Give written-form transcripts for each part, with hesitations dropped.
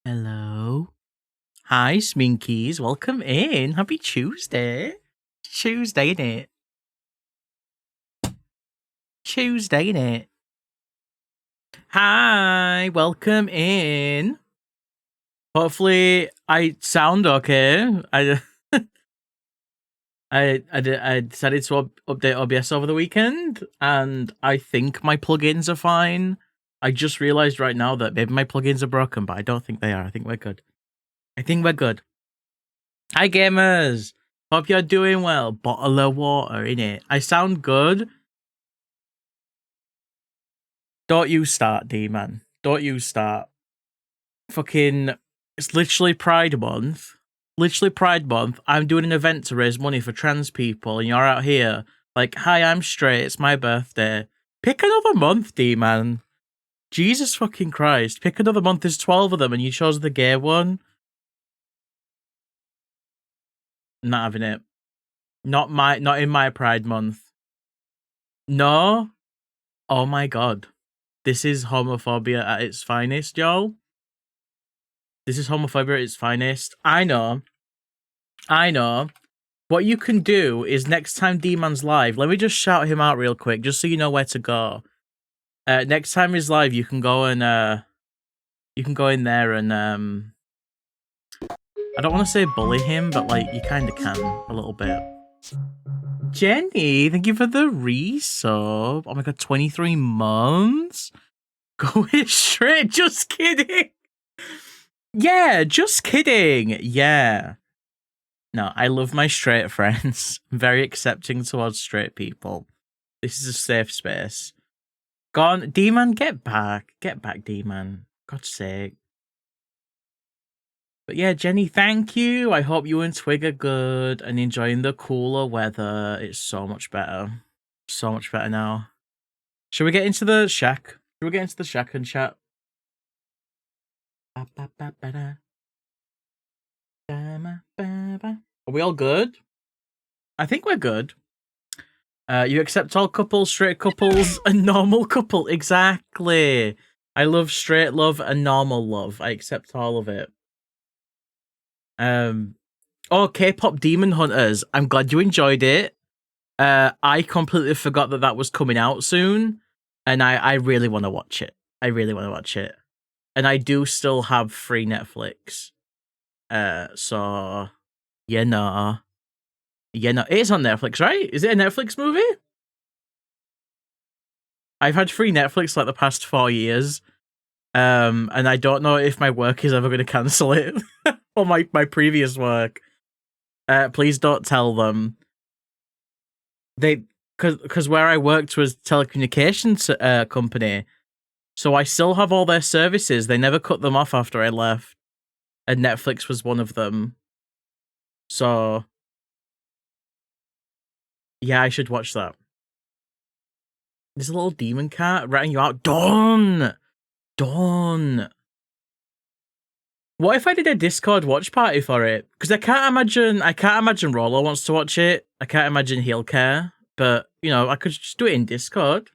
Hello. Hi, Sminkies. Welcome in. Happy Tuesday. Tuesday, innit? Tuesday, innit? Hi, welcome in. Hopefully, I sound okay. I decided to update OBS over the weekend, and I think my plugins are fine. I just realized right now that maybe my plugins are broken, but I don't think they are. I think we're good. Hi, gamers. Hope you're doing well. Bottle of water, innit? I sound good. Don't you start, D-man. Don't you start. Fucking, it's literally Pride Month. Literally Pride Month. I'm doing an event to raise money for trans people, and you're out here like, hi, I'm straight. It's my birthday. Pick another month, D-man. Jesus fucking Christ. Pick another month. There's 12 of them, and you chose the gay one. Not having it. Not in my Pride Month. No. Oh my god. This is homophobia at its finest, y'all. This is homophobia at its finest. I know. What you can do is next time D-Man's live, let me just shout him out real quick, just so you know where to go. Next time he's live, you can go and you can go in there and I don't want to say bully him, but like you kind of can a little bit. Jenny, thank you for the resub. Oh my god, 23 months. Go straight. Just kidding. Yeah, just kidding. Yeah. No, I love my straight friends. I'm very accepting towards straight people. This is a safe space. Gone. D-Man, get back. Get back, D-Man. God's sake. But yeah, Jenny, thank you. I hope you and Twig are good and enjoying the cooler weather. It's so much better. So much better now. Should we get into the shack? Should we get into the shack and chat? Are we all good? I think we're good. You accept all couples, straight couples, and normal couple. Exactly. I love straight love and normal love. I accept all of it. Oh, K-pop Demon Hunters. I'm glad you enjoyed it. I completely forgot that was coming out soon, and I really want to watch it. I really want to watch it, and I do still have free Netflix. So it is on Netflix, right? Is it a Netflix movie? I've had free Netflix like the past 4 years. And I don't know if my work is ever going to cancel it or my previous work. Please don't tell them. Because where I worked was telecommunications company, so I still have all their services. They never cut them off after I left, and Netflix was one of them. So yeah, I should watch that. There's a little demon cat ratting you out. Dawn. What if I did a Discord watch party for it? Because I can't imagine Rollo wants to watch it. I can't imagine he'll care. But you know, I could just do it in Discord.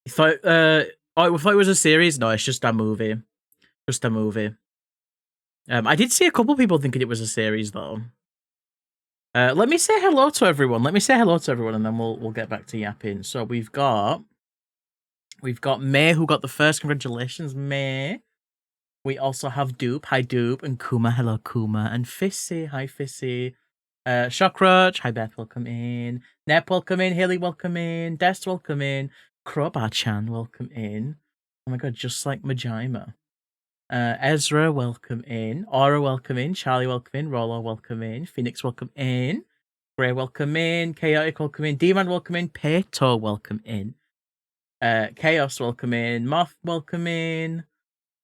You thought, I thought it was a series. No, it's just a movie. Just a movie. I did see a couple people thinking it was a series though. Let me say hello to everyone. And then we'll get back to yapping. So we've got May, who got the first. Congratulations, May. We also have Dupe. Hi, Dupe. And Kuma. Hello, Kuma. And Fissy. Hi, Fissy. Shockroach. Hi, Beth. Welcome in. Nep, welcome in. Haley, welcome in. Dest, welcome in. Crowbar-chan, welcome in. Oh my god, just like Majima. Ezra, welcome in. Aura, welcome in. Charlie, welcome in. Rollo, welcome in. Phoenix, welcome in. Grey, welcome in. Chaotic, welcome in. D-Man, welcome in. Peto, welcome in. Chaos, welcome in. Moth, welcome in.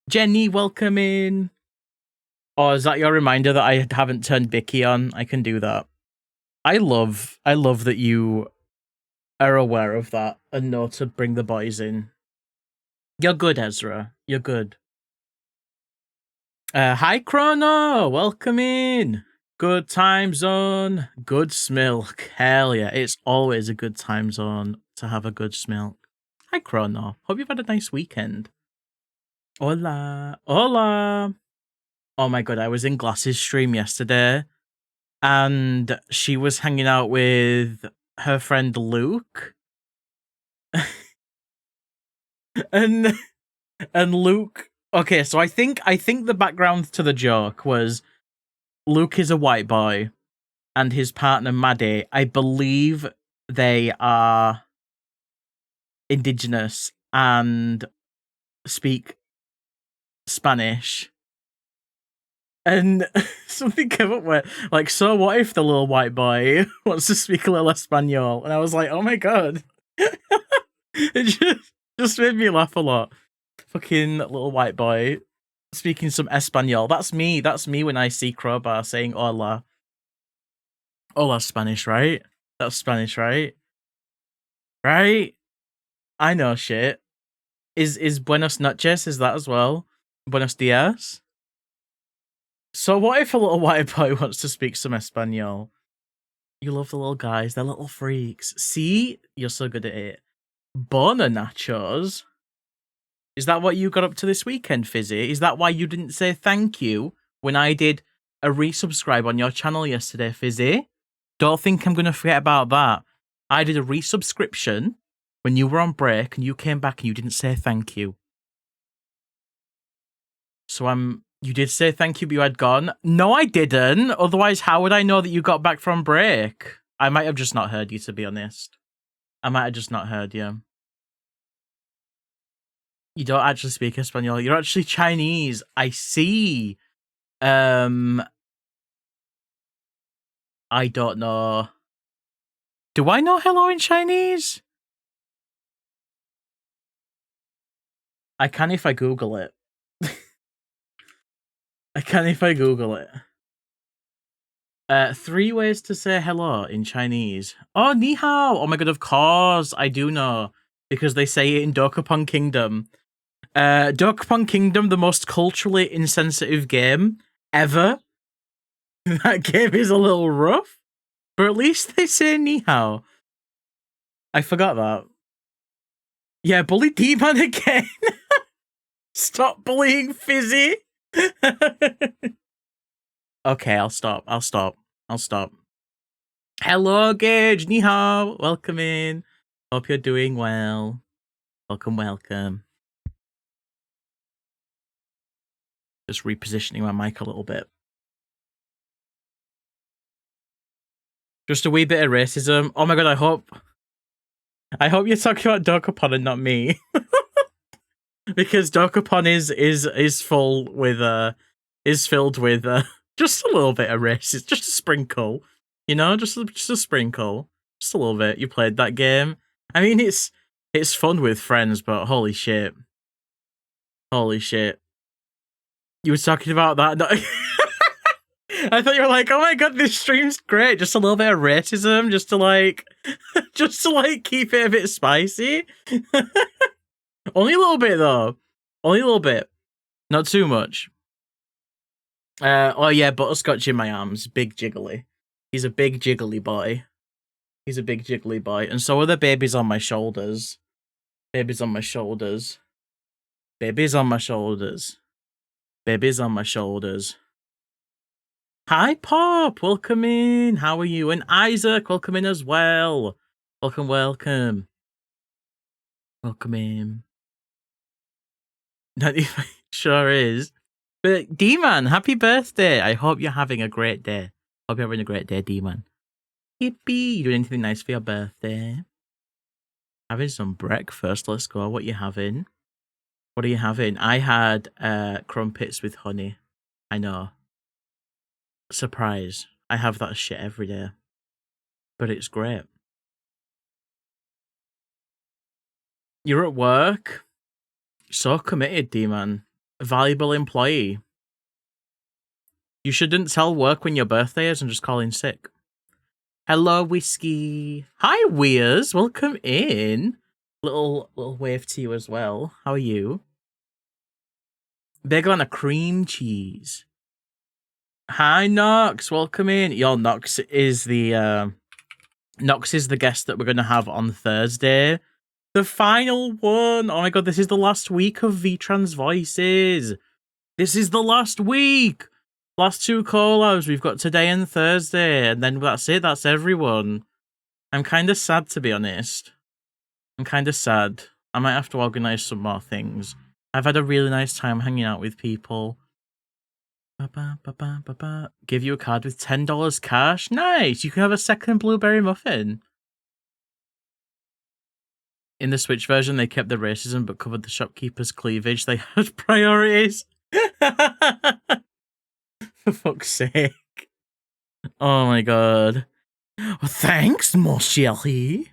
Jenny, welcome in. Oh, is that your reminder that I haven't turned Bicky on? I can do that. I love that you are aware of that and know to bring the boys in. You're good, Ezra. You're good. Hi, Chrono. Welcome in. Good time zone. Good smilk. Hell yeah. It's always a good time zone to have a good smilk. Hi, Chrono. Hope you've had a nice weekend. Hola. Hola. Oh my god, I was in Glass's stream yesterday and she was hanging out with her friend Luke. and Luke, okay, so I think the background to the joke was Luke is a white boy and his partner Maddie, I believe they are indigenous and speak Spanish. And something came up where, like, so what if the little white boy wants to speak a little Espanol? And I was like, oh my god. It just made me laugh a lot. Fucking little white boy speaking some Espanol. That's me when I see Crowbar saying hola. Hola's Spanish, right? That's Spanish, right? Right? I know shit. Is buenos noches, is that as well? Buenos dias? So what if a little white boy wants to speak some Espanol? You love the little guys, they're little freaks. See? You're so good at it. Bona nachos? Is that what you got up to this weekend, Fizzy? Is that why you didn't say thank you when I did a resubscribe on your channel yesterday, Fizzy? Don't think I'm going to forget about that. I did a resubscription when you were on break and you came back and you didn't say thank you. So you did say thank you, but you had gone. No, I didn't. Otherwise, how would I know that you got back from break? I might have just not heard you, to be honest. I might have just not heard you. You don't actually speak Espanol. You're actually Chinese. I see. I don't know. Do I know hello in Chinese? I can if I Google it. I can if I Google it. 3 ways to say hello in Chinese. Oh, ni hao. Oh my god, of course. I do know. Because they say it in Dokapon Kingdom. Dokapon Kingdom, the most culturally insensitive game ever. That game is a little rough. But at least they say ni hao. I forgot that. Yeah, bully D-Man again. Stop bullying Fizzy. Okay, I'll stop. Hello, Gage. Ni hao. Welcome in. Hope you're doing well. Welcome. Just repositioning my mic a little bit. Just a wee bit of racism. Oh my god, I hope you're talking about Dokapon and not me. Because Dokapon is filled with just a little bit of racism, just a sprinkle. You know, just a sprinkle. Just a little bit. You played that game. I mean, it's fun with friends, but holy shit. Holy shit. You were talking about that. No. I thought you were like, oh my god, this stream's great. Just a little bit of racism, just to like keep it a bit spicy. Only a little bit though. Only a little bit. Not too much. Oh yeah, Butterscotch in my arms. Big jiggly. He's a big jiggly boy. He's a big jiggly boy. And so are the babies on my shoulders. Babies on my shoulders. Babies on my shoulders. Babies on my shoulders. Hi, Pop. Welcome in. How are you? And Isaac, welcome in as well. Welcome. Welcome in. Sure is. But D-Man, happy birthday. I hope you're having a great day. Hope you're having a great day, D-Man. Yippee. You doing anything nice for your birthday? Having some breakfast. Let's go. What are you having? What are you having? I had crumpets with honey. I know. Surprise. I have that shit every day. But it's great. You're at work? So committed, D-Man. A valuable employee. You shouldn't tell work when your birthday is and just call in sick. Hello, Whiskey. Hi, Weers. Welcome in. Little wave to you as well. How are you? Bagel and a cream cheese. Hi, Nox. Welcome in. Yo, Nox is the guest that we're gonna have on Thursday. The final one. Oh my god, this is the last week of VTransVoices. This is the last week. Last 2 collabs. We've got today and Thursday, and then that's it. That's everyone. I'm kind of sad, to be honest. I'm kind of sad. I might have to organize some more things. I've had a really nice time hanging out with people. Give you a card with $10 cash. Nice. You can have a second blueberry muffin. In the Switch version, they kept the racism but covered the shopkeeper's cleavage. They had priorities. For fuck's sake. Oh my god. Thanks, mon chéri.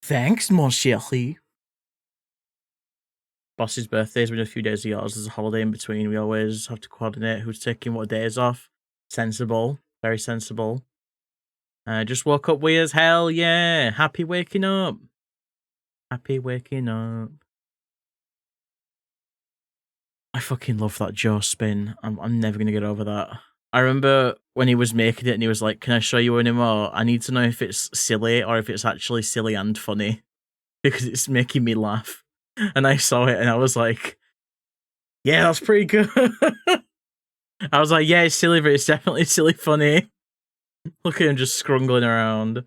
Thanks, mon chéri. Boss's birthday is within a few days of yours. There's a holiday in between. We always have to coordinate who's taking what days off. Sensible. Very sensible. Just woke up weird as hell. Yeah. Happy waking up. Happy waking up. I fucking love that Joe spin. I'm never gonna get over that. I remember when he was making it and he was like, "Can I show you any more? I need to know if it's silly or if it's actually silly and funny, because it's making me laugh." And I saw it and I was like, "Yeah, that's pretty good." I was like, "Yeah, it's silly, but it's definitely silly funny." Look at him just scrungling around.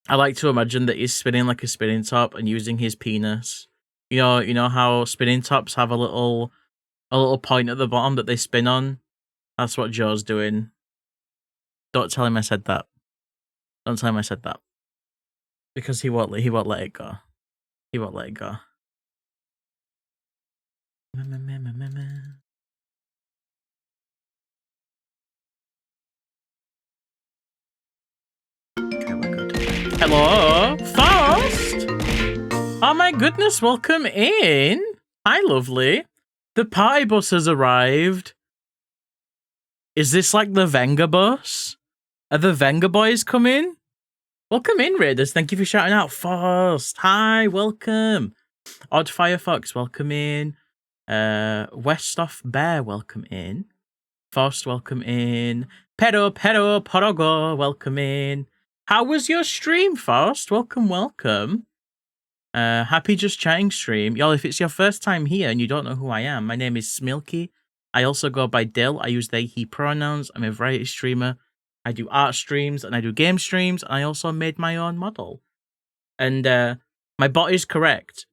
I like to imagine that he's spinning like a spinning top and using his penis. You know how spinning tops have a little point at the bottom that they spin on? That's what Joe's doing. Don't tell him I said that. Don't tell him I said that. Because he won't let it go. He won't let it go. Okay, we're good. Hello, Faust! Oh my goodness, welcome in. Hi, lovely. The party bus has arrived. Is this like the Venga bus? Are the Venga boys coming? Welcome in, Raiders. Thank you for shouting out. Faust, hi, welcome. Odd Firefox, welcome in. Westoff Bear, welcome in. Faust, welcome in. Pero Porogo, welcome in. How was your stream, Faust? Welcome, welcome. Happy Just Chatting stream. Y'all, if it's your first time here and you don't know who I am, my name is Smilky. I also go by Dill. I use they, he pronouns. I'm a variety streamer. I do art streams and I do game streams. And I also made my own model. And my bot is correct.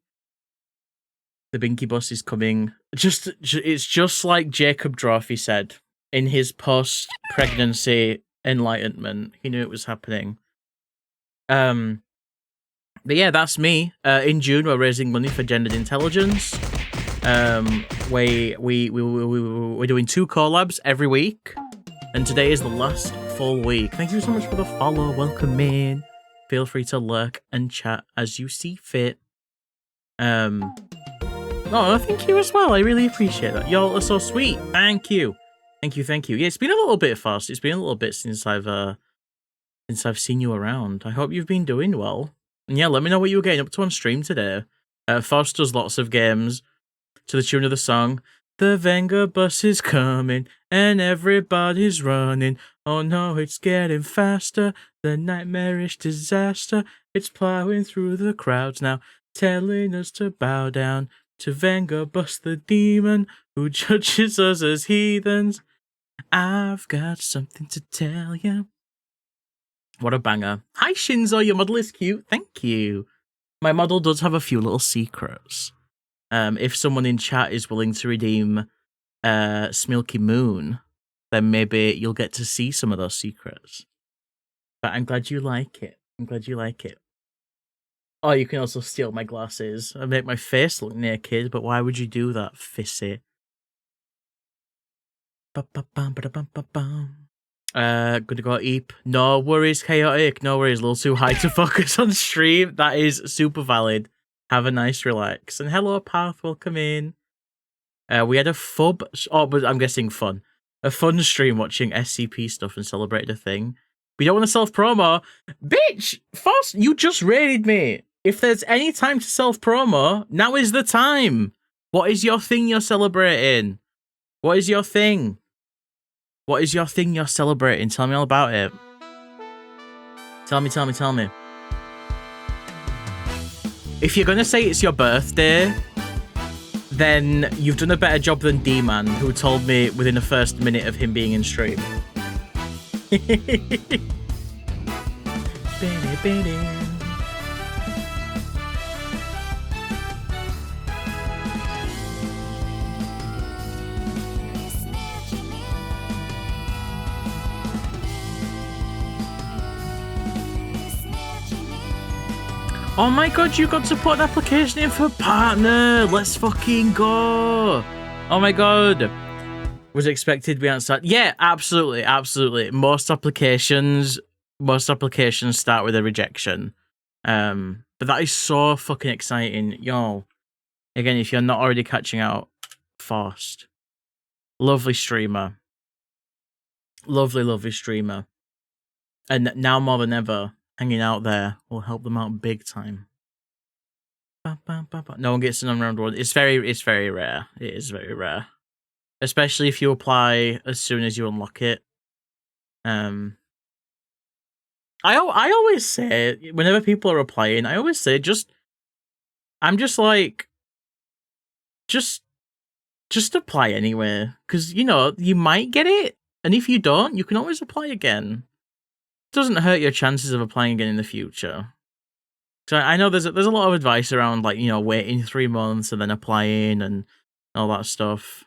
The Binky bus is coming. It's just like Jacob Drophy said in his post-pregnancy enlightenment. He knew it was happening. But yeah, that's me. In June, we're raising money for gendered intelligence. We're doing 2 collabs every week, and today is the last full week. Thank you so much for the follow. Welcome in. Feel free to lurk and chat as you see fit. Oh, thank you as well. I really appreciate that. Y'all are so sweet. Thank you. Thank you. Yeah, it's been a little bit fast. It's been a little bit since I've seen you around. I hope you've been doing well. And yeah, let me know what you were getting up to on stream today. Faust does lots of games to the tune of the song. The Venga bus is coming and everybody's running. Oh no, it's getting faster. The nightmarish disaster. It's plowing through the crowds now, telling us to bow down to Venga bus the demon who judges us as heathens. I've got something to tell you. What a banger. Hi, Shinzo. Your model is cute. Thank you. My model does have a few little secrets. If someone in chat is willing to redeem Smilky Moon, then maybe you'll get to see some of those secrets. But I'm glad you like it. Oh, you can also steal my glasses and make my face look naked, but why would you do that, Fissy? Gonna go eep. No worries, chaotic. No worries, a little too high to focus on stream. That is super valid. Have a nice relax. And hello, Path. Welcome in. We had a fub. Oh, but I'm guessing fun. A fun stream watching SCP stuff and celebrated a thing. We don't want to self-promo. Bitch! Foss, you just raided me. If there's any time to self-promo, now is the time. What is your thing you're celebrating? What is your thing? What is your thing you're celebrating? Tell me all about it. Tell me. If you're gonna say it's your birthday, then you've done a better job than D-Man, who told me within the first minute of him being in stream. Oh my god, you got to put an application in for partner! Let's fucking go! Oh my god. Was expected we answered. Yeah, absolutely. Most applications start with a rejection. But that is so fucking exciting. Yo. Again, if you're not already catching out, Forced. Lovely streamer. Lovely streamer. And now more than ever, hanging out there will help them out big time. No one gets an on round one. It's very rare. It is very rare. Especially if you apply as soon as you unlock it. I always say, whenever people are applying, I always say I'm just like, just apply anyway. Because, you know, you might get it. And if you don't, you can always apply again. It doesn't hurt your chances of applying again in the future. So I know there's a lot of advice around, like, you know, waiting 3 months and then applying and all that stuff.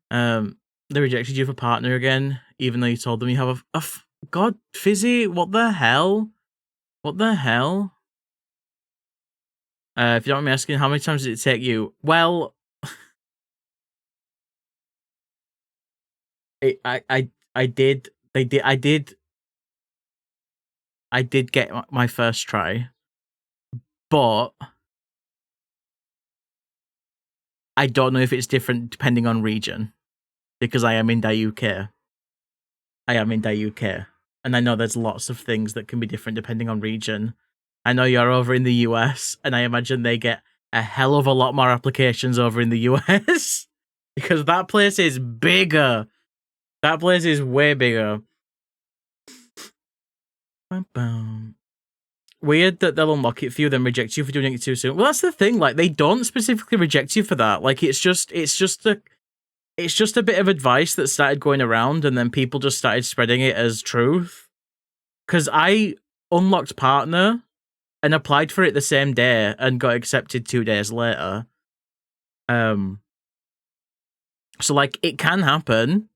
They rejected you for partner again, even though you told them you have a God, Fizzy, what the hell? What the hell? If you don't mind me asking, how many times did it take you? Well, I did get my first try, but I don't know if it's different depending on region, because I am in the UK. And I know there's lots of things that can be different depending on region. I know you're over in the US, and I imagine they get a hell of a lot more applications over in the US, because that place is bigger. That place is way bigger. Weird that they'll unlock it for you, then reject you for doing it too soon. Well, that's the thing. Like, they don't specifically reject you for that. Like, it's just a bit of advice that started going around, and then people just started spreading it as truth. Because I unlocked partner and applied for it the same day and got accepted 2 days later. So, like, it can happen.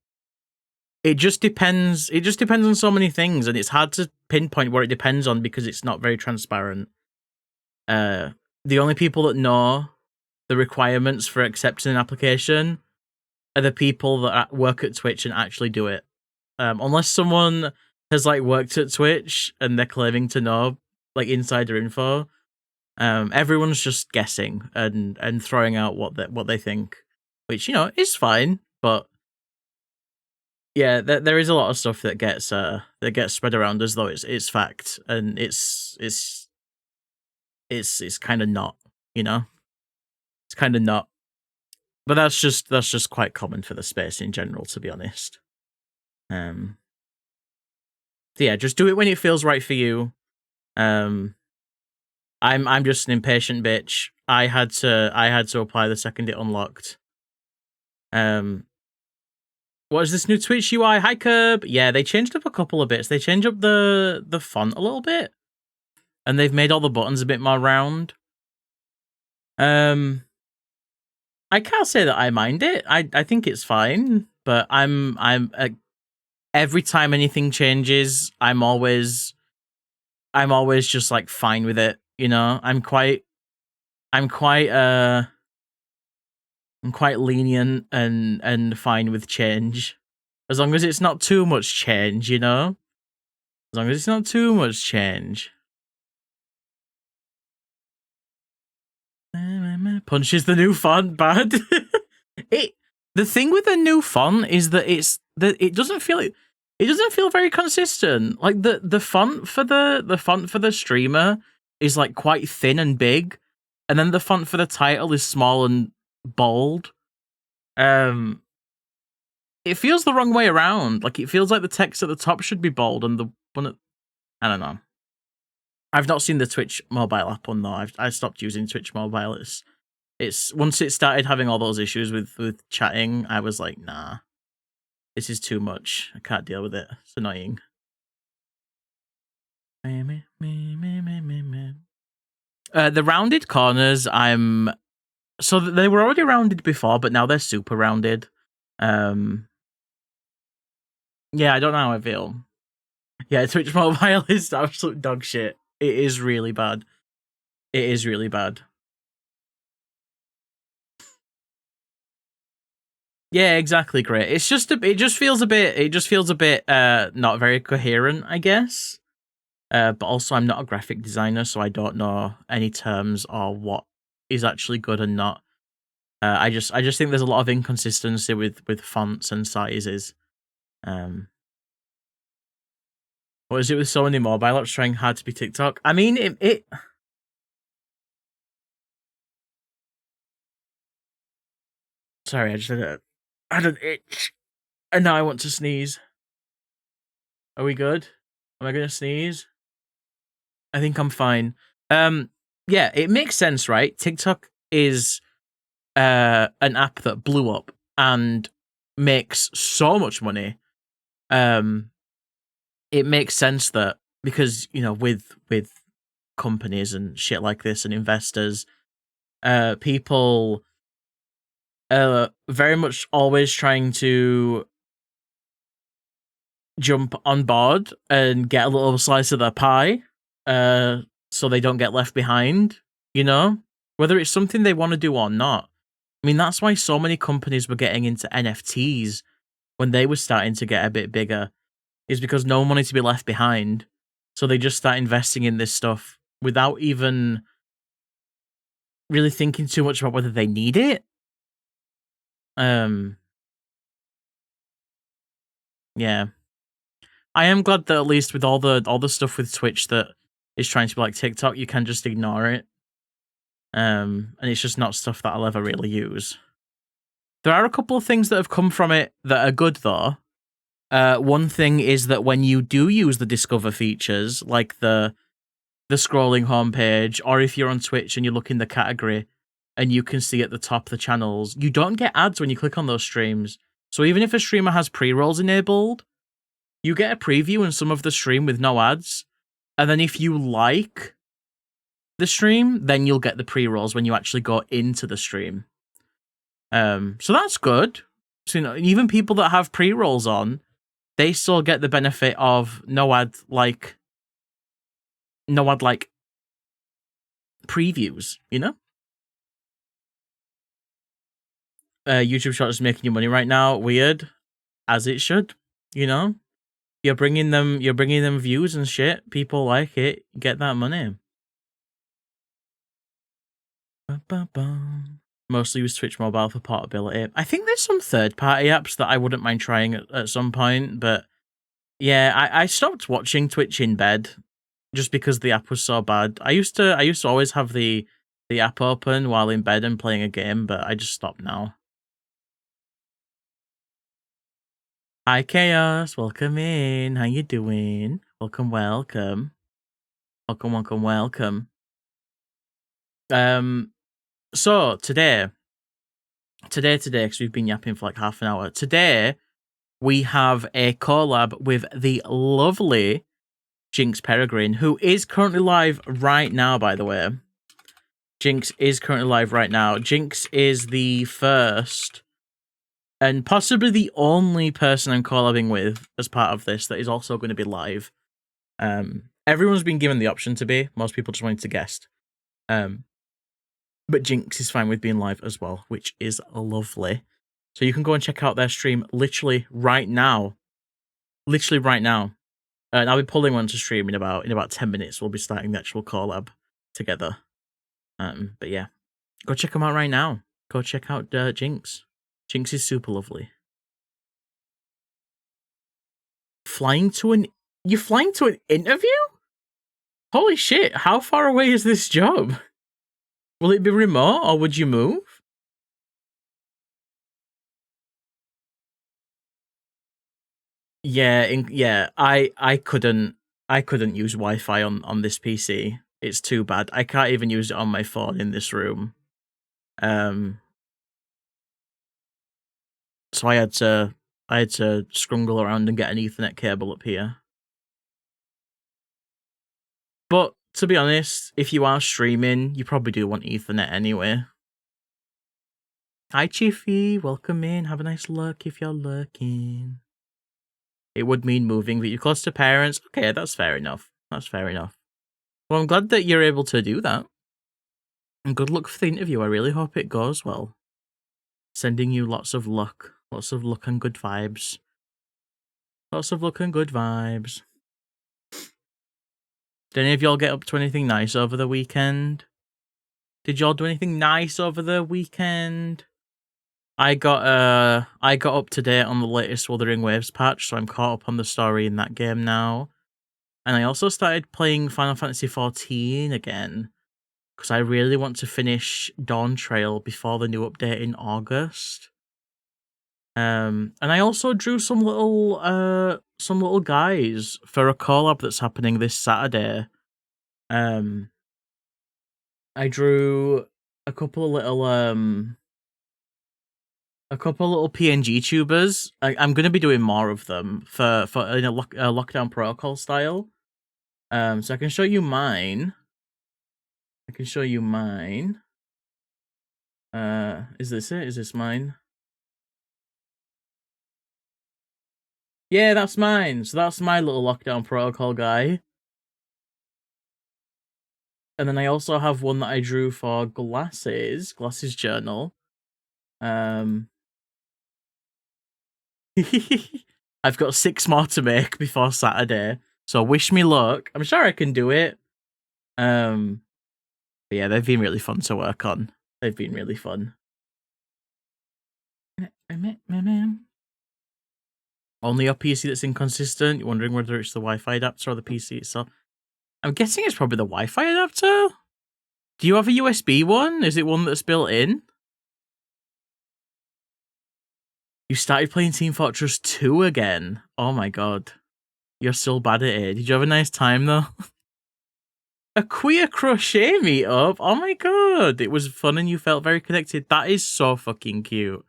It just depends. It just depends on so many things, and it's hard to pinpoint where it depends on because it's not very transparent. The only people that know the requirements for accepting an application are the people that work at Twitch and actually do it. Unless someone has, like, worked at Twitch and they're claiming to know, like, insider info, everyone's just guessing and throwing out what they think, which, you know, is fine, but yeah, there is a lot of stuff that gets spread around as though it's fact, and it's kind of not, you know, it's kind of not. But that's just quite common for the space in general, to be honest. So yeah, just do it when it feels right for you. I'm just an impatient bitch. I had to apply the second it unlocked. What is this new Twitch UI? Hi, Curb. Yeah, they changed up a couple of bits. They changed up the font a little bit, and they've made all the buttons a bit more round. I can't say that I mind it. I think it's fine, but I'm every time anything changes, I'm always just, like, fine with it. You know, I'm quite lenient and fine with change, as long as it's not too much change, you know? As long as it's not too much change. Punch is the new font, bad. The thing with the new font is that it doesn't feel very consistent. Like, the font for the streamer is, like, quite thin and big, and then the font for the title is small and bold. It feels the wrong way around. Like, it feels like the text at the top should be bold and the one at I don't know. I've not seen the Twitch mobile app one though. I stopped using Twitch mobile. It's once it started having all those issues with chatting, I was like, nah, this is too much. I can't deal with it. It's annoying. The rounded corners, so they were already rounded before, but now they're super rounded. Yeah, I don't know how I feel. Yeah, Twitch mobile is absolute dog shit. It is really bad. It is really bad. Yeah, exactly. Great. It just feels a bit not very coherent, I guess. But also I'm not a graphic designer, so I don't know any terms or what is actually good and not. I just think there's a lot of inconsistency with fonts and sizes. What is it with so many mobile apps trying hard to be TikTok? I mean, it Sorry, I just had an itch, and now I want to sneeze. Are we good? Am I gonna sneeze? I think I'm fine. Yeah, it makes sense, right? TikTok is an app that blew up and makes so much money. It makes sense that because with companies and shit like this and investors, people very much always trying to jump on board and get a little slice of their pie, so they don't get left behind, whether it's something they want to do or not. I mean, that's why so many companies were getting into NFTs when they were starting to get a bit bigger, is because no one wanted to be left behind. So they just start investing in this stuff without even really thinking too much about whether they need it. Yeah. I am glad that at least with all the stuff with Twitch that is trying to be like TikTok, you can just ignore it. And it's just not stuff that I'll ever really use. There are a couple of things that have come from it that are good though. One thing is that when you do use the discover features, like the scrolling homepage, or if you're on Twitch and you look in the category and you can see at the top the channels, you don't get ads when you click on those streams. So even if a streamer has pre-rolls enabled, you get a preview in some of the stream with no ads. And then if you like the stream, then you'll get the pre-rolls when you actually go into the stream. So that's good. So, even people that have pre-rolls on, they still get the benefit of no ad like previews, YouTube Shorts is making you money right now. Weird, as it should. You're bringing them views and shit. People like it. You get that money. Mostly use Twitch Mobile for portability. I think there's some third-party apps that I wouldn't mind trying at some point, but yeah, I stopped watching Twitch in bed just because the app was so bad. I used to always have the app open while in bed and playing a game, but I just stopped now. Hi Chaos, welcome in. How you doing? Welcome. So today, because we've been yapping for like half an hour. Today, we have a collab with the lovely JinxPeregrine, who is currently live right now, by the way. Jinx is currently live right now. Jinx is the first and possibly the only person I'm collabing with as part of this that is also going to be live. Everyone's been given the option to be. Most people just wanted to guest. But Jinx is fine with being live as well, which is lovely. So you can go and check out their stream literally right now. And I'll be pulling one to stream in about 10 minutes. We'll be starting the actual collab together. But yeah, go check them out right now. Go check out Jinx. Jinx is super lovely. You're flying to an interview? Holy shit, how far away is this job? Will it be remote or would you move? Yeah, I couldn't I couldn't use Wi-Fi on this PC. It's too bad. I can't even use it on my phone in this room. So I had to scrungle around and get an Ethernet cable up here. But to be honest, if you are streaming, you probably do want Ethernet anyway. Hi Chiefy, welcome in. Have a nice look if you're lurking. It would mean moving, but you're close to parents. Okay, that's fair enough. That's fair enough. Well, I'm glad that you're able to do that. And good luck for the interview. I really hope it goes well. Sending you lots of luck. Lots of luck and good vibes. Lots of luck and good vibes. Did any of y'all get up to anything nice over the weekend? Did y'all do anything nice over the weekend? I got up to date on the latest Wuthering Waves patch, so I'm caught up on the story in that game now. And I also started playing Final Fantasy XIV again, because I really want to finish Dawn Trail before the new update in August. And I also drew some little guys for a collab that's happening this Saturday. I drew a couple of little PNG tubers. I'm going to be doing more of them for in a lockdown protocol style. So I can show you mine. Is this it? Is this mine? Yeah, that's mine. So that's my little lockdown protocol guy. And then I also have one that I drew for Glasses Journal. I've got 6 more to make before Saturday, so wish me luck. I'm sure I can do it. But yeah, they've been really fun to work on. They've been really fun. Only your PC that's inconsistent. You're wondering whether it's the Wi-Fi adapter or the PC itself. I'm guessing it's probably the Wi-Fi adapter. Do you have a USB one? Is it one that's built in? You started playing Team Fortress 2 again. Oh my god. You're still bad at it. Did you have a nice time though? A queer crochet meetup? Oh my god. It was fun and you felt very connected. That is so fucking cute.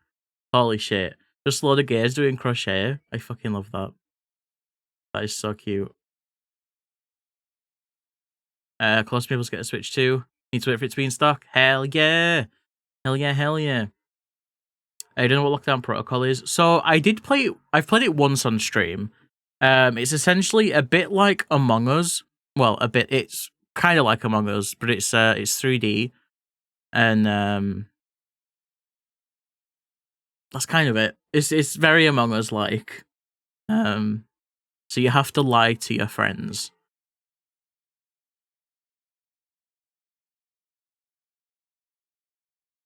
Holy shit. Just a load of gays doing crochet. I fucking love that. That is so cute. Close people get a Switch too. Need to wait for it to be in stock. Hell yeah. Hell yeah, hell yeah. I don't know what Lockdown Protocol is. So I did play it. I've played it once on stream. It's essentially a bit like Among Us. Well, a bit. It's kind of like Among Us, but it's 3D, and that's kind of it. It's very Among Us like. So you have to lie to your friends.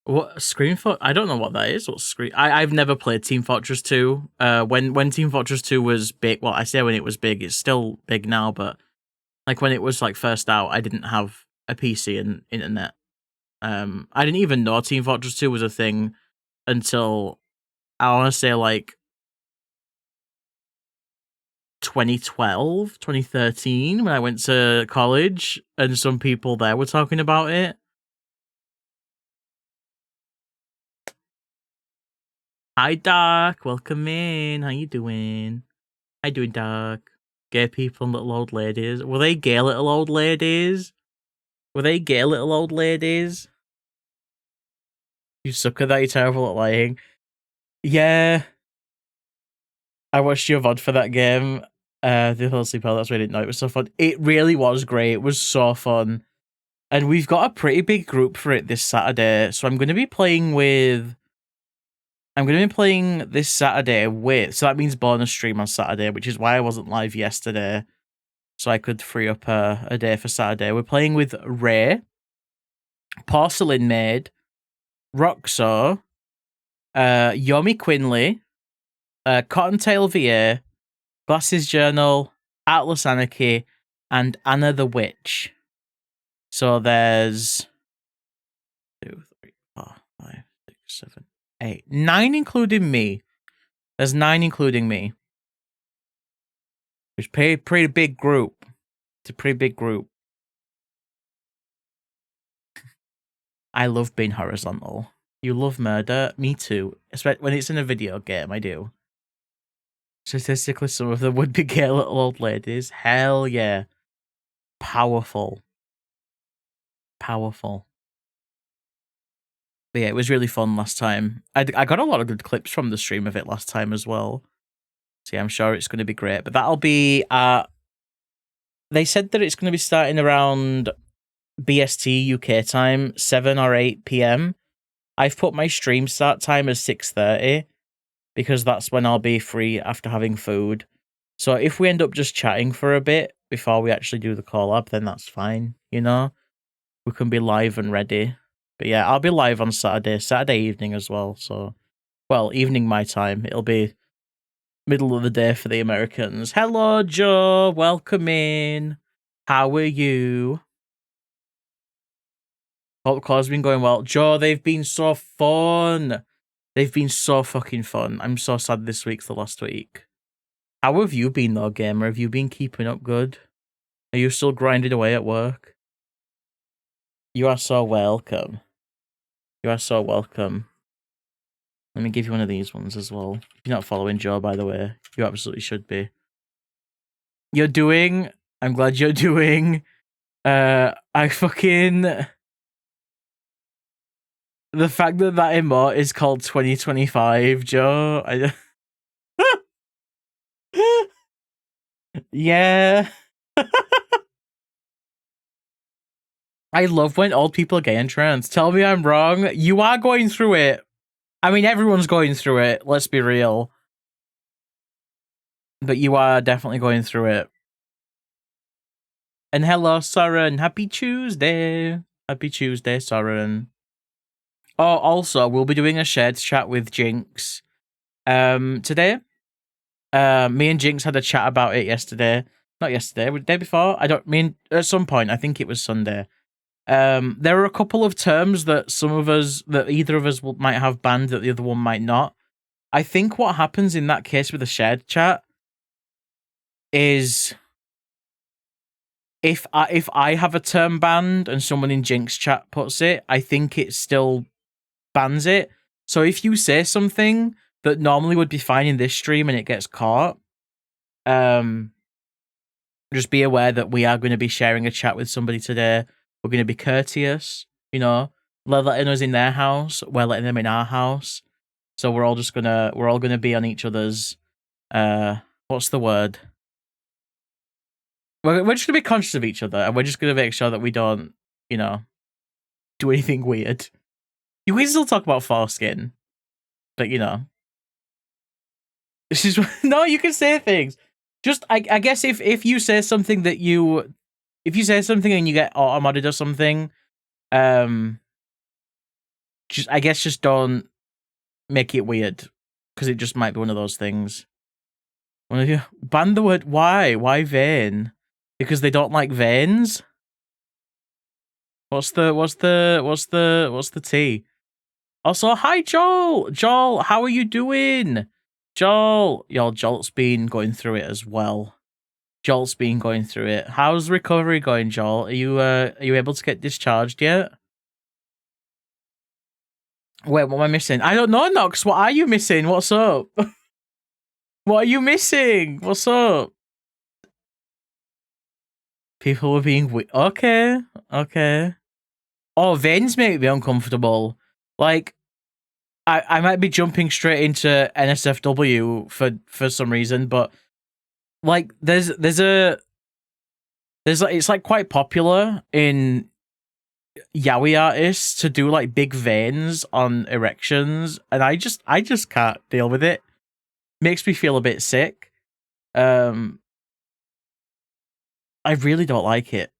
What Scream for? I don't know what that is. What's Scream? I've never played Team Fortress 2. When Team Fortress 2 was big, well, I say when it was big, it's still big now, but like when it was like first out, I didn't have a PC and internet. I didn't even know Team Fortress 2 was a thing until I want to say like 2012, 2013 when I went to college and some people there were talking about it. Hi, Doc. Welcome in. How you doing? How you doing, Doc? Gay people and little old ladies. Were they gay little old ladies? Were they gay little old ladies? You suck at that. You're terrible at lying. Yeah. I watched your VOD for that game. The whole sleep. That's why I didn't know it was so fun. It really was great. It was so fun. And we've got a pretty big group for it this Saturday. So I'm going to be playing this Saturday with, so that means bonus stream on Saturday, which is why I wasn't live yesterday. So I could free up a day for Saturday. We're playing with Ray, Porcelain Maid, Roxo, Yomi Quinley, Cottontail VA, Glasses Journal, Atlas Anarchy, and Anna the Witch. So there's 2, 3, 4, 5, 6, 7, 8, 9 including me. There's 9 including me. It's pretty big group. It's a pretty big group. I love being horizontal. You love murder? Me too. Especially when it's in a video game, I do. Statistically, some of them would be gay little old ladies. Hell yeah. Powerful. Powerful. But yeah, it was really fun last time. I got a lot of good clips from the stream of it last time as well. So yeah, I'm sure it's going to be great. But that'll be... they said that it's going to be starting around BST UK time, 7 or 8 p.m. I've put my stream start time as 6:30 because that's when I'll be free after having food. So if we end up just chatting for a bit before we actually do the collab, then that's fine, you know? We can be live and ready. But yeah, I'll be live on Saturday evening as well. So, well, evening my time. It'll be middle of the day for the Americans. Hello, Joe. Welcome in. How are you? Hope the call's been going well. Joe, they've been so fun. They've been so fucking fun. I'm so sad this week's the last week. How have you been though, gamer? Have you been keeping up good? Are you still grinding away at work? You are so welcome. You are so welcome. Let me give you one of these ones as well. If you're not following Joe, by the way, you absolutely should be. I'm glad you're doing. I fucking... The fact that emote is called 2025, Joe. Yeah. I love when old people are gay and trans. Tell me I'm wrong. You are going through it. I mean, everyone's going through it. Let's be real. But you are definitely going through it. And hello, Soren. Happy Tuesday. Happy Tuesday, Soren. Oh, also, we'll be doing a shared chat with Jinx today. Me and Jinx had a chat about it yesterday. Not yesterday, the day before. At some point, I think it was Sunday. There are a couple of terms that either of us might have banned that the other one might not. I think what happens in that case with a shared chat is if I have a term banned and someone in Jinx chat puts it, I think it still bans it. So if you say something that normally would be fine in this stream and it gets caught, just be aware that we are going to be sharing a chat with somebody today. We're going to be courteous, you know. They're letting us in their house, we're letting them in our house. So we're all gonna be on each other's what's the word? We're just gonna be conscious of each other, and we're just gonna make sure that we don't, you know, do anything weird. You can still talk about foreskin, but you know. This is no, you can say things. Just I guess if you say something that if you say something and you get auto-modded or something, just don't make it weird, because it just might be one of those things. One of you ban the word. Why vein? Because they don't like veins. What's the T? Also, hi Joel. Joel, how are you doing? Joel, Jolt's been going through it as well. Jolt's been going through it. How's recovery going, Joel? Are you able to get discharged yet? Wait, what am I missing? I don't know, Nox. What are you missing? What's up? What are you missing? What's up? People were being okay. Oh, veins make me uncomfortable. Like, I might be jumping straight into NSFW for some reason, but like it's like quite popular in yaoi artists to do like big veins on erections, and I just can't deal with it. Makes me feel a bit sick. I really don't like it.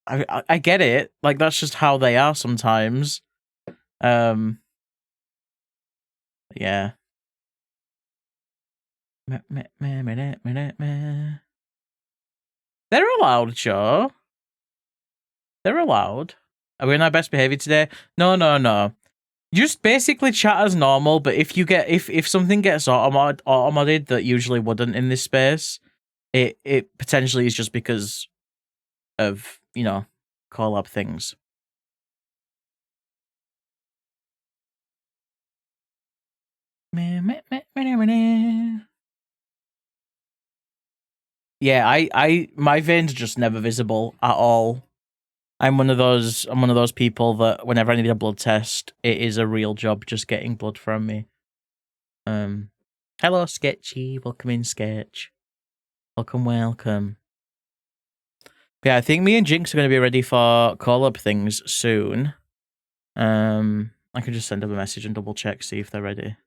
I get it. Like, that's just how they are sometimes. Yeah. They're allowed, Joe. They're allowed. Are we in our best behavior today? No. Just basically chat as normal, but if you get if something gets auto-modded that usually wouldn't in this space, it potentially is just because of, you know, collab things. Yeah, my veins are just never visible at all. I'm one of those people that whenever I need a blood test, it is a real job just getting blood from me. Hello, Sketchy. Welcome in, Sketch. Welcome. Yeah, I think me and Jinx are going to be ready for collab things soon. I can just send them a message and double check, see if they're ready.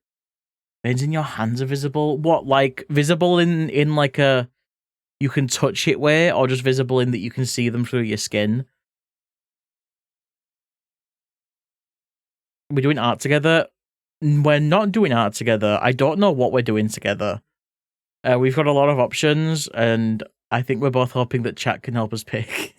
Veins in your hands are visible? What, like, visible in like a you can touch it way, or just visible in that you can see them through your skin? We're doing art together? We're not doing art together. I don't know what we're doing together. We've got a lot of options, and I think we're both hoping that chat can help us pick.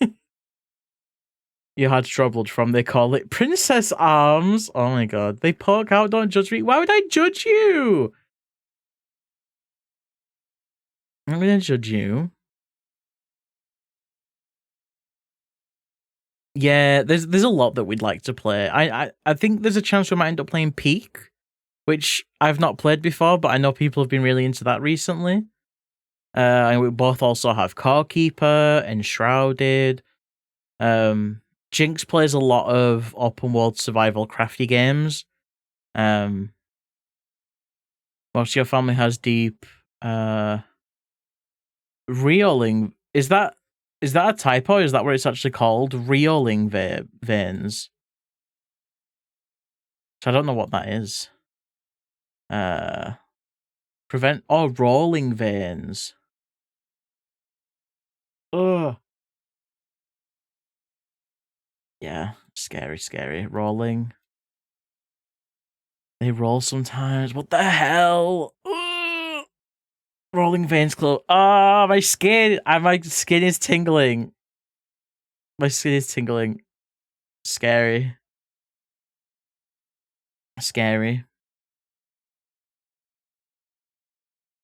You had troubled from, they call it princess arms. Oh my god. They poke out, don't judge me. Why would I judge you? I'm gonna judge you. Yeah, there's a lot that we'd like to play. I think there's a chance we might end up playing Peak, which I've not played before, but I know people have been really into that recently. And we both also have Core Keeper, Enshrouded. Jinx plays a lot of open world survival crafty games. Most of your family has deep reeling. Is that a typo? Is that what it's actually called? Reeling veins. So I don't know what that is. Prevent rolling veins. Ugh. Yeah, scary. Rolling. They roll sometimes. What the hell? Ugh. Rolling veins close. Oh, my skin. My skin is tingling. My skin is tingling. Scary.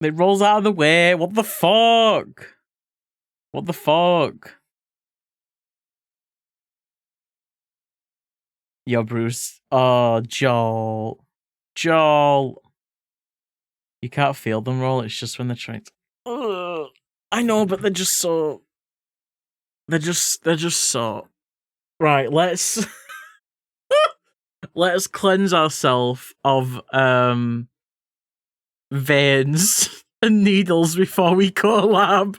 It rolls out of the way. What the fuck? Yo, Bruce. Oh, Joel. You can't feel them roll. It's just when they're trying to... Ugh. I know, but they're just so... They're just so... Right, let's... let's cleanse ourselves of, veins and needles before we collab.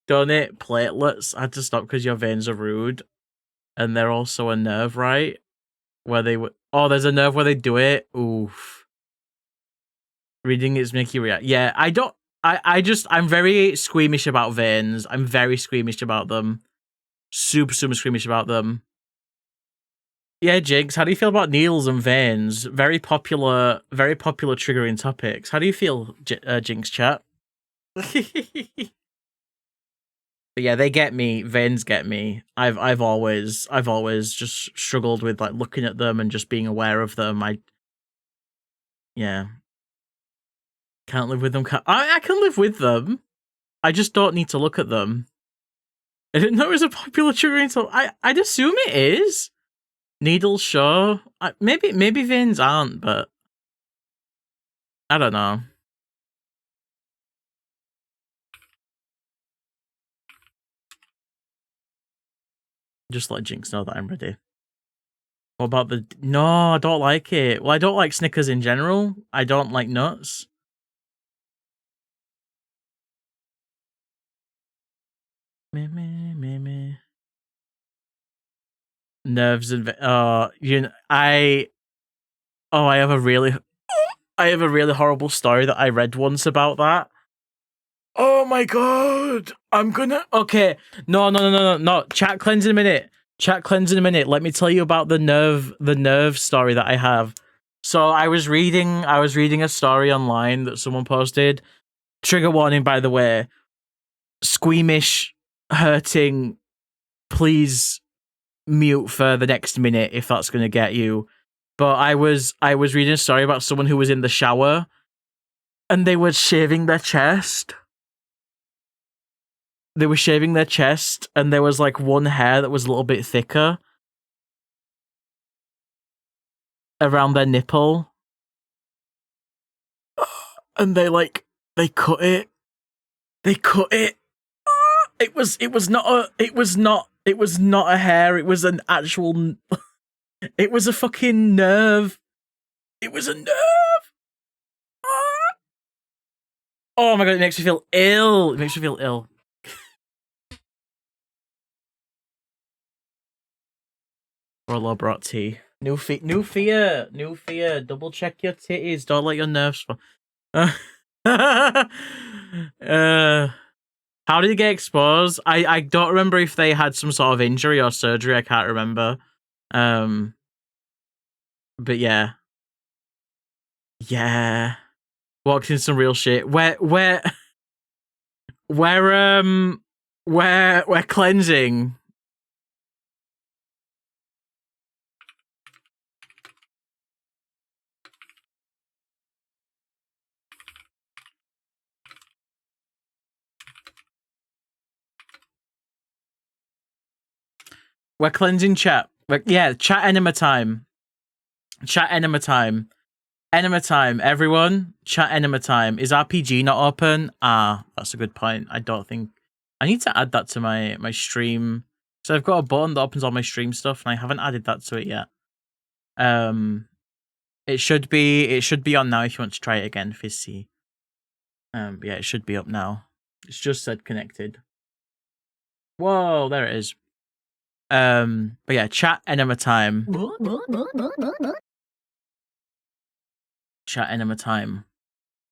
Donate platelets. I had to stop because your veins are rude. And they're also a nerve, right? Where they would... Oh, there's a nerve where they do it. Oof. Reading is make you react. Yeah, I don't... I'm very squeamish about veins. I'm very squeamish about them. Super squeamish about them. Yeah, Jinx, how do you feel about needles and veins? Very popular triggering topics. How do you feel, Jinx chat? But yeah, they get me. Veins get me. I've always just struggled with like looking at them and just being aware of them. Yeah. Can't live with them. I can live with them. I just don't need to look at them. I didn't know it was a popular triggering topic. I'd assume it is. Needles, sure. Maybe veins aren't, but I don't know. Just let Jinx know that I'm ready. What about the... No, I don't like it. Well, I don't like Snickers in general. I don't like nuts. Nerves and... I have a really horrible story that I read once about that. Oh my god! I'm gonna... Okay. No. Chat cleanse in a minute. Let me tell you about the nerve story that I have. So I was reading a story online that someone posted. Trigger warning, by the way. Squeamish, hurting. Please mute for the next minute if that's gonna get you. But I was reading a story about someone who was in the shower and they were shaving their chest. they were shaving their chest, and there was like one hair that was a little bit thicker around their nipple, and they cut it. They cut it. It was not a hair. It was an actual. It was a fucking nerve. It was a nerve. Oh my god! It makes me feel ill. It makes me feel ill. Rollo brought tea. New fear. Double check your titties. Don't let your nerves. How did he get exposed? I don't remember if they had some sort of injury or surgery. I can't remember. But yeah. Walked in some real shit. We're cleansing. We're cleansing chat. Chat enema time. Chat enema time. Enema time, everyone. Chat enema time. Is RPG not open? Ah, that's a good point. I don't think... I need to add that to my stream. So I've got a button that opens all my stream stuff, and I haven't added that to it yet. It should be on now if you want to try it again, Fizzy. But yeah, it should be up now. It's just said connected. Whoa, there it is. But yeah, chat enema time. Chat enema time.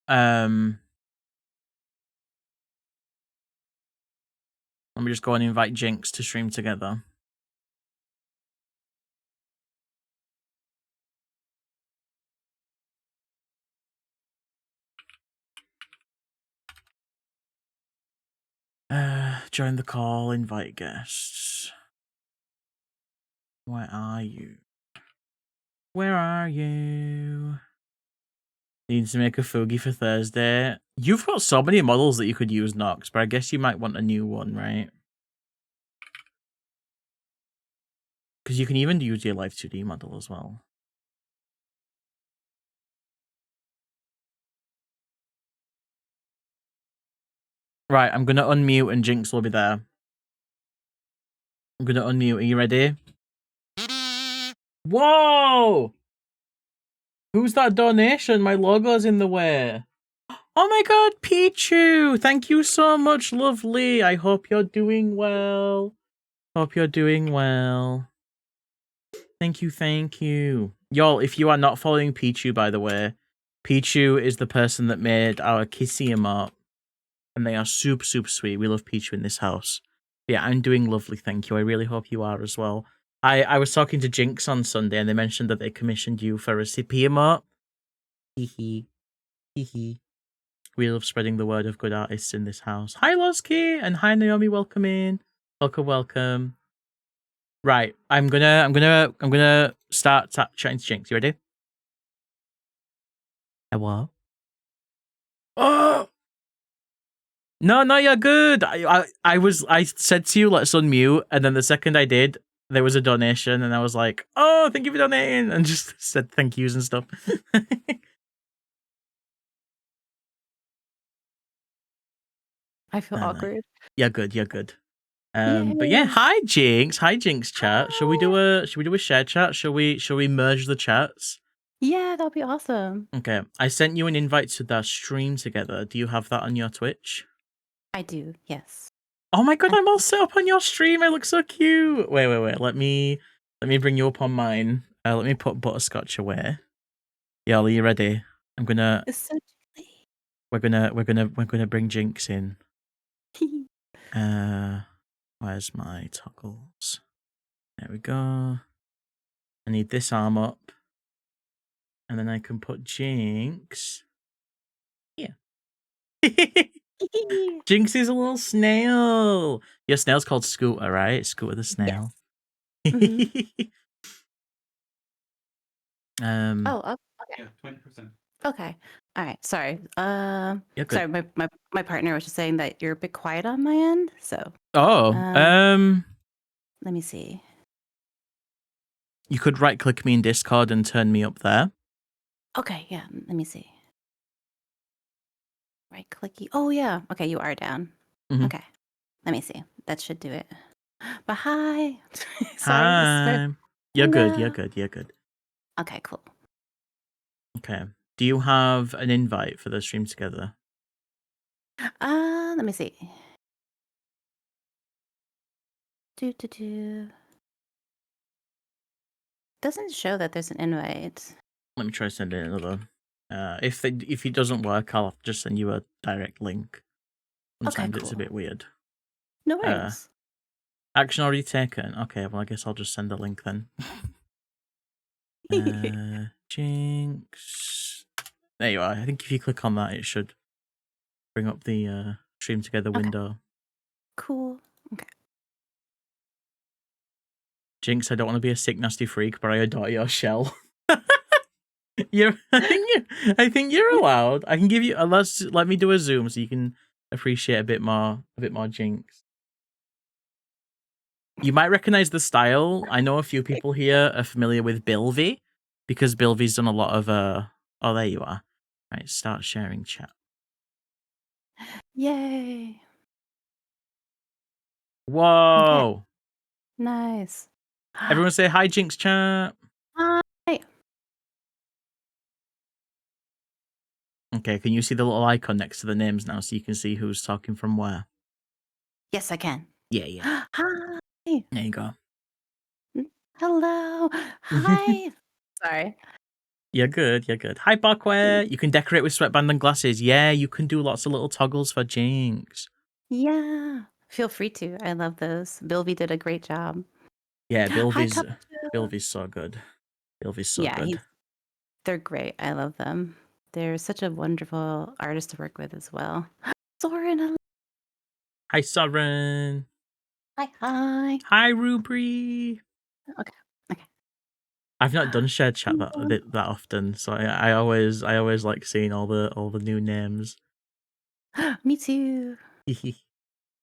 Let me just go and invite Jinx to stream together. Join the call, invite guests. Where are you? Where are you? Need to make a Fugi for Thursday. You've got so many models that you could use, Nox, but I guess you might want a new one, right? Because you can even use your Life 2D model as well. Right, I'm gonna unmute and Jinx will be there. I'm gonna unmute. Are you ready? Whoa! Who's that donation? My logo's in the way. Oh my god, Pichu! Thank you so much, lovely. I hope you're doing well. Hope you're doing well. Thank you. Y'all, if you are not following Pichu, by the way, Pichu is the person that made our kissy emote. And they are super, super sweet. We love Pichu in this house. Yeah, I'm doing lovely, thank you. I really hope you are as well. I was talking to Jinx on Sunday and they mentioned that they commissioned you for a recipe emote. Hee. We love spreading the word of good artists in this house. Hi, Losky, and hi, Naomi. Welcome in. Welcome. Right, I'm gonna start chatting to Jinx. You ready? Hello. Oh no, you're good. I said to you, let's unmute, and then the second I did, there was a donation, and I was like, oh, thank you for donating, and just said thank yous and stuff. I feel awkward. You're good. But yeah, hi Jinx chat. Shall we do a share chat? Shall we merge the chats? Yeah, that'll be awesome. Okay, I sent you an invite to that stream together. Do you have that on your Twitch? I do, yes. Oh my god, I'm all set up on your stream. I look so cute. Wait. Let me bring you up on mine. Let me put butterscotch away. Y'all, are you ready? I'm gonna. It's so chilly. We're gonna bring Jinx in. Where's my toggles? There we go. I need this arm up. And then I can put Jinx here. Jinx is a little snail. Your snail's called Scooter, right? Scooter the snail. Yes. Mm-hmm. Okay. Okay. Yeah, 20%. Okay. All right. Sorry. You're good. Sorry. My partner was just saying that you're a bit quiet on my end. So, Oh, let me see. you could right click me in Discord and turn me up there. Okay. Yeah. Let me see. Right clicky. Oh yeah. Okay. You are down. Mhm. Okay. Let me see. That should do it. But hi. Sorry. This is very. Hi. You're good. You're Hello. good. You're good. Okay. Cool. Okay. Do you have an invite for the stream together? Let me see. Do. Doesn't show that there's an invite. Let me try sending another. If it doesn't work, I'll just send you a direct link. Okay. Sometimes it's a Cool. bit weird. No worries. Action already taken. Okay, well I guess I'll just send a link then. Jinx. There you are. I think if you click on that, it should bring up the stream together window. Cool. Okay. Jinx, I don't want to be a sick, nasty freak, but I adore your shell. I think you're allowed. I can give you. Let me do a zoom so you can appreciate a bit more Jinx. You might recognize the style. I know a few people here are familiar with Bilvy because Bilvy's done a lot of Oh, there you are. Right, start sharing chat. Yay. Whoa! Nice. Everyone say hi, Jinx chat. Hi. Okay, can you see the little icon next to the names now so you can see who's talking from where? Yes, I can. Yeah. Hi. There you go. Hello. Hi. Sorry. You're good. Hi, Barkware. You can decorate with sweatband and glasses. Yeah, you can do lots of little toggles for Jinx. Yeah. Feel free to. I love those. Bilby did a great job. Yeah, Hi, Bilvy's Tupperware. so good. Bilvy's so Yeah, good. they're great. I love them. They're such a wonderful artist to work with as well. Soren, hello. Hi, Sovereign. Hi. Hi, Rubri. Okay. I've not done shared chat that often, so I always like seeing all the new names. Me too.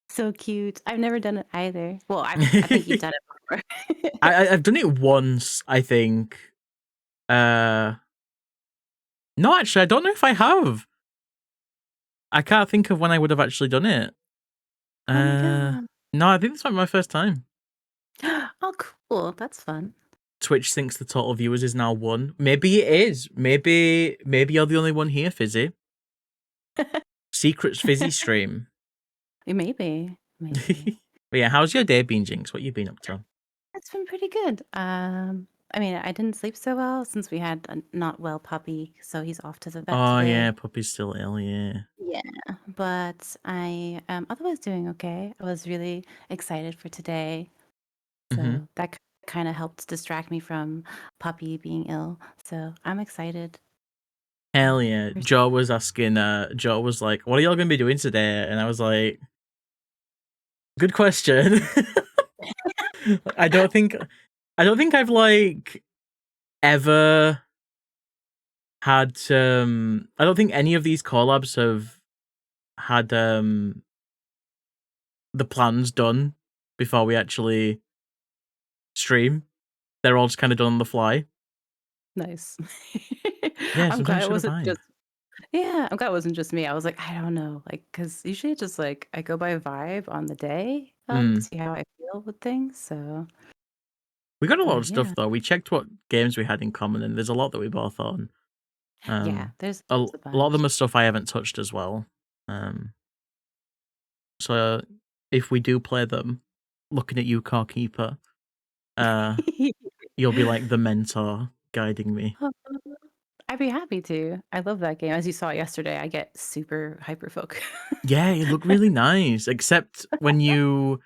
So cute. I've never done it either. Well, I think you've done it before. I've done it once, I think. No, actually, I don't know if I have. I can't think of when I would have actually done it. Oh my god. No, I think this might be my first time. Oh, cool. That's fun. Twitch thinks the total viewers is now 1. Maybe it is. Maybe you're the only one here, Fizzy. Secrets Fizzy stream. Maybe. But yeah, how's your day been, Jinx? What you been up to? It's been pretty good. I mean, I didn't sleep so well since we had a not well puppy, so he's off to the vet Oh today. yeah, puppy's still ill, yeah. Yeah, but I am otherwise doing okay. I was really excited for today, so that kind of helped distract me from puppy being ill. So I'm excited. Hell yeah. Joe was asking, Joe was like, what are y'all gonna be doing today? And I was like, good question. I don't think I've like ever had I don't think any of these collabs have had the plans done before we actually stream. They're all just kind of done on the fly. Nice. Yeah, I'm glad sometimes it you're the wasn't vibe. just yeah, I'm glad it wasn't just me. I was like, I don't know, like, because usually it's just like I go by vibe on the day, see how I feel with things. So, We got a lot but of yeah, stuff though. We checked what games we had in common, and there's a lot that we both own. yeah, there's A a lot of bunch. them are stuff I haven't touched as well. So if we do play them, looking at you, Car Keeper, you'll be like the mentor guiding me. I'd be happy to. I love that game. As you saw yesterday, I get super hyper focused. Yeah, it looked really nice, except when you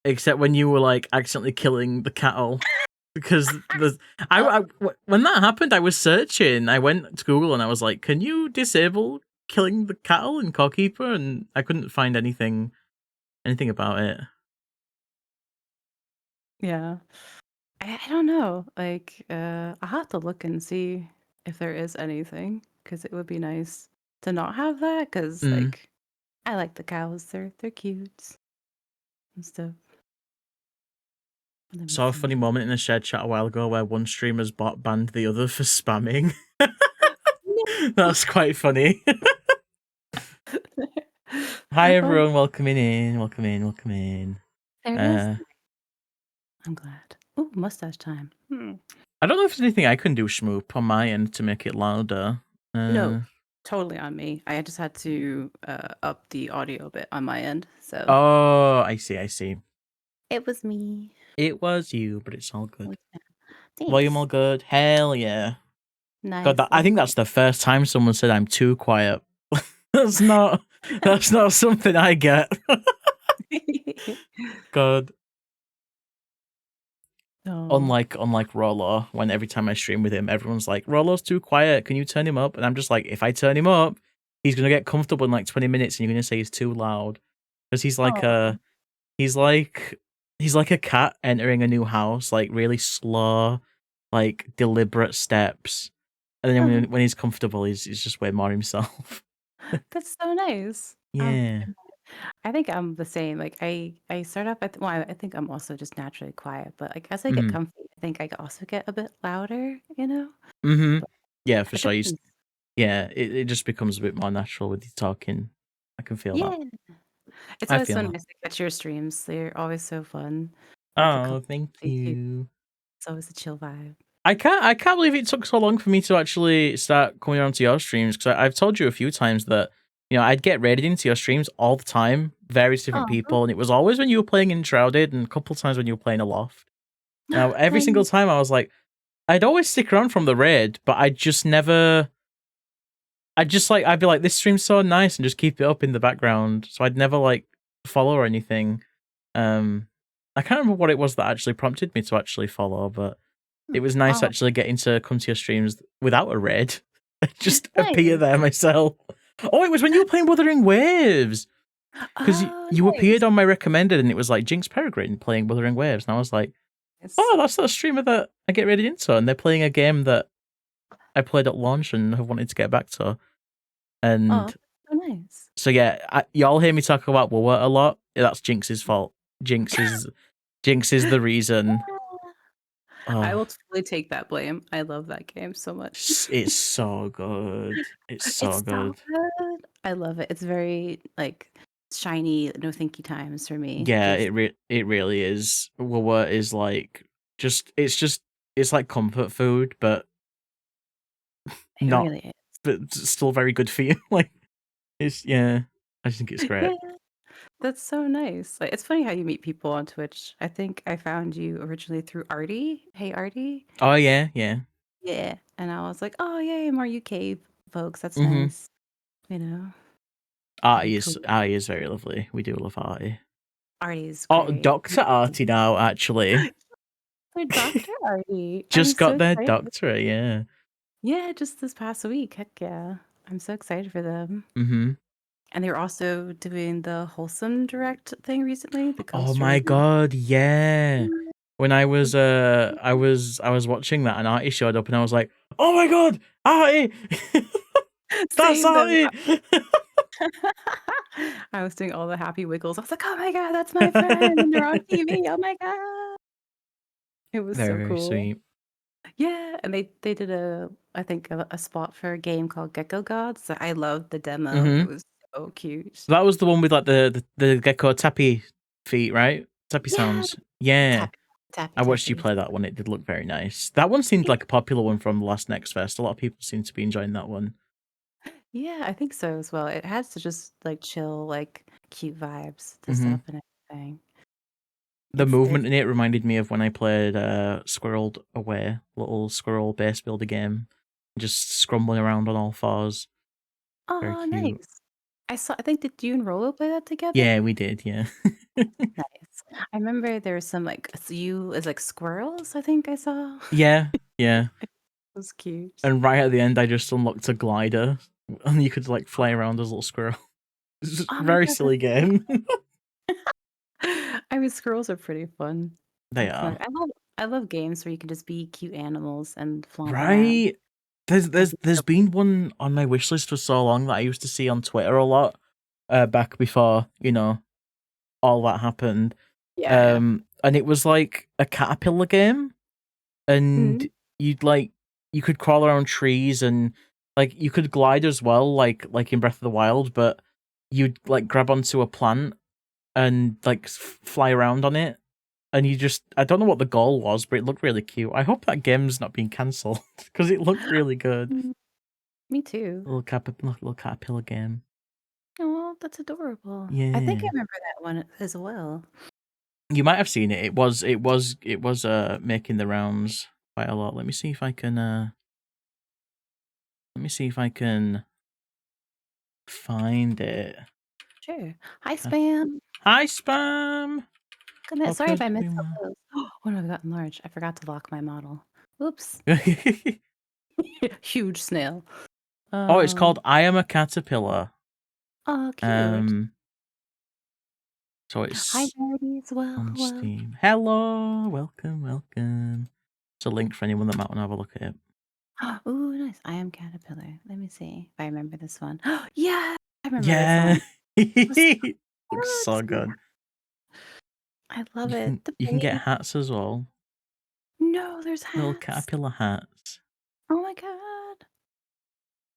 were like accidentally killing the cattle. Because when that happened, I was searching. I went to Google and I was like, "Can you disable killing the cattle in Car Keeper?" And I couldn't find anything about it. Yeah. I don't know. Like, I'll have to look and see. if there is anything, because it would be nice to not have that. Because Mm. like, I like the cows. They're cute and stuff. Let me Saw a funny see. moment in the shared chat a while ago where one streamer's bot banned the other for spamming. That's quite funny. Hi Oh, everyone, welcome in, welcome in, welcome in. there it is. I'm glad. Oh, mustache time. I don't know if there's anything I can do, Schmoop, on my end to make it louder. No, totally on me. I just had to up the audio a bit on my end. So Oh, I see, I see. it was me. It was you, but it's all good. Volume all Thanks. good. Hell yeah. God, Nice. I think that's the first time someone said I'm too quiet. that's not something I get. God. Oh. Unlike Rollo, when every time I stream with him, everyone's like, Rollo's too quiet, can you turn him up? And I'm just like, if I turn him up, he's gonna get comfortable in like 20 minutes and you're gonna say he's too loud. Because he's like Oh. he's like he's like a cat entering a new house, like really slow, like deliberate steps. And then Oh, when he's comfortable, he's just way more himself. that's so nice. Yeah. I think I'm the same. Like I start off at well, I think I'm also just naturally quiet, but like as I get Mm-hmm. comfy, I think I also get a bit louder, you know? Mm-hmm. But Yeah, for it sure. depends. Yeah, it just becomes a bit more natural with you talking. I can feel that. Yeah. It's I always feel so that. nice to catch your streams. They're always so fun. With a cup Oh, of thank coffee too. you. It's always a chill vibe. I can't believe it took so long for me to actually start coming onto your streams because I've told you a few times that I'd get raided into your streams all the time, various different Oh, people, and it was always when you were playing Enshrouded and a couple of times when you were playing Aloft. Now every single nice. time I was like, I'd always stick around from the raid, but I just never. I just like I'd be like, this stream's so nice, and just keep it up in the background. So I'd never like follow or anything. I can't remember what it was that actually prompted me to actually follow, but it was nice Oh, actually getting to come to your streams without a raid. Just appear nice. there myself. Oh, it was when you were playing Wuthering Waves. Because Oh, you appeared nice. on my recommended and it was like JinxPeregrine playing Wuthering Waves. And I was like, Yes. oh, that's that streamer that I get ready into. And they're playing a game that I played at launch and have wanted to get back to. Oh, And so nice. so, yeah, y'all hear me talk about Woowa a lot. That's Jinx's fault. Jinx is the reason. I Oh, will totally take that blame. I love that game so much. it's so good. It's so It's so good. good. I love it. It's very like shiny, no thinky times for me. Yeah, Just it really is. Woowa is like it's like comfort food, but it not really is. but still very good for you. Like it's yeah, I just think it's great. Yeah, that's so nice. Like it's funny how you meet people on Twitch. I think I found you originally through Artie. Hey Artie. Oh yeah, yeah. Yeah. And I was like, oh yay, more UK folks. That's Mm-hmm. nice. You know, very Artie cool. is very lovely. We do love Artie. Artie's Oh, great. Doctor Artie now actually For Dr. Artie. I'm just so got their excited. doctorate. Yeah. Yeah, just this past week. Heck yeah. I'm so excited for them. Mm-hmm. And they were also doing the Wholesome Direct thing recently, the Oh ghost my review. god, yeah. Mm, When I was I was watching that and Artie showed up and I was like, oh my god, Artie! That's Same them. Artie! I was doing all the happy wiggles. I was like, oh my God, that's my friend. And they're on TV. Oh my God. It was Very, so very cool. sweet. Yeah. And they did I think a spot for a game called Gecko Gods. I loved the demo. It Mm-hmm. was so cute. That was the one with like the gecko tappy feet, right? Tappy Yeah. sounds. Yeah. Tappy, tappy, I watched you tappy. play that one. It did look very nice. That one seemed like a popular one from last Next Fest. A lot of people seem to be enjoying that one. Yeah, I think so as well. It has to just like chill, like cute vibes, the Mm-hmm. setup and everything. The It's movement in it reminded me of when I played Squirreled Away, little squirrel base builder game. Just scrumbling around on all fours. Very oh cute. nice. I think did you and Rolo play that together? Yeah, we did, yeah. Nice. I remember there was some like you as like squirrels, I think I saw. Yeah, yeah. It was cute. And right at the end, I just unlocked a glider, and you could like fly around as a little squirrel. It's just a Oh my very God, that's silly game. I mean squirrels are pretty fun. They That's nice. are I love games where you can just be cute animals and flaunt that. right. There's been one on my wish list for so long that I used to see on Twitter a lot, back before, all that happened. Yeah. And it was like a caterpillar game, and Mhm. you could crawl around trees, and like you could glide as well, like in Breath of the Wild, but you'd like grab onto a plant and like fly around on it. And I don't know what the goal was, but it looked really cute. I hope that game's not being cancelled because it looked really good. Mm, me too. Little caterpillar game. Oh, that's adorable. I think I Yeah. remember that one as well. You might have seen it. It was making the rounds quite a lot. Let me see if I can find it. Sure. Hi, Ca- Spam. Hi Spam. Come in. Hope Sorry you're if I missed doing some well. of those. Oh no, I've gotten large. I forgot to lock my model. Oops. Huge snail. Oh, it's called Um. I Am a Caterpillar. Oh, cute. Um so Hi, it's Nerdy as well. on Well. Steam. Hello, welcome. It's a link for anyone that might want to have a look at it. Ooh, nice. I am caterpillar. Let me see if I remember this one. Yeah, I remember this Yeah. one. It was so Looks so good. good. I love it. The You can get baby. hats as well. No, there's Little hats. caterpillar hats. Oh my god.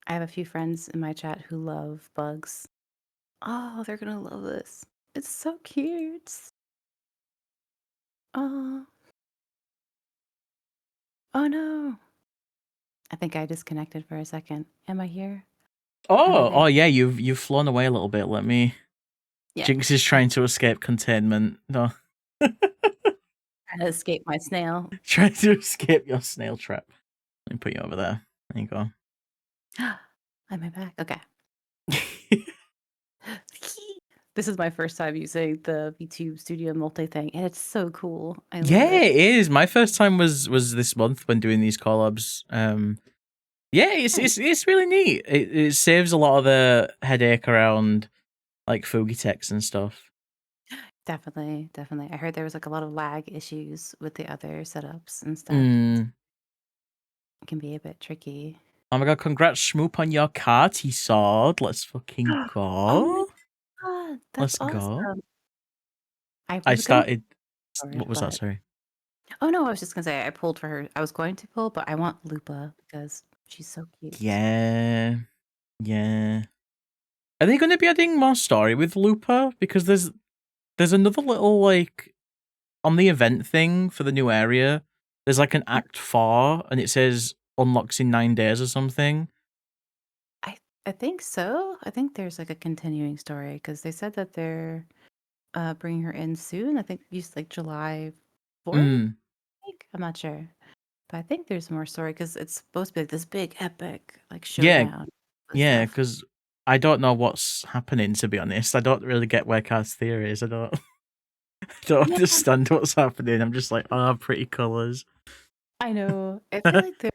I have a few friends in my chat who love bugs. Oh, they're gonna love this. It's so cute. Oh, oh no. I think I disconnected for a second. Am I here? Am I there? Oh yeah, you've flown away a little bit. Let me. Yeah. Jinx is trying to escape containment. No, Trying to escape my snail. trying to escape your snail trap. Let me put you over there. There you go. Am I back? Okay. This is my first time using the VTube Studio multi thing, and it's so cool. I love Yeah, it. it is. My first time was this month when doing these collabs. Yeah, Nice. it's really neat. It saves a lot of the headache around like Fugitex and stuff. Definitely, definitely. I heard there was like a lot of lag issues with the other setups and stuff. Mm. It can be a bit tricky. Oh my god, congrats Schmoop on your carty sword. Let's fucking Oh my go. god, that's Let's go. awesome. I I was gonna pull started for it, what was that, but sorry? oh no, I was just gonna say I pulled for her. I was going to pull, but I want Lupa because she's so cute. Yeah. Yeah. Are they gonna be adding more story with Looper? Because there's another little like on the event thing for the new area, there's like an Act 4 and it says unlocks in 9 days or something. I think so. I think there's like a continuing story because they said that they're bringing her in soon. I think it's like July 4th. Mm. I think I'm not sure, but I think there's more story because it's supposed to be like this big epic like Yeah, showdown with yeah, stuff. because I don't know what's happening, to be honest. I don't really get where Car's is. I don't I don't Yeah, understand what's happening. I'm just like, oh, pretty colours. I know. I feel like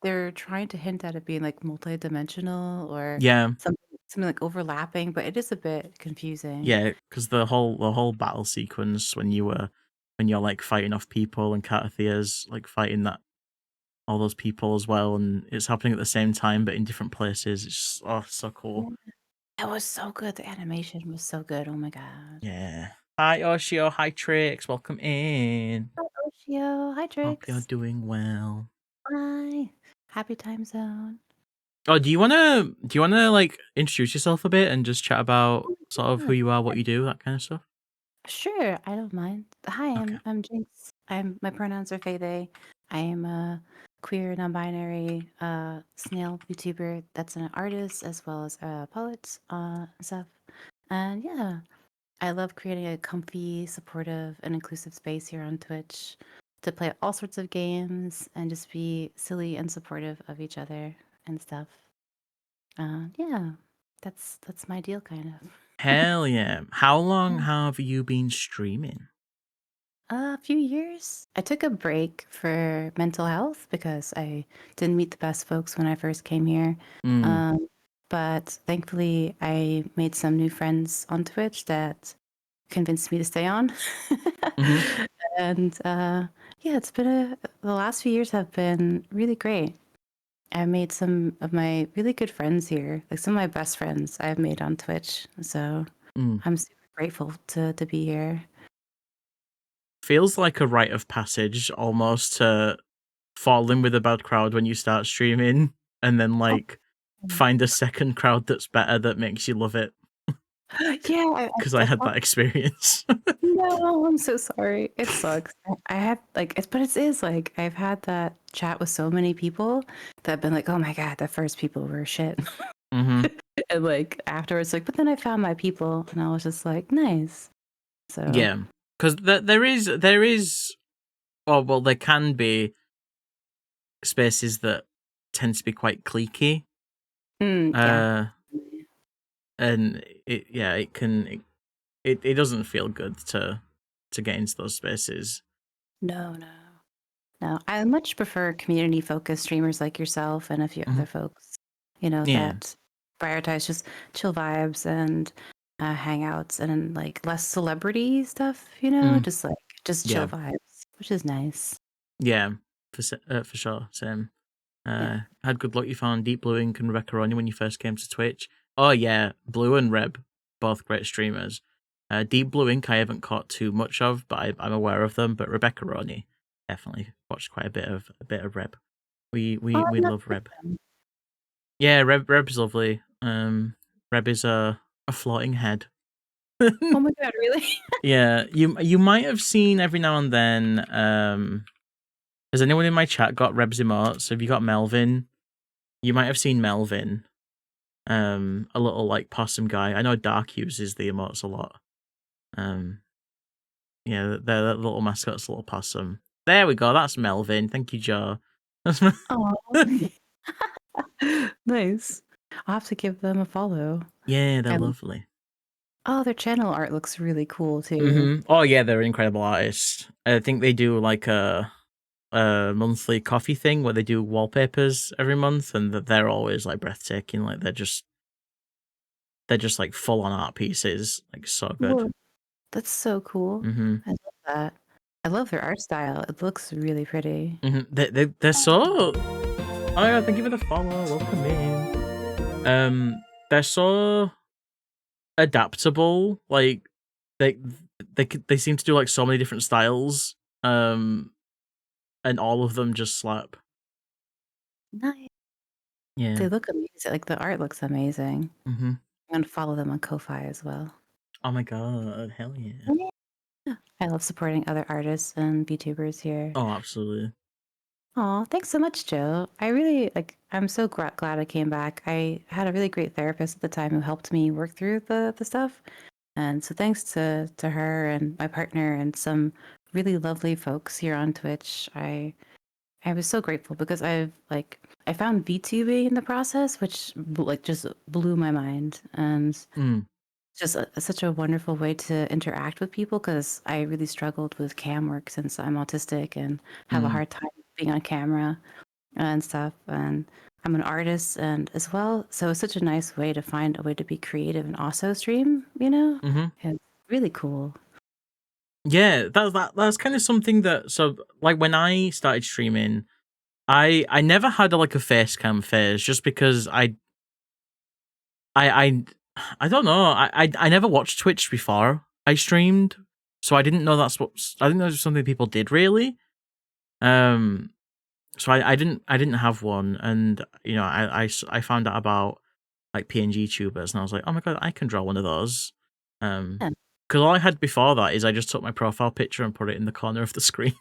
they're trying to hint at it being like multi-dimensional or Yeah, something like overlapping, but it is a bit confusing. yeah, because the whole battle sequence when you're like fighting off people and Carthia's like fighting that all those people as well, and it's happening at the same time but in different places. It's just, oh, so cool. Yeah. It was so good. The animation was so good. Oh my god. Yeah. Hi Oshio, hi Trix, welcome in. Hi, Oshio. Hi, Hope you're Trix. doing well. Hi. Happy time zone. Oh, do you wanna like introduce yourself a bit and just chat about sort of Yeah. who you are, what you do, that kind of stuff? Sure, I don't mind. Hi, Okay. I'm Jinx. My pronouns are they, they. I am a queer, non-binary snail YouTuber that's an artist as well as a poet and stuff. And yeah, I love creating a comfy, supportive, and inclusive space here on Twitch to play all sorts of games and just be silly and supportive of each other and stuff. Yeah, that's my deal, kind of. Hell yeah. How long Yeah. have you been streaming? A few years. I took a break for mental health because I didn't meet the best folks when I first came here. Mm. Um, but thankfully, I made some new friends on Twitch that convinced me to stay on. Mhm. And yeah, the last few years have been really great. I made some of my really good friends here, like some of my best friends I've made on Twitch. So Mm. I'm super grateful to be here. Feels like a rite of passage almost to fall in with a bad crowd when you start streaming, and then Oh, like find a second crowd that's better that makes you love it. yeah, Because I I had thought, that experience. no, I'm so sorry. It sucks. I had like, it's, but it is like I've had that chat with so many people that have been like, oh my God, the first people were shit. Hmm. And like afterwards, like, but then I found my people and I was just like, nice. So, Yeah, because there is. Oh well, there can be spaces that tend to be quite cliquey. yeah. Uh, and it can it doesn't feel good to get into those spaces. No, no. No, I much prefer community-focused streamers like yourself and a few Hmm. other folks, you know, Yeah. that prioritize just chill vibes and hangouts and like less celebrity stuff, you know, Mm. just like just chill Yeah. vibes, which is nice. Yeah. For sure. Same. Yeah. Had good luck you found Deep Blue Ink and Rebecca Ronnie when you first came to Twitch. Oh yeah, Blue and Reb, both great streamers. Deep Blue Ink I haven't caught too much of, but I'm aware of them. But Rebecca Ronnie, definitely watched quite a bit of Reb. We Oh, we I've we never love heard Reb. them. Yeah, Reb's lovely. Reb is a floating head. Oh my God, really? Yeah, you might have seen every now and then. Has anyone in my chat got Reb's emotes? Have you got Melvin? You might have seen Melvin. A little like possum guy. I know Dark uses the emotes a lot. Um, yeah, that little mascot's a little possum. There we go. That's Melvin. Thank you, Joe. That's Oh, nice. I'll have to give them a follow. yeah, they're I, lovely. oh, their channel art looks really cool too. Oh yeah, they're incredible artists. I think they do like a monthly coffee thing where they do wallpapers every month, and they're always like breathtaking. Like they're just like full on art pieces. Like so good. Whoa, that's so cool. Mm-hmm. I love that. I love their art style. It looks really pretty. Mm-hmm. They're so. Oh my god! Thank you for the follow. Welcome in. They're so adaptable. Like they they seem to do like so many different styles. And all of them just slap. Nice. Yeah. They look amazing. Like the art looks amazing. Mm-hmm. I'm gonna follow them on Ko-fi as well. Oh my god! Hell yeah! Yeah. I love supporting other artists and VTubers here. Oh, absolutely. Aw, thanks so much, Joe. I really like. I'm so glad I came back. I had a really great therapist at the time who helped me work through the stuff, and so thanks to her and my partner and some really lovely folks here on Twitch. I was so grateful because I found VTubing in the process, which like just blew my mind, and Mm. just such a wonderful way to interact with people because I really struggled with cam work since I'm autistic and have a Mm. hard time being on camera and stuff. And I'm an artist and as well, so it's such a nice way to find a way to be creative and also stream. You know, Mm-hmm. it's really cool. Yeah, that's kind of something that so like when I started streaming, I never had like a face cam phase just because I I don't know. I never watched Twitch before I streamed, so I didn't know I didn't know it was something people did really. Um, so I didn't have one, and you know I found out about like PNG tubers, and I was like, oh my god, I can draw one of those. Yeah. Because all I had before that is I just took my profile picture and put it in the corner of the screen.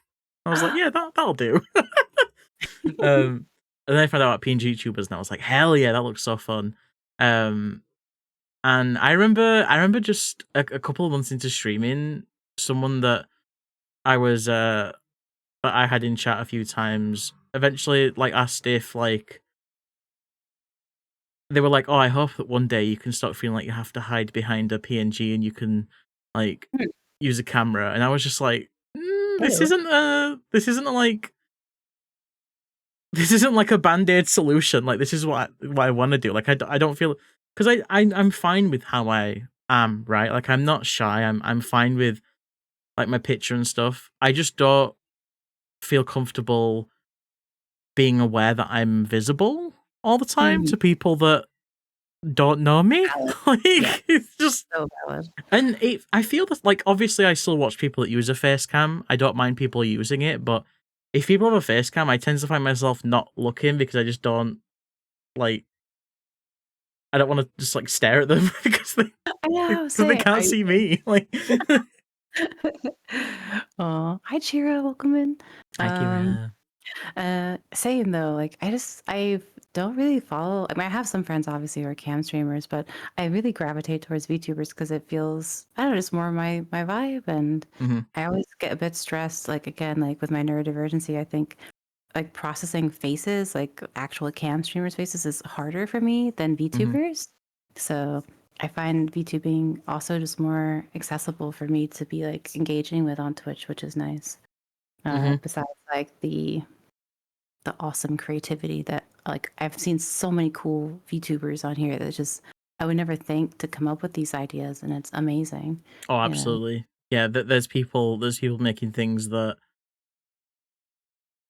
I was like, yeah, that'll do. And then I found out about PNG tubers, and I was like, hell yeah, that looks so fun. Um, and I remember just a couple of months into streaming, someone that I was that I had in chat a few times eventually like asked if like they were like, oh, I hope that one day you can stop feeling like you have to hide behind a PNG and you can like Hmm. use a camera. And I was just like, this Ew. isn't this isn't like a band-aid solution. Like this is what I want to do. Like I don't feel because I'm fine with how I am, right? Like I'm not shy. I'm fine with like my picture and stuff. I just don't feel comfortable being aware that I'm visible all the time Mhm. to people that don't know me. Valid. Like, Yeah, it's just, so valid. and I feel that, like, obviously I still watch people that use a face cam. I don't mind people using it, but if people have a face cam, I tend to find myself not looking because I just don't, like, I don't want to just, like, stare at them I know, because they same. can't see me. Like, Oh, hi, Chira, welcome in. hi, Um, Kira. Same though. Like I don't really follow. I mean, I have some friends obviously who are cam streamers, but I really gravitate towards VTubers because it feels, I don't know, just more my vibe. And Hmm. I always get a bit stressed. Like again, like with my neurodivergency, I think like processing faces, like actual cam streamers' faces, is harder for me than Hmm. VTubers. So I find VTubing also just more accessible for me to be like engaging with on Twitch, which is nice. Hmm. Besides like the awesome creativity that like I've seen so many cool VTubers on here that just I would never think to come up with these ideas, and it's amazing. Oh, You know. absolutely. Yeah, there's people making things that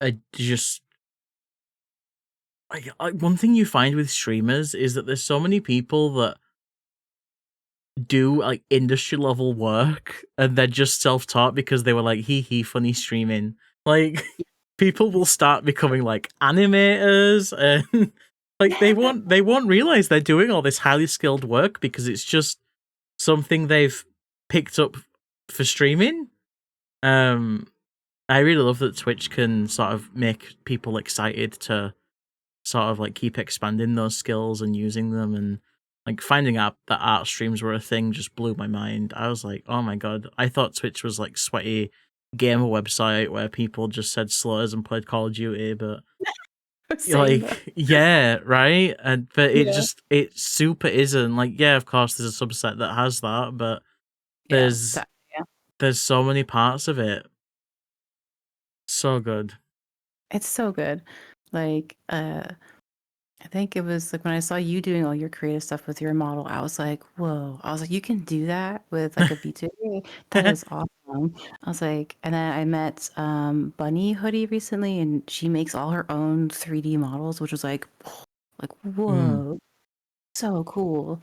are just like one thing you find with streamers is that there's so many people that do like industry level work and they're just self-taught because they were like hee funny streaming. Like people will start becoming like animators and like they won't realize they're doing all this highly skilled work because it's just something they've picked up for streaming. Um I really love that Twitch can sort of make people excited to sort of like keep expanding those skills and using them, and like finding out that art streams were a thing just blew my mind. I was like, oh my god, I thought Twitch was like sweaty gamer website where people just said slurs and played Call of Duty, but Same though. like yeah, right, and but Yeah. it super isn't. Like, yeah, of course there's a subset that has that, but Yeah. there's Yeah. there's so many parts of it. So good. It's so good. Like, I think it was like when I saw you doing all your creative stuff with your model, I was like, whoa. I was like, you can do that with like a VTuber? That is awesome. I was like, and then I met Bunny Hoodie recently, and she makes all her own 3D models, which was like Mm. whoa, so cool.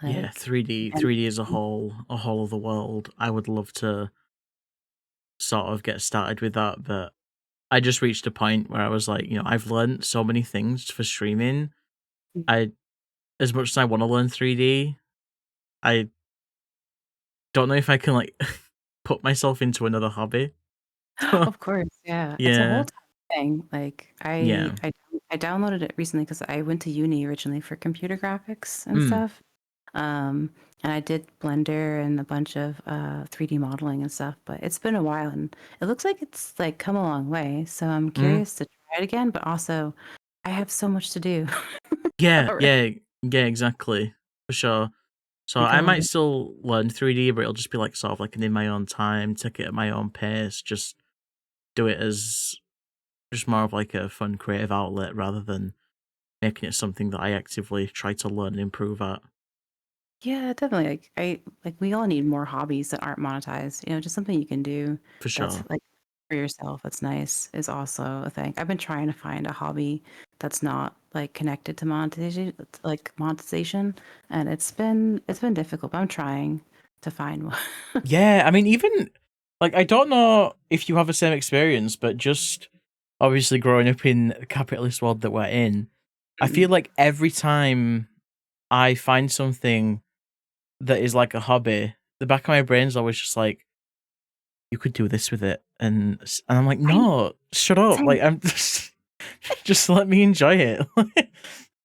Yeah, Like, 3D is a whole other world. I would love to sort of get started with that, but I just reached a point where I was like, I've learned so many things for streaming. I As much as I want to learn 3D, I don't know if I can like put myself into another hobby. of course, yeah, it's a whole Yeah. thing. Like Yeah. I downloaded it recently because I went to uni originally for computer graphics and Mm. stuff. And I did Blender and a bunch of 3D modeling and stuff, but it's been a while and it looks like it's like come a long way. So I'm Mm. curious to try it again, but also I have so much to do Yeah, already. yeah, yeah, exactly. For sure. So Like I I want might to. still learn 3D, but it'll just be like sort of like an in my own time, take it at my own pace, just do it as just more of like a fun creative outlet rather than making it something that I actively try to learn and improve at. Yeah, definitely. Like we all need more hobbies that aren't monetized. You know, just something you can do For that's sure. like for yourself. That's nice is also a thing. I've been trying to find a hobby that's not like connected to monetization, and it's been difficult. But I'm trying to find one. Yeah, I mean, even like I don't know if you have the same experience, but just obviously growing up in the capitalist world that we're in, I feel Mm. like every time I find something that is like a hobby, the back of my brain's always just like, you could do this with it, and I'm like, I no, shut up, same. like I'm just let me enjoy it.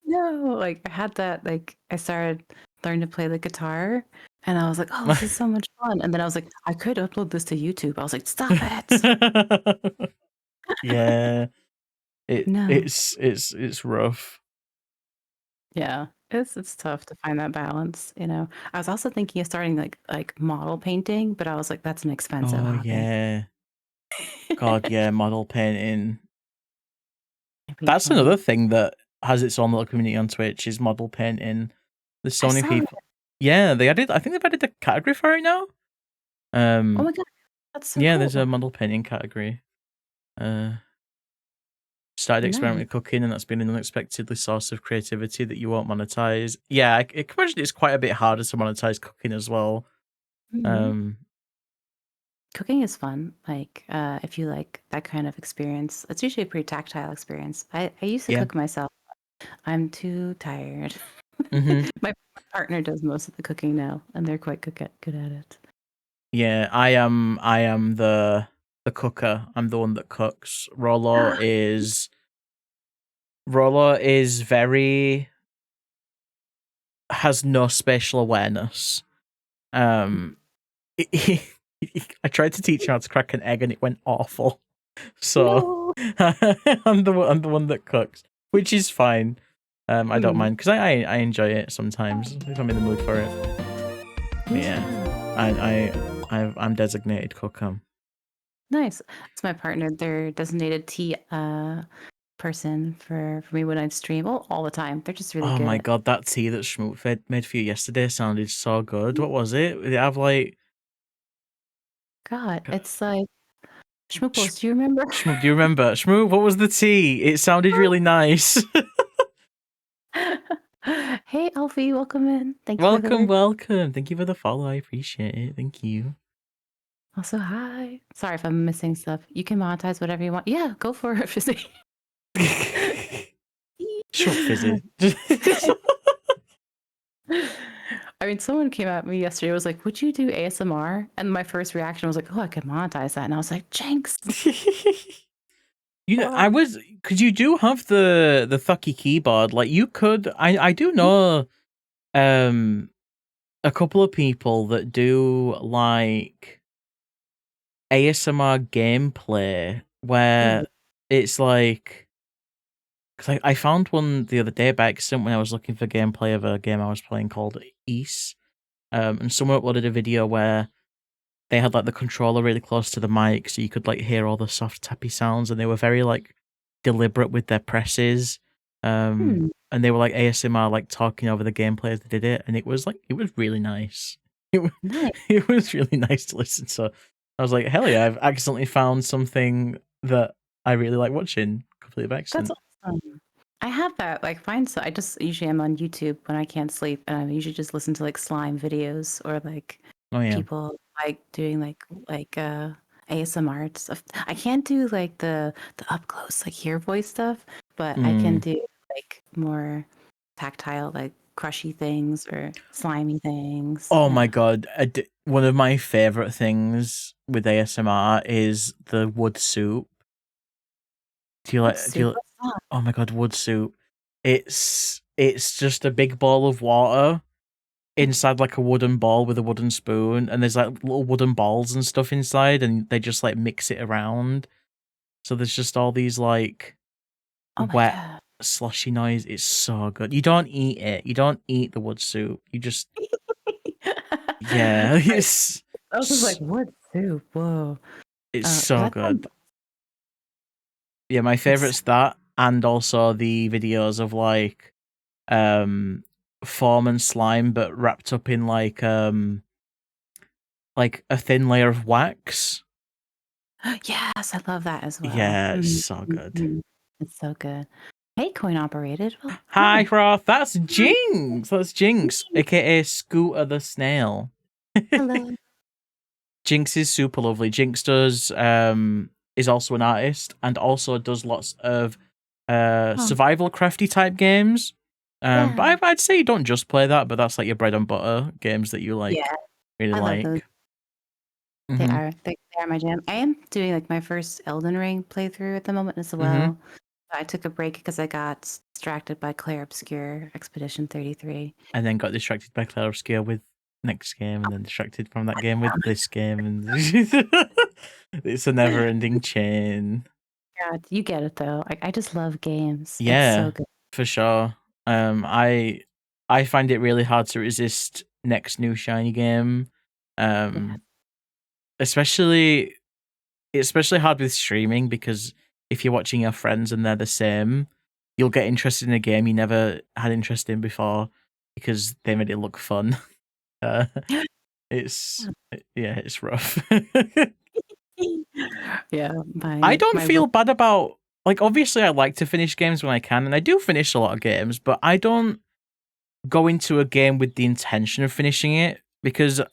No, like I had that. Like I started learning to play the guitar, and I was like, "Oh, this is so much fun." And then I was like, "I could upload this to YouTube." I was like, "Stop it!" Yeah, No. it's rough. Yeah, it's tough to find that balance, you know? I was also thinking of starting, like, model painting, but I was like, "That's an expensive Oh hobby." yeah, God, yeah, model painting. It'd be That's another fun. thing that has its own little community on Twitch is model painting. There's so I many saw people. that. Yeah, I think they've added a category for it now. Oh Um, my god, that's so yeah, there's a cool. model painting category. Uh, started experimenting Nice. with cooking, and that's been an unexpectedly source of creativity that you won't monetize. Yeah, I can imagine it's quite a bit harder to monetize cooking as well. Mhm. Um, Cooking is fun. Like, if you like that kind of experience, it's usually a pretty tactile experience. I used to yeah. cook myself. I'm too tired. Hmm. My partner does most of the cooking now, and they're quite good at it. Yeah, I am the cooker. I'm the one that cooks. Rollo is very has no spatial awareness. Um, I tried to teach him how to crack an egg and it went awful. So No. I'm the one that cooks, which is fine. I don't Mm. mind because I enjoy it sometimes if I'm in the mood for it. But yeah, Yeah. I'm designated cook. Nice. It's my partner. They're designated tea person for me when I stream. All the time. They're just really Oh my good. god, that tea that Schmoop made for you yesterday sounded so good. What was it? Did it have like God, it's like Sh- schmooples. Do you remember? Schmoop? Do you remember Schmoop? What was the tea? It sounded really nice. Hey, Alfie, welcome in. Thank you for the Welcome, lurk. welcome. Thank you for the follow. I appreciate it. Thank you. Also, hi. Sorry if I'm missing stuff. You can monetize whatever you want. Yeah, go for it, Fizzy. Shut fizzy. I mean, someone came at me yesterday. Was like, "Would you do ASMR?" And my first reaction was like, "Oh, I could monetize that." And I was like, "Jinx." You know, I was because you do have the Thucky keyboard. Like you could. I do know um a couple of people that do like ASMR gameplay Ooh. where it's like because I found one the other day by accident when I was looking for gameplay of a game I was playing called East. And someone uploaded a video where they had like the controller really close to the mic so you could like hear all the soft tappy sounds, and they were very like deliberate with their presses. Hmm. And they were like ASMR, like talking over the gameplay as they did it, and it was really nice. It was, Nice. it was really nice to listen to. I was like, hell yeah, I've accidentally found something that I really like watching completely by That's accident. awesome. I have that. Like, fine. So I just usually am on YouTube when I can't sleep, and I usually just listen to like slime videos or like Oh yeah. people like doing ASMR and stuff. I can't do like the up close like hear voice stuff, but I can Mm. do like more tactile like crushy things or slimy things. Oh my Yeah. god, one of my favorite things with ASMR is the wood soup. Do you What's like? Do you? super fun? Oh my god, wood soup! It's just a big ball of water inside like a wooden ball with a wooden spoon, and there's like little wooden balls and stuff inside, and they just like mix it around. So there's just all these like Oh my wet god. slushy noise. It's so good. You don't eat it. You don't eat the wood soup. You just yeah. I was just like, what soup? Whoa. It's so That sounds good. Yeah, my it's favorite's that, and also the videos of like um foam and slime, but wrapped up in like a thin layer of wax. yes, I love that as well. Yeah, it's Mhm, so good. mhm. It's so good. Hey, coin operated. Well, Hi, hi. Roth. That's Jinx. That's Jinx, aka Scooter the Snail. Hello. Jinx is super lovely. Jinx does is also an artist and also does lots of Oh, survival crafty type games. But yeah. I'd say you don't just play that, but that's like your bread and butter games that you Yeah, like really I love those. like. Mhm. They are my jam. I am doing like my first Elden Ring playthrough at the moment as Mhm. well. I took a break because I got distracted by Claire Obscure Expedition 33. And then got distracted by Claire Obscure with next game, and then distracted from that game with this game, and it's a never-ending chain. God, you get it though. I just love games. It's so Yeah, good. for sure. I find it really hard to resist next new shiny game. Yeah. Um, especially especially hard with streaming because if you're watching your friends and they're the same, you'll get interested in a game you never had interest in before because they made it look fun. Uh, it's yeah, it's rough. Yeah, I my don't my room. feel bad about like, obviously I like to finish games when I can, and I do finish a lot of games, but I don't go into a game with the intention of finishing it because Mm.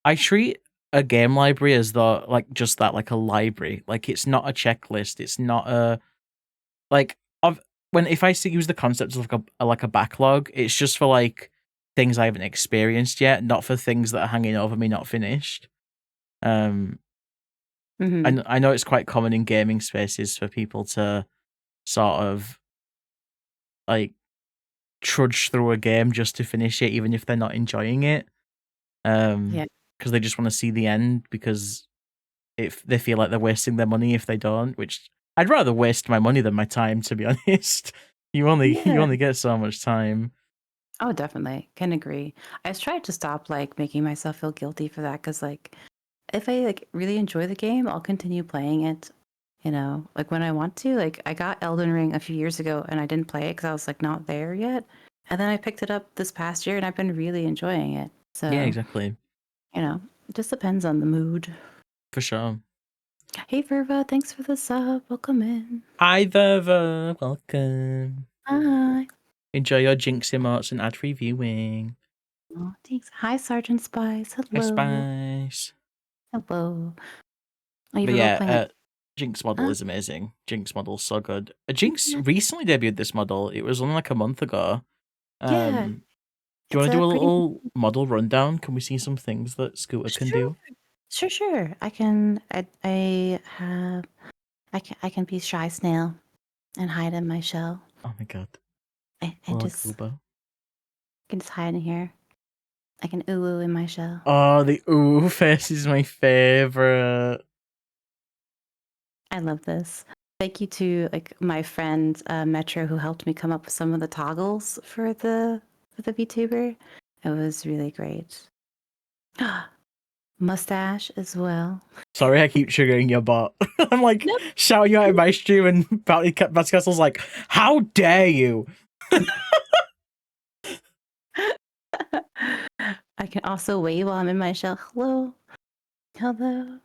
I treat a game library as though like just that, like a library. Like it's not a checklist. It's not a like of when if I use the concept of like a backlog, it's just for like things I haven't experienced yet, not for things that are hanging over me not finished. Um, Mhm. I know it's quite common in gaming spaces for people to sort of like trudge through a game just to finish it, even if they're not enjoying it. Yeah. Because they just want to see the end because if they feel like they're wasting their money if they don't, which I'd rather waste my money than my time, to be honest. You Yeah. only get so much time. Oh, definitely. Can agree. I just tried to stop like making myself feel guilty for that because like if I like really enjoy the game, I'll continue playing it, like when I want to. Like I got Elden Ring a few years ago and I didn't play it because I was like not there yet. And then I picked it up this past year and I've been really enjoying it. Yeah, So, exactly. it just depends on the mood. For sure. Hey Verva, thanks for the sub. Welcome in. Hi, Verva. Welcome. Hi. Enjoy your Jinx emotes and ad-free viewing. Oh, thanks. Hi, Sergeant Spice. Hi, Hello. Spice. Hello. Are you But Verva yeah, playing? Jinx model Huh? is amazing. Jinx model's so good. Jinx recently debuted this model. It was only like a month ago. Yeah, Do you it's want to a do a pretty. little model rundown? Can we see some things that Scooter can Sure, do? sure. I can. I have. I can be shy snail and hide in my shell. Oh my god. I Hello, just Kuba. can just hide in here. I can ooh in my shell. Oh, the ooh face is my favorite. I love this. Thank you to like my friend Metro who helped me come up with some of the toggles for the VTuber. It was really great. Mustache as well. Sorry, I keep triggering your bot. I'm like Nope. shouting you out in my stream, and Bounty Castle's like, "How dare you!" I can also wave while I'm in my shell. Hello. Hello.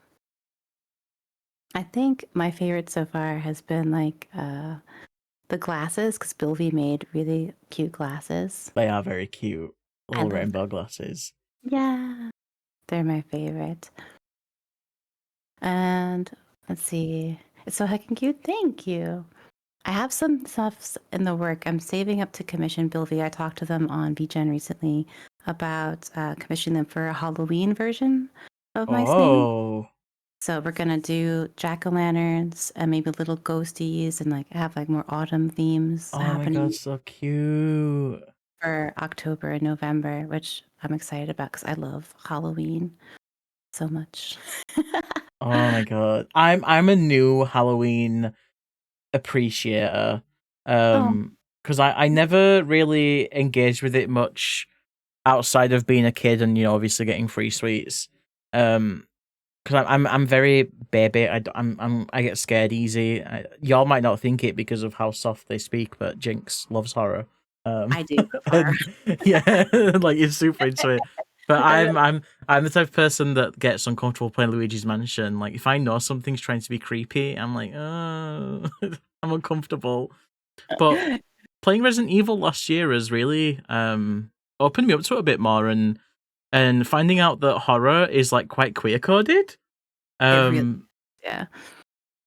I think my favorite so far has been like the glasses because Bilby made really cute glasses. They are very cute, I little love them. rainbow glasses. Yeah, they're my favorite. And let's see. It's so heckin' cute. Thank you. I have some stuff in the work. I'm saving up to commission Bilby. I talked to them on VGen recently about commissioning them for a Halloween version of my snail. Oh, So we're gonna do jack-o'-lanterns and maybe little ghosties and like have like more autumn themes oh my god, happening so cute. for October and November, which I'm excited about because I love Halloween so much. Oh my god, I'm a new Halloween appreciator. Oh, Because I never really engaged with it much outside of being a kid and obviously getting free sweets. Because I'm very baby. I get scared easy. Y'all might not think it because of how soft they speak, but Jinx loves horror. I do love horror. And yeah, like it's super into it. But I'm the type of person that gets uncomfortable playing Luigi's Mansion. Like if I know something's trying to be creepy, I'm like, oh, I'm uncomfortable. But playing Resident Evil last year has really opened me up to it a bit more, and finding out that horror is like quite queer coded. It really, Um, yeah.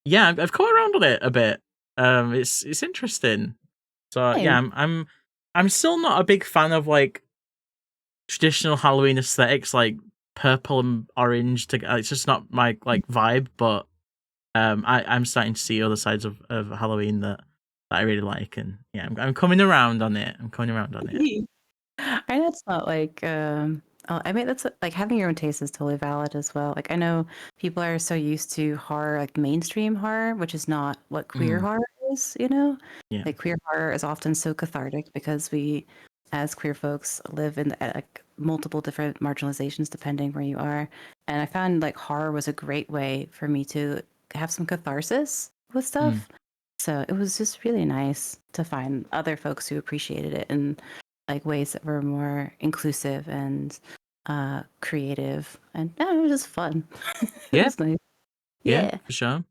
yeah, I've come around on it a bit. It's interesting. So yeah, Same. I'm still not a big fan of like traditional Halloween aesthetics, like purple and orange. It's just not my like vibe. But I'm starting to see other sides of Halloween that I really like, and yeah, I'm coming around on it. I'm coming around on it. I know it's not like I mean that's like having your own taste is totally valid as well. Like I know people are so used to horror, like mainstream horror, which is not what queer Mm, horror is. yeah. Like queer horror is often so cathartic because we as queer folks live in like multiple different marginalizations depending where you are. And I found like horror was a great way for me to have some catharsis with Mm. stuff. So it was just really nice to find other folks who appreciated it and like ways that were more inclusive and creative, and it was just fun. It Yeah, was nice. yeah, Yeah. for sure.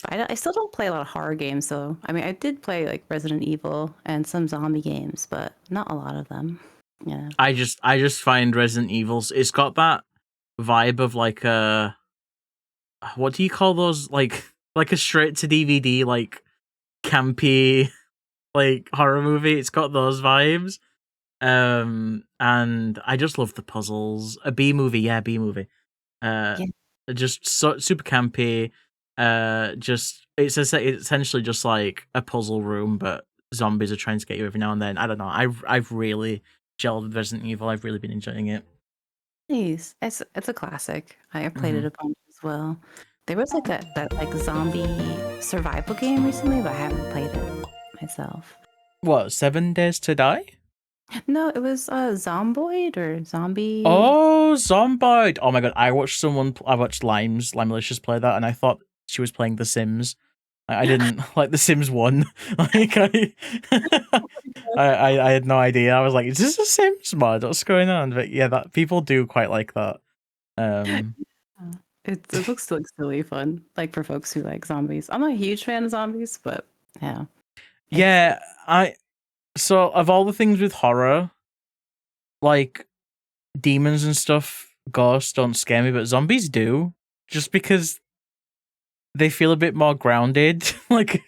I still don't play a lot of horror games, though. I mean, I did play like Resident Evil and some zombie games, but not a lot of them. Yeah. I just find Resident Evil's, it's got that vibe of like a, what do you call those, like a straight to DVD like campy like horror movie. It's got those vibes. And I just love the puzzles. A B movie, yeah, B movie. Yeah. Just super campy. Just it's essentially just like a puzzle room, but zombies are trying to get you every now and then. I don't know. I've really gelled with Resident Evil. I've really been enjoying it. Nice. It's a classic. I played it a bunch as well. There was like that like zombie survival game recently, but I haven't played it myself. What, 7 Days to Die? No, it was Zomboid or Zombie. Oh, Zomboid! Oh my god, I watched Limelicious play that, and I thought she was playing The Sims. I didn't like The Sims 1. Like I had no idea. I was like, is this a Sims mod? What's going on? But yeah, that people do quite like that. It looks like silly fun, like for folks who like zombies. I'm not a huge fan of zombies, but yeah. Yeah, so of all the things with horror, like demons and stuff, ghosts don't scare me, but zombies do. Just because they feel a bit more grounded. Like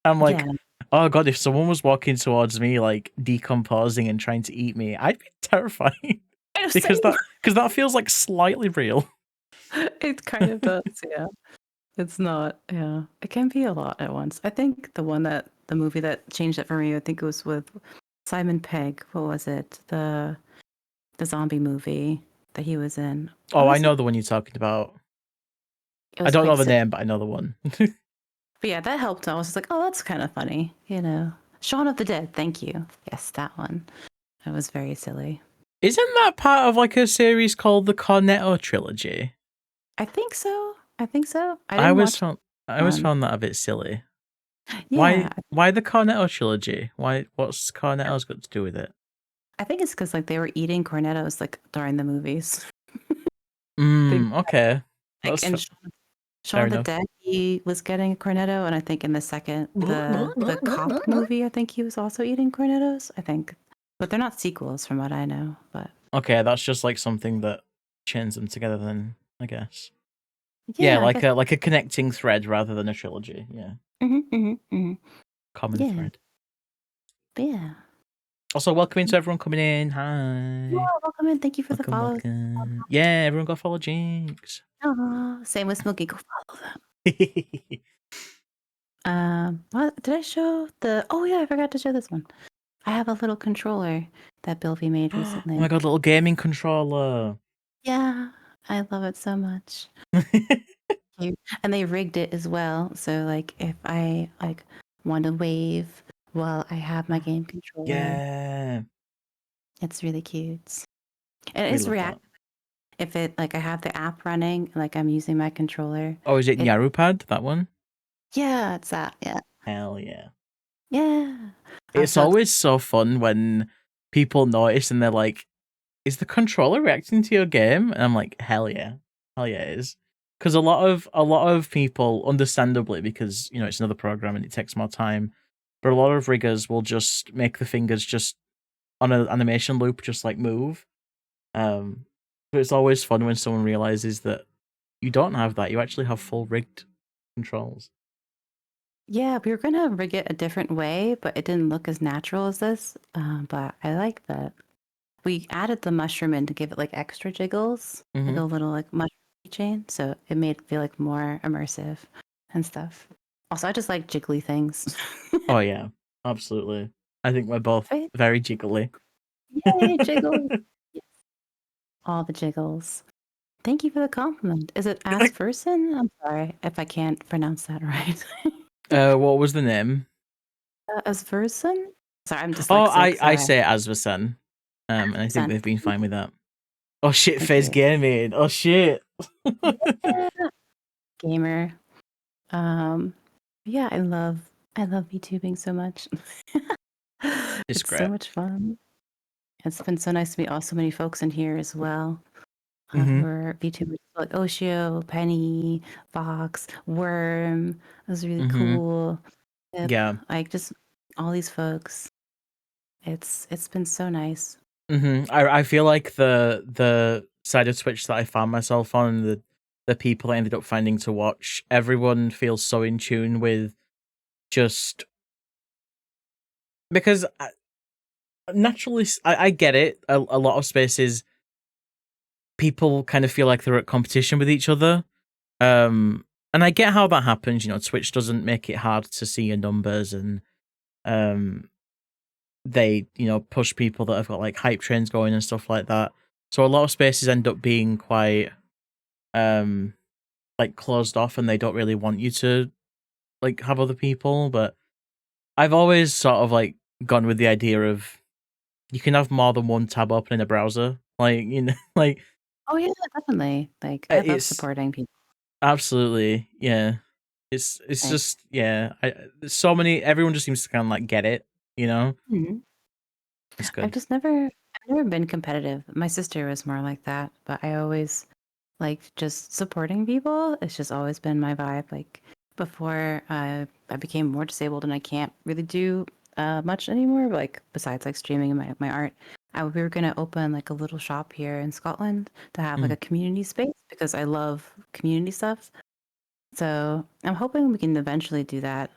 I'm like, Yeah. oh god, if someone was walking towards me like decomposing and trying to eat me, I'd be terrified. because that feels like slightly real. It kind of does, yeah. It's not, yeah. It can be a lot at once. I think the movie that changed it for me, I think it was with Simon Pegg. What was it? The zombie movie that he was in. Oh, I know the one you're talking about. I don't know the name, but I know the one. But yeah, that helped. I was just like, oh, that's kind of funny, you know. Shaun of the Dead, thank you. Yes, that one. It was very silly. Isn't that part of like a series called the Cornetto trilogy? I think so. I always found that a bit silly. Yeah. Why the Cornetto trilogy? What's Cornetto's got to do with it? I think it's because like they were eating cornettos like during the movies. Okay. Like in Shaun of the Dead, he was getting a cornetto, and I think in the second, the cop movie, I think he was also eating cornettos. I think, but they're not sequels from what I know. But okay, that's just like something that chains them together. Then I guess. yeah, like a connecting thread rather than a trilogy. Yeah. Common thread. But yeah. Also, welcome into everyone coming in. Hi. Yeah, welcome in. Thank you for the follow. Welcome. Yeah, everyone go follow Jinx. Same with Smokey. Go follow them. What did I show? Oh yeah, I forgot to show this one. I have a little controller that Bilby made recently. Oh my god, little gaming controller. Yeah, I love it so much. And they rigged it as well. So like if I like want to wave while I have my game controller. Yeah. It's really cute. And it is reactive. If it like I have the app running, like I'm using my controller. Oh, is it Nyarupad, that one? Yeah, it's that, yeah. Hell yeah. Yeah. It's always so fun when people notice and they're like, is the controller reacting to your game? And I'm like, hell yeah. Hell yeah, it is. Because a lot of people, understandably, because you know it's another program and it takes more time, but a lot of riggers will just make the fingers just on an animation loop, just like move. But it's always fun when someone realizes that you don't have that. You actually have full rigged controls. Yeah, we were gonna rig it a different way, but it didn't look as natural as this. But I like that. We added the mushroom in to give it like extra jiggles, like a little like mushroom chain, so it made it feel like more immersive and stuff. Also, I just like jiggly things. Oh yeah, absolutely. I think we're both very jiggly. Yay, jiggles! Yes. All the jiggles. Thank you for the compliment. Is it Asperson? I'm sorry if I can't pronounce that right. What was the name? Asperson? Sorry, I'm just. Oh, I say Asversen. And I think they've been fine with that. Oh shit, Fez Gaming. Oh shit. Yeah. Gamer. Yeah, I love VTubing so much. It's great. so much fun. It's been so nice to meet so many folks in here as well. Mm-hmm. were VTubers like Oshio, Penny, Fox, Worm. It was really Mm-hmm. cool. Yep, Yeah. like just all these folks. It's been so nice. Mm-hmm. I feel like the side of Twitch that I found myself on, the people I ended up finding to watch, everyone feels so in tune with just because naturally I get it. A lot of spaces people kind of feel like they're at competition with each other. And I get how that happens. You know, Twitch doesn't make it hard to see your numbers, and um, they push people that have got like hype trains going and stuff like that. So a lot of spaces end up being quite um like closed off, and they don't really want you to like have other people. But I've always sort of like gone with the idea of you can have more than one tab open in a browser. Like like Oh yeah, definitely. Like I love it's supporting people. absolutely, yeah. It's Like, just, yeah. There's so many. Everyone just seems to kind of like get it. You know, mhm. it's I've good. just I've never been competitive. My sister was more like that, but I always like just supporting people. It's just always been my vibe. Like before I became more disabled and I can't really do much anymore, like besides like streaming and my art. We were gonna open like a little shop here in Scotland to have like Mm, a community space because I love community stuff. So I'm hoping we can eventually do that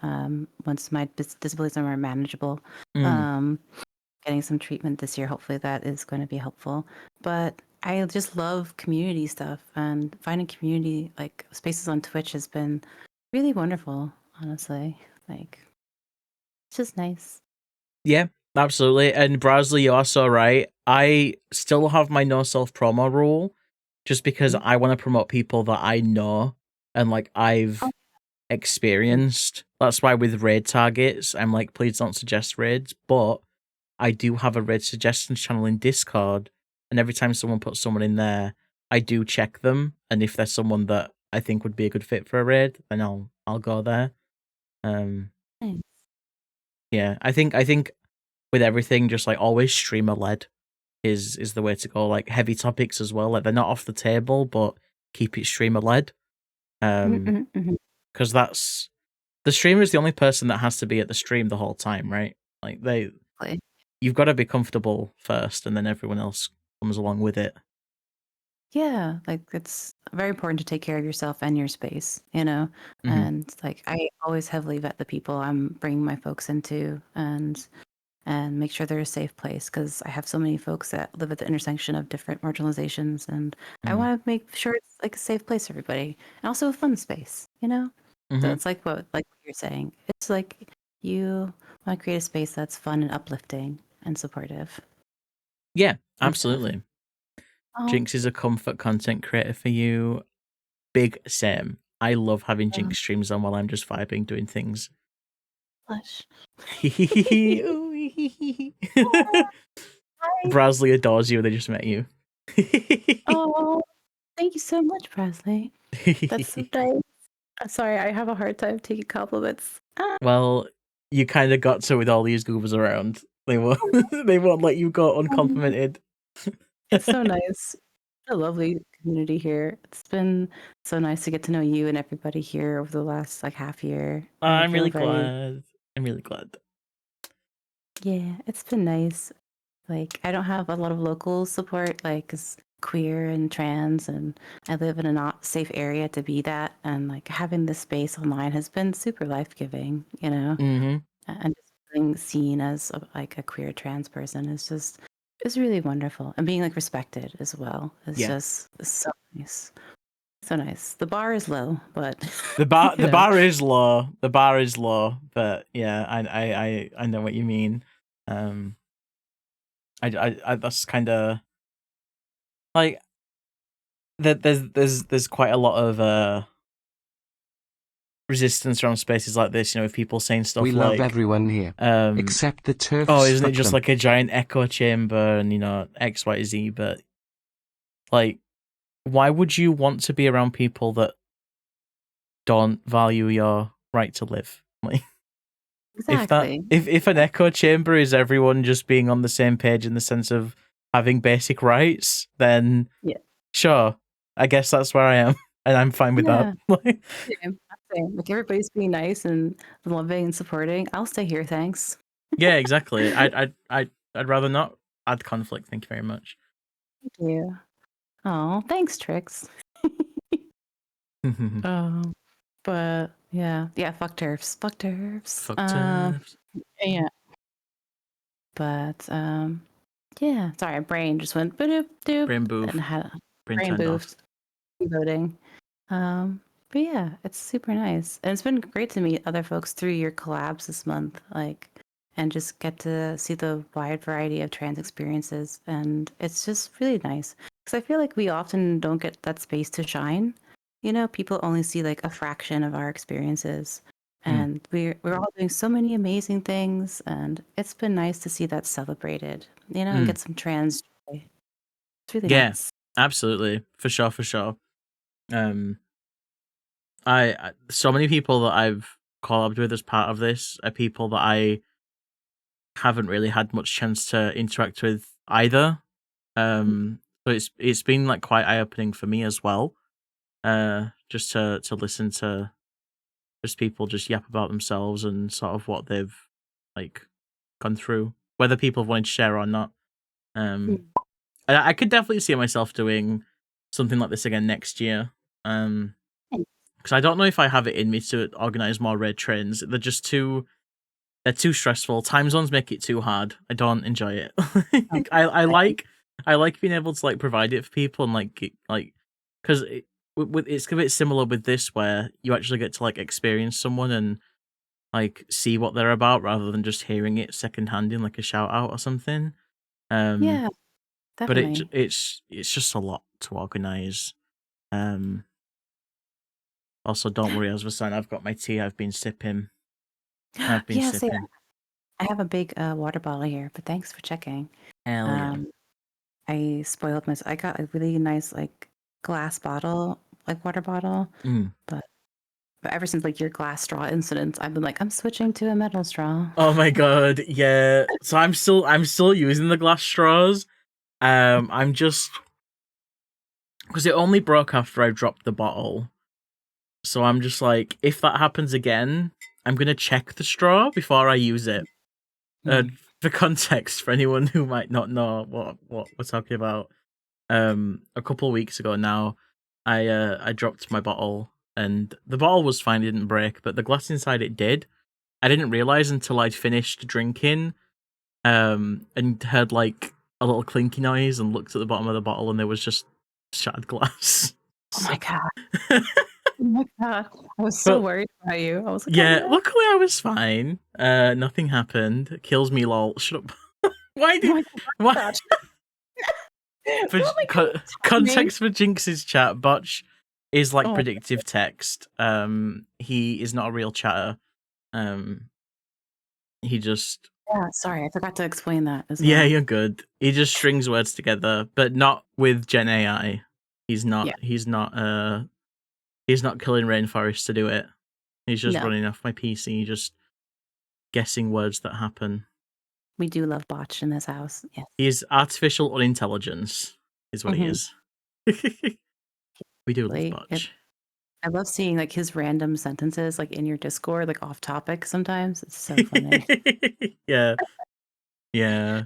once my disabilities are more manageable. mm. Um, Getting some treatment this year. Hopefully that is going to be helpful. But I just love community stuff and finding community like spaces on Twitch has been really wonderful, honestly. Like it's just nice. Yeah, absolutely. And Brasley, you're so right. I still have my no self promo rule, just because Mhm. I want to promote people that I know and like Oh, I've mhm. experienced. That's why with raid targets, I'm like, please don't suggest raids. But I do have a raid suggestions channel in Discord, and every time someone puts someone in there, I do check them, and if there's someone that I think would be a good fit for a raid, then I'll go there. Um, Nice. yeah, I think with everything, just like always streamer led is the way to go. Like heavy topics as well, like they're not off the table, but keep it streamer led. Mhm, Um, mhm, mhm. because that's the streamer is the only person that has to be at the stream the whole time, right? Like Like, you've got to be comfortable first, and then everyone else comes along with it. yeah, like it's very important to take care of yourself and your space, you know? Hmm. And like I always heavily vet the people I'm bringing my folks into and make sure they're a safe place because I have so many folks that live at the intersection of different marginalizations, and I Mm. want to make sure it's like a safe place for everybody and also a fun space, you know? So Hmm. it's like what you're saying. It's like you want to create a space that's fun and uplifting and supportive Yeah, and stuff. absolutely. Oh, Jinx is a comfort content creator for you. Big same. I love having um, Jinx streams on while I'm just vibing doing things. blush. Hi. Brasley adores you. They just met you. Oh, thank you so much, Presley. That's so nice. I'm sorry, I have a hard time taking compliments. Ah. Well, you kind of got to with all these goobers around. They won't. They won't let you go uncomplimented. It's so nice. A lovely community here. It's been so nice to get to know you and everybody here over the last like half year. I I'm feel really very, glad. I'm really glad. yeah, it's been nice. Like I don't have a lot of local support, like 'cause queer and trans, and I live in a not safe area to be that. And like having this space online has been super life giving, you know. Hmm. And just being seen as like a queer trans person is just is really wonderful, and being like respected as well is Yeah. just so nice. So nice. The bar is low, but The bar you the know. bar is low. The bar is low, but yeah, I know what you mean. Um, I that's kind of like that. There's quite a lot of resistance around spaces like this. You know, with people saying We stuff love like, everyone here, um, except the "Oh, turfs. isn't it Fuck just them. like a giant echo chamber?" and X, Y, Z. But like, why would you want to be around people that don't value your right to live? Like, Exactly. if an echo chamber is everyone just being on the same page in the sense of having basic rights, then Yeah. Sure. I guess that's where I am, and I'm fine with that. Yeah, same, same. Like everybody's being nice and loving and supporting. I'll stay here, thanks. Yeah, exactly. I'd rather not add conflict. Thank you very much. Thank you. Oh, thanks, Trix. Um, but yeah, fuck turfs, fuck turfs. Fuck turfs. Yeah, but yeah. Sorry, my brain just went boop doop Brain boof. and had a Brain brain turned off. boofed. Voting. But yeah, it's super nice, and it's been great to meet other folks through your collabs this month, like, and just get to see the wide variety of trans experiences, and it's just really nice because I feel like we often don't get that space to shine. You know, people only see like a fraction of our experiences, and we're all doing so many amazing things, and it's been nice to see that celebrated. You know, and get some trans joy. It's really Yeah, nice. absolutely. For sure, for sure. I so many people that I've collabed with as part of this are people that I haven't really had much chance to interact with either. So it's been like quite eye opening for me as well. Just to listen to just people just yap about themselves and sort of what they've like gone through, whether people have wanted to share or not. Mm. And I could definitely see myself doing something like this again next year. Because I don't know if I have it in me to organize more raid trains. They're too stressful. Time zones make it too hard. I don't enjoy it. I like being able to like provide it for people and like because it's a bit similar with this where you actually get to like experience someone and like see what they're about rather than just hearing it secondhand in like a shout out or something. Yeah, But definitely. it's just a lot to organize. Also, don't worry, as was saying, I've got my tea. I've been sipping. Yeah, see, I have a big water bottle here, but thanks for checking. Hell yeah. I spoiled myself. I got a really nice like glass bottle, like water bottle, but ever since like your glass straw incident, I've been like, I'm switching to a metal straw. Oh my god, yeah. So I'm still using the glass straws. I'm just because it only broke after I dropped the bottle. So I'm just like, if that happens again, I'm gonna check the straw before I use it. For context, for anyone who might not know what we're talking about, a couple of weeks ago now, I dropped my bottle and the bottle was fine, it didn't break, but the glass inside it did. I didn't realize until I'd finished drinking, and heard like a little clinky noise and looked at the bottom of the bottle and there was just shattered glass. Oh my god. Oh my god. I was so worried about you. I was like, yeah, oh, no. luckily I was fine. Nothing happened. Kills me, lol. Shut up. Why did why? For context for Jinx's chat, Botch is like predictive text. He is not a real chatter. He just Sorry, I forgot to explain that as well. yeah, you're good. He just strings words together, but not with Gen AI. He's not. Yeah. He's not. He's not killing rainforests to do it. He's just No. running off my PC, just guessing words that happen. We do love Botch in this house. Yes. He's artificial unintelligence, is what he is. We do love Botch. I love seeing like his random sentences like in your Discord, like off topic sometimes. It's so funny. Yeah. Yeah.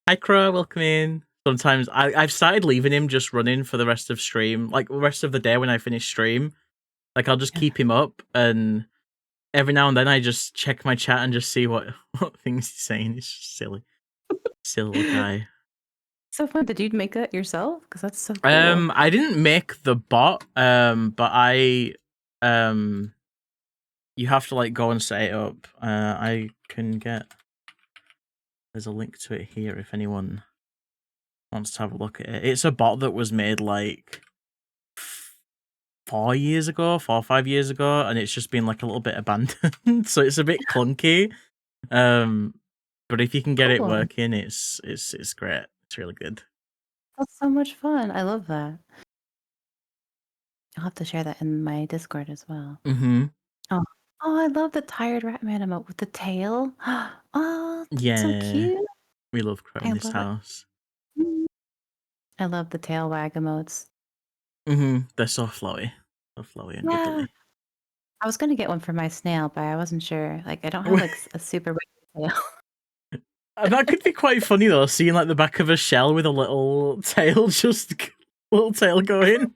Hi Crow, welcome in. Sometimes I've started leaving him just running for the rest of stream, like the rest of the day when I finish stream. Like I'll just keep him up and every now and then I just check my chat and just see what things he's saying. It's just silly. Silly little guy. So fun. Did you make that yourself? Because that's so cool. I didn't make the bot, but you have to like go and set it up. I can get there's a link to it here if anyone wants to have a look at it. It's a bot that was made like 4 or 5 years ago, and it's just been like a little bit abandoned. So it's a bit clunky. But if you can get it working, it's great. It's really good. That's so much fun. I love that. I'll have to share that in my Discord as well. Oh, I love the tired rat man emote with the tail. Oh, that's so cute. We love Crow in this house. I love the tail wag emotes. They're so flowy. So flowy and Yeah. giggly. I was gonna get one for my snail, but I wasn't sure. Like, I don't have, like, a super regular tail. That could be quite funny though, seeing like the back of a shell with a little tail, just little tail going.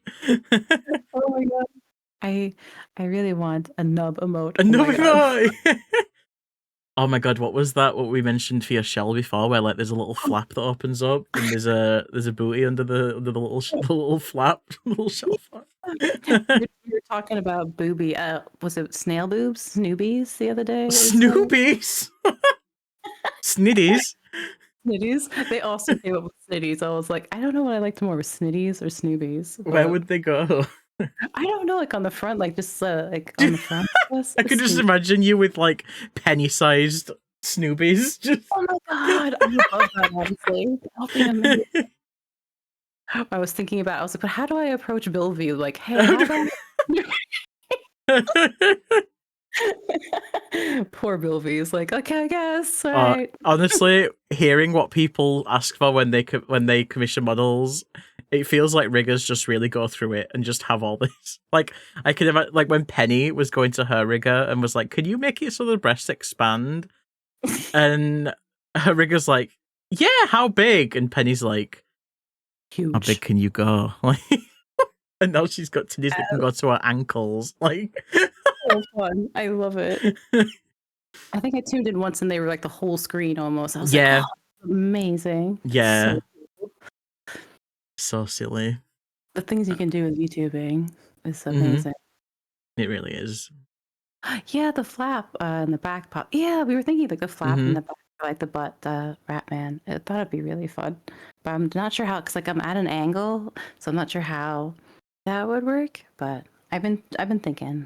Oh my god. I really want a nub emote. Oh No, my god. oh my god, what was that? What we mentioned for your shell before, where like there's a little flap that opens up and there's a booty under the the little flap, little shell flap. We were talking about booby. Was it snail boobs, snoobies the other day? Snoobies, snitties. Snitties. They also came up with snitties. I was like, I don't know what I liked more, snitties or snoobies. Where would they go? I don't know, like on the front, like just like on the front. I could just imagine you with like penny-sized Snoobies. Just... Oh my god, I love that, honestly. That'll be amazing. I was thinking about, I was like, but how do I approach Billview? Like, hey, how about... Poor Billview is like, okay, I guess. All right. Honestly, hearing what people ask for when they commission models, it feels like riggers just really go through it and just have all this. Like, I could imagine, like when Penny was going to her rigger and was like, "Could you make it so the breasts expand?" And her rigger's like, "Yeah, how big?" And Penny's like, huge. "How big can you go?" Like, and now she's got titties that can go to her ankles. Like, so fun. I love it. I think I tuned in once and they were like the whole screen almost. I was like, oh, amazing. Yeah. So silly. The things you can do with YouTubing is amazing. It really is. Yeah, the flap in the back pop. Yeah, we were thinking like the flap in the back, like the butt, Ratman. I thought it'd be really fun, but I'm not sure how. Cause like I'm at an angle, so I'm not sure how that would work. But I've been thinking.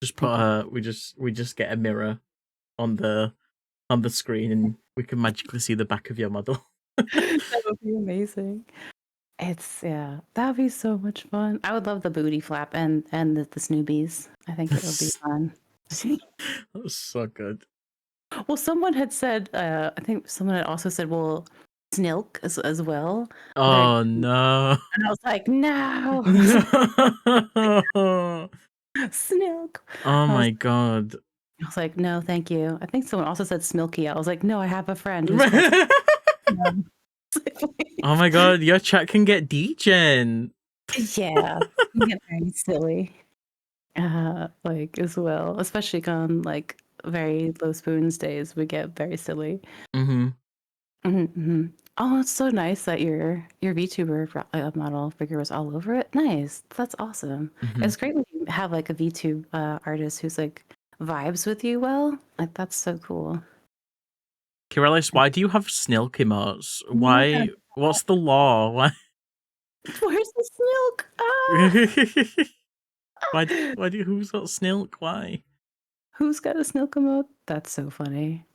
Just put we just get a mirror on the screen and we can magically see the back of your model. That would be amazing. That would be so much fun. I would love the booty flap and the snoobies. I think it would be fun. That was so good. Well, someone had said, I think someone had also said, well, Snilk as well. Oh no. And I was like, no. Snilk. Oh my god. I was like, no, thank you. I think someone also said Smilky. I was like, no, I have a friend who's oh my god, your chat can get degen. Yeah, you get very silly. Like as well, especially on like very low spoons days, we get very silly. Oh, it's so nice that your VTuber model figure was all over it. Nice, that's awesome. It's great when you have like a VTube artist who's like vibes with you well. Like that's so cool. Kirelis, why do you have Snilk emotes? Why? What's the law? Why? Where's the Snilk? Ah! Why do you, who's got Snilk? Why? Who's got a Snilk emote? That's so funny.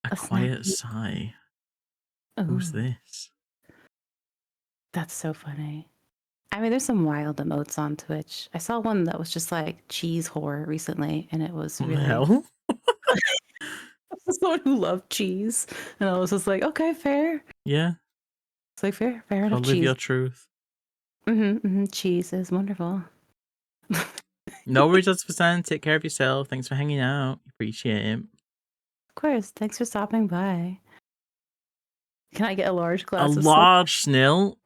A quiet sigh. Ooh. Who's this? That's so funny. I mean, there's some wild emotes on Twitch. I saw one that was just like cheese whore recently, and it was really. Hell? Someone who loved cheese, and I was just like, okay, fair. Yeah. It's like fair enough. I'll live your truth. Cheese is wonderful. No worries, that's %. Take care of yourself. Thanks for hanging out. Appreciate it. Of course. Thanks for stopping by. Can I get a large glass of large Snilk?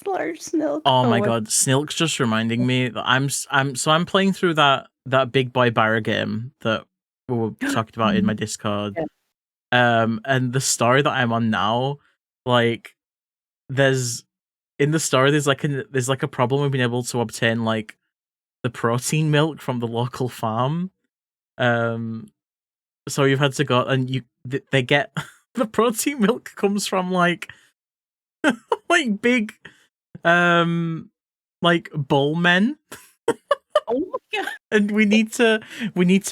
Large Snilk. Oh my god, Snilk's just reminding me that I'm playing through that Big Boy Barra game that we were talking about in my Discord. Yeah. And the story that I'm on now, like there's like a problem with being able to obtain like the protein milk from the local farm. So you've had to go and they get the protein milk comes from like like big like bull men. Oh my god. And we need to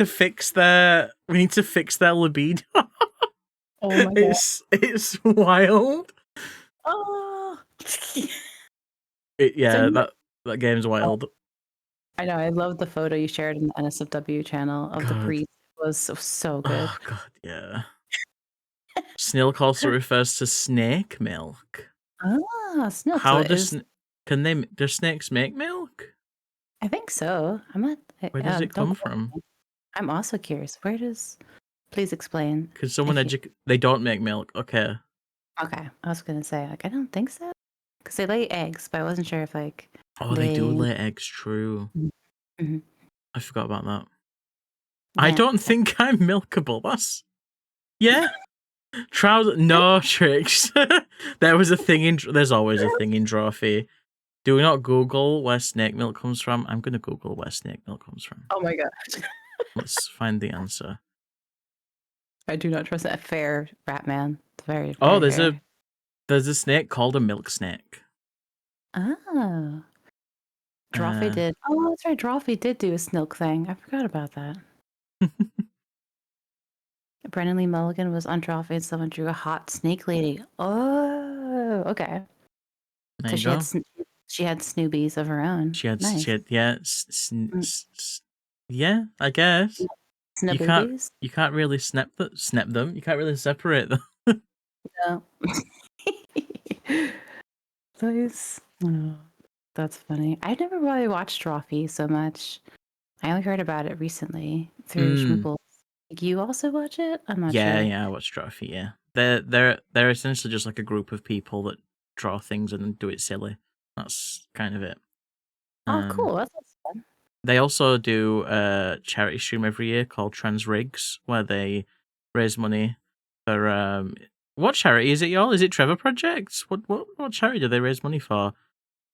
fix their libido. Oh my god. It's wild. Oh. That game's wild. I know. I love the photo you shared in the NSFW channel of the priest. It was so good. Oh god, yeah. Snilk also refers to snake milk. Snail. So How it does is. do snakes make milk? I think so. I'm not. Where does it Don't come quote from? me. I'm also curious. Where does? Please explain. Could someone If you. educate? They don't make milk. Okay. Okay, I was gonna say like I don't think so, because they lay eggs, but I wasn't sure if like Oh, they do they. lay eggs. True. Mhm. I forgot about that. I Yeah. don't think I'm milkable. That's yeah. Trousers, no tricks. There was a thing in. There's always a thing in Drawfee. Do not Google where snake milk comes from. I'm gonna Google where snake milk comes from. Oh my gosh. Let's find the answer. I do not trust that fair rat man. It's very, Oh, very fair. there's a snake called a milk snake. Oh. Drawfee Uh, did. Oh, that's right. Drawfee did do a snilk thing. I forgot about that. Brennan Lee Mulligan was on Drawfee and someone drew a hot snake lady. Oh, okay. there So you go. she had Snoobies of her own. She Nice. had yeah, yeah. I guess Snuboobies? you can't really snap them. You can't really separate them. No. Nice. Oh, that's funny. I never really watched Drawfee so much. I only heard about it recently through Mm, Schmooples. You also watch it? I'm not yeah, sure. yeah. I watched Trophy. Yeah, they're essentially just like a group of people that draw things and do it silly. That's kind of it. Oh, cool. That sounds fun. They also do a charity stream every year called Trans Rigs, where they raise money for what charity is it, y'all? Is it Trevor Project? What charity do they raise money for?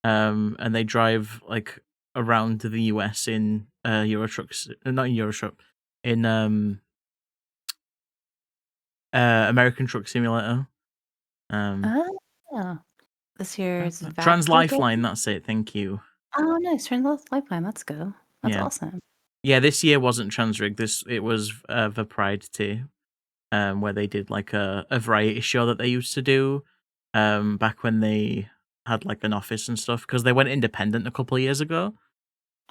And they drive like around the US in Euro trucks, not in Euro truck, in American Truck Simulator. Oh, this year's Trans Vapical. Lifeline, that's it. Thank you. Oh, nice. Lifeline. Let's go. That's Yeah, awesome. yeah. This year wasn't Trans Rig. It was the Pride Tea, where they did like a variety show that they used to do, back when they had like an office and stuff, because they went independent a couple of years ago.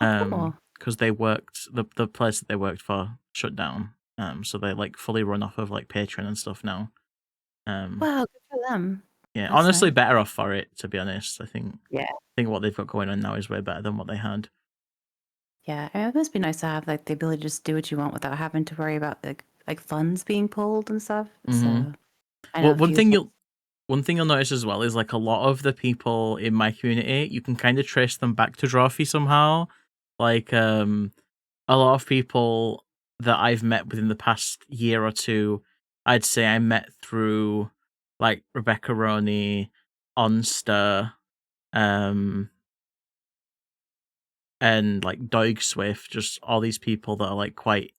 Oh, cool. Because they worked the place that they worked for shut down. So they like fully run off of like Patreon and stuff now. Wow, good for them. Yeah, That's honestly, nice. better off for it, to be honest. Yeah. I think what they've got going on now is way better than what they had. Yeah. I mean, it must be nice to have like the ability to just do what you want without having to worry about like funds being pulled and stuff. Mm-hmm. So I know Well, a few. one thing you'll notice as well is like a lot of the people in my community, you can kind of trace them back to Drawfee somehow. Like a lot of people that I've met within the past year or two, I'd say I met through like Rebecca Roney, Onster, and like Doig Swift, just all these people that are like quite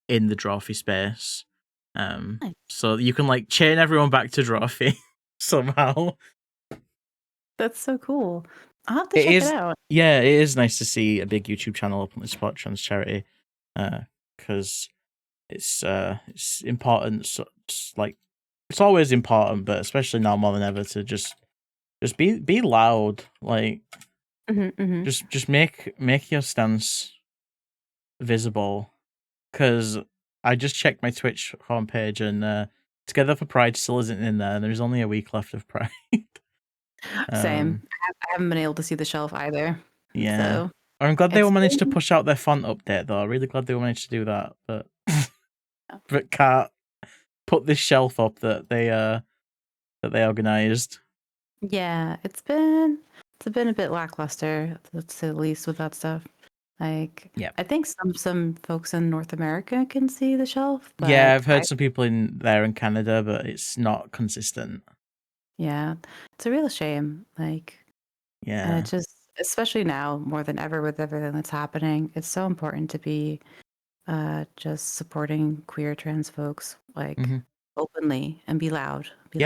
in the Drawfee space. Nice. So you can like chain everyone back to Drawfee somehow. That's so cool. I'll have to It check it is, out. yeah, it is nice to see a big YouTube channel openly support trans charity, because it's important. So like it's always important, but especially now more than ever to just be loud. Like Mm-hmm. just make your stance visible. Because I just checked my Twitch homepage and Together for Pride still isn't in there. There's only a week left of Pride. Same. I haven't been able to see the shelf either. Yeah. So I'm glad they all it's managed to been. push out their font update though. I'm really glad they all managed to do that, but but can't put this shelf up that they organized. Yeah, it's been a bit lackluster, to say the least, with that stuff. Like, Yeah. I think some folks in North America can see the shelf, Yeah, but I've heard some people in there in Canada, but it's not consistent. yeah, it's a real shame. Like, and Yeah. it just, especially now more than ever with everything that's happening, it's so important to be just supporting queer trans folks like Hmm. openly and be Yeah,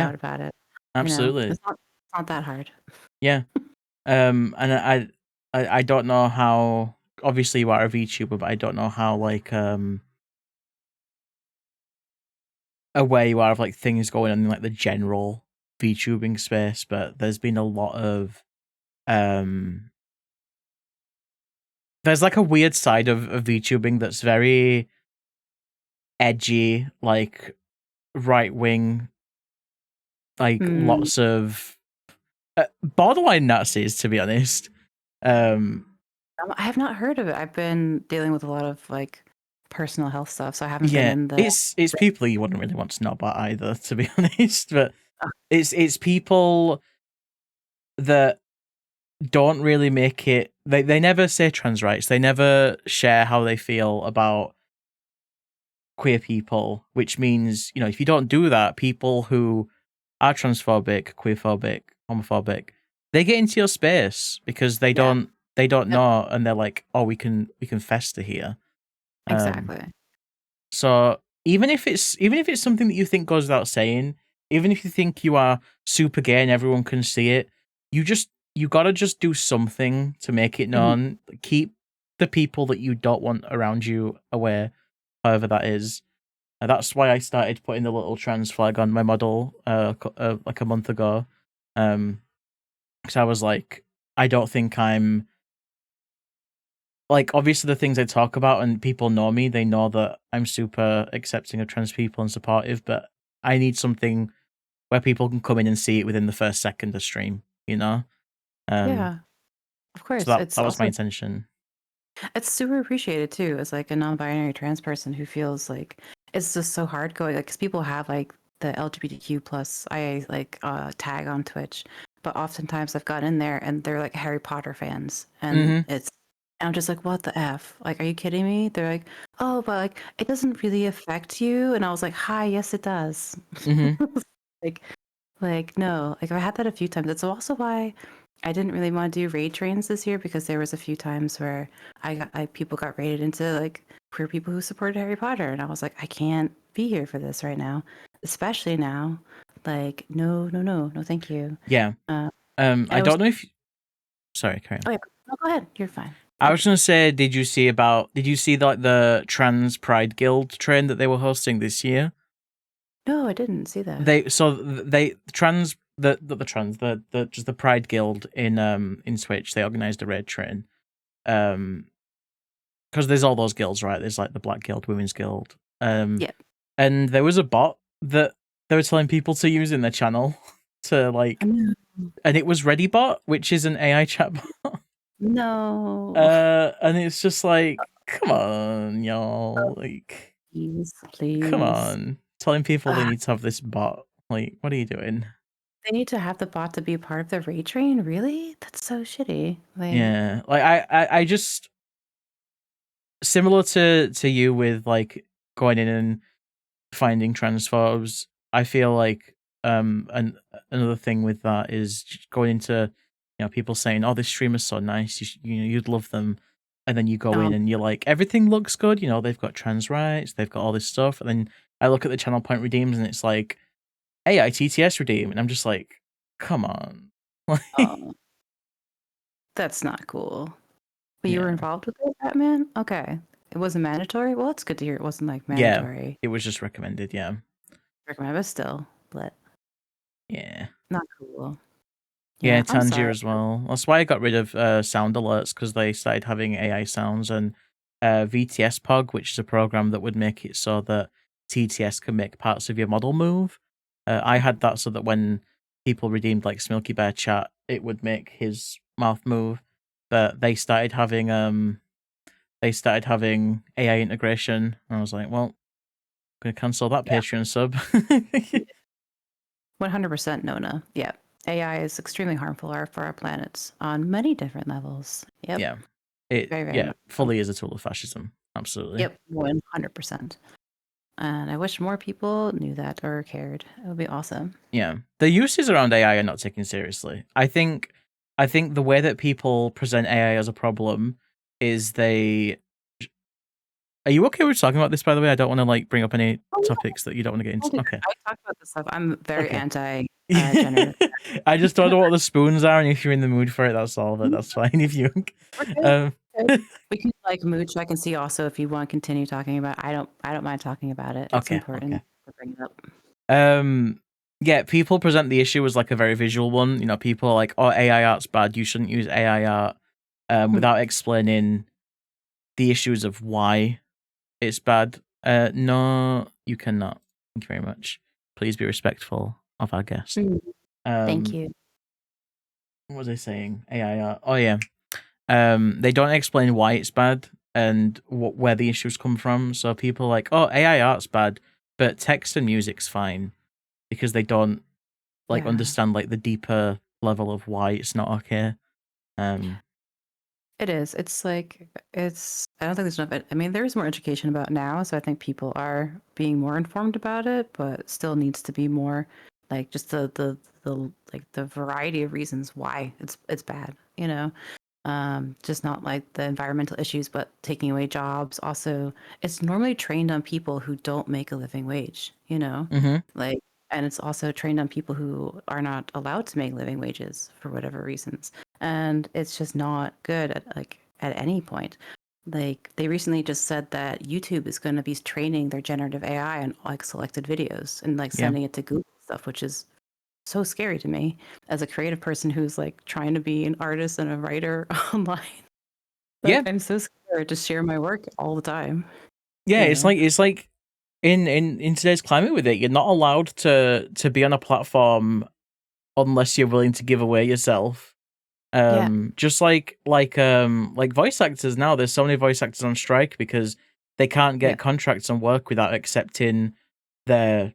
loud about it. absolutely. It's not that hard. Yeah. And I don't know how. Obviously, you are a VTuber, but I don't know how like aware you are of like things going on in like the general VTubing space. But there's been a lot of there's like a weird side of VTubing that's very edgy, like right wing, like Hmm. lots of borderline Nazis, to be honest. I have not heard of it. I've been dealing with a lot of like personal health stuff, so I haven't been Yeah, in the. it's people you wouldn't really want to know about either, to be honest. But Oh, it's people that don't really make it. They never say trans rights. They never share how they feel about queer people, which means, you know, if you don't do that, people who are transphobic, queerphobic, homophobic, they get into your space because they yeah, don't yep, know, and they're like, oh, we can fester here. Um, exactly. so even if it's something that you think goes without saying, even if you think you are super gay and everyone can see it, you gotta just do something to make it Mhm. known. Keep the people that you don't want around you aware, however that is. And that's why I started putting the little trans flag on my model like a month ago. Because I was like, I don't think I'm like, obviously the things I talk about and people know me, they know that I'm super accepting of trans people and supportive, but I need something where people can come in and see it within the first second of stream, you know? Um Yeah, of so course. that It's was my also intention. it's super appreciated too as like a non-binary trans person who feels like it's just so hard going like because people have like the LGBTQ plus I like tag on Twitch, but oftentimes I've gotten in there and they're like Harry Potter fans and Mm-hmm. I'm just like, what the F? Like, are you kidding me? They're like, oh, but like it doesn't really affect you. And I was like, hi, yes, it does. Mm-hmm. like like, no, like I had that a few times. That's also why I didn't really want to do raid trains this year because there was a few times where people got raided into like queer people who supported Harry Potter, and I was like, I can't be here for this right now, especially now. Like, no, no, no, no, thank you. Yeah. And I it was, don't know if sorry, carry on. oh yeah, no, go ahead, you're fine. I was gonna say, did you see the Trans Pride Guild train that they were hosting this year? No, I didn't see that. They trans the trans the just the Pride Guild in Switch, they organized a raid train. Because there's all those guilds, right? There's like the Black Guild, Women's Guild. Yeah. And there was a bot that they were telling people to use in their channel to like, No. and it was ReadyBot, which is an AI chatbot. No. And it's just like, come on, y'all, like, Please, come please. on, telling people they Ah, need to have this bot. Like, what are you doing? they need to have the bot to be part of the raid train? Really? That's so shitty. Like, Yeah, like I just similar to you with like going in and finding transphobes. I feel like another thing with that is just going into, you know, people saying, "Oh, this streamer's so nice, you know, you'd love them," and then you go in um, and you're like, everything looks good, you know, they've got trans rights, they've got all this stuff, and then I look at the channel point redeems and it's like AI TTS redeem, and I'm just like, come on, like, oh, that's not cool. But you were yeah, involved with it, Batman? Okay. It wasn't mandatory? Well, it's good to hear it wasn't like yeah, mandatory. it was just recommended, yeah, Recommend, but still, but yeah. not cool. Yeah, Yeah, I'm Tangier sorry. as well. That's why I got rid of sound alerts because they started having AI sounds and VTS Pog, which is a program that would make it so that TTS can make parts of your model move. I had that so that when people redeemed like Smilky Bear chat, it would make his mouth move. But they started having AI integration, and I was like, well, I'm gonna cancel that Yeah. Patreon sub. 100% Nona. Yeah. AI is extremely harmful for our planets on many different levels. Yep. Yeah, it Very, very yeah much so. fully is a tool of fascism. Absolutely. Yep. 100%. And I wish more people knew that or cared. It would be awesome. Yeah. The uses around AI are not taken seriously. I think the way that people present AI as a problem is they are you okay with talking about this, by the way? I don't want to like bring up any Oh, yeah. topics that you don't want to get into. Totally good. Okay. I talk about this stuff. I'm very Okay. anti gender. I just don't know what the spoons are, and if you're in the mood for it, that's all of it. That's fine if you We're good. um Good. We can like mooch. I can see also if you want to continue talking about. I don't mind talking about it. It's okay, okay. important to bring it up. Um yeah, people present the issue as like a very visual one. You know, people are like, oh, AI art's bad, you shouldn't use AI art, Hmm. without explaining the issues of why it's bad. No, you cannot. Thank you very much. Please be respectful of our guest. Mm, thank Um, you. what was I saying? AI art. Oh yeah. They don't explain why it's bad and where the issues come from. So people are like, oh, AI art's bad, but text and music's fine because they don't like Yeah. understand like the deeper level of why it's not okay. Um, It is. It's like I don't think there's enough. I mean, there is more education about now, so I think people are being more informed about it, but still needs to be more like just the like the variety of reasons why it's bad, you know. Just not like the environmental issues, but taking away jobs. Also, it's normally trained on people who don't make a living wage, you know? mhm. Like, and it's also trained on people who are not allowed to make living wages for whatever reasons. And it's just not good at like at any point. Like they recently just said that YouTube is going to be training their generative AI on like selected videos and like Yeah. sending it to Google stuff, which is so scary to me as a creative person who's like trying to be an artist and a writer online. Like Yeah. I'm so scared to share my work all the time, Yeah, you know? it's like in today's climate with it, you're not allowed to be on a platform unless you're willing to give away yourself. Yeah. Just like voice actors now, there's so many voice actors on strike because they can't Yeah. get contracts and work without accepting their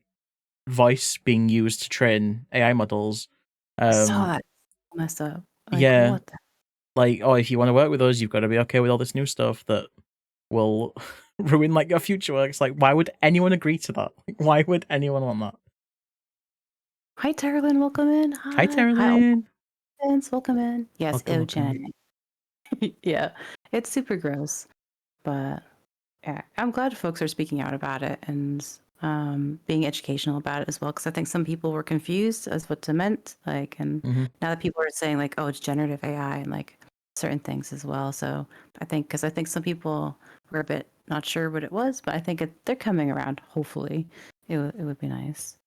voice being used to train AI models. I saw Um, that messed up. Like yeah, what the like oh, if you want to work with us, you've got to be okay with all this new stuff that will ruin like your future work. It's like, why would anyone agree to that? Like, why would anyone want that? Hi Terlin, welcome in. Hi, Hi, Terlin. Vince, welcome in. Yes, Welcome, ew, welcome. Janet. Yeah. It's super gross. But yeah, I'm glad folks are speaking out about it and being educational about it as well. Because I think some people were confused as what it meant. Like, and Hmm. now that people are saying like, oh, it's generative AI and like certain things as well. So because I think some people were a bit not sure what it was, but I think they're coming around. Hopefully, it would be nice.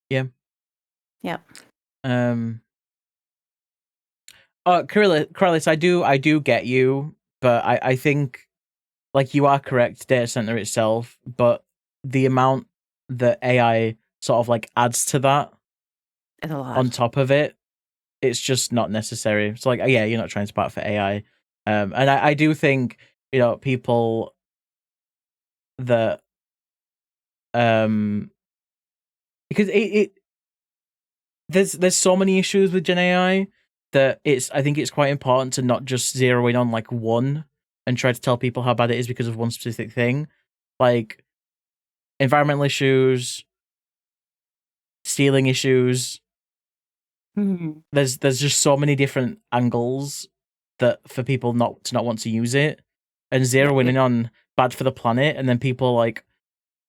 Yeah. Yep. Um. Corellis, I do get you, but I think like you are correct, data center itself, but the amount that AI sort of like adds to that It's a on lot. top of it, it's just not necessary. So like, yeah, you're not trying to part for AI. And I do think, people that um because it there's so many issues with Gen AI that I think it's quite important to not just zero in on like one and try to tell people how bad it is because of one specific thing. Like environmental issues, stealing issues. Mhm. There's just so many different angles that for people not want to use it and Yeah. zeroing in on bad for the planet, and then people are like,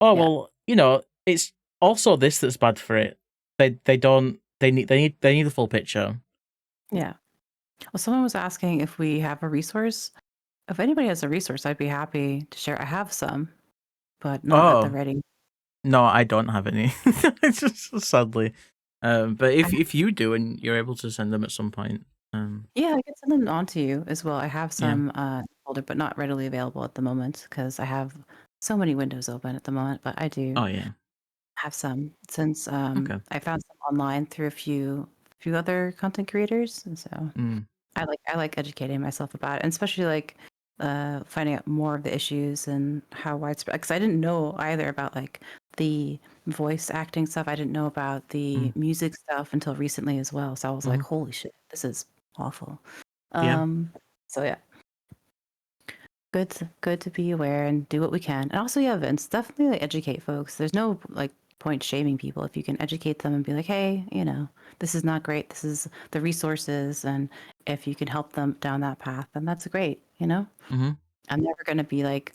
oh Yeah. well, it's also this that's bad for it. They don't they need the full picture. Yeah. Well, someone was asking if we have a resource. If anybody has a resource, I'd be happy to share. I have some, but not at the Oh ready. no, I don't have any. It's just sadly. But I, if you do and you're able to send them at some point, yeah, I can send them on to you as well. I have yeah. some folder, but not readily available at the moment because I have so many windows open at the moment. But I do Oh yeah. have some since Okay. I found some online through a few other content creators, and so Mm, I like educating myself about it, and especially like finding out more of the issues and how widespread. Because I didn't know either about like the voice acting stuff. I didn't know about the mm, music stuff until recently as well. So I was like, mhm. holy shit, this is awful. Yeah. Um, so yeah, good to be aware and do what we can. And also, yeah, Vince, definitely like, educate folks. There's no like point shaming people if you can educate them and be like, hey, this is not great. This is the resources, and if you can help them down that path, then that's great. Mhm. I'm never gonna be like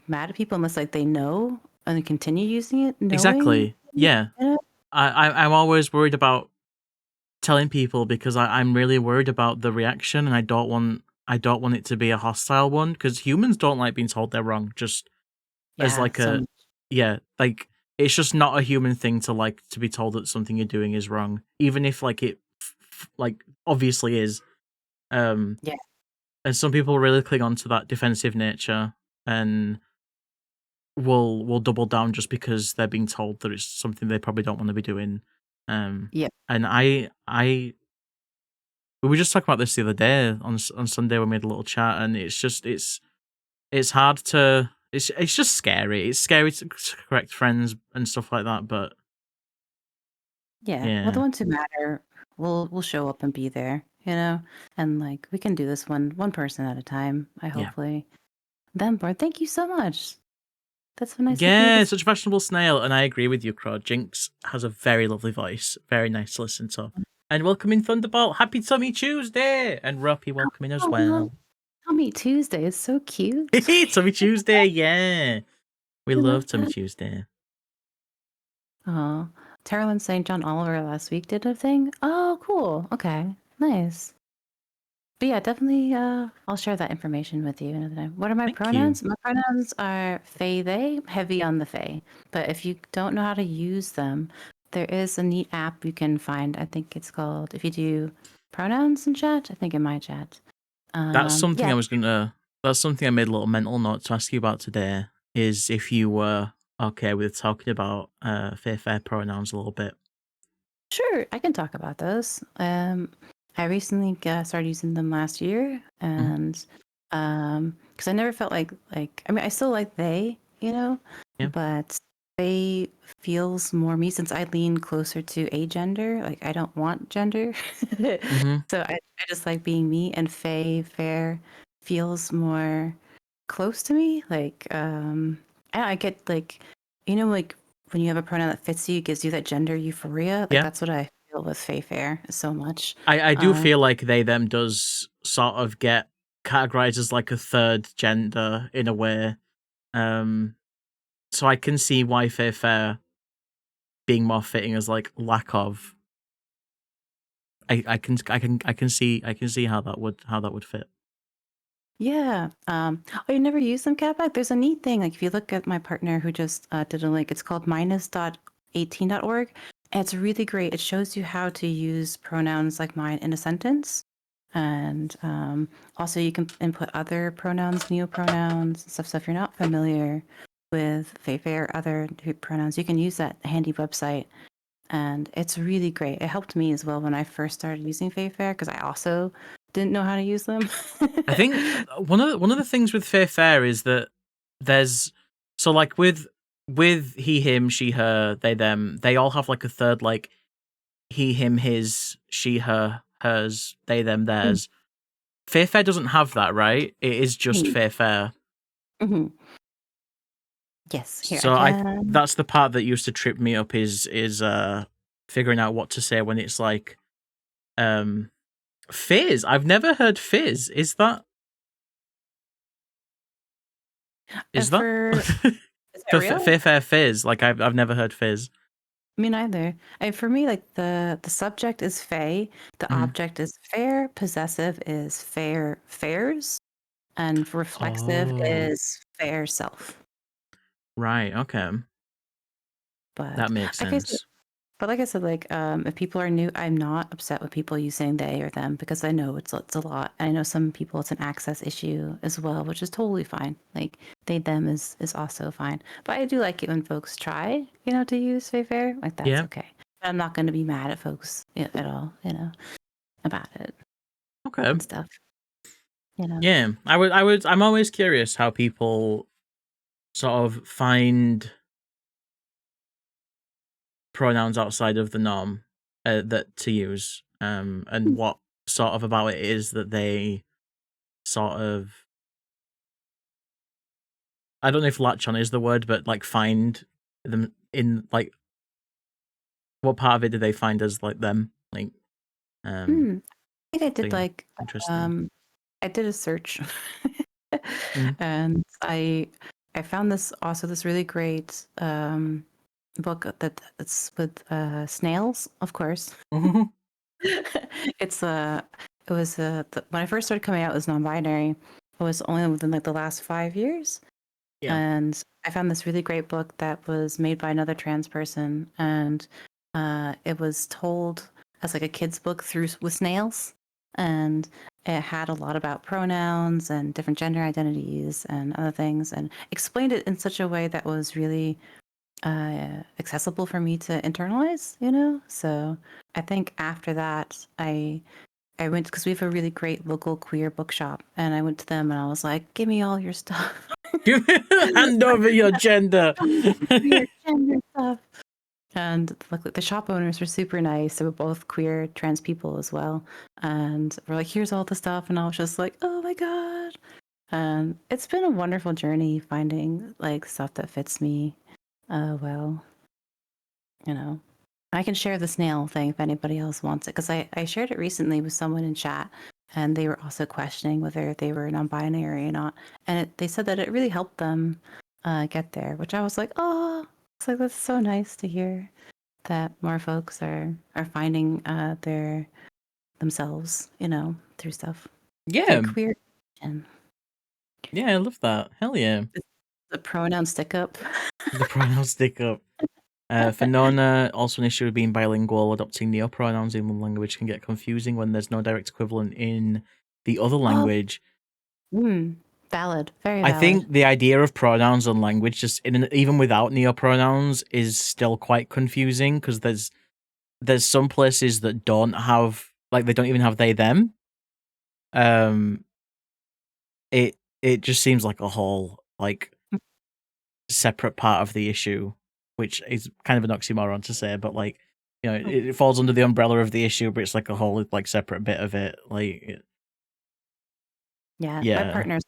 mad at people unless like they know and continue using it, knowing. Exactly. Yeah. You know? I'm always worried about telling people because I'm really worried about the reaction and I don't want it to be a hostile one because humans don't like being told they're wrong. Just as Yeah, like so a much. yeah, like it's just not a human thing to like to be told that something you're doing is wrong, even if like it like obviously is. Um, Yeah, and some people really cling on to that defensive nature and will double down just because they're being told that it's something they probably don't want to be doing. Um, yeah, and We were just talking about this the other day on Sunday. We made a little chat, and it's just it's hard to it's just scary. It's scary to correct friends and stuff like that. But Yeah. Well, the yeah, ones who matter will show up and be there, you know? And like we can do this one person at a time, I yeah, hopefully. Then Born, thank you so much. That's so nice of you to yeah. say. Such a fashionable snail, and I agree with you, Crod. Jinx has a very lovely voice, very nice to listen to. And welcome in Thunderbolt. Happy Tummy Tuesday, and Roppy welcome in as Oh, well. Tommy Tuesday is so cute. Tummy Tuesday, yeah. We I love love Tummy that. Tuesday. Oh, Terrell St. John Oliver last week did a thing. Oh, cool. Okay, nice. But yeah, definitely. I'll share that information with you another time. What are my Thank you. pronouns? My pronouns are they, they, heavy on the they. But if you don't know how to use them, there is a neat app you can find. I think it's called, if you do pronouns in chat, I think in my chat. That's something Yeah, I was gonna. That's something I made a little mental note to ask you about today. Is if you were okay with talking about fair pronouns a little bit. sure. I can talk about those. I recently started using them last year, Mhm. and because I never felt like I mean I still like they, you know, Yeah. but they feels more me since I lean closer to a gender. Like I don't want gender, Mm-hmm. so I just like being me. And Faye Fair feels more close to me. Like I get like like when you have a pronoun that fits you, gives you that gender euphoria. Like Yeah. that's what I feel with Faye Fair so much. I do Um, feel like they them does sort of get categorized as like a third gender in a way. Um, so I can see why fair being more fitting as like lack of. I can see how that would fit. Yeah. Oh, you never used them, Catback? There's a neat thing. Like if you look at my partner who just did a link, it's called minus.18.org. And it's really great. It shows you how to use pronouns like mine in a sentence. And also you can input other pronouns, neopronouns, and stuff. So if you're not familiar with Feifei or other pronouns, you can use that handy website. And it's really great. It helped me as well when I first started using Feifei because I also didn't know how to use them. I think one of the things with fair is that there's so like with he him she her they them they all have like a third like he him his she her hers they them theirs. Fair doesn't have that, right? It is just Mhm, fair. mhm. Yes, here I So I can. that's the part that used to trip me up is figuring out what to say when it's like um fizz. I've never heard fizz. Is that For is that for real? fair fizz? Like I've never heard fizz. Me neither. For me, like the subject is fey, the Mhm. object is fair, possessive is fair fairs, and reflexive Oh, is fair self. right. Okay, that But makes I guess sense. But like I said, like if people are new, I'm not upset with people using they or them because I know it's a lot. I know some people it's an access issue as well, which is totally fine. Like they them is also fine. But I do like it when folks try, to use Fair. Like that's Yeah. okay. I'm not going to be mad at folks at all, about it Okay. and stuff. You know. Yeah. I'm always curious how people sort of find pronouns outside of the norm that to use. And what sort of about it is that they sort of I don't know if latch on is the word, but like find them in like what part of it do they find as like them? Like I think I so did yeah, like interesting. um I did a search Mhm. and I found this really great book that's with snails, of course. Mhm. It's it was when I first started coming out as non-binary, it was only within like the last 5 years, Yeah. and I found this really great book that was made by another trans person, and it was told as like a kid's book through with snails, and it had a lot about pronouns and different gender identities and other things, and explained it in such a way that was really accessible for me to internalize. So I think after that, I I went because we have a really great local queer bookshop, and I went to them and I was like, "Give me all your stuff." Hand over your gender. Your gender stuff. And luckily, the shop owners were super nice. They were both queer, trans people as well. And we're like, "Here's all the stuff," and I was just like, "Oh my god!" And it's been a wonderful journey finding like stuff that fits me. Well, you know, I can share the snail thing if anybody else wants it because I shared it recently with someone in chat, and they were also questioning whether they were non-binary or not, and they said that it really helped them get there, which I was like, oh, it's like that's so nice to hear that more folks are finding their themselves, through stuff. Yeah. Their queer. Yeah, I love that. Hell yeah. The pronoun stick up. The pronoun stick up. For Nona, also an issue with being bilingual. Adopting neopronouns in one language can get confusing when there's no direct equivalent in the other language. Valid. Very valid. I think the idea of pronouns and language, just even without neopronouns, is still quite confusing because there's some places that don't have, like, they don't even have they them. It just seems like a whole, like, separate part of the issue, which is kind of an oxymoron to say, but, like, you know, it falls under the umbrella of the issue, but it's like a whole, like, separate bit of it. Like, yeah, my partner's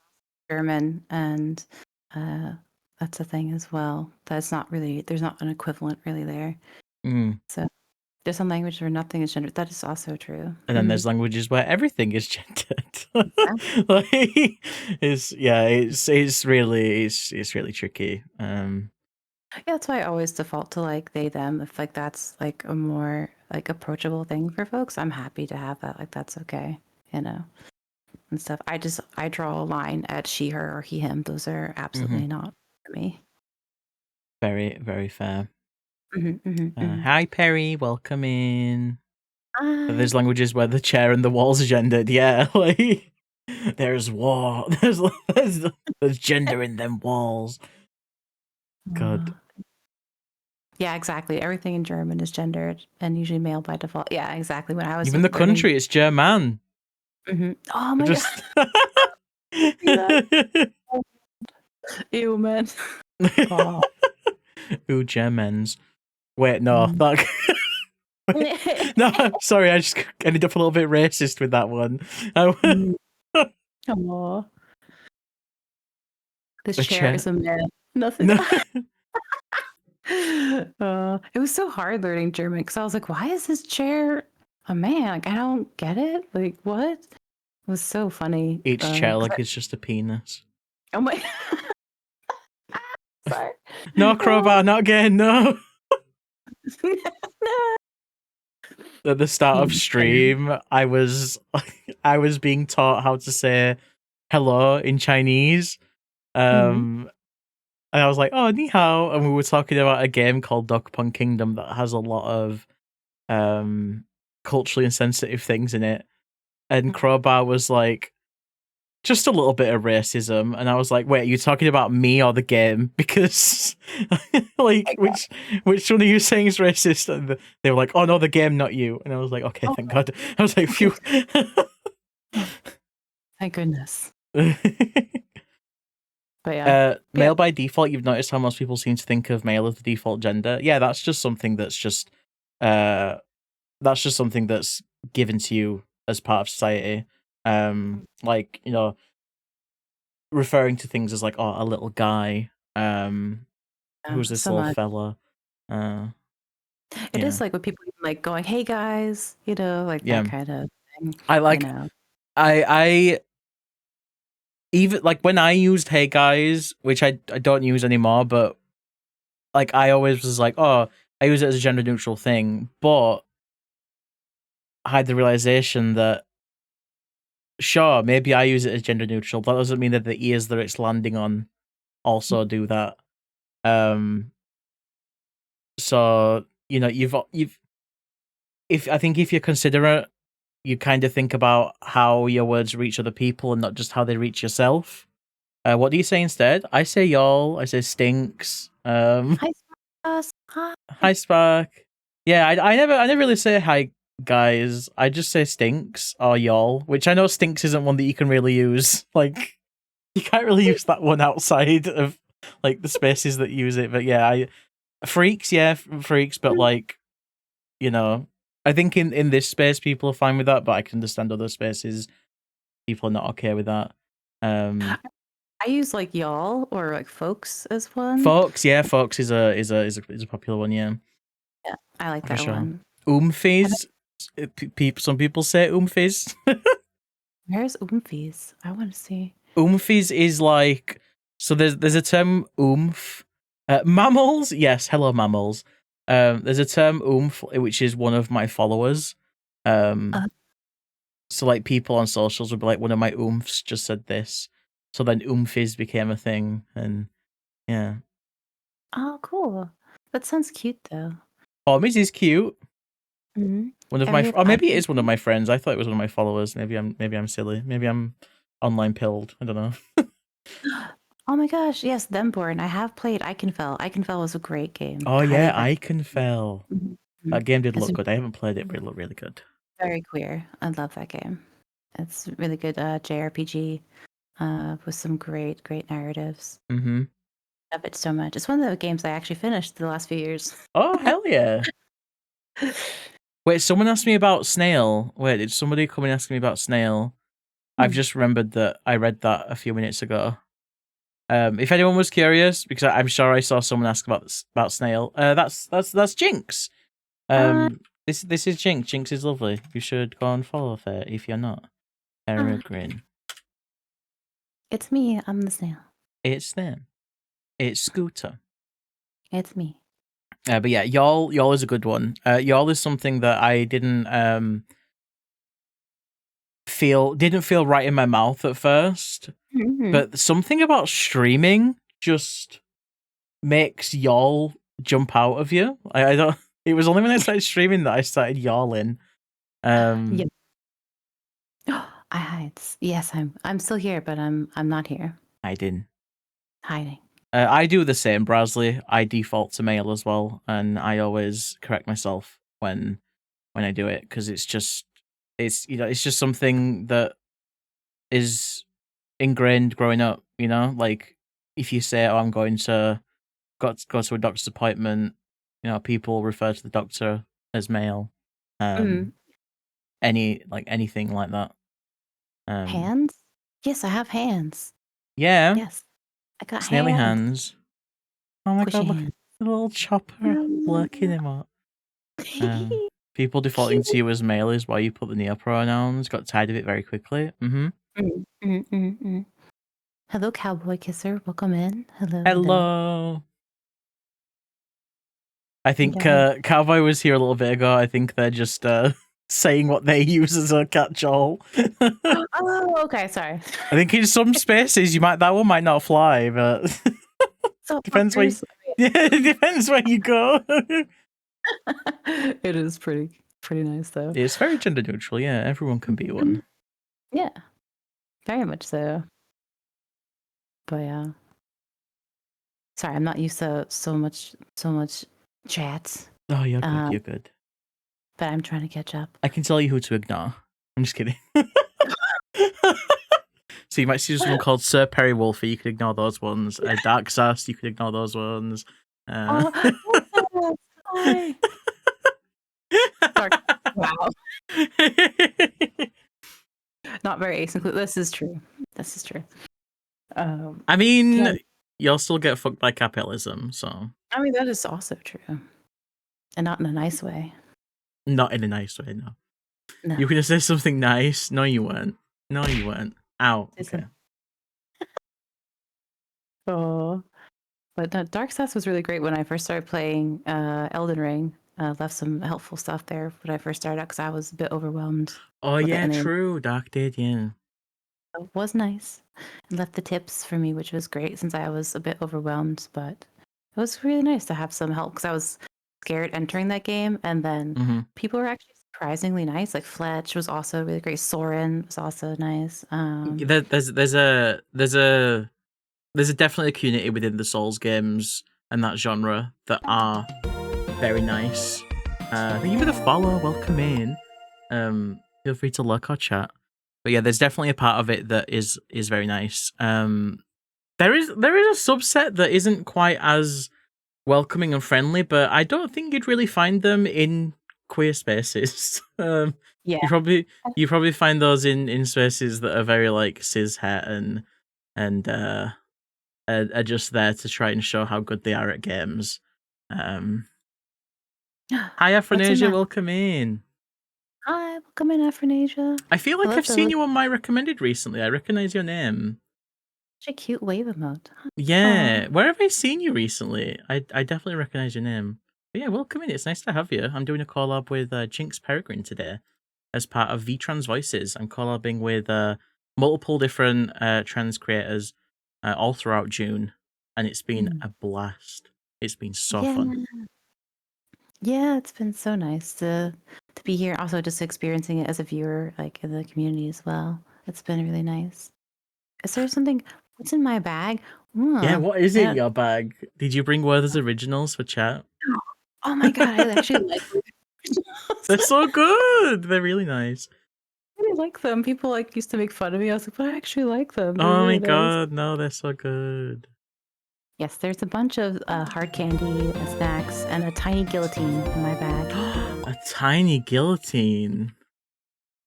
German, and that's a thing as well. That's not really, there's not an equivalent really there. So there's some languages where nothing is gendered. That is also true. And then there's languages where everything is gendered. Like, it's really tricky. Yeah, that's why I always default to like they them. If like that's like a more like approachable thing for folks, I'm happy to have that. Like that's okay, and stuff. I draw a line at she, her, or he, him. Those are absolutely not for me. Very, very fair. Hi, Perry. Welcome in. Hi. There's languages where the chair and the walls are gendered. Yeah, like there's war. There's gender in them walls. God. Yeah, exactly. Everything in German is gendered and usually male by default. Yeah, exactly. When I was even the country, it's German. Oh my god! Ew, man. Oh. Ooh, Germans. Wait, no, that. No, sorry, I just ended up a little bit racist with that one. Oh. This chair is a man. Nothing. No. It was so hard learning German because I was like, why is this chair a man? Like, I don't get it. Like, what? It was so funny. Each chair like it's just a penis. Oh my. Sorry. No, Crowbar, not again, no. At the start of stream, I was being taught how to say hello in Chinese. And I was like, oh, ni hao. And we were talking about a game called Dog Pun Kingdom that has a lot of culturally insensitive things in it. And Crowbar was like, just a little bit of racism. And I was like, wait, are you talking about me or the game? Because, like, which one are you saying is racist? And they were like, oh, no, the game, not you. And I was like, okay, thank God. I was like, phew. Thank goodness. But yeah. Male by default, you've noticed how most people seem to think of male as the default gender. Yeah, that's just something that's something that's given to you as part of society. Like, you know, referring to things as like, oh, a little guy. Who's this little fella? It is like when people like going, "Hey guys," like that kind of thing. I like. I even like when I used "Hey guys," which I don't use anymore, but like I always was like, oh, I use it as a gender neutral thing, but I had the realization that sure, maybe I use it as gender neutral, but that doesn't mean that the ears that it's landing on also do that. So, you know, if you're considerate, you kind of think about how your words reach other people and not just how they reach yourself. What do you say instead? I say y'all. I say stinks. Hi, Spark. Hi, Spark. Yeah, I never really say hi guys, I just say stinks or y'all, which I know stinks isn't one that you can really use. Like, you can't really use that one outside of like the spaces that use it. But yeah, freaks, freaks. But like, you know, I think in this space people are fine with that, but I can understand other spaces people are not okay with that. I use like y'all or like folks as one. Folks, folks is a popular one. Yeah, I like for that sure. one. Oomfies. Some people say oomfies. Where's Oomfies? I want to see. Oomfies is like, so there's a term oomph. Mammals, yes, hello mammals. There's a term oomph, which is one of my followers. So like people on socials would be like, one of my oomphs just said this. So then oomfies became a thing, and yeah. Oh, cool. That sounds cute though. Homies is cute. Mm-hmm. One of or maybe it is one of my friends. I thought it was one of my followers. Maybe I'm silly. Maybe I'm online pilled. I don't know. Oh my gosh, yes, Themborn. I have played Iconfell. Iconfell was a great game. Oh yeah, Iconfell. Mm-hmm. That game did look good. I haven't played it, but it looked really good. Very queer. I love that game. It's really good JRPG with some great narratives. Mm-hmm. Love it so much. It's one of the games I actually finished the last few years. Oh hell yeah! Wait, someone asked me about snail. Wait, did somebody come and ask me about snail? I've just remembered that I read that a few minutes ago. If anyone was curious, because I'm sure I saw someone ask about snail. That's Jinx. This is Jinx. Jinx is lovely. You should go and follow her if you're not. Peregrine. It's me. I'm the snail. It's them. It's Scooter. It's me. But yeah, y'all is a good one. Y'all is something that I didn't feel right in my mouth at first. Mm-hmm. But something about streaming just makes y'all jump out of you. I don't. It was only when I started streaming that I started yawling. Yeah. I hide. Yes, I'm still here, but I'm not here. Hiding. I do the same, Brasley. I default to male as well, and I always correct myself when I do it because it's just something that is ingrained growing up. You know, like if you say, "Oh, I'm going to go to a doctor's appointment," you know, people refer to the doctor as male. Anything like that. Hands? Yes, I have hands. Yeah. Yes, I got Snaily hands. hands. Oh my god, look hands. at the little chopper lurking him up. People defaulting to you as male is why you put the neopronouns. Got tired of it very quickly. Hello, Cowboy Kisser. Welcome in. Hello. I think Cowboy was here a little bit ago. I think they're just saying what they use as a catch-all. Oh, okay. Sorry. I think in some spaces that one might not fly, but So depends where. It depends where you go. It is pretty nice though. It's very gender neutral. Yeah, everyone can be one. Yeah, very much so. But yeah, sorry, I'm not used to so much chat. Oh, you're good. You're good. But I'm trying to catch up. I can tell you who to ignore. I'm just kidding. So you might see someone called Sir Perry Wolfie. You could ignore those ones. Dark Sass. You could ignore those ones. Dark. Wow. Not very ace include. This is true. I mean, you'll still get fucked by capitalism, so. I mean, that is also true. And not in a nice way. Not in a nice way, no. You were going to say something nice. No, you weren't. Ow. Okay. Oh. But no, Dark Sass was really great when I first started playing Elden Ring. Left some helpful stuff there when I first started out because I was a bit overwhelmed. Oh, yeah, true. Dark did, yeah. It was nice. And left the tips for me, which was great since I was a bit overwhelmed. But it was really nice to have some help because I was scared entering that game. And then people were actually surprisingly nice. Like Fletch was also really great. Soren was also nice. There's definitely a community within the Souls games and that genre that are very nice. Thank you for the follow. Welcome in. Feel free to lurk or chat. But yeah, there's definitely a part of it that is very nice. There is a subset that isn't quite as welcoming and friendly, but I don't think you'd really find them in queer spaces. Yeah. You probably find those in spaces that are very like cis het and are just there to try and show how good they are at games. Hi Afronasia, welcome in. Hi, welcome in Afronasia. I feel like I've seen you on my recommended recently. I recognize your name. Such a cute wave emote. Yeah, where have I seen you recently? I definitely recognize your name. But yeah, welcome in. It's nice to have you. I'm doing a collab with JinxPeregrine today as part of VTransVoices. I'm collabing with multiple different trans creators all throughout June, and it's been a blast. It's been so fun. Yeah, it's been so nice to be here. Also, just experiencing it as a viewer, like in the community as well. It's been really nice. Is there something? What's in my bag? Yeah, what is in your bag? Did you bring Werther's originals for chat? Oh my god, I actually like them. They're so good. They're really nice. I really like them. People like used to make fun of me. I was like, but I actually like them. They're oh really my god, no, they're so good. Yes, there's a bunch of hard candy, snacks, and a tiny guillotine in my bag. A tiny guillotine?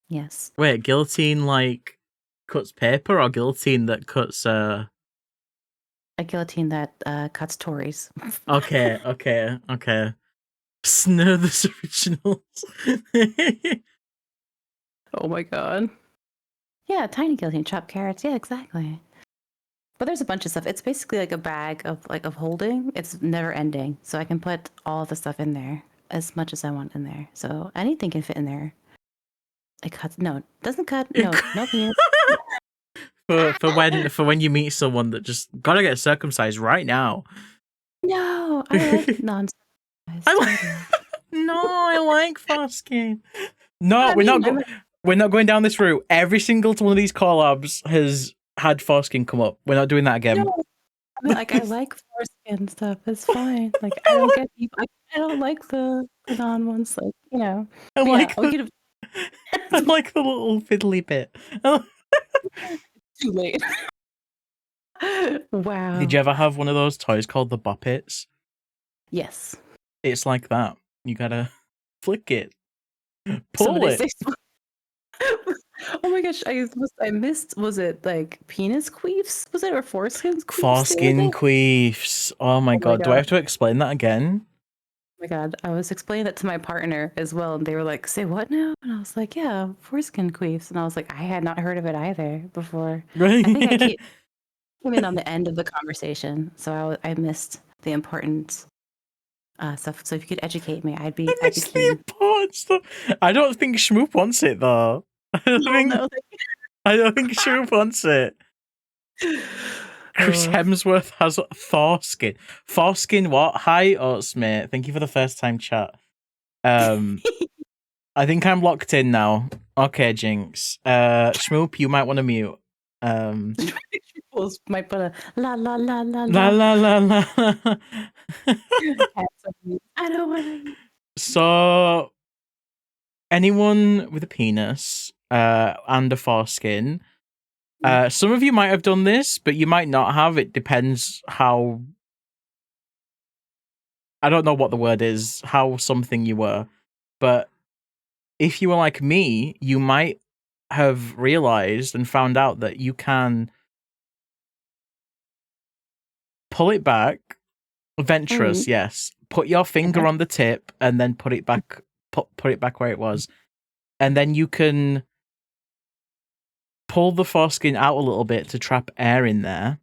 Yes. Wait, guillotine like cuts paper or guillotine that cuts a guillotine that cuts Tories. Okay. Snurth's originals. Oh my god. Yeah, tiny guillotine, chopped carrots. Yeah, exactly. But there's a bunch of stuff. It's basically like a bag of holding. It's never ending. So I can put all the stuff in there as much as I want in there. So anything can fit in there. It cuts. No, it doesn't cut. No, no penis. for when you meet someone that just gotta get circumcised right now. No, I like non-circumcised. I like foreskin. No, we're not going down this route. Every single one of these collabs has had foreskin come up. We're not doing that again. No, I mean, like I like foreskin stuff. It's fine. Like I don't get people. I don't like the non ones. Like I like the little fiddly bit. Too late. Wow. Did you ever have one of those toys called the Boppets? Yes. It's like that. You gotta flick it. Pull it. Oh my gosh, I missed, was it like penis queefs? Was it, or foreskin queefs? Foreskin queefs. Oh my god, do I have to explain that again? Oh my god, I was explaining that to my partner as well, and they were like, say what now? And I was like, yeah, foreskin queefs. And I was like, I had not heard of it either before. Right. I think I came in on the end of the conversation, so I missed the important stuff. So if you could educate me, I'd be keen. The important stuff. I don't think Schmoop wants it though. I don't think Schmoop wants it. Chris Hemsworth has foreskin. Foreskin what? Hi, Oats, mate. Thank you for the first time chat. I think I'm locked in now. Okay, Jinx. Schmoop, you might want to mute. Might put a la la la la la la la la. I don't want to. So, anyone with a penis and a foreskin, some of you might have done this, but you might not have. It depends how. I don't know what the word is. How something you were, but if you were like me, you might have realized and found out that you can pull it back. Venturous, yes. Put your finger on the tip and then put it back. Put it back where it was, and then you can pull the foreskin out a little bit to trap air in there.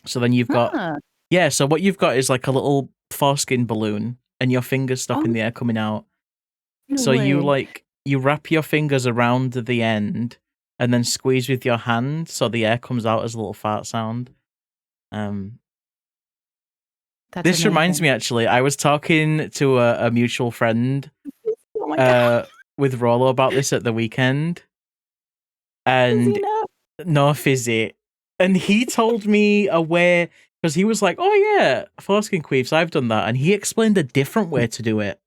So then you've got so what you've got is like a little foreskin balloon, and your fingers stopping the air coming out. So you wrap your fingers around the end and then squeeze with your hand so the air comes out as a little fart sound. This reminds me, actually, I was talking to a mutual friend with Rollo about this at the weekend. And no fizzy. And he told me a way, because he was like, oh yeah, foreskin queefs, I've done that. And he explained a different way to do it.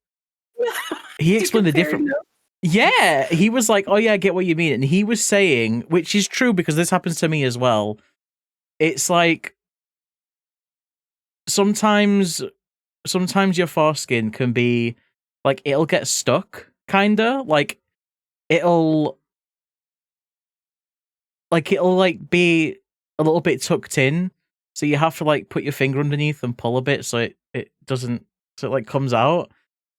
He explained a different... Yeah, he was like, "Oh yeah, I get what you mean," and he was saying, which is true because this happens to me as well. It's like sometimes your foreskin can be like it'll get stuck, kinda like it'll be a little bit tucked in, so you have to like put your finger underneath and pull a bit so it doesn't so it like comes out.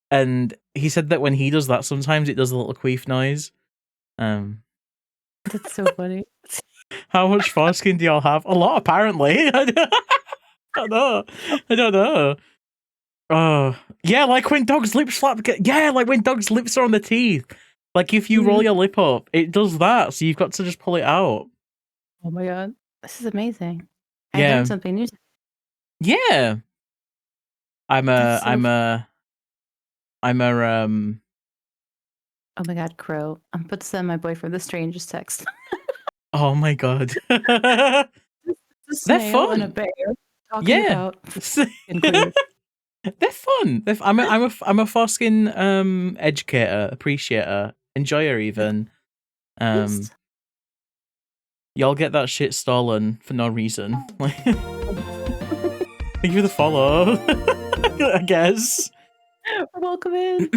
And he said that when he does that, sometimes it does a little queef noise. That's so funny. How much foreskin do y'all have? A lot, apparently. I don't know. I don't know. Oh, yeah, like when dogs' lips flap. Yeah, like when dogs' lips are on the teeth. Like if you roll your lip up, it does that. So you've got to just pull it out. Oh my god, this is amazing. I Yeah, learned something new. yeah. I'm That's a, so. I'm a, I'm a. Oh my god, crow. I'm about to send my boyfriend the strangest text. Oh my god. They're A snail and a fun. bear talking Yeah. about and queer. They're fun. I'm a foreskin educator, appreciator, enjoyer even. Yes. Y'all get that shit stolen for no reason. Thank you for the follow. I guess. Welcome in.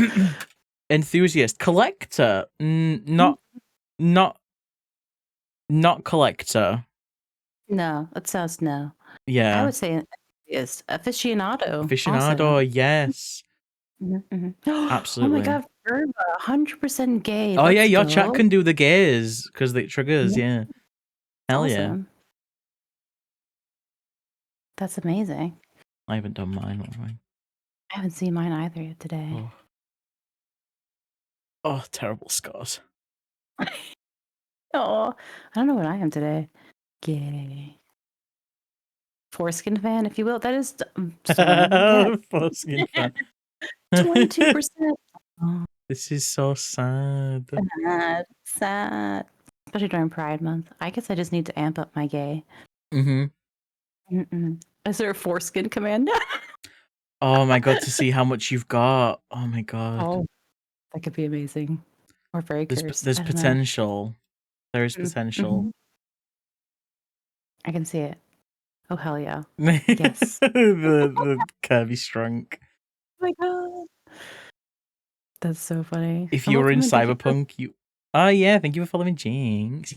Enthusiast, collector, not collector. No, that sounds no. I Yeah, would say is aficionado. Also. aficionado. Yes, Oh my absolutely. god, Verba, 100% gay. Oh yeah, Let's your chat go. can do the gays because it triggers. Yeah, Yeah, hell yeah. awesome. That's amazing. I haven't done mine. What have I? I haven't seen mine either yet today. Oh, terrible scars. Oh, I don't know what I am today. Gay. Foreskin fan, if you will. That is swim. Yeah. Foreskin fan. 22%. Oh, This is so sad. sad. Sad. Especially during Pride Month. I guess I just need to amp up my gay. Mm-hmm. Is there a foreskin command? Oh my god, to see how much you've got. Oh my god. Oh, that could be amazing. Or very cursed. There's I don't know. potential. There is potential. Mhm. I can see it. Oh, hell yeah. Yes. Yes. the curvy strunk. Oh my god. That's so funny. If And you were in welcome, thank you for Cyberpunk, you. Oh yeah, thank you for following Jinx.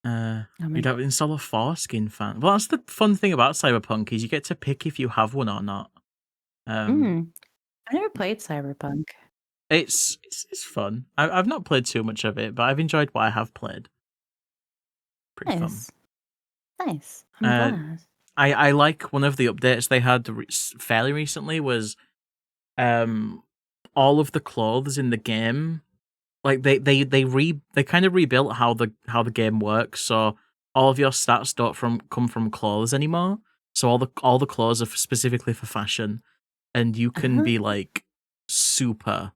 Oh my You'd have to install a foreskin fan. Well, that's the fun thing about Cyberpunk is you get to pick if you have one or not. I never played Cyberpunk. It's fun. I've not played too much of it, but I've enjoyed what I have played. Pretty fun. Nice. I'm glad. I like one of the updates they had fairly recently was all of the clothes in the game, like they kind of rebuilt how the game works, so all of your stats don't come from clothes anymore. So all the clothes are specifically for fashion, and you can be like super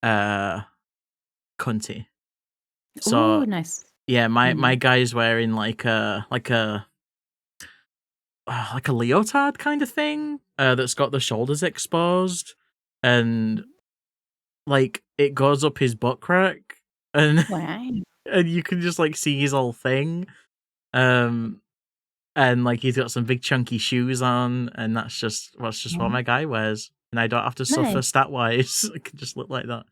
cunty. So Ooh, nice. yeah, my guy's wearing like a leotard kind of thing that's got the shoulders exposed, and like it goes up his butt crack, and Wow. and you can just like see his whole thing, and like he's got some big chunky shoes on, and that's just what my guy wears, and I don't have to suffer Nice. stat wise. I can just look like that.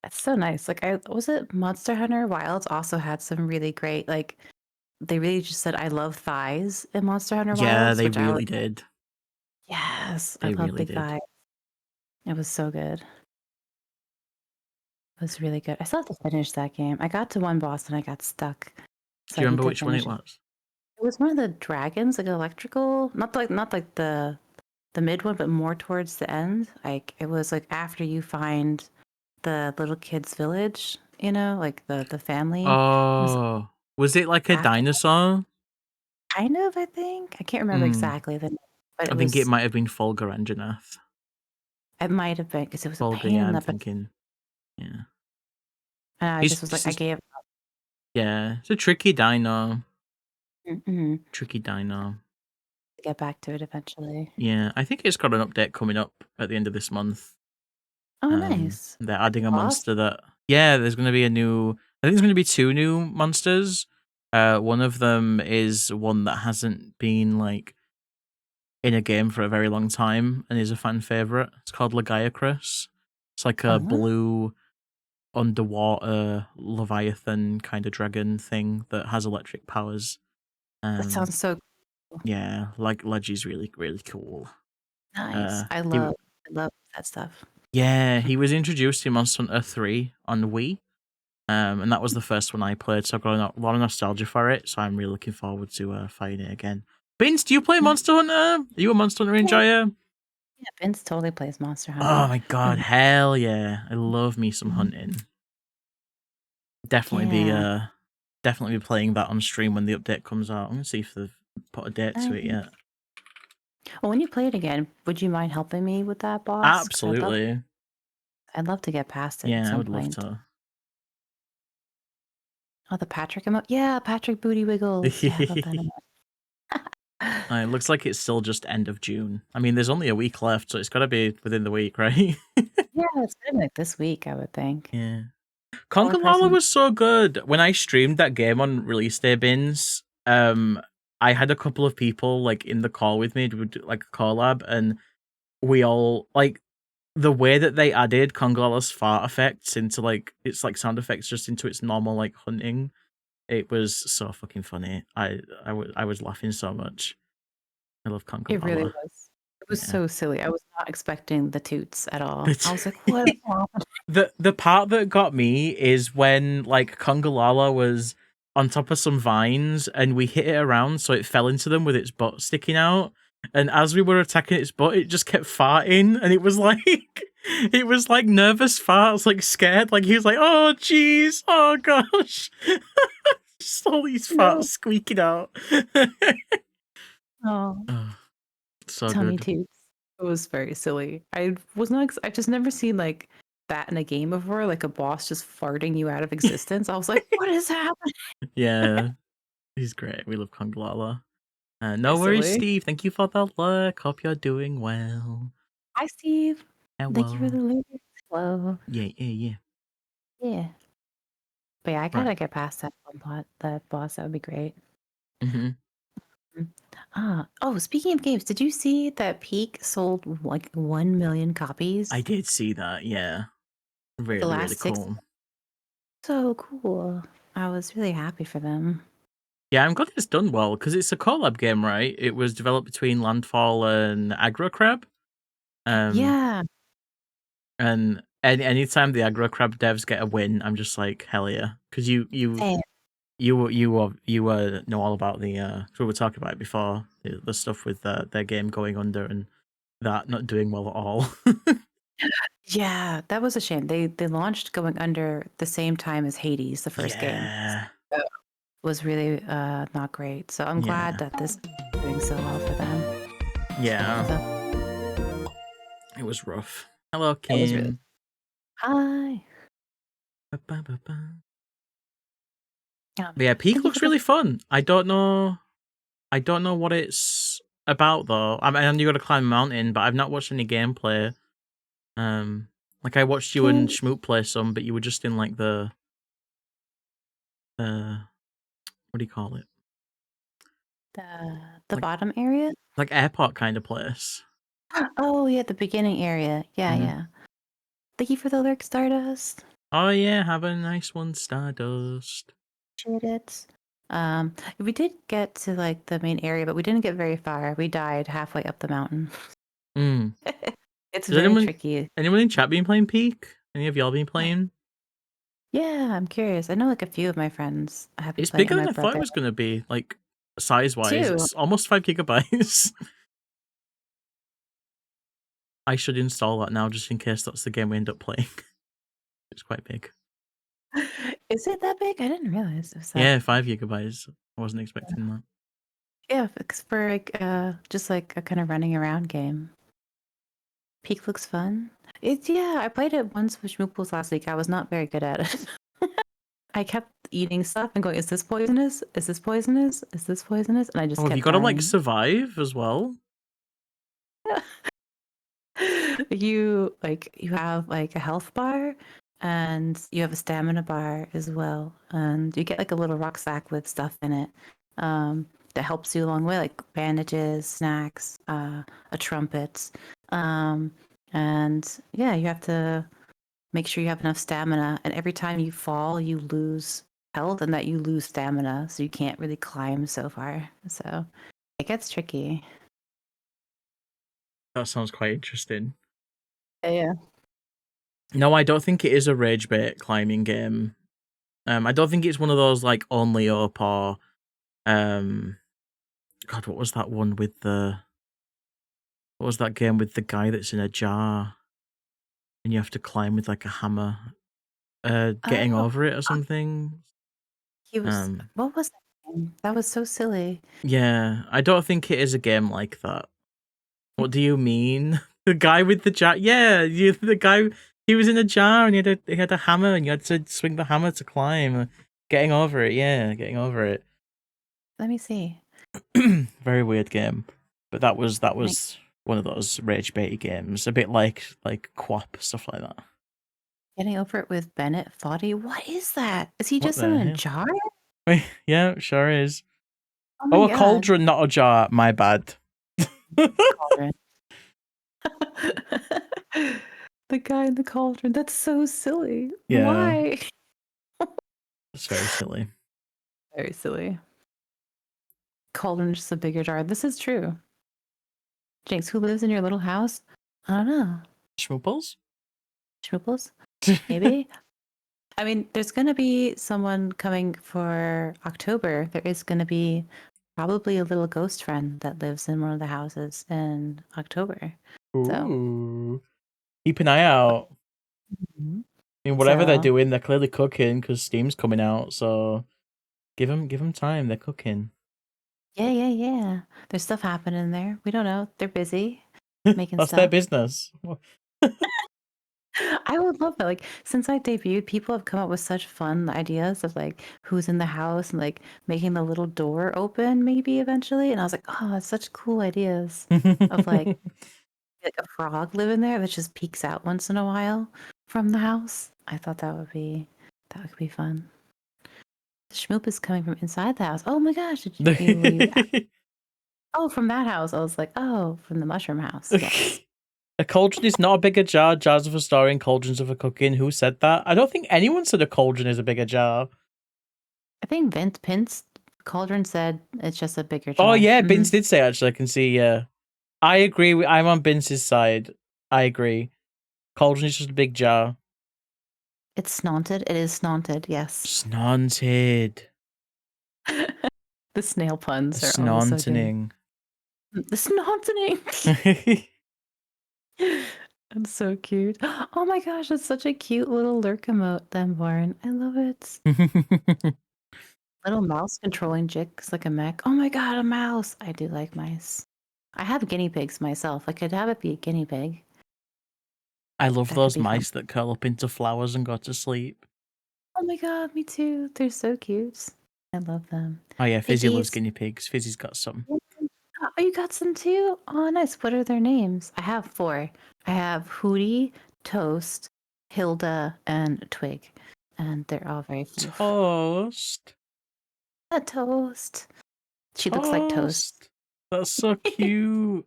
That's so nice. Like, was it Monster Hunter Wilds also had some really great, like, they really just said, I love thighs in Monster Hunter Yeah, Wilds, they which I was, really did. yes, I They love really big did. thighs. It was so good. It was really good. I still have to finish that game. I got to one boss and I got stuck. So Do you I need remember to which one finish it it. was? It was one of the dragons, like electrical, not like the mid one, but more towards the end. Like it was like after you find the little kid's village, like the family. Oh, was it like a After dinosaur? kind of, I think. I can't remember exactly the name, but I think it might have been Fulgur Engineath. it might have been because it was a Fulgur, pain yeah, in I'm the butt. thinking. Yeah. And I just was like, I gave up. Yeah, it's a tricky dino. Mm-hmm. Tricky dino. To get back to it eventually. Yeah, I think it's got an update coming up at the end of this month. Oh, nice. They're adding a Boss? monster that there's going to be a new. I think there's going to be 2 new monsters. One of them is one that hasn't been like in a game for a very long time and is a fan favorite. It's called Lagiacrus. It's like a Uh-huh. blue underwater leviathan kind of dragon thing that has electric powers. That sounds so Yeah, like Legi's really really cool. nice. I He love that stuff. he was introduced in Monster Hunter 3 on Wii. And that was the first one I played, so I've got a lot of nostalgia for it. So I'm really looking forward to fighting it again. Vince, do you play Nice. Monster Hunter? Are you a Monster Hunter Yeah, enjoyer? yeah, Vince totally plays Monster Hunter. Oh my god, hell yeah! I love me some hunting. Definitely Yeah. definitely be playing that on stream when the update comes out. I'm gonna see if they've put a date to it yet. Well, when you play it again, would you mind helping me with that boss? 'Cause Absolutely. I'd love to get past it at Yeah, I some would love point. to. Oh, the Patrick emote? Yeah, Patrick Booty Wiggles. Yeah, I love that emote. It looks like it's still just end of June. I mean, there's only a week left, so it's got to be within the week, right? Yeah, it's been like this week, I would think. Yeah. Or Congalala was so good. When I streamed that game on release day bins, I had a couple of people like in the call with me, do like a collab, and we all like the way that they added Congalala's fart effects into like its like sound effects just into its normal like hunting. It was so fucking funny. I was laughing so much. I love It really Congalala. was. It was Yeah. so silly. I was not expecting the toots at all. I was like, what? The part that got me is when like Congalala was on top of some vines and we hit it around so it fell into them with its butt sticking out. And as we were attacking its butt, it just kept farting, and it was like it was like nervous farts, like scared, like he was like, "Oh jeez, oh gosh," just all these farts squeaking out. Oh, Oh, so tummy good. toots. It was very silly. I was not. I just never seen like that in a game before, like a boss just farting you out of existence. I was like, what is happening? Yeah, he's great. We love Congalala. No It's worries, silly. Steve. Thank you for the look. Hope you're doing well. Hi, Steve. Thank you for Hello. the lyrics. Hello. Yeah, yeah, yeah. Yeah. But yeah, I Right. gotta get past that boss. That would be great. Mm-hmm. Oh, speaking of games, did you see that Peak sold like 1 million copies? I did see that. Yeah, The really, really last 6. cool. So cool. I was really happy for them. Yeah, I'm glad it's done well because it's a collab game, right? It was developed between Landfall and Aggro Crab. Yeah. And anytime the Aggro Crab devs get a win, I'm just like, hell yeah, because Same. you know all about the we were talking about it before, the stuff with their game going under and that not doing well at all. Yeah, that was a shame. They launched going under the same time as Hades, the first game. Yeah. It was really not great. So I'm glad that this is doing so well for them. Yeah. So It was rough. Hello, it was really Kim. hi. But yeah, Peak Thank you for looks the really fun. I don't know what it's about though. I mean, you got to climb a mountain, but I've not watched any gameplay. Like I watched you and can Schmoop play some, but you were just in like the what do you call it? the Like bottom area? airport kind of place. Oh yeah, the beginning area. Yeah, Mhm. yeah. Thank you for the lurk, Stardust. Oh yeah, have a nice one, Stardust. Appreciate it. We did get to like the main area, but we didn't get very far. We died halfway up the mountain. Mm. It's Has very tricky. anyone in chat been playing Peak? Any of y'all been playing? Yeah, I'm curious. I know like a few of my friends have been It's playing, bigger and than my I thought it brother was gonna be. Like size wise, too. it's almost 5 gigabytes. I should install that now just in case that's the game we end up playing. It's quite big. Is it that big? I didn't realize it was that. Yeah, 5 gigabytes. I wasn't expecting that. Yeah, it's for like just like a kind of running around game. Peak looks fun. I played it once with Schmooples last week. I was not very good at it. I kept eating stuff and going, is this poisonous? Is this poisonous? Is this poisonous? And I just Oh, have you kept got to like dying. survive as well? You have like a health bar and you have a stamina bar as well. And you get like a little rucksack with stuff in it that helps you along the way, like bandages, snacks, a trumpet. Um, and yeah, you have to make sure you have enough stamina. And every time you fall, you lose health and that you lose stamina. So you can't really climb so far. So it gets tricky. That sounds quite interesting. Yeah. No, I don't think it is a rage bait climbing game. I don't think it's one of those like only up or God, what was that one with the what was that game with the guy that's in a jar and you have to climb with like a hammer? Getting Oh, over it or something. he was. Um What was that game? That was so silly. yeah, I don't think it is a game like that. What do you mean? The guy with the jar? Yeah, the guy. He was in a jar and he had a hammer and you had to swing the hammer to climb. Getting over it, yeah, getting over it. Let me see. Very weird game, but that was Like one of those rage baity games, a bit like Quap stuff like that. getting over it with Bennett Foddy. What is that? Is he What just in the a hell? jar? Yeah, sure is. Oh Oh, my a god, cauldron, not a jar. My bad. cauldron. The guy in the cauldron. That's so silly. Yeah, Why? it's very silly. Very silly. Cauldron is just a bigger jar. This is true. Jinx, who lives in your little house? I don't know. Schmooples? Schmooples? Maybe? I mean, there's going to be someone coming for October. There is going to be probably a little ghost friend that lives in one of the houses in October. So, Ooh. Keep an eye out. mhm. I mean, whatever they're So doing, they're clearly cooking because Steam's coming out. So give them time. They're cooking. yeah, yeah, yeah. There's stuff happening there. We don't know. They're busy making That's their stuff. business. I would love that. Like, since I debuted, people have come up with such fun ideas of like who's in the house and like making the little door open, maybe eventually. And I was like, oh, that's such cool ideas of like a frog living there that just peeks out once in a while from the house. I thought that would be fun. The schmoop is coming from inside the house. Oh my gosh, were you oh, from that house. I was like, oh, from the mushroom house. Yes. A cauldron is not a bigger jar. Jars are for storing, cauldrons are for cooking. Who said that? I don't think anyone said a cauldron is a bigger jar. I think Vince Pince Cauldron said it's just a bigger Oh jar. yeah, Bince did say actually. I can see. Yeah, I agree. I'm on Bince's side. I agree. Cauldron is just a big jar. It's snonted. It is snonted, yes. Snonted. The snail puns are always so good. Snontening. The snontening. That's so cute. Oh my gosh, that's such a cute little lurk emote, then Born. I love it. Little mouse controlling Jix like a mech. Oh my god, a mouse! I do like mice. I have guinea pigs myself. I could have it be a guinea pig. I love That could those be fun. mice that curl up into flowers and go to sleep. Oh my god, me too. They're so cute. I love them. Oh yeah, Fizzy loves Piggies. guinea pigs. Fizzy's got some. Oh, you got some too? Oh, nice. What are their names? I have four. I have Hootie, Toast, Hilda, and Twig. And they're all very cute. Toast. A toast. She looks like toast. Toast. That's so cute.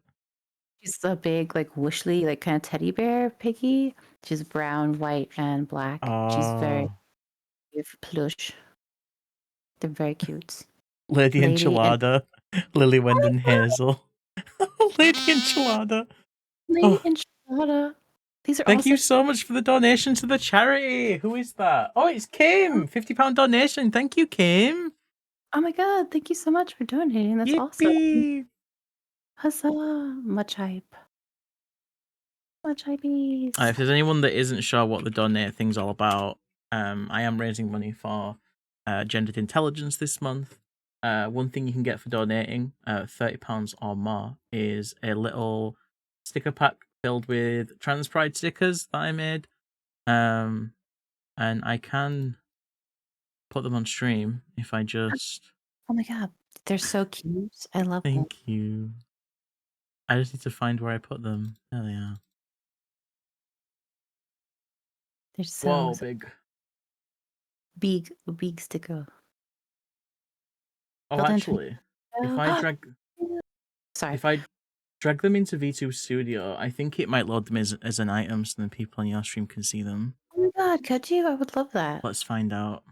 She's a big, like, whooshly, like, kind of teddy bear piggy. She's brown, white, and black. She's very Ah, plush. They're very cute. Lady Lady and Enchilada. Lily Wendon Hazel. Lady Enchilada. Lady Oh, Enchilada. These are all thank you such. so much for the donation to the charity. Who is that? Oh, it's Kim. £50 donation. Thank you, Kim. Oh my god, thank you so much for donating. That's awesome. Yippee. Huzzah! Much hype. Much hypees. If there's anyone that isn't sure what the donate thing's all about, I am raising money for gendered intelligence this month. One thing you can get for donating £30 or more is a little sticker pack filled with trans pride stickers that I made. And I can put them on stream if I just Oh my god, they're so cute. I love them. thank you. I just need to find where I put them. There they are. They're so, Whoa, so big. big sticker. Oh, Built into actually, if I drag Sorry. if I drag them into V2 Studio, I think it might load them as an item so then people on your stream can see them. Oh my god, could you? I would love that. Let's find out.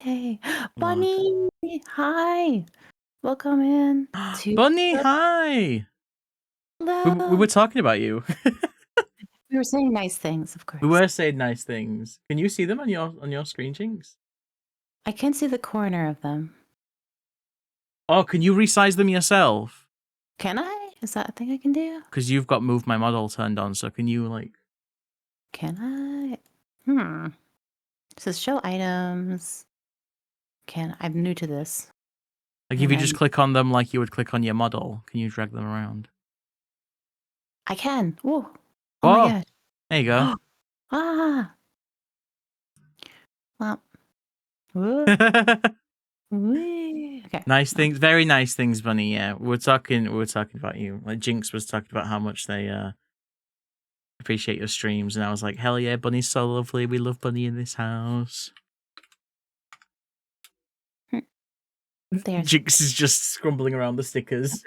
Hey, Load. Bunny! Hi! Welcome in to Bunny, the hi! We hello. were talking about you. We were saying nice things, of We course. were saying nice things. Can you see them on your screen, Jinx? I can see the corner of them. Oh, can you resize them yourself? Can I? Is that a thing I can do? Because you've got move my model turned on, so can you like Can I? It says show items. I'm new to this. if you just click on them like you would click on your model, can you drag them around? I can. Whoa. Oh Whoa. my gosh. There you go. Ah. Well. Whoa. Okay. Nice things, very nice things, Bunny. Yeah, we were talking about you. Like Jinx was talking about how much they appreciate your streams, and I was like, hell yeah, Bunny's so lovely. We love Bunny in this house. There's Jinx is just scrumbling around the stickers.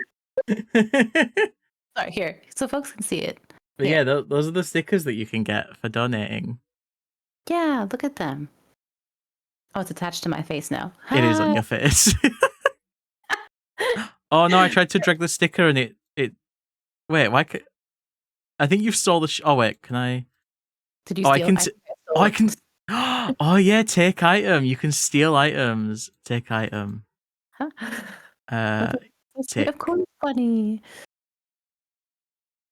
Sorry, here, so folks can see it. But yeah, those are the stickers that you can get for donating. Yeah, look at them. Oh, it's attached to my face now. It is on your face. Oh no, I tried to drag the sticker and it wait, why I think you've stole the oh wait, can I? Did you Oh, steal? I can oh yeah, take item. You can steal items. Take item. Take. Of course, Bunny.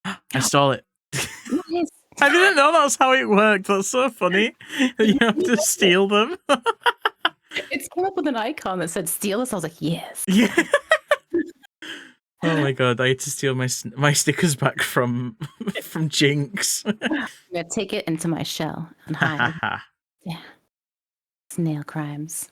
I stole it. Nice. I didn't know that's how it worked. That's so funny. You have to steal them. It came up with an icon that said steal this. I was like, yes. Yeah. Oh my god, I had to steal my stickers back from Jinx. I'm gonna take it into my shell and hide. Yeah. Snail crimes.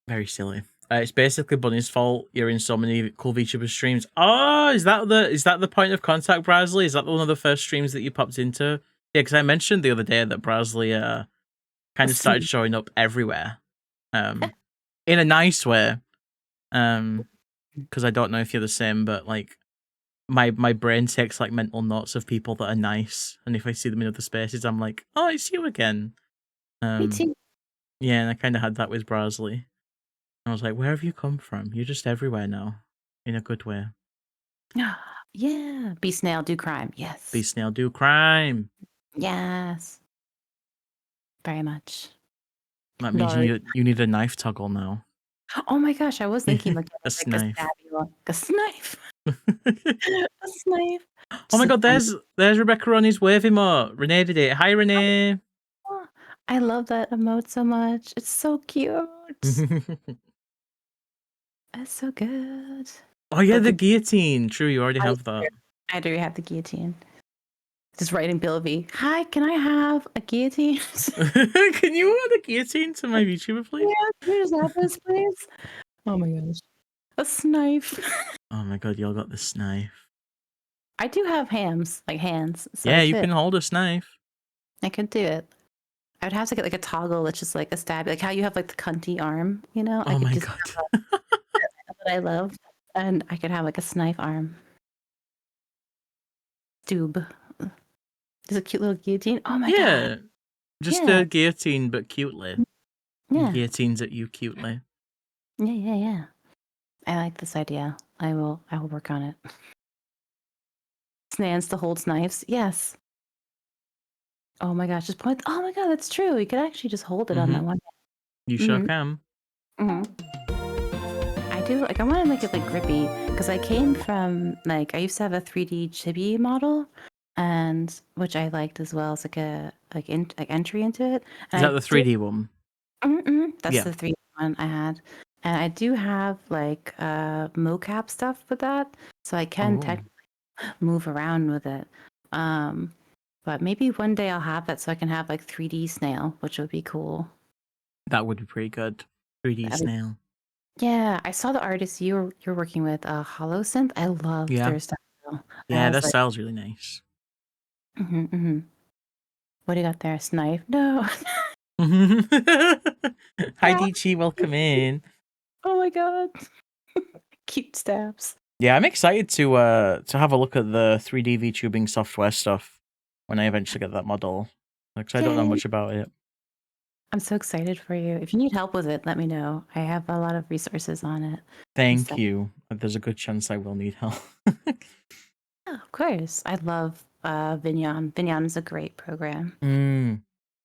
Very silly. It's basically Bunny's fault. You're in so many cool VTuber streams. Oh, is that the point of contact, Brasley? Is that one of the first streams that you popped into? Yeah, because I mentioned the other day that Brasley kind of started showing up everywhere. In a nice way. Because I don't know if you're the same, but like my brain takes like mental notes of people that are nice, and if I see them in other spaces, I'm like, oh, it's you again. Me too. Yeah, and I kind of had that with Brasley. I was like, where have you come from? You're just everywhere now, in a good way. Yeah, be snail, do crime. Yes. Be snail, do crime. Yes. Very much. That means you need a knife toggle now. Oh my gosh, I was thinking like a knife. A snipe. A snipe. Oh my god, there's Rebecca on his wave emote. Renee did it. Hi, Renee. Oh, I love that emote so much. It's so cute. That's so good. Oh yeah, the guillotine. True, you already have that. I do have the guillotine. Just writing Bilby. Hi, can I have a guillotine? Can you add a guillotine to my VTuber, please? Yeah, can you just have this, please? Oh my gosh. A snipe. Oh my god, y'all got the knife. I do have hands. So yeah, you can hold a knife. I could do it. I would have to get like a toggle that's just like a stab, like how you have like the cunty arm, you know? Oh my god. That I love. And I could have like a snipe arm. Stoob. Just a cute little guillotine. Oh my god. Just a guillotine, but cutely. Yeah. Guillotines at you cutely. Yeah. I like this idea. I will work on it. Stands to hold knives. Yes. Oh my gosh, just point. Oh my god, that's true. You could actually just hold it on that one. You sure can. I do I want to make it like grippy because I came from like I used to have a 3D chibi model, and which I liked as well as like a entry into it. Is that the 3D one? That's the 3D one I had, and I do have like mocap stuff with that, so I can technically move around with it. But maybe one day I'll have that so I can have like 3D snail, which would be cool. That would be pretty good. 3D snail. Yeah, I saw the artist you're working with, Holosynth. I love their style. Yeah, their style's really nice. What What do you got there? Snipe? No. Hi, Yeah. Dichi. Welcome in. Oh my god. Cute stabs. Yeah, I'm excited to have a look at the 3D VTubing software stuff when I eventually get that model. Because I don't know Yay. much about it. I'm so excited for you. If you need help with it, let me know. I have a lot of resources on it. Thank you. There's a good chance I will need help. Yeah, of course. I love Vignon. Vignon is a great program. Mm,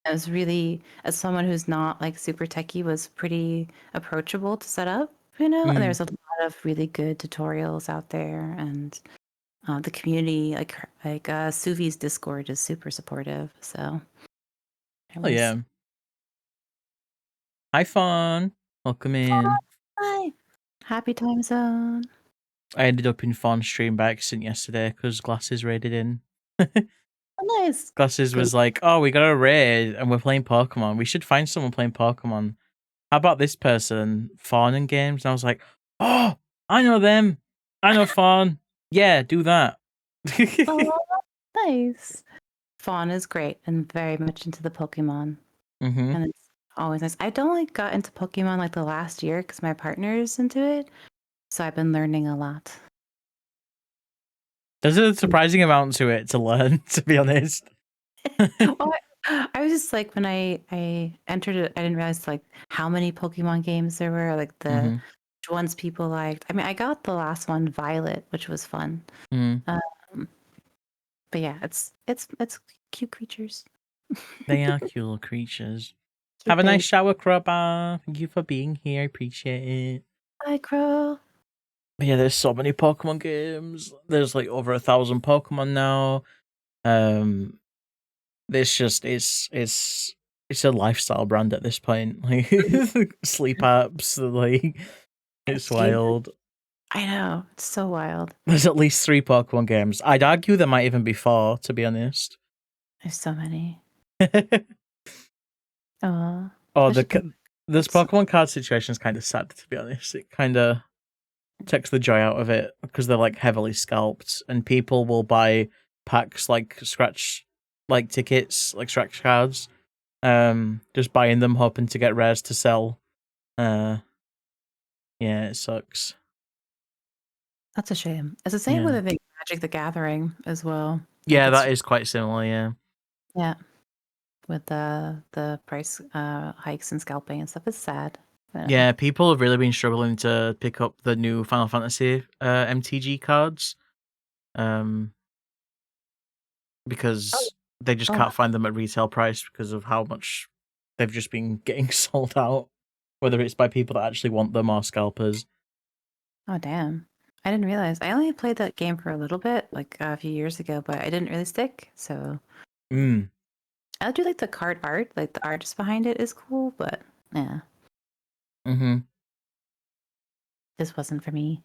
It was really, as someone who's not like super techie, was pretty approachable to set up, And mm. there's a lot of really good tutorials out there, and the community, Suvi's Discord is super supportive. So it Oh, was yeah. Hi, Fawn. Welcome in. hi. Happy time zone. I ended up in Fawn's stream by accident yesterday because Glasses raided in. Oh, nice. Glasses Good. was like, oh, we got a raid and we're playing Pokemon. We should find someone playing Pokemon. How about this person? Fawn in games? And I was like, oh, I know them. I know Fawn. Yeah, do that. Oh, nice. Fawn is great and very much into the Pokemon, Mm-hmm. and it's always nice. I don't like got into Pokemon like the last year because my partner is into it, so I've been learning a lot. There's a surprising amount to it to learn, to be honest. Well, I was just like when I entered it, I didn't realize like how many Pokemon games there were, like the Mm-hmm. which ones people liked. I mean, I got the last one, Violet, which was fun. Mm. Um, but yeah, it's cute creatures. They are cute little creatures. Cute Have a nice baby. shower, Crabba. Thank you for being here. I appreciate it. Hi, Crow. But yeah, there's so many Pokemon games. There's like over 1,000 Pokemon now. It's just it's a lifestyle brand at this point. Like sleep apps, like it's You, wild. I know, it's so wild. There's at least 3 Pokemon games. I'd argue there might even be 4, to be honest. There's so many. Oh, Oh, I should bring this books. Pokemon card situation is kind of sad, to be honest. It kind of takes the joy out of it because they're like heavily scalped, and people will buy packs like tickets, like scratch cards, just buying them hoping to get rares to sell. Yeah, it sucks. That's a shame. It's the same with Yeah. I think Magic the Gathering as well. Like Yeah, it's that is quite similar, yeah. yeah, with the price hikes and scalping and stuff. It's sad. But, Yeah, people have really been struggling to pick up the new Final Fantasy MTG cards. Um oh, because they just oh, can't find them at retail price because of how much they've just been getting sold out, whether it's by people that actually want them or scalpers. oh, damn! I didn't realize. I only played that game for a little bit, like a few years ago, but I didn't really stick. So Mm. I do like the card art. Like the artist behind it is cool, but yeah, Mm-hmm. this wasn't for me.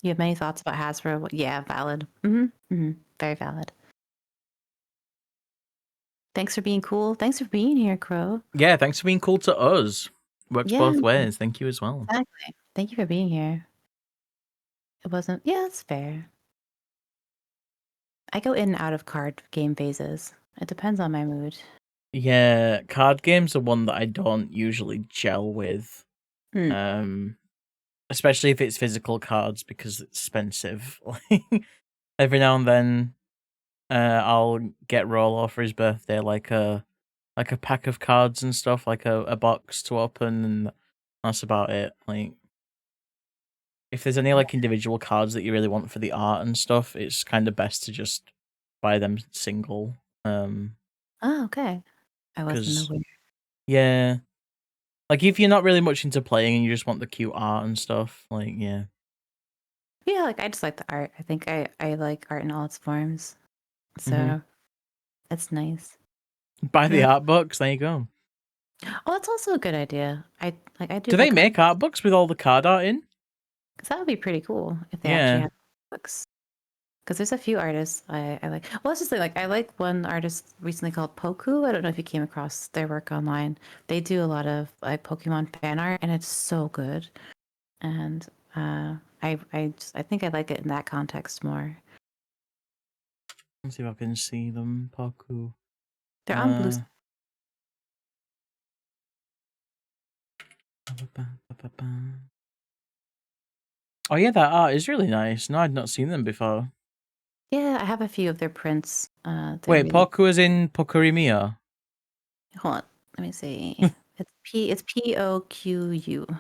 You have many thoughts about Hasbro? Yeah, valid. Mm-hmm. Very valid. Thanks for being cool. Thanks for being here, Crow. Yeah, thanks for being cool to us. Works Yeah, both ways. Thank you as well. exactly. Thank you for being here. It wasn't. Yeah, it's fair. I go in and out of card game phases. It depends on my mood. Yeah, card games are one that I don't usually gel with. Hmm. Especially if it's physical cards because it's expensive. Like every now and then, I'll get Rolo for his birthday, like a pack of cards and stuff, like a box to open, and that's about it. Like if there's any like individual cards that you really want for the art and stuff, it's kind of best to just buy them single. Oh, okay. I wasn't Because aware. yeah, like if you're not really much into playing and you just want the cute art and stuff, like yeah. Yeah, like I just like the art. I think I like art in all its forms. Hmm. So it's nice. Buy the Yeah. art books. There you go. Oh, that's also a good idea. I do Do they like art make art books with all the card art in? because that would be pretty cool if they actually Yeah. had books. Because there's a few artists I like. Well, let's just say like I like one artist recently called Poku. I don't know if you came across their work online. They do a lot of like Pokemon fan art, and it's so good. And I think I like it in that context more. Let's see if I can see them. Poku. They're on blue. Oh yeah, that art is really nice. No, I'd not seen them before. Yeah, I have a few of their prints. Wait, Poku is in Pokurimia? Hold on, let me see. It's Poqu.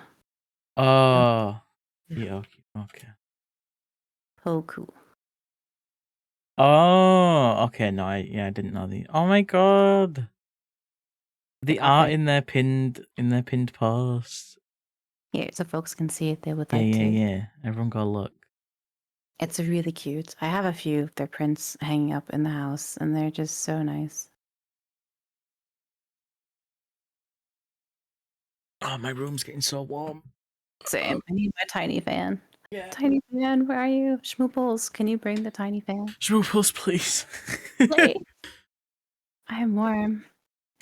Oh, yeah, okay. Poku. Oh, okay. No, I didn't know the. Oh my god, the art in their pinned post. Here, so folks can see it. They would Yeah, like to. yeah. Everyone go look. It's really cute. I have a few of their prints hanging up in the house, and they're just so nice. Oh, my room's getting so warm. Same. I need my tiny fan. Yeah. Tiny fan, where are you? Schmooples, can you bring the tiny fan? Schmooples, please. Wait. I am warm.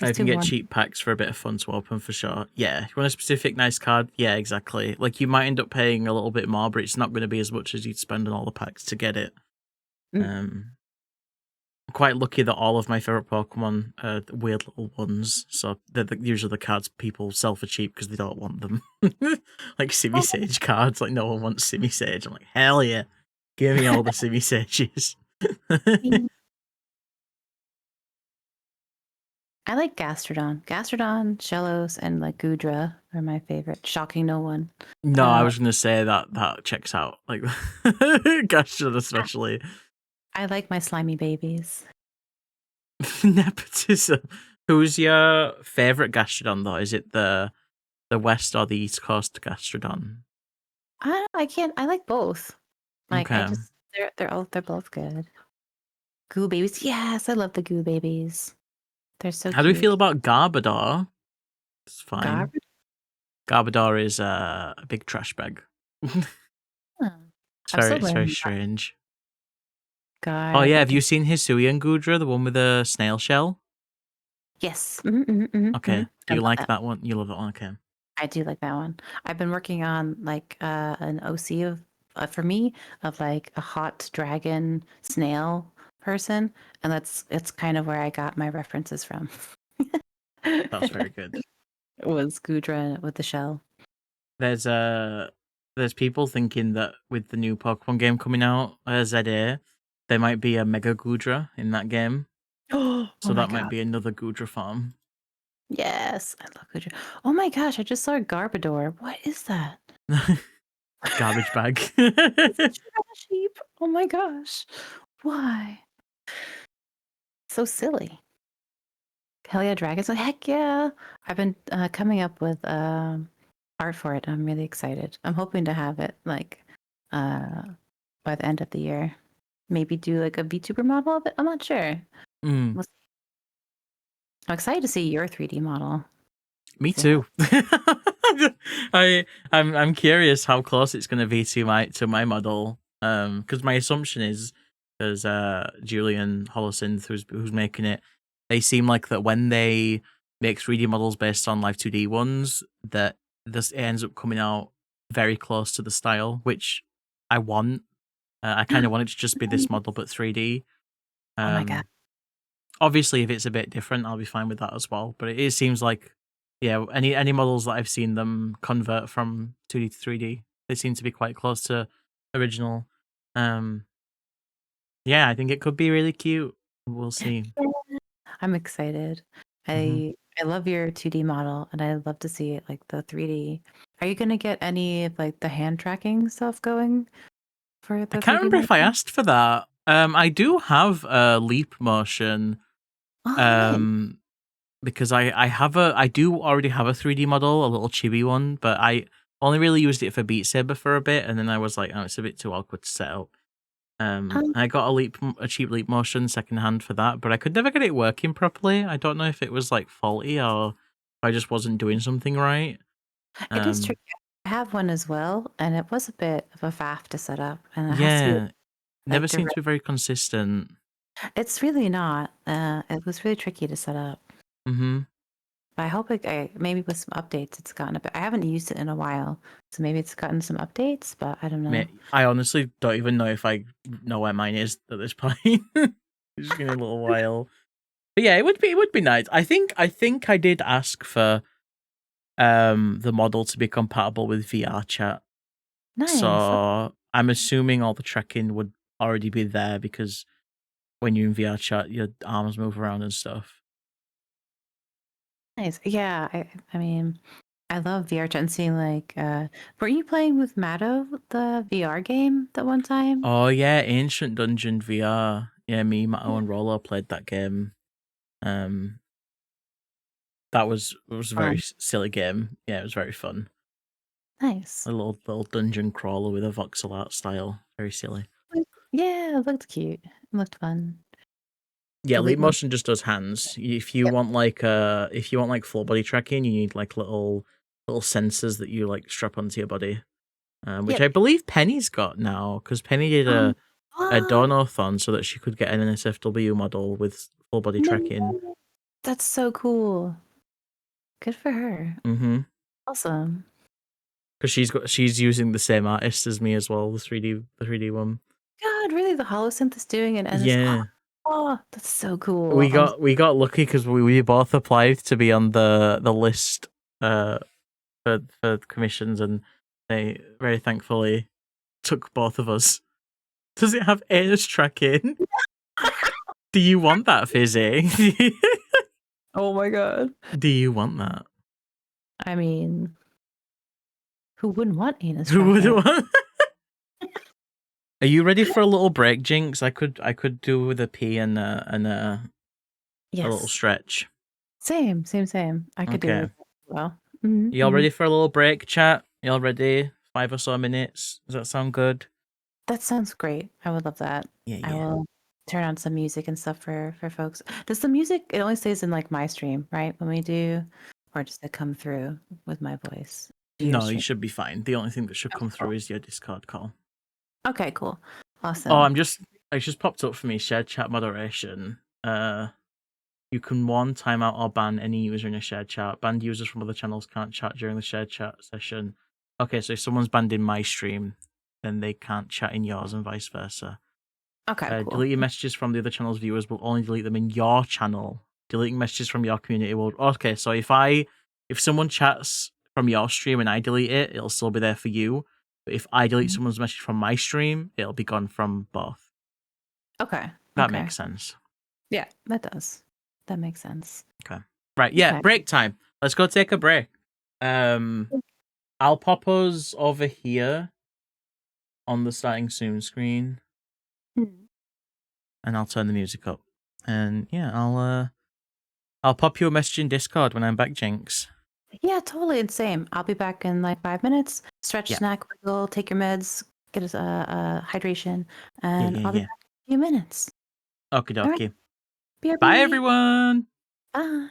I can get cheap packs for a bit of fun to open for sure. Yeah, you want a specific nice card? Yeah, exactly. Like you might end up paying a little bit more, but it's not going to be as much as you'd spend on all the packs to get it. I'm quite lucky that all of my favorite Pokemon are weird little ones, so they're usually the cards people sell for cheap because they don't want them. Like Simisage cards, like no one wants Simisage. I'm like, hell yeah, give me all the Simisages. I like Gastrodon. Gastrodon, Shellos, and like Gudra are my favorite. Shocking no one. No, I was gonna say that checks out. Like Gastrodon especially. I like my slimy babies. Nepotism. Who's your favorite Gastrodon though? Is it the West or the East Coast Gastrodon? I like both. Like Okay. they're both good. Goo babies. Yes, I love the goo babies. They're so How cute. do we feel about Garbodor? It's fine. Garbodor? Garbodor is a big trash bag. It's very strange. Oh yeah, have you seen Hisuian Gudra, the one with the snail shell? Yes. Okay. Do you like that one? You love that one, okay. I do like that one. I've been working on like an OC of for me of like a hot dragon snail person, and it's kind of where I got my references from. That's very good. It was Gudra with the shell. There's people thinking that with the new Pokemon game coming out, ZA, there might be a Mega Gudra in that game. So that might be another Gudra farm. Yes, I love Gudra. Oh my gosh, I just saw a Garbodor. What is that? Garbage bag. It's a trash heap. Oh my gosh. Why? So silly. Hell yeah, dragons. So heck yeah. I've been coming up with art for it. I'm really excited. I'm hoping to have it like by the end of the year. Maybe do like a VTuber model of it. I'm not sure. We'll see. I'm excited to see your 3D model. Me too. I'm curious how close it's going to be to my model. Because my assumption is, because Julian Holosynth, who's making it, they seem like that when they make 3D models based on live 2D ones, that this ends up coming out very close to the style, which I want. I kind of want it to just be this model but 3D. Oh my god. Obviously, if it's a bit different, I'll be fine with that as well. But it seems like, yeah, any models that I've seen them convert from 2D to 3D, they seem to be quite close to original. Yeah, I think it could be really cute. We'll see. I'm excited. I love your 2D model, and I'd love to see it like the 3D. Are you gonna get any of like the hand tracking stuff going for the I can't 3D remember if I model? asked for that. I do have a leap motion. Oh, Because I do already have a 3D model, a little chibi one, but I only really used it for Beat Saber for a bit, and then I was like, oh, it's a bit too awkward to set up. I got a cheap leap motion secondhand for that, but I could never get it working properly. I don't know if it was like faulty or if I just wasn't doing something right. it is tricky. I have one as well, and it was a bit of a faff to set up, and it has to be Yeah, never like seemed direct. to be very consistent. It's really not. It was really tricky to set up. But I hope maybe with some updates it's gotten a bit. I haven't used it in a while, so maybe it's gotten some updates, but I don't know. I honestly don't even know if I know where mine is at this point. It's been a little while. But yeah, it would be nice. I think I did ask for the model to be compatible with VR chat. Nice. So I'm assuming all the tracking would already be there because when you're in VR chat, your arms move around and stuff. Nice. Yeah, I mean, I love VR chat and seeing like were you playing with Matto, the VR game that one time? Oh yeah, Ancient Dungeon VR. Yeah, me, Matto, Yeah. and Rollo played that game. Um, that was a very Fun. silly game. Yeah, it was very fun. Nice. A little dungeon crawler with a voxel art style. Very silly. Yeah, it looked cute. It looked fun. Yeah, Delete Leap mode. Motion just does hands. If you Yep. want like full body tracking, you need like little sensors that you like strap onto your body. Which Yep. I believe Penny's got now, because Penny did Um, a oh, donathon so that she could get an NSFW model with full body tracking. no. That's so cool. Good for her. Mm-hmm. Awesome. Because she's using the same artist as me as well, the 3D one. God, really? The holosynth is doing it, and it's Yeah. oh, that's so cool. We got lucky because we both applied to be on the list for commissions, and they very thankfully took both of us. Does it have anus tracking? Do you want that, Fizzy? Oh my god. Do you want that? I mean, who wouldn't want anus Who would tracking? want? Are you ready for a little break, Jinx? I could do with a pee and a little Yes. stretch. Same. I could do Okay. it as well. Mhm, Y'all mhm. ready for a little break, chat? Y'all ready? 5 or so minutes. Does that sound good? That sounds great. I would love that. Yeah, I yeah. will turn on some music and stuff for folks. Does the music it only stays in like my stream, right? When we do, or does it come through with my voice to your No, you stream? should be fine. The only thing that should Okay, come through cool. is your Discord call. Okay, cool. Oh, Awesome. it's just popped up for me, shared chat moderation. You can time out or ban any user in a shared chat. Banned users from other channels can't chat during the shared chat session. Okay, so if someone's banned in my stream, then they can't chat in yours and vice versa. Okay, cool. Deleting messages from the other channel's viewers will only delete them in your channel. Deleting messages from your community will. Okay, so if someone chats from your stream and I delete it, it'll still be there for you. But if I delete Mhm. someone's message from my stream, it'll be gone from both. Okay. That Okay. makes sense. Yeah, that does. That makes sense. Okay. Right. Yeah. Okay. Break time. Let's go take a break. I'll pop us over here on the starting soon screen, Mhm. and I'll turn the music up. And yeah, I'll pop you a message in Discord when I'm back, Jinx. Yeah, totally. And same. I'll be back in like 5 minutes. Stretch, Yeah. snack, wiggle, take your meds, get us a hydration, Yeah. and Yeah. I'll be Yeah. back in a few minutes. Okie All right. dokie. Bye, BRB. everyone. Bye.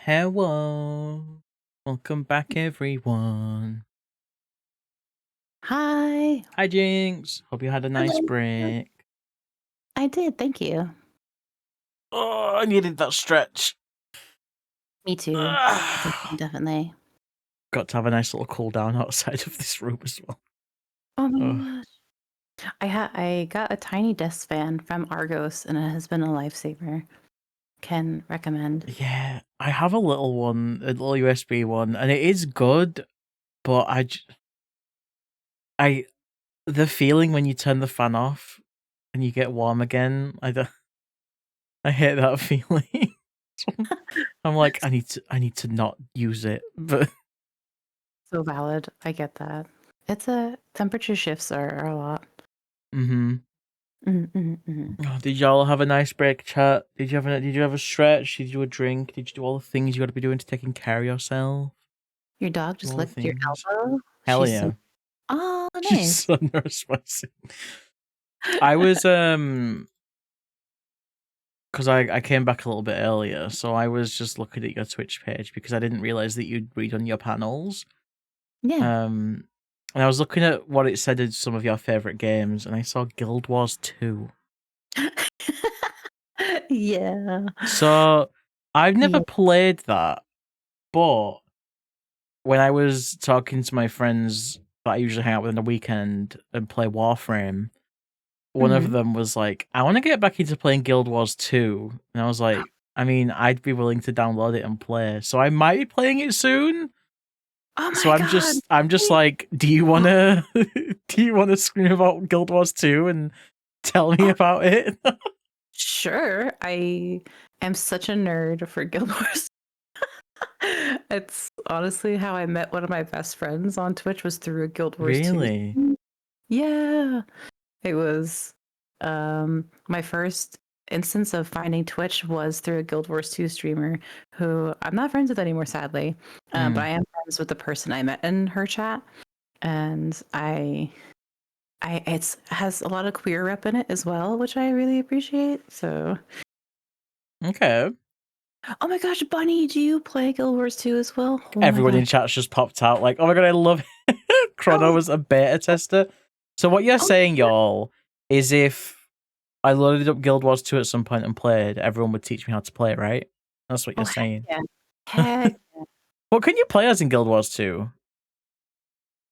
Hello. Welcome back, everyone. Hi. Hi, Jinx. Hope you had a nice Hello. break. I did, thank you. Oh, I needed that stretch. Me too. Definitely. Got to have a nice little cool down outside of this room as well. Oh my Oh. gosh. I got a tiny desk fan from Argos, and it has been a lifesaver. Can recommend. Yeah, I have a little one, a little USB one, and it is good, but the feeling when you turn the fan off and you get warm again, I hate that feeling. I'm like, I need to not use it, but So valid. I get that. It's a temperature shifts are a lot. mm-hmm. Mm-hmm. Oh, did y'all have a nice break, chat? Did you have a stretch? Did you do a drink? Did you do all the things you got to be doing to taking care of yourself? Your dog Do just all the licked your things. elbow. Hell She's so yeah, oh she's nice. so nervous. I was because I came back a little bit earlier, so I was just looking at your Twitch page because I didn't realize that you'd redone your panels. Yeah. And I was looking at what it said in some of your favorite games, and I saw Guild Wars 2. Yeah. So I've never Yeah. played that, but when I was talking to my friends that I usually hang out with on the weekend and play Warframe, one of Mhm. them was like, I want to get back into playing Guild Wars 2. And I was like, I mean, I'd be willing to download it and play. So I might be playing it soon. Oh So my god. I'm just like, do you wanna do you wanna scream about Guild Wars 2 and tell me Oh, about it? sure. I am such a nerd for Guild Wars. It's honestly how I met one of my best friends on Twitch was through a Guild Wars 2 Really? stream. Yeah. It was my first instance of finding Twitch was through a Guild Wars 2 streamer who I'm not friends with anymore, sadly. But Mm. I am friends with the person I met in her chat. And I it's has a lot of queer rep in it as well, which I really appreciate. So Okay. oh my gosh, Bunny, do you play Guild Wars 2 as well? Oh my Everyone gosh. in chat's just popped out like, oh my god, I love it. Chrono Oh, was a beta tester. So what you're oh saying, y'all, is if I loaded up Guild Wars 2 at some point and played, everyone would teach me how to play it, right? That's what oh you're heck saying. yeah. Heck What can you play as in Guild Wars 2?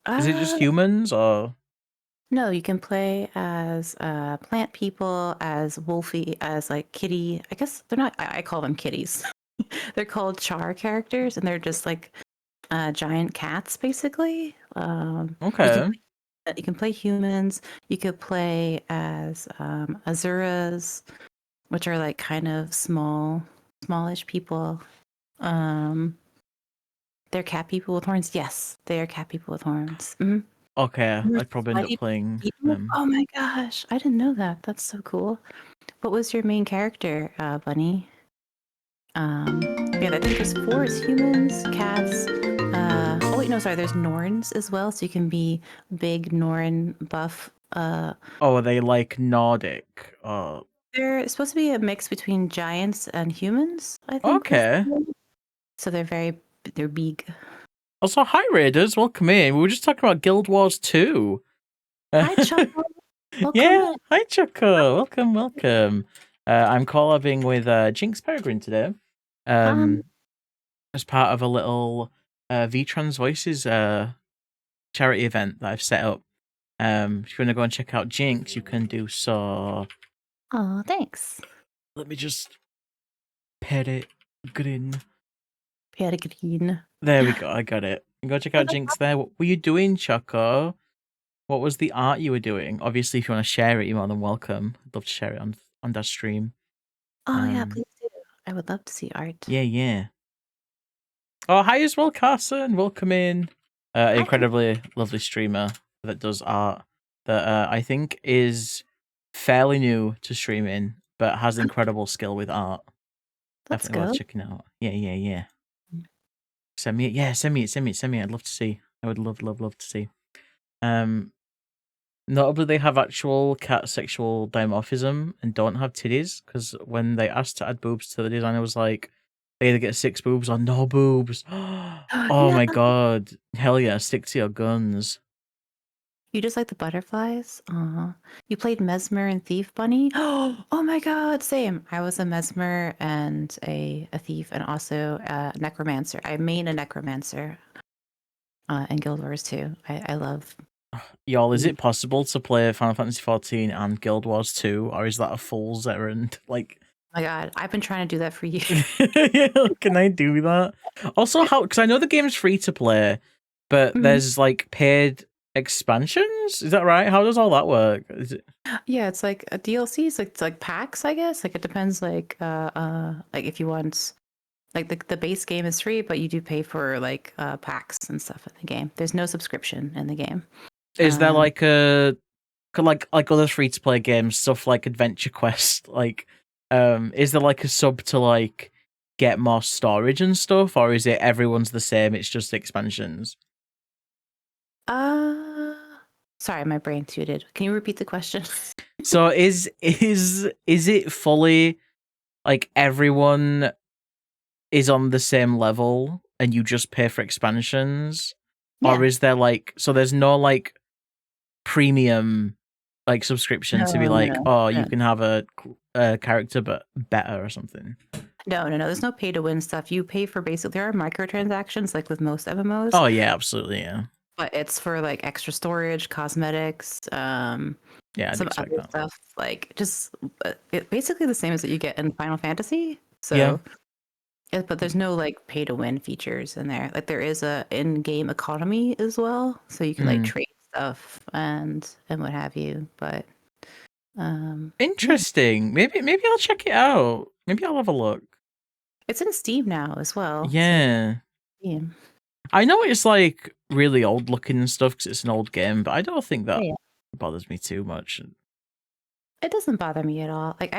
Is it just uh humans or no, you can play as plant people, as Wolfie, as like kitty. I guess they're not I call them kitties. They're called char characters and they're just like giant cats basically. okay. You can play humans. You could play as Azuras, which are like kind of smallish people. Um, they're cat people with horns. Yes, they are cat people with horns. Mhm. Okay, And there's I'd probably end up slutty playing people. them. Oh my gosh, I didn't know that. That's so cool. What was your main character, Bunny? Yeah, I think there's four is humans, cats. Oh wait, no, sorry. There's Norns as well, so you can be big Norn buff. Oh, are they like Nordic? Oh, They're supposed to be a mix between giants and humans, I think. okay. So they're big. Also, hi Raiders, welcome in. We were just talking about Guild Wars 2. Hi, Choco. Welcome Yeah, in. hi Choco. Welcome. I'm collabing with JinxPeregrine today. Um, As part of a little VTransVoices charity event that I've set up. If you want to go and check out Jinx, you can do so. oh, thanks. Let me just pet it. Grin. Peregrine. There we go. I got it. Go check out Jinx there. What were you doing, Choco? What was the art you were doing? Obviously, if you want to share it, you're more than welcome. I'd love to share it on that stream. Oh yeah, please do. I would love to see art. Yeah. Oh, hi as well, Carson. Welcome in. Hi. Incredibly lovely streamer that does art that I think is fairly new to streaming, but has incredible skill with art. Let's Definitely worth go. checking out. Yeah. Send me it. Yeah, send me it. I'd love to see. I would love to see. Notably, they have actual cat sexual dimorphism and don't have titties, because when they asked to add boobs to the design, I was like, They either get 6 boobs or no boobs. Oh No, my god. Hell yeah, stick to your guns. you just like the butterflies? Aw. You played Mesmer and Thief Bunny? Oh my god, same. I was a Mesmer and a thief and also a necromancer. I main a necromancer in Guild Wars 2. I love Y'all, is the. it possible to play Final Fantasy 14 and Guild Wars 2, or is that a fool's errand? Like, Oh my god, I've been trying to do that for years. can I do that? Also, how? Because I know the game's free to play, but Mhm. there's like paid expansions. Is that right? How does all that work? Is it? Yeah, it's like a DLCs, like it's like packs, I guess. Like it depends, like if you want, like the base game is free, but you do pay for like packs and stuff in the game. There's no subscription in the game. Is there Um, like a like other free to play games, stuff like Adventure Quest? Like, is there like a sub to like get more storage and stuff, or is it everyone's the same? It's just expansions. uh, sorry, my brain tooted. Can you repeat the question? So is it fully like everyone is on the same level and you just pay for expansions? Or Yeah. is there like, so there's no like premium like subscription No, to be no, like, no, oh, you no, can have a character but better or something? no, no, no. There's no pay to win stuff. You pay for basic. There are microtransactions, like with most MMOs, Oh yeah, absolutely, yeah. but it's for like extra storage, cosmetics, Yeah, I'd some expect other that. stuff, like just basically the same as that you get in Final Fantasy. Yeah. So, but there's no like pay to win features in there. Like there is a in-game economy as well, so you can like Mm. trade stuff and what have you. But yeah, Interesting. Maybe I'll check it out. Maybe I'll have a look. it's in Steam now as well. So Yeah. yeah, I know it's like really old looking and stuff because it's an old game, but I don't think that yeah. bothers me too much. It doesn't bother me at all. Like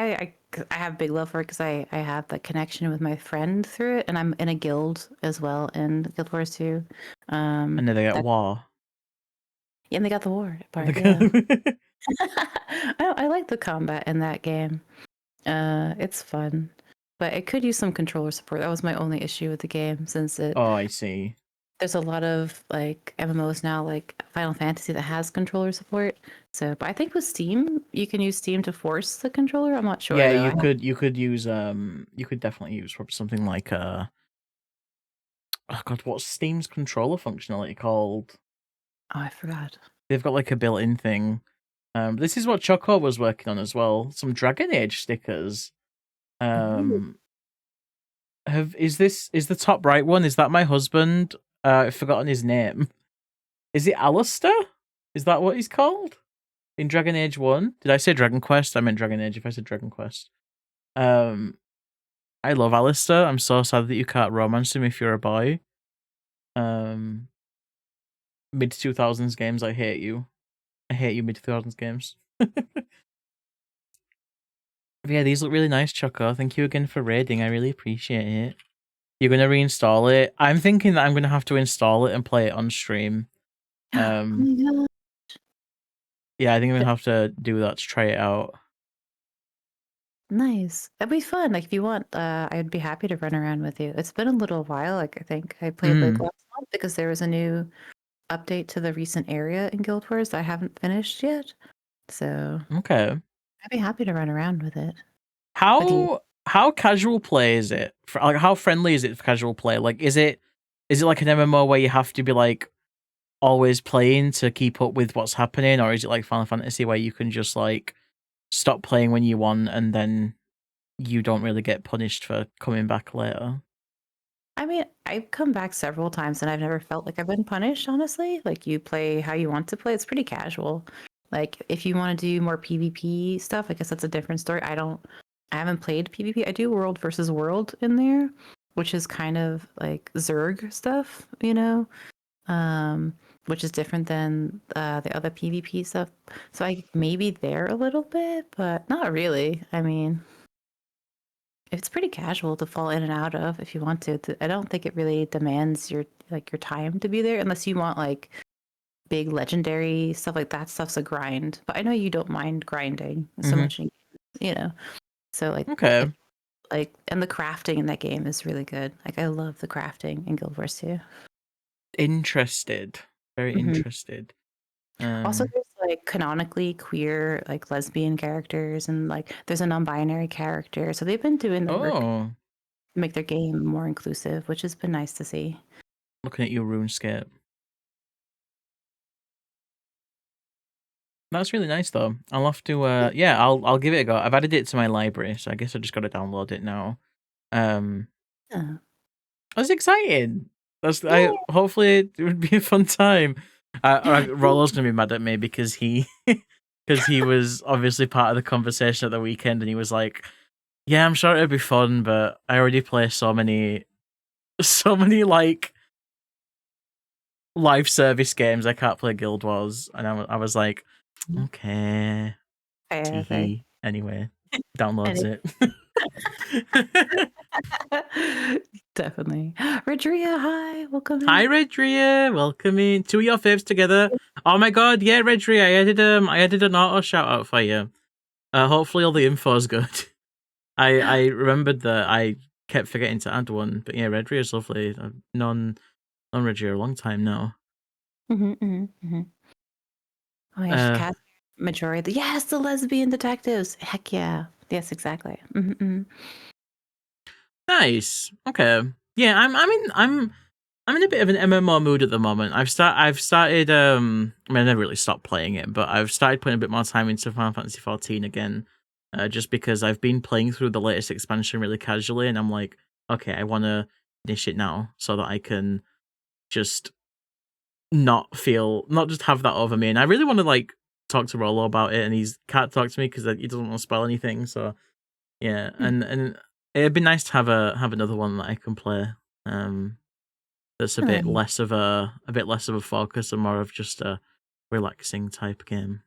'cause I have big love for it because I have the connection with my friend through it, and I'm in a guild as well in Guild Wars 2. And then they get That war. yeah, and they got the war part. Yeah, I like the combat in that game. It's fun, but it could use some controller support. That was my only issue with the game since Oh, I see. there's a lot of like MMOs now, like Final Fantasy, that has controller support. So, but I think with Steam, you can use Steam to force the controller. I'm not sure Yeah, though. you could use you could definitely use something like oh god, what's Steam's controller functionality called? Oh, I forgot. They've got like a built-in thing. This is what Choco was working on as well. Some Dragon Age stickers. Ooh. Um, is the top right one? Is that my husband? I've forgotten his name. Is it Alistair? Is that what he's called in Dragon Age 1? Did I say Dragon Quest? I meant Dragon Age if I said Dragon Quest. Um, I love Alistair. I'm so sad that you can't romance him if you're a boy. Mid 2000s games, I hate you. I hate you, mid 2000s games. But yeah, these look really nice, Choco. Thank you again for raiding. I really appreciate it. You're gonna reinstall it. I'm thinking that I'm gonna have to install it and play it on stream. Oh Um, my god. yeah, I think I'm gonna have to do that to try it out. Nice. That'd be fun. Like if you want, I'd be happy to run around with you. It's been a little while. Like I think I played like Mm, last month because there was a new update to the recent area in Guild Wars that I haven't finished yet. So okay. I'd be happy to run around with it. With you. How casual play is it? Like, how friendly is it for casual play? Like, is it like an MMO where you have to be like always playing to keep up with what's happening, or is it like Final Fantasy where you can just like stop playing when you want and then you don't really get punished for coming back later? I mean, I've come back several times and I've never felt like I've been punished, honestly. Like you play how you want to play. It's pretty casual. Like if you want to do more PvP stuff, I guess that's a different story. I haven't played PvP. I do world versus world in there, which is kind of like Zerg stuff, um, which is different than the other PvP stuff. So I maybe there a little bit, but not really. I mean, it's pretty casual to fall in and out of if you want to. I don't think it really demands your time to be there unless you want like big legendary stuff like that stuff's a grind. But I know you don't mind grinding so Hmm. much, you know. So like Okay. like, and the crafting in that game is really good. Like, I love the crafting in Guild Wars 2. Interested. Very interested. Also, there's like canonically queer, like lesbian characters, and like there's a non-binary character. So they've been doing the work Oh, to make their game more inclusive, which has been nice to see. looking at your RuneScape. That's really nice though. I'll have to yeah, I'll give it a go. I've added it to my library, so I guess I just gotta download it now. Yeah. That's exciting. That's Yay! hopefully it would be a fun time. Rollo's gonna be mad at me because he because he was obviously part of the conversation at the weekend, and he was like, "Yeah, I'm sure it'd be fun, but I already play so many like live service games. I can't play Guild Wars." And I was like, "Okay, Fair, fair. teehee." Anyway, downloads it. Definitely. Redria, hi, welcome in. Hi, Redria, welcome in. Two of your faves together. Oh my god, yeah, Redria, I added an auto shout out for you. Hopefully all the info's good. I remembered that I kept forgetting to add one, but yeah, Redria's lovely. I've known Redria a long time now. Oh yeah, cast majority. Yes, the lesbian detectives. Heck yeah. Yes, exactly. Nice. Okay. Yeah, I'm in a bit of an MMO mood at the moment. I've started I mean, I never really stopped playing it, but I've started putting a bit more time into Final Fantasy 14 again. Just because I've been playing through the latest expansion really casually, and I'm like, okay, I want to finish it now so that I can just not just have that over me. And I really want to like talk to Rollo about it, and he can't talk to me because he doesn't want to spoil anything. So yeah, and it'd be nice to have another one that I can play. That's a bit less of a focus and more of just a relaxing type game.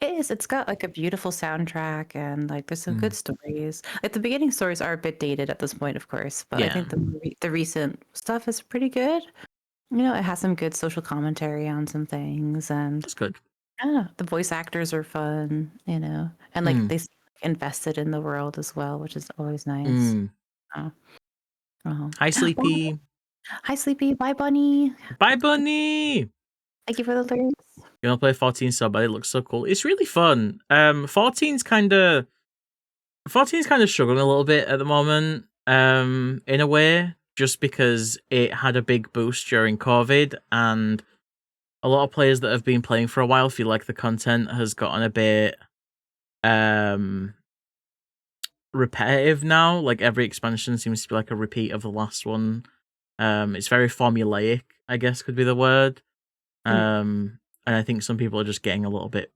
It is. It's got like a beautiful soundtrack and like there's some good stories. Like the beginning stories are a bit dated at this point, of course, but I think the recent stuff is pretty good. You know, it has some good social commentary on some things, and That's good. yeah, the voice actors are fun, you know, and like they seem invested in the world as well, which is always nice. Oh. Hi, Sleepy. Hi, Sleepy. Bye, Bunny. Bye, Bunny. Thank you for the lyrics. You want to play 14 so bad? It looks so cool. It's really fun. 14's kind of struggling a little bit at the moment. In a way, just because it had a big boost during COVID, and a lot of players that have been playing for a while feel like the content has gotten a bit repetitive now. Like every expansion seems to be like a repeat of the last one. It's very formulaic, I guess could be the word. And I think some people are just getting a little bit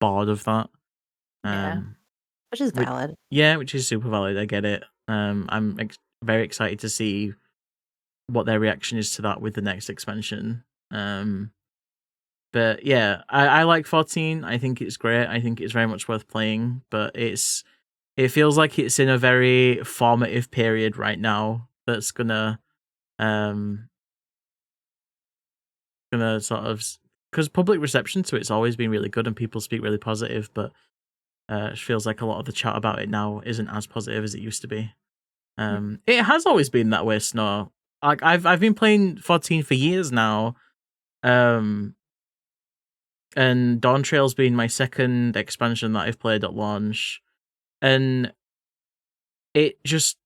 bored of that. Yeah, which is valid. Which is super valid. I get it. I'm very excited to see what their reaction is to that with the next expansion. But yeah, I like 14. I think it's great. I think it's very much worth playing. But it feels like it's in a very formative period right now. That's gonna sort of, because public reception to it's always been really good and people speak really positive, but it feels like a lot of the chat about it now isn't as positive as it used to be. It has always been that way, Snow. Like I've been playing 14 for years now. And Dawn Trail's been my second expansion that I've played at launch. And it just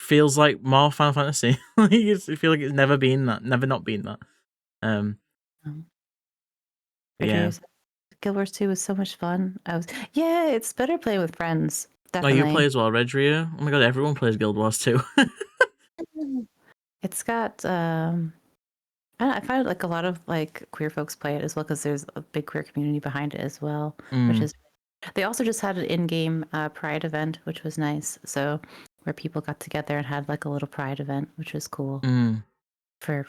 feels like more Final Fantasy. I feel like it's never not been that. Yeah. Guild Wars 2 was so much fun. It's better playing with friends. Definitely. Oh, you play as well, Redria? Oh my god, everyone plays Guild Wars 2. It's got I find like a lot of like queer folks play it as well because there's a big queer community behind it as well, which is. They also just had an in-game Pride event, which was nice. So where people got together and had like a little Pride event, which was cool for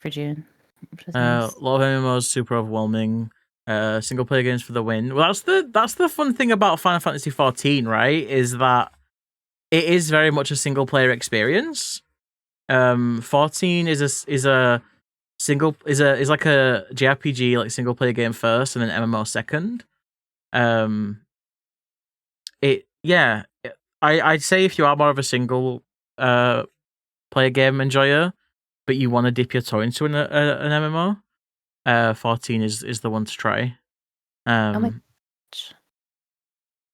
June. Which was nice. A lot of MMOs super overwhelming. Single player games for the win. Well, that's the fun thing about Final Fantasy 14, right? Is that it is very much a single player experience. 14 is like a JRPG, like single player game first, and then MMO second. I'd say if you are more of a single player game enjoyer, but you want to dip your toe into an MMO, 14 is the one to try. Oh my Um, gosh.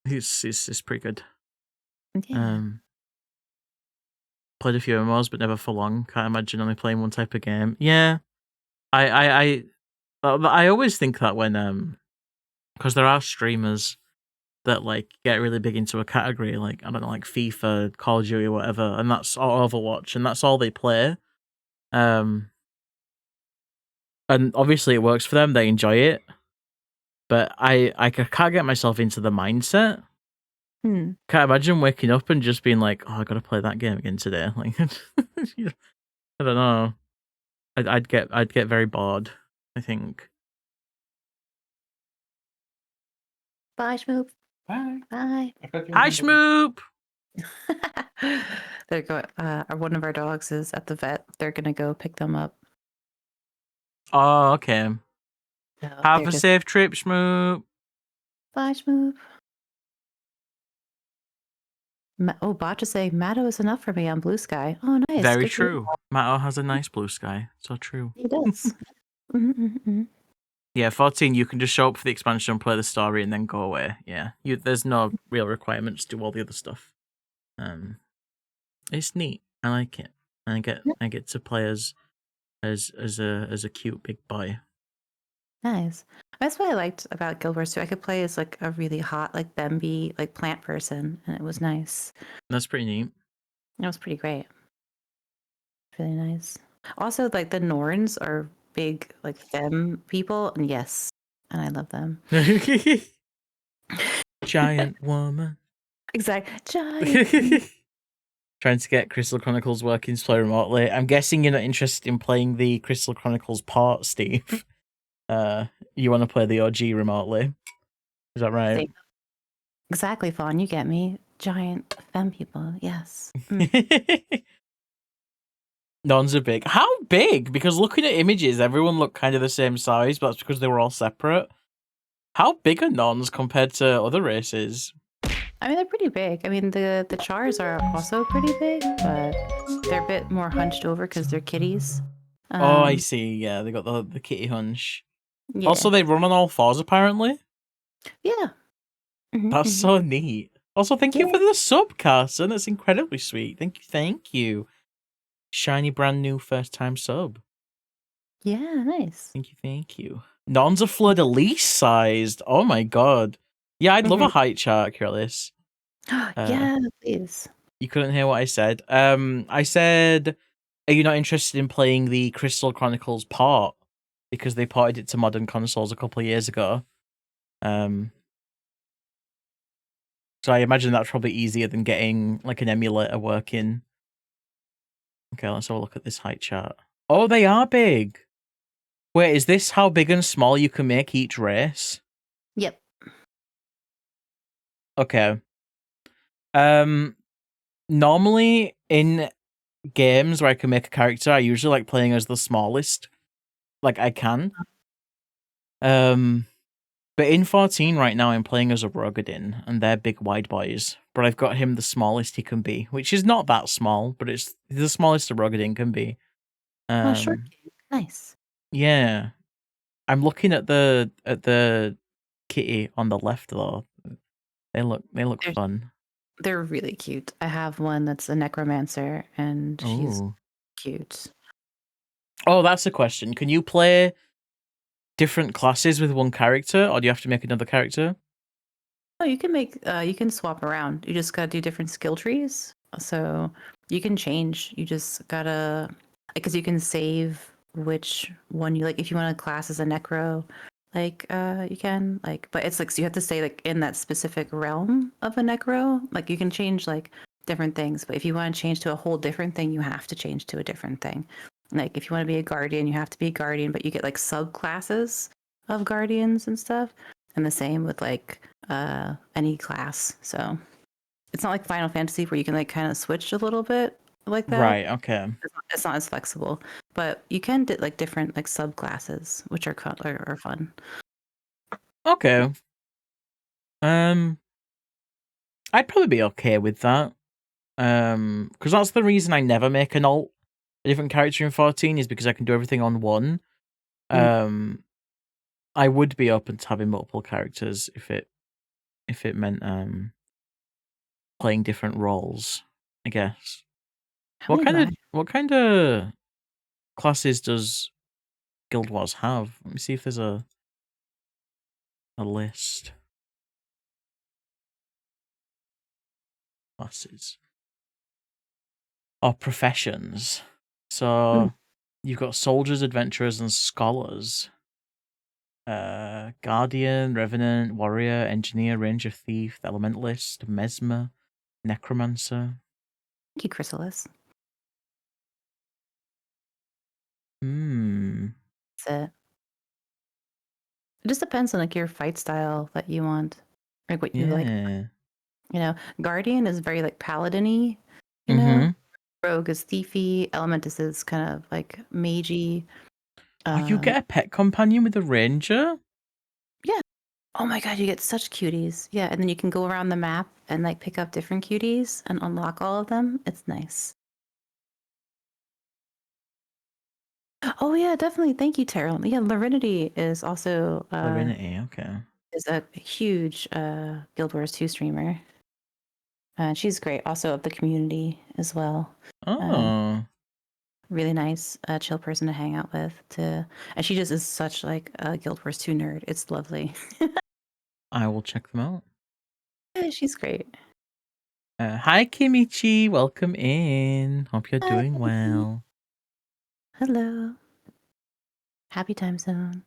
it's pretty good. Yeah. Played a few MMOs, but never for long. Can't imagine only playing one type of game. Yeah, I always think that when because there are streamers that like get really big into a category, like I don't know, like FIFA, Call of Duty, or whatever, and that's all Overwatch, and that's all they play. And obviously it works for them; they enjoy it. But I can't get myself into the mindset. Hmm. Can't imagine waking up and just being like, "Oh, I gotta play that game again today." Like, I don't know. I'd get very bored, I think. Bye, Schmoop. Bye. Bye. I thought you were Hi, gonna go. Schmoop. They're going. One of our dogs is at the vet. They're gonna go pick them up. Oh, okay. So Have they're a just safe trip, Schmoop. bye, Schmoop. Oh, Bot just saying Matto is enough for me on Blue Sky. Oh, nice. Very Good for you. true. Matto has a nice blue sky. So true. He does. Mm-hmm. Yeah, 14, you can just show up for the expansion, play the story, and then go away. Yeah, there's no real requirements to do all the other stuff. It's neat. I like it. I get to play as a cute big boy. Nice. That's what I liked about Guild Wars 2. I could play as like a really hot, like Bemby, like plant person, and it was nice. That's pretty neat. It was pretty great. Really nice. Also, like the Norns are big, like femme people, and yes, and I love them. Giant woman. Exactly. Giant. Trying to get Crystal Chronicles working to play remotely. I'm guessing you're not interested in playing the Crystal Chronicles part, Steve. You want to play the OG remotely. Is that right? Exactly, Fawn. You get me. Giant femme people. Yes. Nons are big. How big? Because looking at images, everyone looked kind of the same size, but that's because they were all separate. How big are Nons compared to other races? I mean, they're pretty big. I mean, the Chars are also pretty big, but they're a bit more hunched over because they're kitties. Oh, I see. Yeah, they got the kitty hunch. Yeah. Also, they run on all fours, apparently. Yeah. That's so neat. Also, thank you for the sub, Carson. That's incredibly sweet. Thank you. Shiny brand new first time sub. Yeah, nice. Thank you. Nons are fleur-de-lis sized. Oh my god. Yeah, I'd love a height chart, Curlis. Yeah, please. You couldn't hear what I said. I said, are you not interested in playing the Crystal Chronicles port? Because they ported it to modern consoles a couple of years ago. So I imagine that's probably easier than getting like an emulator working. Okay, let's have a look at this height chart. Oh, they are big. Wait, is this how big and small you can make each race? Yep. Okay. Normally in games where I can make a character, I usually like playing as the smallest. Like I can. But in 14 right now, I'm playing as a Rogadin, and they're big wide boys. But I've got him the smallest he can be, which is not that small, but it's the smallest a Rogadin can be. Oh, short. Nice. Yeah, I'm looking at the kitty on the left though. They look fun. They're really cute. I have one that's a necromancer, and she's cute. Oh, that's a question. Can you play different classes with one character, or do you have to make another character? Oh, you can make you can swap around. You just gotta do different skill trees. So you can change. You just gotta because you can save which one you like. If you want to class as a necro, like you can like, but it's like so you have to stay like in that specific realm of a necro. Like you can change like different things, but if you want to change to a whole different thing, you have to change to a different thing. Like if you want to be a guardian, you have to be a guardian, but you get like subclasses of guardians and stuff. And the same with like any class. So it's not like Final Fantasy where you can like kind of switch a little bit like that. Right. Okay. It's not as flexible, but you can do like different like subclasses, which are fun. Okay. I'd probably be okay with that. Because that's the reason I never make an alt, a different character in 14, is because I can do everything on one. I would be open to having multiple characters if it meant playing different roles, I guess. How many do I? What kind of classes does Guild Wars have? Let me see if there's a list. Classes. Oh, professions. So you've got soldiers, adventurers, and scholars. Guardian, Revenant, Warrior, Engineer, Ranger, Thief, Elementalist, Mesmer, Necromancer. Thank you, Chrysalis. That's it. It just depends on like your fight style that you want, like what you like. Yeah. You know, Guardian is very like paladin-y, you know. Rogue is thiefy. Elementus is kind of like magey. Oh, you get a pet companion with a ranger? Yeah. Oh my god, you get such cuties. Yeah, and then you can go around the map and like pick up different cuties and unlock all of them. It's nice. Oh yeah, definitely. Thank you, Terrell. Yeah, Larinity is also Larinity, okay. is a huge Guild Wars 2 streamer. She's great, also of the community as well. Oh. Really nice, chill person to hang out with. And she just is such like a Guild Wars 2 nerd. It's lovely. I will check them out. Yeah, she's great. Hi, Kimichi. Welcome in. Hope you're doing well. Hello. Happy time zone.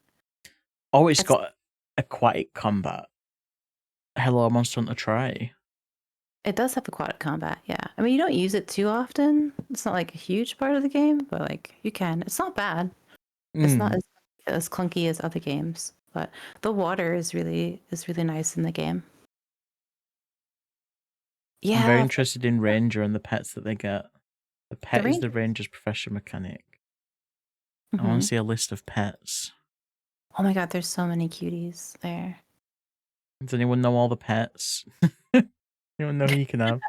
Oh, it's got aquatic combat. Hello, Monster Hunter Try. It does have aquatic combat, yeah. I mean, you don't use it too often. It's not like a huge part of the game, but like you can. It's not bad. It's not as clunky as other games, but the water is really nice in the game. Yeah. I'm very interested in Ranger and the pets that they get. The pet is the Ranger's profession mechanic. I want to see a list of pets. Oh my god, there's so many cuties there. Does anyone know all the pets? Anyone know who you can have?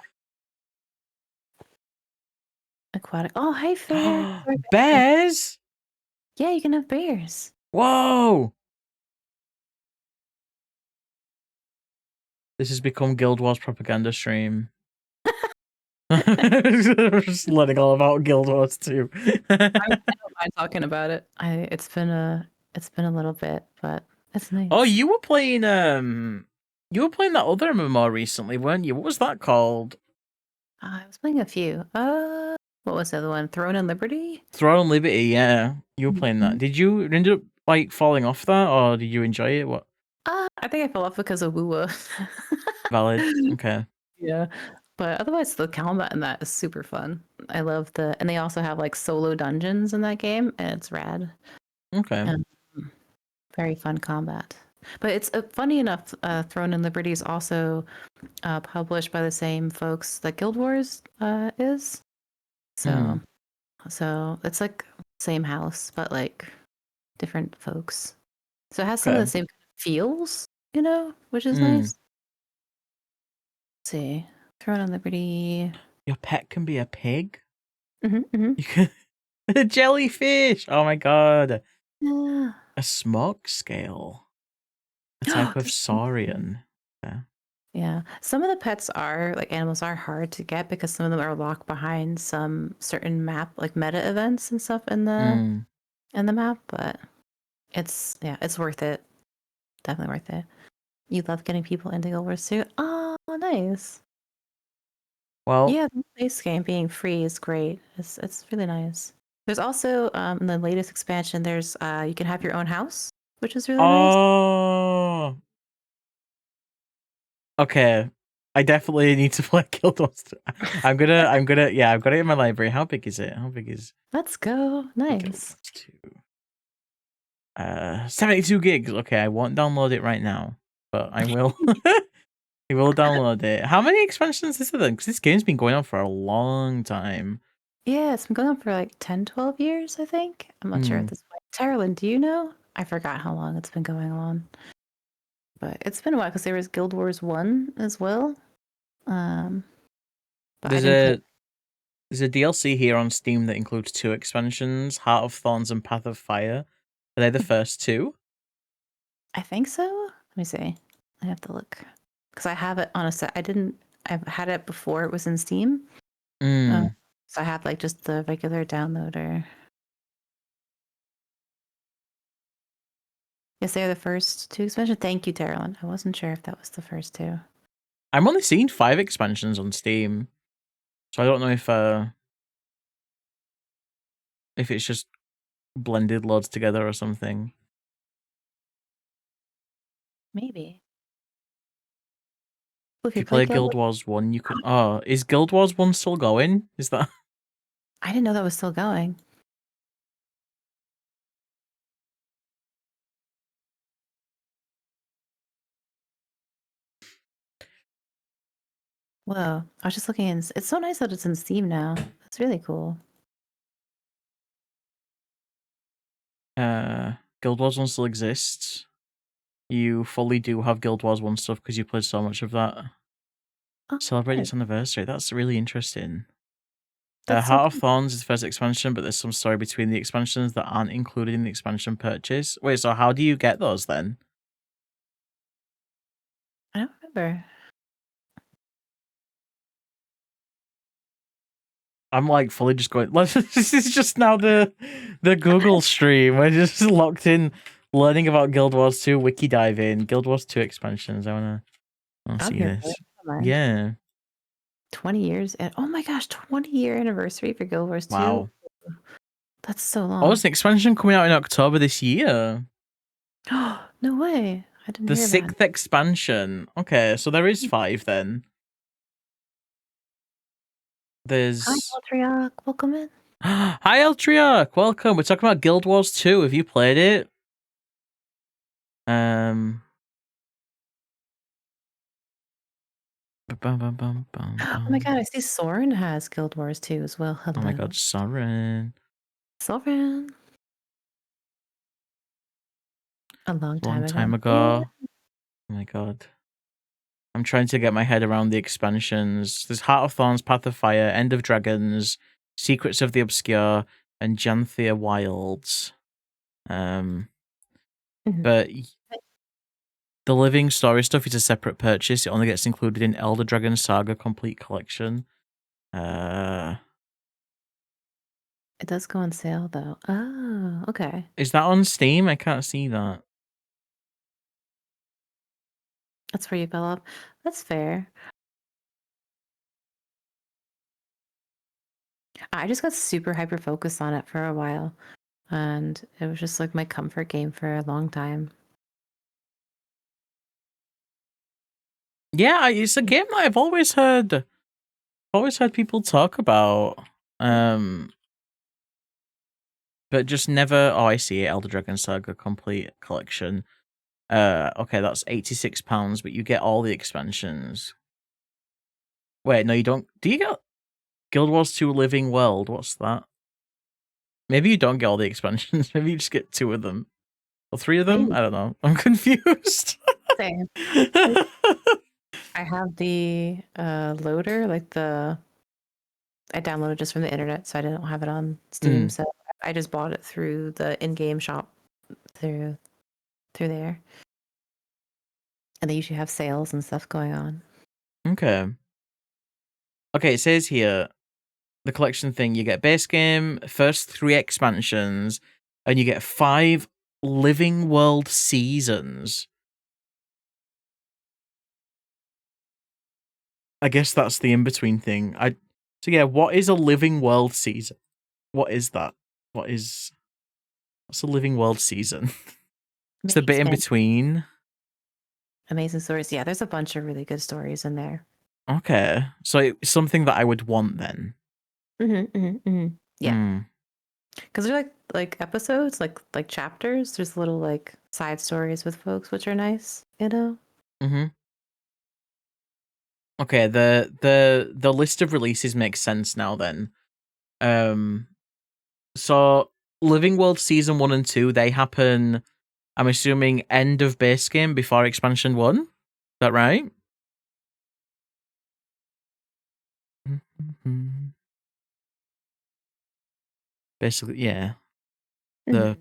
Aquatic. Oh, hi, Fair. Bears? Yeah, you can have bears. Whoa! This has become Guild Wars propaganda stream. Just letting all about Guild Wars too. I don't mind talking about it. It's been a little bit, but it's nice. Oh, you were playing that other MMO recently, weren't you? What was that called? I was playing a few. What was the other one? Throne and Liberty? Throne and Liberty, yeah. You were playing that. Did you end up like falling off that, or did you enjoy it? What? I think I fell off because of Wuwa. Valid. Okay. Yeah. But otherwise the combat in that is super fun. I love and they also have like solo dungeons in that game, and it's rad. Okay. Very fun combat. But it's funny enough, Throne and Liberty is also published by the same folks that Guild Wars is. So it's like same house, but like different folks. So it has some of the same feels, you know, which is nice. Let's see. Throne and Liberty. Your pet can be a pig? You can a jellyfish! Oh my god. Yeah. A smoke scale. A type of saurian. Yeah. Yeah. Some of the pets are like animals are hard to get because some of them are locked behind some certain map, like meta events and stuff in the map, but it's worth it. Definitely worth it. You love getting people into Guild Wars too. Oh, nice. Well, yeah, the base game being free is great. It's really nice. There's also in the latest expansion, there's you can have your own house, which is really nice. Oh. Okay. I definitely need to play Guild Wars. I'm gonna I've got it in my library. How big is it? Let's go. Nice. 72 gigs. Okay, I won't download it right now, but I will. I will download it. How many expansions is it then? Because this game's been going on for a long time. Yeah, it's been going on for like 10, 12 years, I think. I'm not sure at this point. Tyrelyn, do you know? I forgot how long it's been going on. But it's been a while because there was Guild Wars 1 as well. But I There's didn't play. there's a DLC here on Steam that includes 2 expansions, Heart of Thorns and Path of Fire. Are they the first 2? I think so. Let me see. I have to look because I have it on a set. I didn't. I've had it before it was in Steam. Mm. So I have like just the regular downloader. Yes, they're the first 2 expansions. Thank you, Darylyn. I wasn't sure if that was the first 2. I'm only seeing 5 expansions on Steam. So I don't know if it's just blended loads together or something. Maybe. If you play Guild Wars 1, you can... Oh, is Guild Wars 1 still going? Is that... I didn't know that was still going. Whoa. I was just looking in. It's so nice that it's in Steam now. It's really cool. Guild Wars 1 still exists. You fully do have Guild Wars 1 stuff because you played so much of that. Oh, Celebrate good. its anniversary. That's really interesting. That's so Heart of cool. Thorns is the first expansion, but there's some story between the expansions that aren't included in the expansion purchase. Wait, so how do you get those then? I don't remember. I'm like fully just going. This is just now the Google stream. We're just locked in, learning about Guild Wars 2, wiki diving, Guild Wars 2 expansions. I wanna I'm see here for it. this. Never mind. Yeah. 20 years. And oh my gosh, 20-year anniversary for Guild Wars 2. Wow. That's so Oh, long. there's an expansion coming out in October this year. No way. I didn't The hear that. 6th expansion. Okay, so there is 5 then. Hi, There's Altriak. Welcome in. Hi Eltriarch, welcome. We're talking about Guild Wars 2. Have you played it? Oh my god, I see Soren has Guild Wars 2 as well. Hello. Oh my god, Soren. Soren. A long Long time ago. time ago. Oh my god. I'm trying to get my head around the expansions. There's Heart of Thorns, Path of Fire, End of Dragons, Secrets of the Obscure, and Janthia Wilds. Mhm. But the Living Story stuff is a separate purchase. It only gets included in Elder Dragon Saga Complete Collection. It does go on sale though. Oh, okay. Is that on Steam? I can't see that. That's where you fell off. That's fair. I just got super hyper focused on it for a while. And it was just like my comfort game for a long time. Yeah, it's a game that I've always heard people talk about. But just never. Oh, I see it. Elder Dragon Saga Complete Collection. Okay, that's £86, but you get all the expansions. Wait, no, you don't. Do you get Guild Wars 2 Living World? What's that? Maybe you don't get all the expansions. Maybe you just get 2 of them. Or 3 of them? Maybe. I don't know. I'm confused. Same. I have the loader, like I downloaded just from the internet, so I didn't have it on Steam. So I just bought it through the in-game shop through there. And they usually have sales and stuff going on. Okay. Okay, it says here, the collection thing, you get base game, first 3 expansions, and you get 5 Living World seasons. I guess that's the in-between thing. So yeah, what is a Living World season? What is that? What's a Living World season? It's the bit in between. Amazing stories. Yeah, there's a bunch of really good stories in there. Okay, so it's something that I would want then. Yeah, because they're like episodes, like chapters. There's little like side stories with folks, which are nice. Okay, the list of releases makes sense now then. So Living World Season 1 and 2, they happen, I'm assuming, end of base game before expansion 1? Is that right? Basically, yeah. The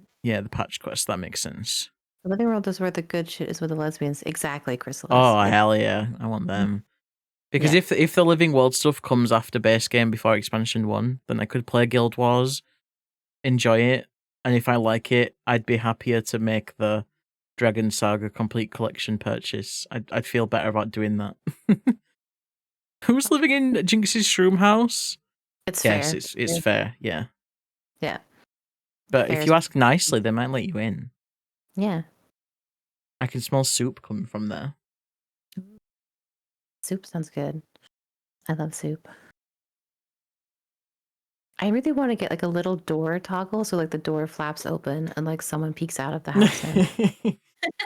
patch quest, that makes sense. The living world is where the good shit is with the lesbians. Exactly, Chrysalis. Oh hell yeah, I want them. Because Yeah. if the living world stuff comes after base game before expansion 1, then I could play Guild Wars, enjoy it, and if I like it, I'd be happier to make the Dragon Saga Complete Collection purchase. I'd feel better about doing that. Who's living in Jinx's shroom house? It's Yes, fair. it's fair, yeah. Yeah. But Fair if is- you ask nicely, they might let you in. Yeah. I can smell soup coming from there. Soup sounds good. I love soup. I really want to get like a little door toggle so like the door flaps open and like someone peeks out of the house in.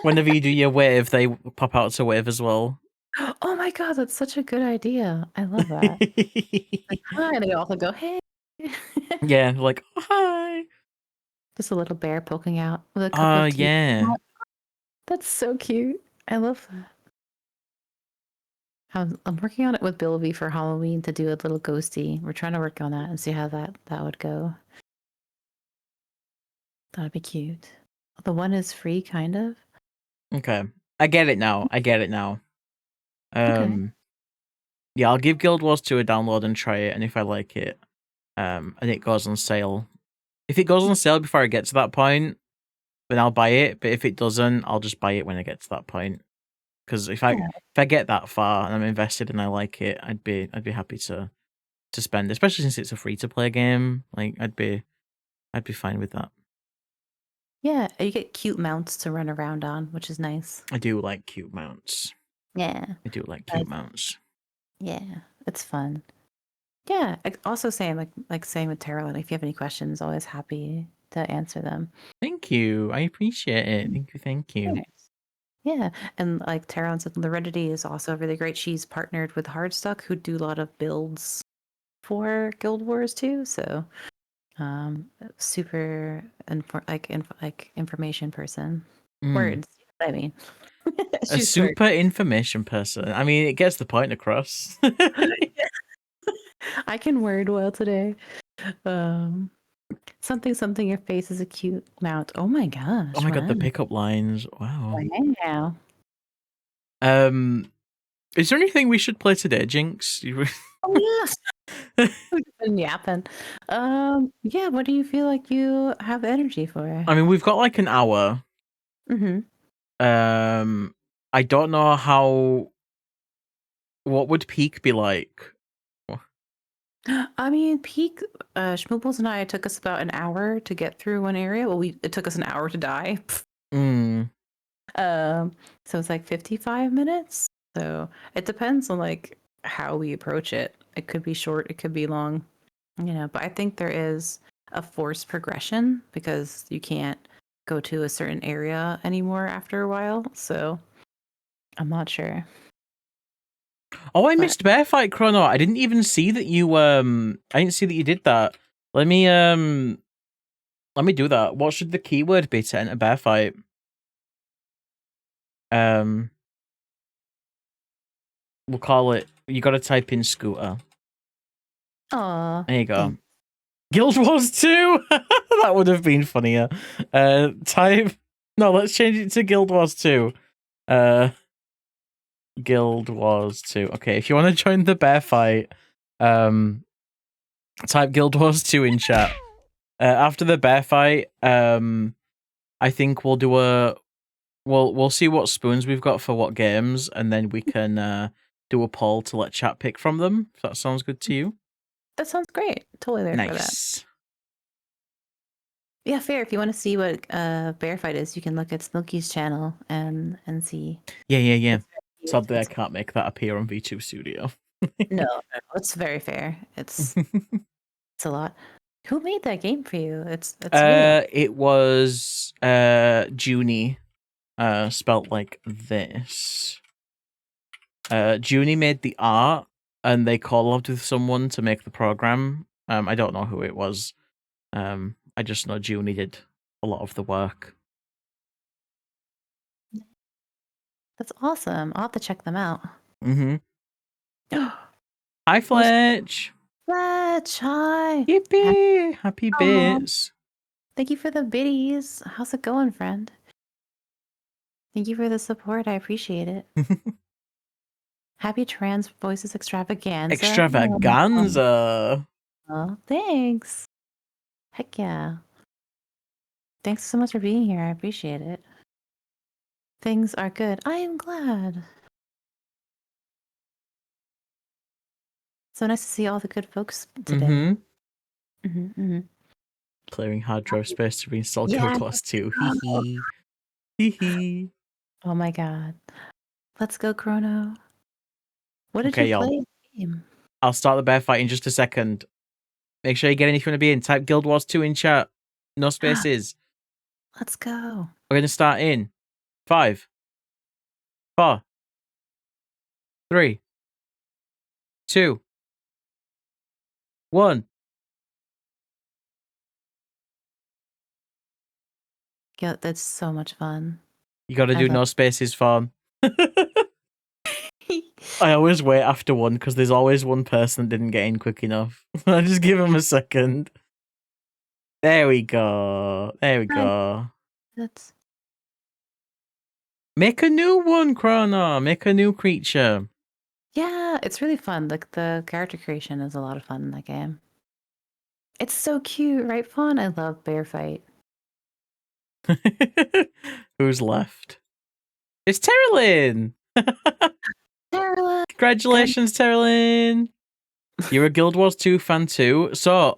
Whenever you do your wave, they pop out to wave as well. Oh my god, that's such a good idea. I love that. Like, hi, and they also go, hey. Yeah, like, oh, hi. Just a little bear poking out with a cup of tea. Yeah. That's so cute. I love that. I'm working on it with Bilby for Halloween to do a little ghosty. We're trying to work on that and see how that would go. That'd be cute. The one is free, kind of. Okay. I get it now. Okay. Yeah, I'll give Guild Wars 2 a download and try it, and if I like it, and it goes on sale. If it goes on sale before I get to that point, then I'll buy it. But if it doesn't, I'll just buy it when I get to that point. Because if I get that far and I'm invested and I like it, I'd be happy to spend, especially since it's a free to play game. Like I'd be fine with that. Yeah, you get cute mounts to run around on, which is nice. I do like cute mounts. Yeah. I do like cute mounts. Yeah, it's fun. Yeah, also saying like saying with Tarot, if you have any questions, always happy to answer them. Thank you. I appreciate it. Thank you. Yeah, and like Tarot said, Loredity is also really great. She's partnered with Hardstuck, who do a lot of builds for Guild Wars too. So, super information person. Words. I mean, A super information person. I mean, it gets the point across. I can word well today. Something. Your face is a cute mount. Oh my gosh! Oh my god, the wow. pickup lines. Wow. Wow. Is there anything we should play today, Jinx? Oh yes. We've been yapping. Yeah. What do you feel like you have energy for? I mean, we've got like an hour. Mm-hmm. I don't know how. What would peak be like? I mean, peak. Schmoobles and I, it took us about an hour to get through one area. Well, it took us an hour to die. So it's like 55 minutes. So it depends on like how we approach it. It could be short, it could be long, but I think there is a forced progression because you can't go to a certain area anymore after a while. So I'm not sure. Oh, I missed Bear Fight Chrono. I didn't even see that you I didn't see that you did that. Let me do that. What should the keyword be to enter Bear Fight? We'll call it, you gotta type in scooter. Aw. There you go. Guild Wars 2? That would have been funnier. No, let's change it to Guild Wars 2. Guild Wars 2. Okay, if you want to join the bear fight, type Guild Wars 2 in chat. After the bear fight, I think we'll do we'll see what spoons we've got for what games, and then we can do a poll to let chat pick from them. If that sounds good to you. That sounds great. Totally there for that. Nice. Yeah, fair. If you want to see what Bear Fight is, you can look at Smokey's channel and see. Yeah. Sadly, I can't make that appear on V2 Studio. No, it's very fair. It's a lot. Who made that game for you? It's really... It was Junie, spelt like this. Junie made the art, and they collabed with someone to make the program. I don't know who it was. I just know Junie did a lot of the work. That's awesome. I'll have to check them out. Mm-hmm. Hi, Fletch. Fletch, hi. Yippee! Happy Oh, bits. thank you for the biddies. How's it going, friend? Thank you for the support. I appreciate it. Happy Trans Voices Extravaganza. Extravaganza. Oh, thanks. Heck yeah. Thanks so much for being here. I appreciate it. Things are good. I am glad. So nice to see all the good folks today. Clearing hard drive space to reinstall Yeah. Guild Wars 2. Hee hee. Hee hee. Oh my god. Let's go, Chrono. What did Okay, you y'all. play in the game? I'll start the bear fight in just a second. Make sure you get in if you want to be in. Type Guild Wars 2 in chat. No spaces. Let's go. We're going to start in 5, 4, 3, 2, 1. Yeah, that's so much fun. You got to do no spaces form. I always wait after one because there's always one person that didn't get in quick enough. I just give him a second. There we go. There we go. That's Make a new one, Chrono. Make a new creature. yeah, it's really fun. Like the character creation is a lot of fun in that game. It's so cute, right, Fawn? I love Bear Fight. Who's left? It's Terrelyn. Carolyn. Congratulations, Terrelyn. You're a Guild Wars 2 fan too. So,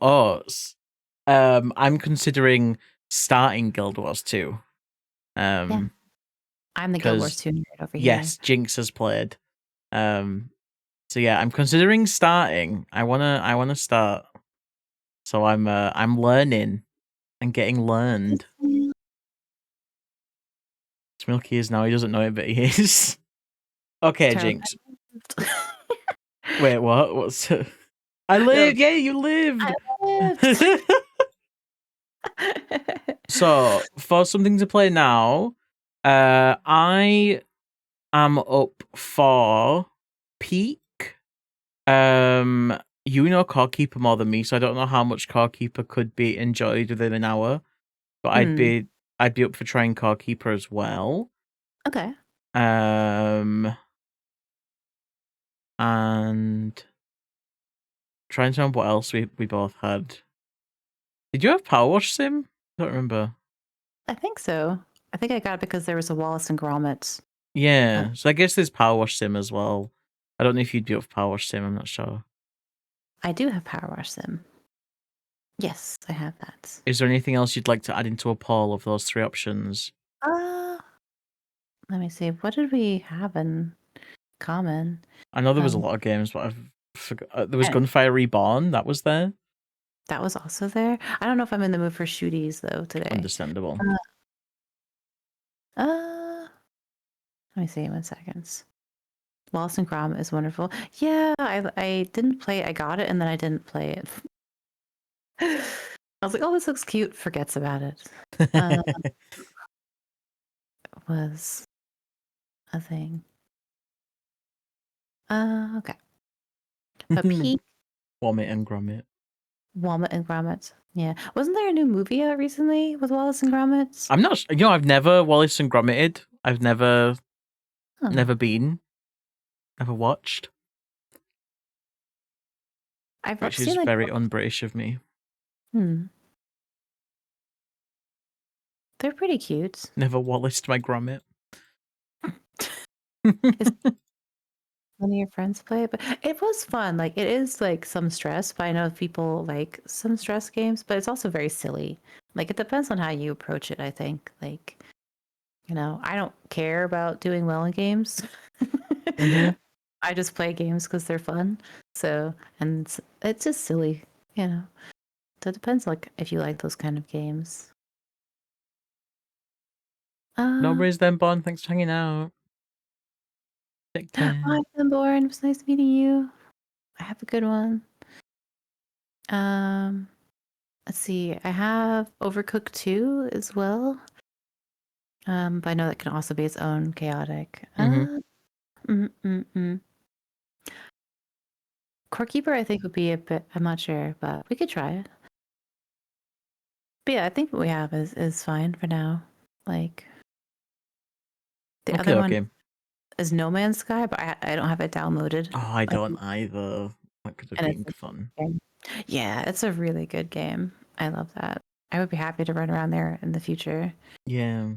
I'm considering starting Guild Wars 2. Yeah. I'm the Guild Wars 2 nerd over here. Yes, Jinx has played. So yeah, I'm considering starting. I wanna start. So I'm learning and getting learned. Smilky is now. He doesn't know it, but he is. Okay, Jinx. Wait, what? What's? I lived. Yeah, you lived. I lived. So for something to play now, I am up for Peak. You know Core Keeper more than me, so I don't know how much Core Keeper could be enjoyed within an hour. But I'd be up for trying Core Keeper as well. Okay. And trying to remember what else we both had. Did you have Powerwash Sim? I don't remember. I think so. I think I got it because there was a Wallace and Gromit. Yeah, so I guess there's Powerwash Sim as well. I don't know if you'd be up for Powerwash Sim, I'm not sure. I do have Powerwash Sim. Yes, I have that. Is there anything else you'd like to add into a poll of those 3 options? Let me see. What did we have in common? I know there was a lot of games, but I've forgot. There was Gunfire Reborn, that was there. That was also there. I don't know if I'm in the mood for shooties though today. Understandable. Let me see. 1 second. Wallace and Gromit is wonderful. Yeah, I didn't play it. I got it and then I didn't play it. I was like, oh, this looks cute. Forgets about it. Was a thing. Okay. But Peak. Womit and Gromit. Womit and Gromit. Yeah. Wasn't there a new movie out recently with Wallace and Gromit? I'm not. I've never Wallace and Gromited. I've never been. Never watched. Which is very un-British of me. They're pretty cute. Never Wallaced my Gromit. One of your friends play it, but it was fun. Like it is like some stress, but I know people like some stress games, but it's also very silly. Like it depends on how you approach it, I think. Like, I don't care about doing well in games. I just play games because they're fun. So, and it's just silly, So it depends, like, if you like those kind of games. Nobody's then born. Thanks for hanging out. Hi, Thunborn. It was nice meeting you. I have a good one. Let's see. I have Overcooked 2 as well. But I know that can also be its own chaotic. Core Keeper, I think, would be a bit. I'm not sure, but we could try it. But yeah, I think what we have is fine for now. Like the Okay, other one okay. is No Man's Sky, but I don't have it downloaded. Oh, I don't either. That could have And been it's a fun. game. Yeah, it's a really good game. I love that. I would be happy to run around there in the future. Yeah.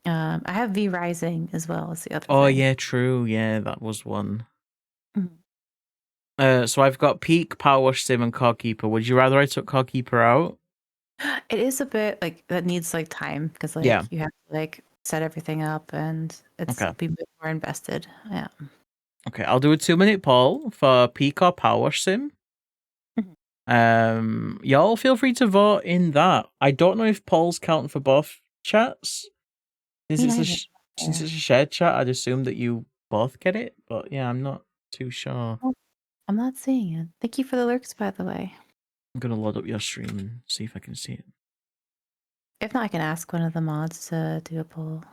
I have V Rising as well as the other Oh, thing. yeah, true. Yeah, that was one. Mhm. So I've got Peak, Powerwash Sim, and Car Keeper. Would you rather I took Car Keeper out? It is a bit like that needs like time because Yeah. like you have to like set everything up and it's Okay. be a bit more invested. Yeah. Okay, I'll do a 2-minute poll for Peak or Powerwash Sim. Y'all feel free to vote in that. I don't know if polls count for both chats. Since Me it's a neither. since it's a shared chat, I'd assume that you both get it. But yeah, I'm not too sure. Oh, I'm not seeing it. Thank you for the lurks, by the way. I'm gonna load up your stream and see if I can see it. If not, I can ask one of the mods to do a poll.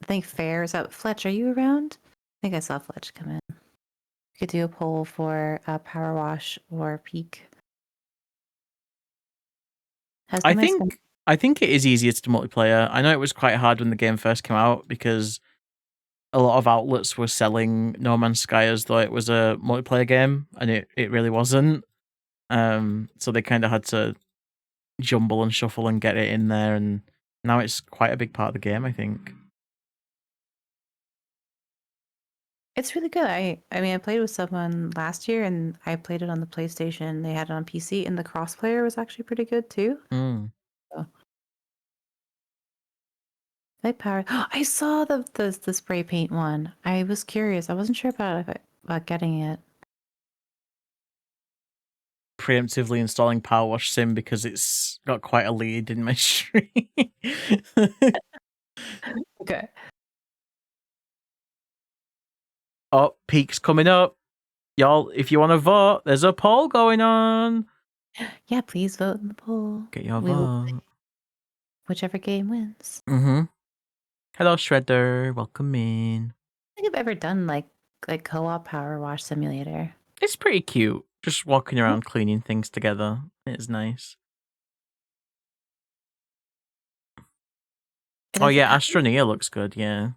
I think Fair is up. Fletch, are you around? I think I saw Fletch come in. We could do a poll for Power Wash or Peak. Has I No Man's Sky? think it is easier to multiplayer. I know it was quite hard when the game first came out because a lot of outlets were selling No Man's Sky as though it was a multiplayer game, and it really wasn't. So they kind of had to jumble and shuffle and get it in there, and now it's quite a big part of the game, I think. It's really good. I mean, I played with someone last year, and I played it on the PlayStation. They had it on PC, and the crossplayer was actually pretty good too. Mm. So, I power. I saw the spray paint one. I was curious. I wasn't sure about getting it. Preemptively installing Powerwash Sim because it's got quite a lead in my stream. Okay. Oh, Peak's coming up. Y'all, if you want to vote, there's a poll going on. Yeah, please vote in the poll. Get your We will play vote. whichever game wins. Mm-hmm. Hello, Shredder. Welcome in. I think I've ever done like co-op Power Wash Simulator. It's pretty cute. Just walking Yeah. around cleaning things together. It's nice. It Oh is. yeah, Astroneer looks good, yeah.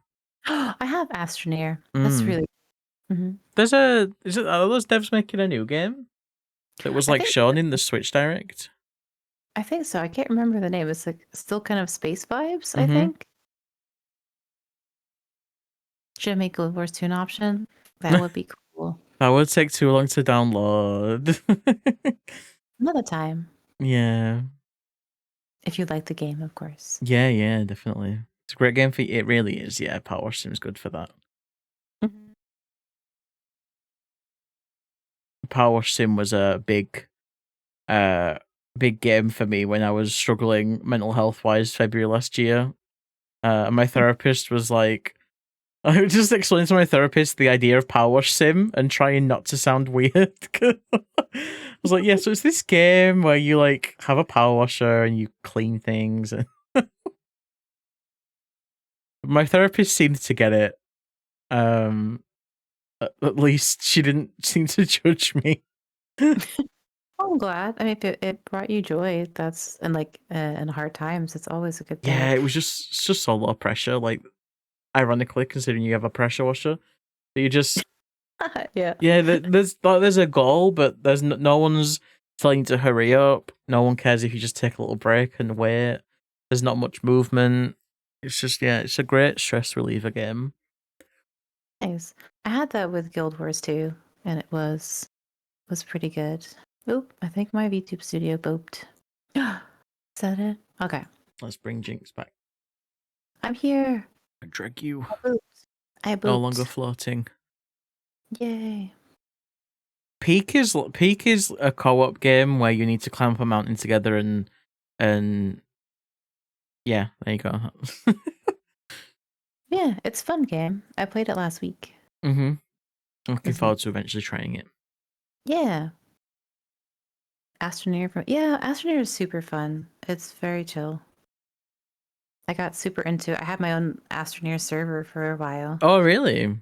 I have Astroneer. That's really. Mhm. Are those devs making a new game? That was I like think shown in the Switch Direct? I think so. I can't remember the name. It's like still kind of space vibes, I Mm-hmm. think. Should I make Guild Wars 2 an option? That would be cool. That would take too long to download. Another time. Yeah. If you like the game, of course. Yeah, definitely. It's a great game for it really is, yeah. Power Sim's good for that. Mhm. Power Sim was a big game for me when I was struggling mental health wise February last year. My therapist was like, I just explained to my therapist the idea of Powerwash Sim and trying not to sound weird. I was like, yeah, so it's this game where you like have a power washer and you clean things. My therapist seemed to get it. At least she didn't seem to judge me. Oh, I'm glad. I mean, if it brought you joy, that's and like in hard times, it's always a good thing. Yeah, it's just so low pressure. Like, ironically, considering you have a pressure washer, you just Yeah. there's a goal, but there's no one's telling you to hurry up. No one cares if you just take a little break and wait. There's not much movement. It's just it's a great stress reliever game. Nice. I had that with Guild Wars 2, and it was pretty good. Oop, I think my VTube studio booped. Is that it? Okay. Let's bring Jinx back. I'm here. I drag you. I booped. I booped. No longer floating. Yay. Peak is a co-op game where you need to climb up a mountain together and yeah, there you go. Yeah, it's a fun game. I played it last week. Mm-hmm. Looking Is it- forward to eventually trying it. Yeah. Astroneer is super fun. It's very chill. I got super into it. I had my own Astroneer server for a while. Oh, really?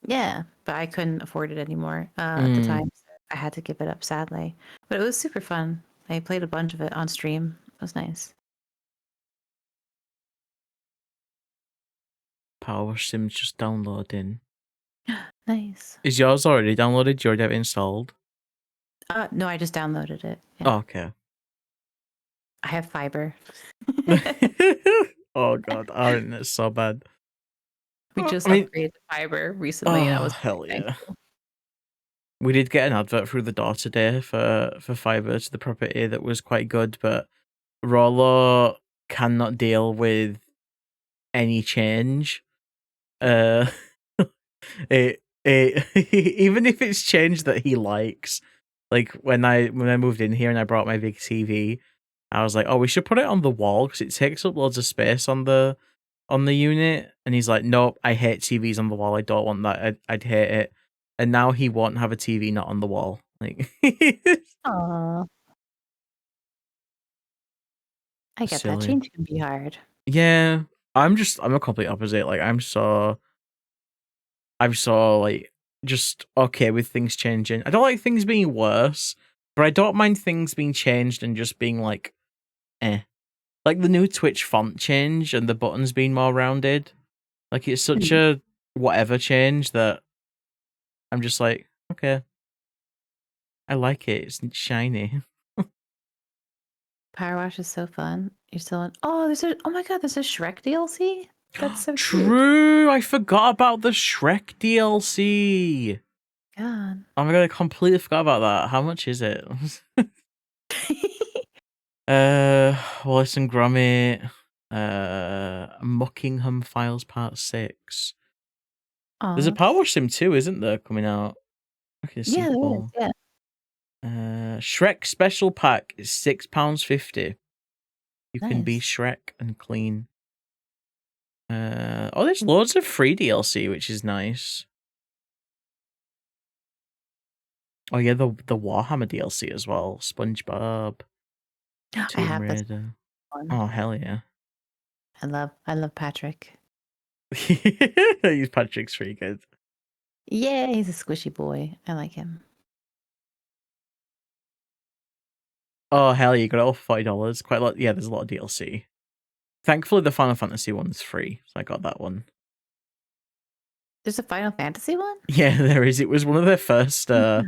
Yeah, but I couldn't afford it anymore at the Mm. time. So I had to give it up, sadly. But it was super fun. I played a bunch of it on stream. It was nice. Powerwash Sim's just downloading. Nice. Is yours already downloaded? Do you already have it installed? No, I just downloaded it. Yeah. Oh, okay. I have fiber. Oh god, our internet's so bad. We just I mean, upgraded to fiber recently, and I oh was hell really yeah. thankful. We did get an advert through the door today for fiber to the property that was quite good, but Rollo cannot deal with any change. Uh, it even if it's change that he likes, like when I moved in here and I brought my big TV, I was like, oh, we should put it on the wall because it takes up loads of space on the unit. And he's like, nope, I hate TVs on the wall. I don't want that. I'd hate it. And now he won't have a TV not on the wall. Like, Aw. I get that. silly. Change can be hard. Yeah, I'm a complete opposite. Like, I'm so like just okay with things changing. I don't like things being worse, but I don't mind things being changed and just being like, eh. Like the new Twitch font change and the buttons being more rounded. Like it's such Mhm. a whatever change that I'm just like, okay, I like it. It's shiny. Powerwash is so fun. You're still in. Oh, oh my god, there's a Shrek DLC. That's so cute. True, I forgot about the Shrek DLC. God. Oh my god, I completely forgot about that. How much is it? Wallace and Gromit, Muckingham Files Part 6. There's a Aw. Powerwash Sim 2, isn't there, coming out? Okay, a Yeah, there is. sequel. Yeah. Shrek Special Pack is £6.50. You can be Nice. Shrek and clean. Oh, there's loads of free DLC, which is nice. Oh yeah, the Warhammer DLC as well. SpongeBob, I Tomb have this Raider. one. Oh hell yeah! I love Patrick. Use Patrick's pretty good. Yeah, he's a squishy boy. I like him. Oh hell, you got it all for $40. Quite a lot. Yeah, there's a lot of DLC. Thankfully, the Final Fantasy one's free, so I got that one. There's a Final Fantasy one? Yeah, there is. It was one of their first. Yeah.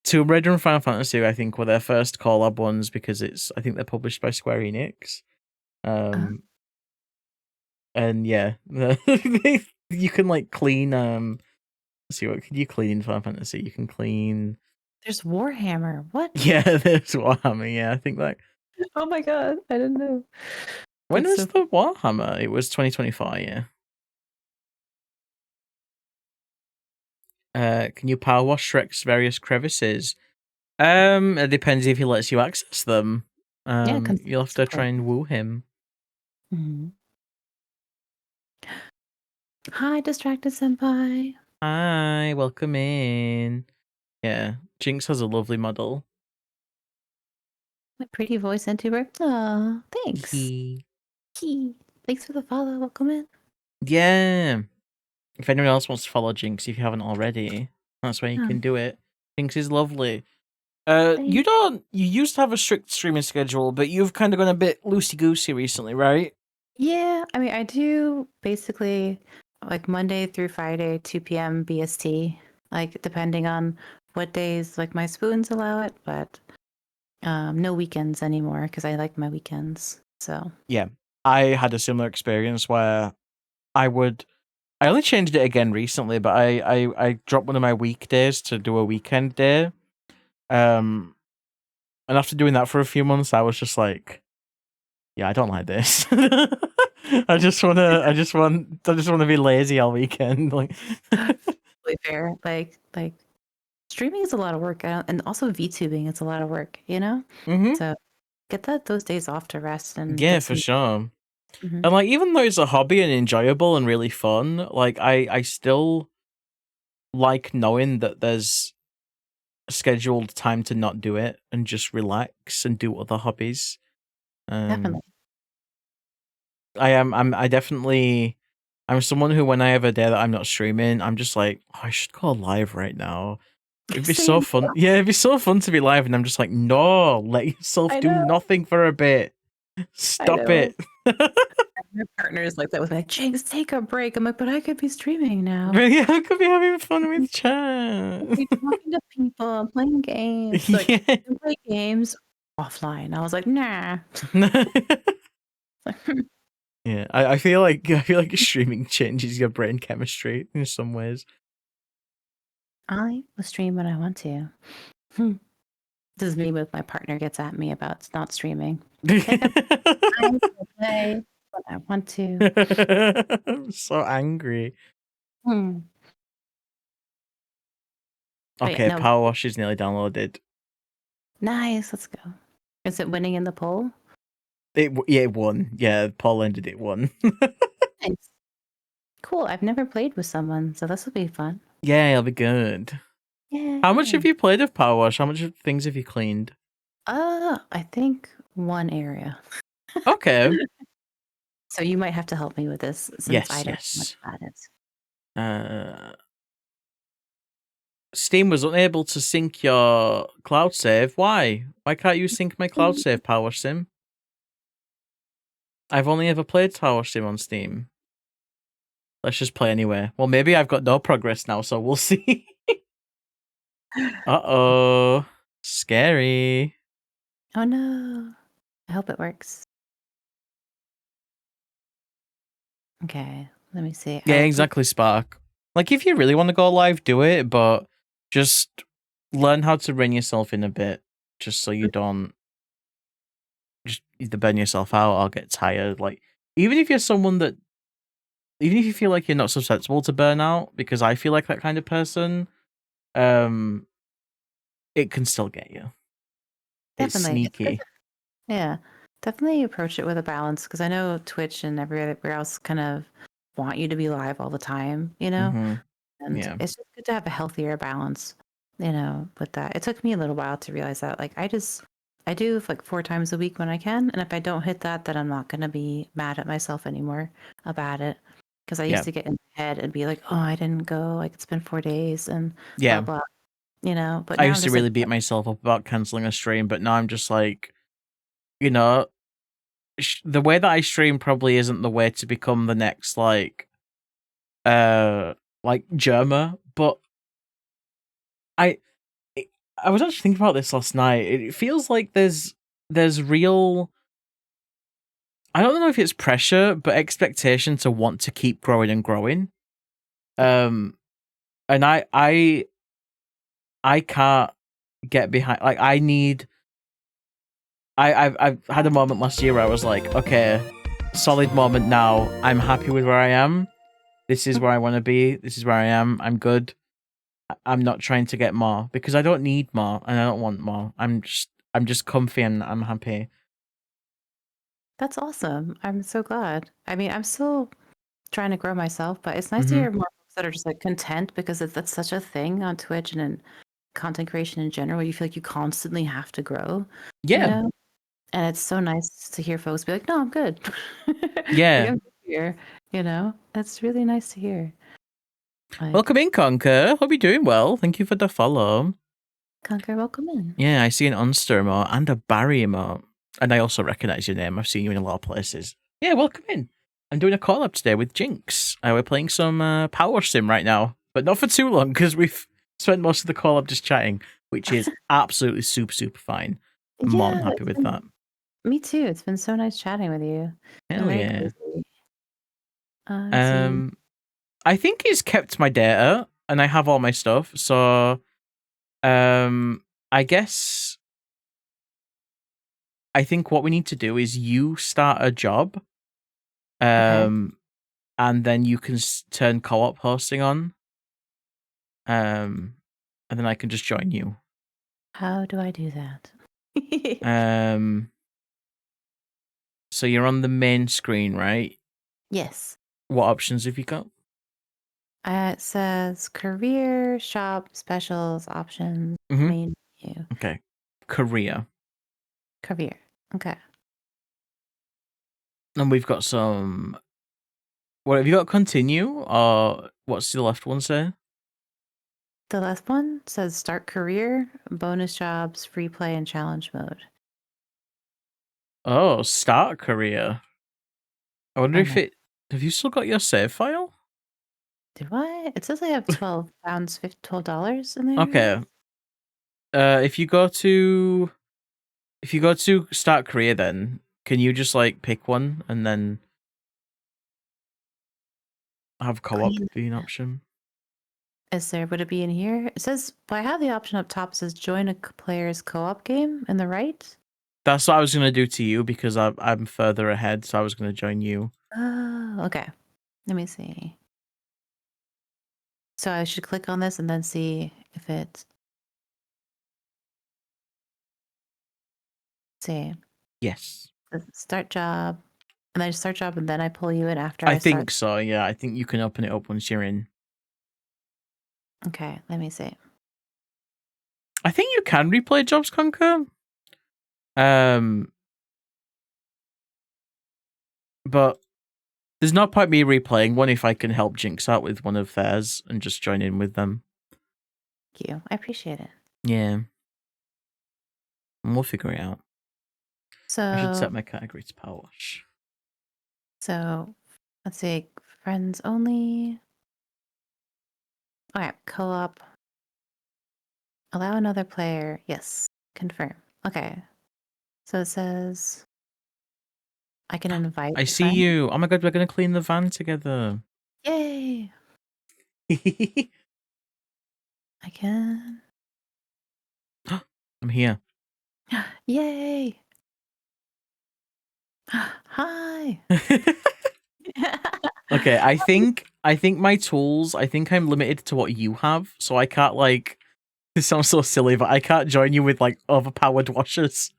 Tomb Raider and Final Fantasy, I think, were their first collab ones because I think they're published by Square Enix. Uh, And yeah, you can like clean. Let's see, what can you clean in Final Fantasy? You can clean. there's Warhammer. What? Yeah, there's Warhammer. Yeah, I think like Oh my god, I didn't know. when That's was so the Warhammer? It was 2025. Yeah. Can you power wash Shrek's various crevices? It depends if he lets you access them. yeah, You'll have to try and woo him. Mhm. Hi, distracted senpai. Hi, welcome in. Yeah, Jinx has a lovely model. My pretty voice YouTuber. Aw, thanks. Hee. Thanks for the follow. Welcome in. Yeah. If anyone else wants to follow Jinx, if you haven't already, that's where you Yeah, can do it. Jinx is lovely. thanks. You used to have a strict streaming schedule, but you've kind of gone a bit loosey goosey recently, right? Yeah, I mean, I do basically like Monday through Friday, 2 p.m. BST, like depending on what days like my spoons allow it, but no weekends anymore because I like my weekends. So Yeah. I had a similar experience where I only changed it again recently, but I dropped one of my weekdays to do a weekend day. And after doing that for a few months, I was just like, yeah, I don't like this. I just want to be lazy all weekend. Like, totally fair. Like streaming is a lot of work, and also VTubing is a lot of work, you know? mm-hmm. So get those days off to rest and Yeah, get for some. sure. Mhm. And like, even though it's a hobby and enjoyable and really fun, like I still like knowing that there's scheduled time to not do it and just relax and do other hobbies. Definitely. I definitely I'm someone who, when I have a day that I'm not streaming, I'm just like, oh, I should go live right now. It'd be so Same. fun. Yeah, it'd be so fun to be live, and I'm just like, no, let yourself I do know. nothing for a bit. I Stop know. it. My partner is like that with me, like, Jinx, take a break. I'm like, but I could be streaming now. Yeah, I could be having fun with I chat. could be talking to people. I'm playing games. Like, Yeah. you can play games offline. I was like, nah. Yeah, I feel like streaming changes your brain chemistry in some ways. I will stream when I want to. This is me with my partner gets at me about not streaming. I will play when I want to. I'm so angry. Hmm. Okay, No. Powerwash is nearly downloaded. Nice. Let's go. Is it winning in the poll? It won. Yeah, Paul ended it won. Nice. Cool. I've never played with someone, so this will be fun. Yeah, it'll be good. Yeah. How much have you played of Powerwash? How much of things have you cleaned? I think one area. Okay. So you might have to help me with this since I don't know Yes. much about it. Steam was unable to sync your cloud save. Why? Why can't you sync my cloud save, Powerwash Sim? I've only ever played Powerwash Sim on Steam. Let's just play anyway. Well, maybe I've got no progress now, so we'll see. Uh-oh. Scary. Oh no. I hope it works. Okay. Let me see. Yeah, exactly, Spark. Like, if you really want to go live, do it, but just learn how to rein yourself in a bit, just so you don't just either burn yourself out or get tired. Like, even if you're someone that, even if you feel like you're not susceptible to burnout, because I feel like that kind of person, it can still get you. It's Definitely. It's good. sneaky. Yeah. Definitely approach it with a balance because I know Twitch and everywhere else kind of want you to be live all the time, you know? And Yeah. it's just good to have a healthier balance, with that. It took me a little while to realize that. Like, I do like 4 times a week when I can. And if I don't hit that, then I'm not going to be mad at myself anymore about it. Because I used to get in my head and be like, oh, I didn't go. Like, it's been 4 days and blah, Yeah. blah, But I now I'm used to just really like, beat myself up about cancelling a stream, but now I'm just like, the way that I stream probably isn't the way to become the next like Germa, but I I was actually thinking about this last night. It feels like there's real, I don't know if it's pressure, but expectation to want to keep growing and growing. And I can't get behind, like I've had a moment last year where I was like, okay, solid moment now. I'm happy with where I am. This is where I want to be. This is where I am. I'm good. I'm not trying to get more because I don't need more and I don't want more. I'm just comfy and I'm happy. that's awesome. I'm so glad. I mean, I'm still trying to grow myself, but it's nice to Mm-hmm. hear more folks that are just like content because that's such a thing on Twitch and in content creation in general. You feel like you constantly have to grow, you Yeah. know? And it's so nice to hear folks be like, no, I'm good. Like, Yeah. I'm good here, It's really nice to hear. Like, Welcome in, Conquer. Hope you're doing well. Thank you for the follow. Conquer, welcome in. Yeah, I see an Unster emote and a Barry emote. And I also recognize your name. I've seen you in a lot of places. Yeah, welcome in. I'm doing a collab today with Jinx. We're playing some Power Sim right now, but not for too long because we've spent most of the collab just chatting, which is absolutely super, super fine. I'm more than Yeah, happy with that. me too. It's been so nice chatting with you. It's been Hell very yeah. cozy. Let's see. I think he's kept my data and I have all my stuff. So, I guess I think what we need to do is you start a job, Okay. and then you can turn co-op hosting on, and then I can just join you. How do I do that? So you're on the main screen, right? Yes. What options have you got? It says career, shop, specials, options, Mm-hmm. main menu. Okay. Career. Career. Okay. And we've got some What have you got? Continue, or what's the left one say? The last one says start career, bonus jobs, free play, and challenge mode. Oh, start career. I wonder if Okay. it. Have you still got your save file? Do I? It says I have $12, $12 in there. Okay. If you go to start career, then can you just like pick one and then have co-op Clean. be an option? Would it be in here? It says, well, I have the option up top. It says join a player's co-op game in the right. That's what I was gonna do to you because I'm further ahead, so I was gonna join you. Oh, okay. Let me see. So I should click on this and then see if it's. See. Yes. Start job. And then start job and then I pull you in after I I think start. so, yeah. I think you can open it up once you're in. Okay, let me see. I think you can replay Jobs Conquer. But there's no point me replaying one if I can help Jinx out with one of theirs and just join in with them. Thank you. I appreciate it. Yeah. And we'll figure it out. I should set So, my category to Powerwash. so let's see. Friends only. Okay, co-op. Allow another player. Yes. Confirm. Okay. So it says I can invite I a see friend. you. Oh my god, we're gonna clean the van together. Yay! I can. I'm here. Yay! Hi. Okay, I think my tools, I think I'm limited to what you have, so I can't like this sounds so silly, but I can't join you with like overpowered washers.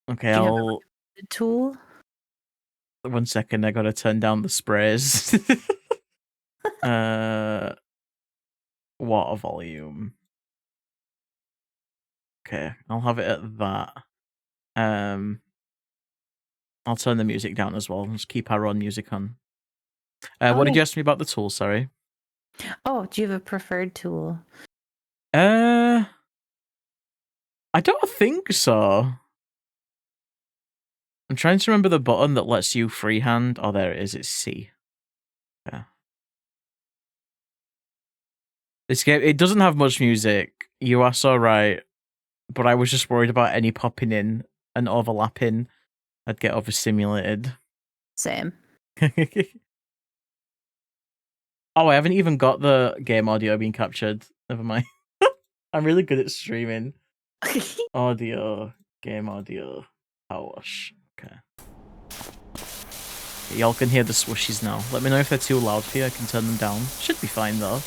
Okay, Do you have I'll a tool? 1 second, I gotta turn down the sprays. Water volume. Okay, I'll have it at that. I'll turn the music down as well. Let's keep our own music on. What did you ask me about the tool? Sorry. Oh, do you have a preferred tool? I don't think so. I'm trying to remember the button that lets you freehand. Oh, there it is. It's C. Yeah. This game, it doesn't have much music. You are so right. But I was just worried about any popping in and overlapping. I'd get overstimulated. Same. Oh, I haven't even got the game audio being captured. Never mind. I'm really good at streaming. Audio, game audio, Powerwash. Okay. Y'all can hear the swooshies now. Let me know if they're too loud for you. I can turn them down. Should be fine though.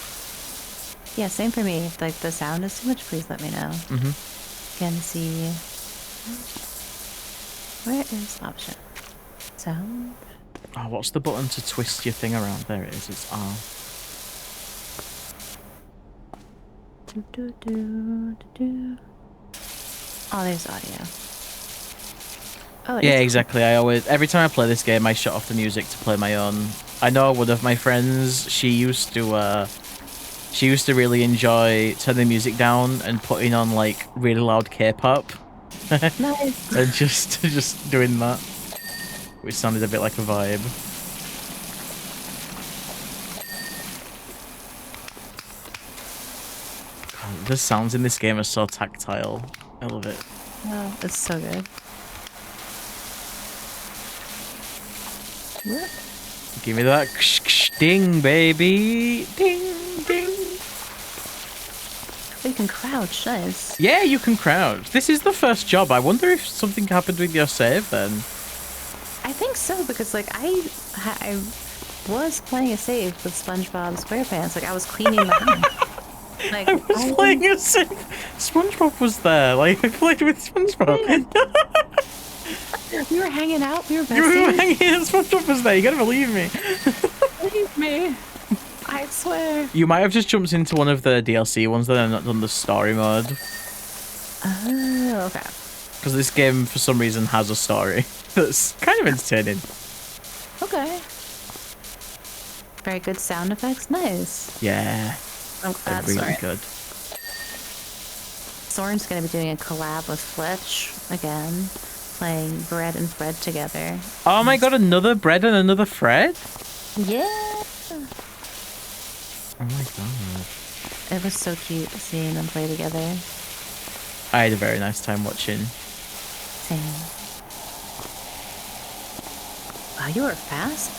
Yeah, same for me. If like the sound is too much, please let me know. Can see. Where is option? Sound. Oh, what's the button to twist your thing around? There it is. It's R. Oh, there's audio. Oh, Yeah, exactly. I always, every time I play this game, I shut off the music to play my own. I know one of my friends, she used to really enjoy turning the music down and putting on like really loud K-pop. Nice. And just doing that, which sounded a bit like a vibe. God, the sounds in this game are so tactile. I love it. Oh, it's so good. What? Give me that ding, baby. Ding, ding. You can crouch. Nice. Yeah, you can crouch. This is the first job. I wonder if something happened with your save then. I think so because like I was playing a save with SpongeBob SquarePants. Like I was cleaning the house. Like I was playing a save. SpongeBob was there. Like I played with SpongeBob. We were hanging out. We were besties. You were hanging out. SpongeBob was there. You gotta believe me. Believe me. I swear. You might have just jumped into one of the DLC ones that have not done the story mode. Oh, okay. because this game for some reason has a story that's kind of entertaining. Okay. Very good sound effects. Nice. Yeah. I'm They're glad. really good. Soren's going to be doing a collab with Fletch again, playing Bread and Fred together. Oh my god, another Bread and another Fred? Yeah. Oh my god. It was so cute seeing them play together. I had a very nice time watching. Same. Wow, you were fast.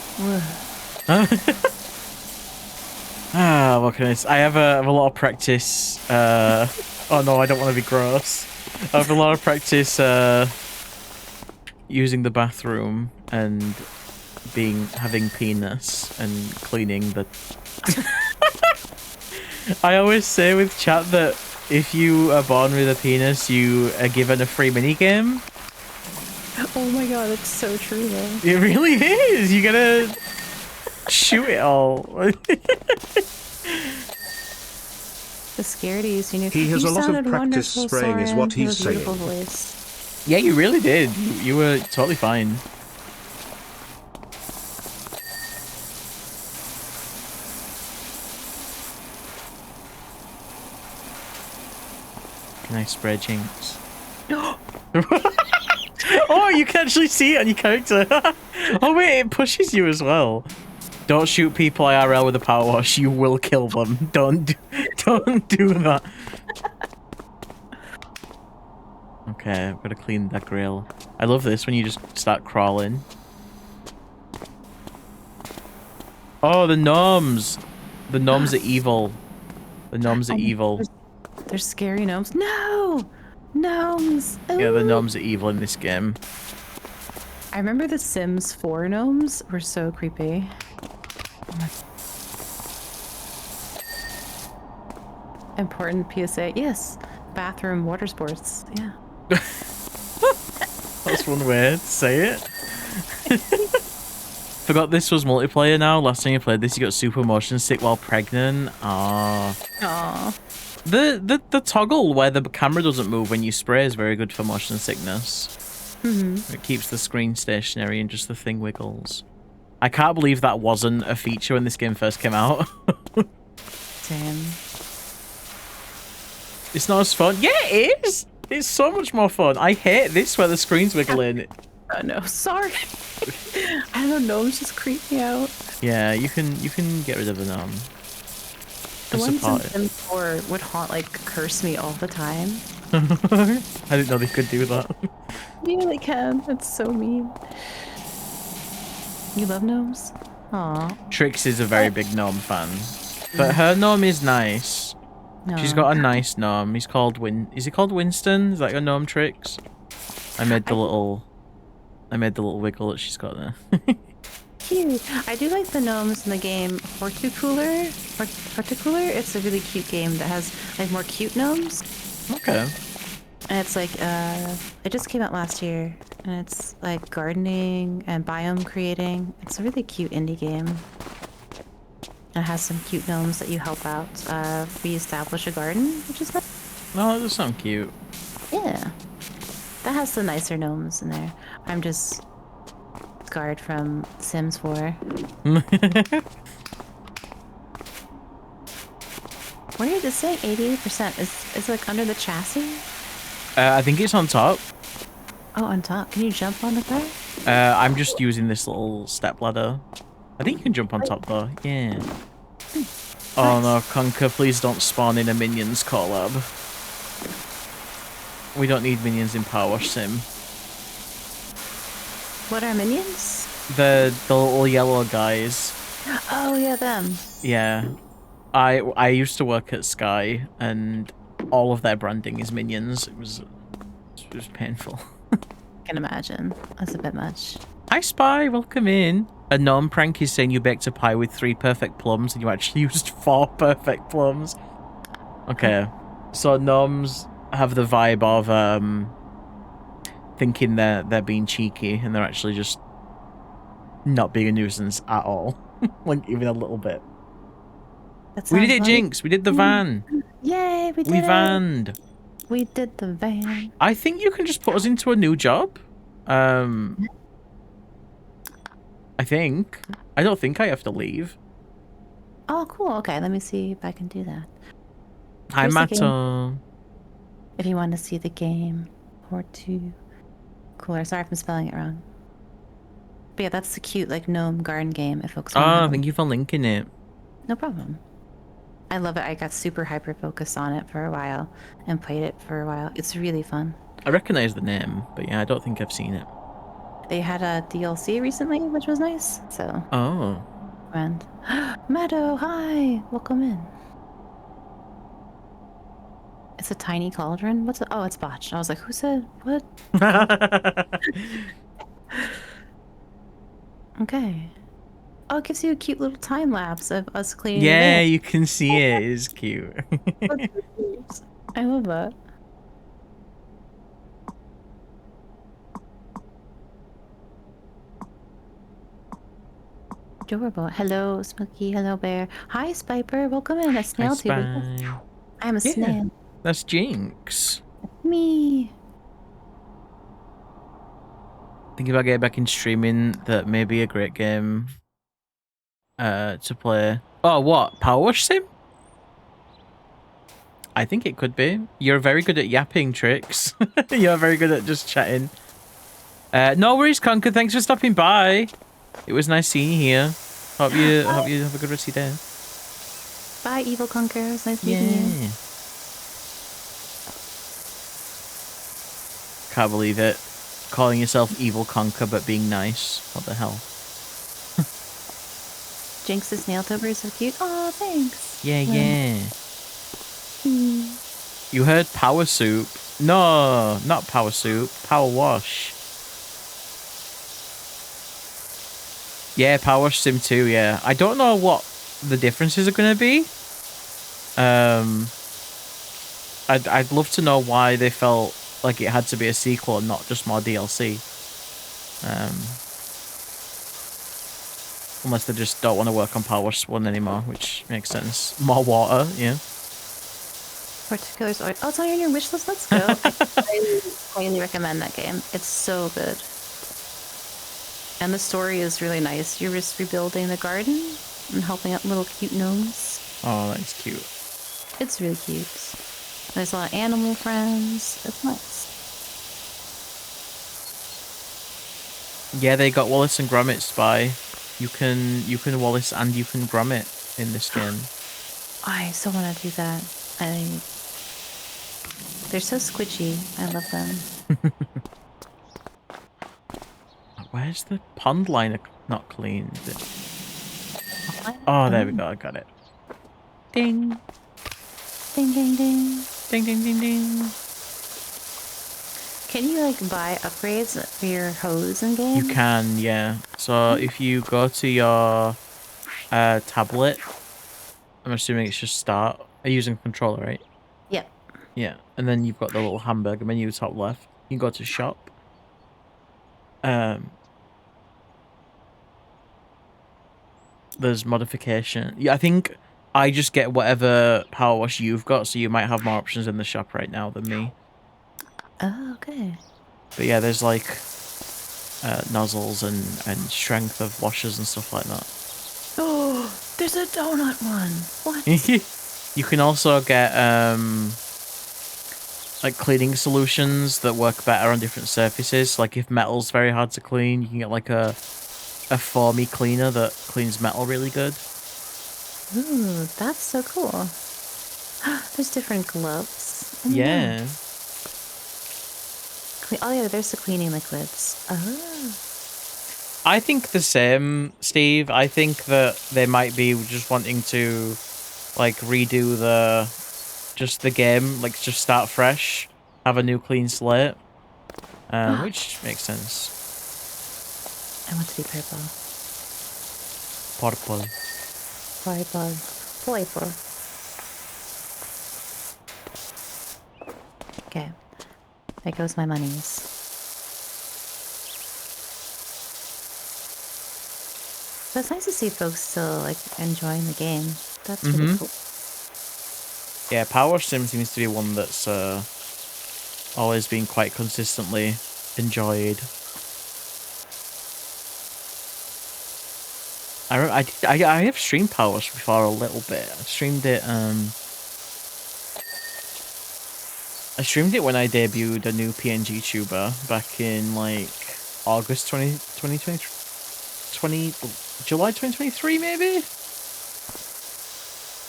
What can I say? I have a lot of practice. Oh no, I don't want to be gross. I have a lot of practice using the bathroom and having penis and cleaning the. I always say with chat that if you are born with a penis, you are given a free minigame. Oh my god, it's so true though. It really is. You gotta shoot it all. The Scarities, you know. He has you a lot of sounded practice wonderful, spraying is Soren. what You he's have a beautiful saying. voice. Yeah, you really did. You were totally fine. Can I spray Jinx? Oh, you can actually see it on your character. Oh wait, it pushes you as well. Don't shoot people IRL with a power wash. You will kill them. Don't do that. Okay, I've got to clean that grill. I love this when you just start crawling. Oh, the gnomes. The gnomes are evil. The gnomes are evil. They're scary gnomes. No! Gnomes! Ooh. Yeah, the gnomes are evil in this game. I remember the Sims 4 gnomes were so creepy. Important PSA. Yes. Bathroom water sports. Yeah. That's one way to say it. Forgot this was multiplayer now. Last time you played this, you got super motion sick while pregnant. Ah. Aww. The toggle where the camera doesn't move when you spray is very good for motion sickness. Mm-hmm. It keeps the screen stationary and just the thing wiggles. I can't believe that wasn't a feature when this game first came out. Damn. It's not as fun. Yeah, it is. It's so much more fun. I hate this where the screen's wiggling. Oh no, sorry. I don't know, gnomes just creep me out. Yeah, you can get rid of the gnome. The ones in Support it. Sims 4 would curse me all the time. I didn't know they could do that. Yeah, they can. That's so mean. You love gnomes? Aw. Trix is a very big gnome fan, but her gnome is nice. No. She's got a nice gnome. He's called Is he called Winston? Is that your gnome, Trix? I made the little wiggle that she's got there. Cute. I do like the gnomes in the game Horticooler. Horticooler. It's a really cute game that has like more cute gnomes. Okay. And it's like it just came out last year, and it's like gardening and biome creating. It's a really cute indie game. It has some cute gnomes that you help out reestablish a garden, which is nice. No, that does sound cute. Yeah. That has the nicer gnomes in there. I'm just scarred from Sims 4. Where did it say 88%? Is it like under the chassis? I think it's on top. Oh, on top. Can you jump on the car? I'm just using this little step ladder. I think you can jump on top though. Yeah. Oh no, Conker, please don't spawn in a minions collab. We don't need minions in Powerwash Sim. What are minions? The little yellow guys. Oh yeah, them. Yeah. I used to work at Sky and all of their branding is minions. It was painful. I can imagine. That's a bit much. Hi Spy, welcome in. A gnome prank is saying you baked a pie with 3 perfect plums and you actually used 4 perfect plums. Okay. So gnomes have the vibe of thinking they're being cheeky and they're actually just not being a nuisance at all. Like even a little bit. That We did sounds it, like- Jinx. We did the van. Yay, we did We it. vanned. We did the van. I think you can just put us into a new job. I think. I don't think I have to leave. Oh, cool. Okay, let me see if I can do that. Hi, Here's the game. Mato. If you want to see the game or two. Cooler. Sorry if I'm spelling it wrong. But yeah, that's the cute like gnome garden game if folks want to have Oh, thank you for linking it. No problem. I love it. I got super hyper focused on it for a while and played it for a while. It's really fun. I recognize the name, but yeah, I don't think I've seen it. They had a DLC recently, which was nice. So. Oh. And Meadow, hi, welcome in. It's a tiny cauldron. What's it? Oh, it's botched. I was like, who said what? Okay. Oh, it gives you a cute little time lapse of us cleaning the Yeah, van. you can see it. It's cute. I love that. Adorable. Hello, Smokey. Hello, Bear. Hi, Spiper. Welcome in. A snail tuber. I am a snail. That's Jinx. Me. Thinking about getting back in streaming. That may be a great game to play. Oh, what? Powerwash Sim? I think it could be. You're very good at yapping tricks. You're very good at just chatting. No worries, Conker. Thanks for stopping by. It was nice seeing you here. Hope you have a good rest of your day. Bye, Evil Conquer. It was nice meeting you. Can't believe it. Calling yourself Evil Conker but being nice. What the hell? Jinx the snail tuber is so cute. Oh, thanks. Yeah. You heard Power Soup? No, not Power Soup. Power Wash. Yeah, Power Wash Sim 2, yeah. I don't know what the differences are going to be. I'd love to know why they felt like it had to be a sequel and not just more DLC. Unless they just don't want to work on Power Wash 1 anymore, which makes sense. More water, yeah. Particulars. Oh, it's on your wish list. Let's go. I highly recommend that game. It's so good. And the story is really nice. You're just rebuilding the garden and helping out little cute gnomes. Oh, that's cute. It's really cute. There's a lot of animal friends. It's nice. Yeah, they got Wallace and Gromit Spy. You can Wallace and you can Gromit in this game. I so want to do that. They're so squishy. I love them. Where's the pond liner not cleaned? Oh, there we go. I got it. Ding. Ding, ding, ding. Ding, ding, ding, ding. Can you, like, buy upgrades for your hose in game? You can, yeah. So if you go to your tablet, I'm assuming it's just start. Are you using a controller, right? Yep. Yeah. And then you've got the little hamburger menu top left. You can go to shop. There's modification. Yeah, I think I just get whatever power wash you've got, so you might have more options in the shop right now than me. Oh, okay. But yeah, there's like nozzles and strength of washers and stuff like that. Oh, there's a donut one. What? You can also get like cleaning solutions that work better on different surfaces. Like if metal's very hard to clean, you can get like a foamy cleaner that cleans metal really good. Ooh, that's so cool. There's different gloves. Yeah. Oh yeah, there's the cleaning liquids. Oh. I think the same, Steve. I think that they might be just wanting to like redo the game, like just start fresh, have a new clean slate, which makes sense. I want to be purple. Purple. Purple. Okay. There goes my monies. But it's nice to see folks still like enjoying the game. That's really cool. Yeah, Power Sim seems to be one that's always been quite consistently enjoyed. I have streamed Powerwash before a little bit. I streamed it when I debuted a new PNG tuber back in like August 2020, July 2023 maybe.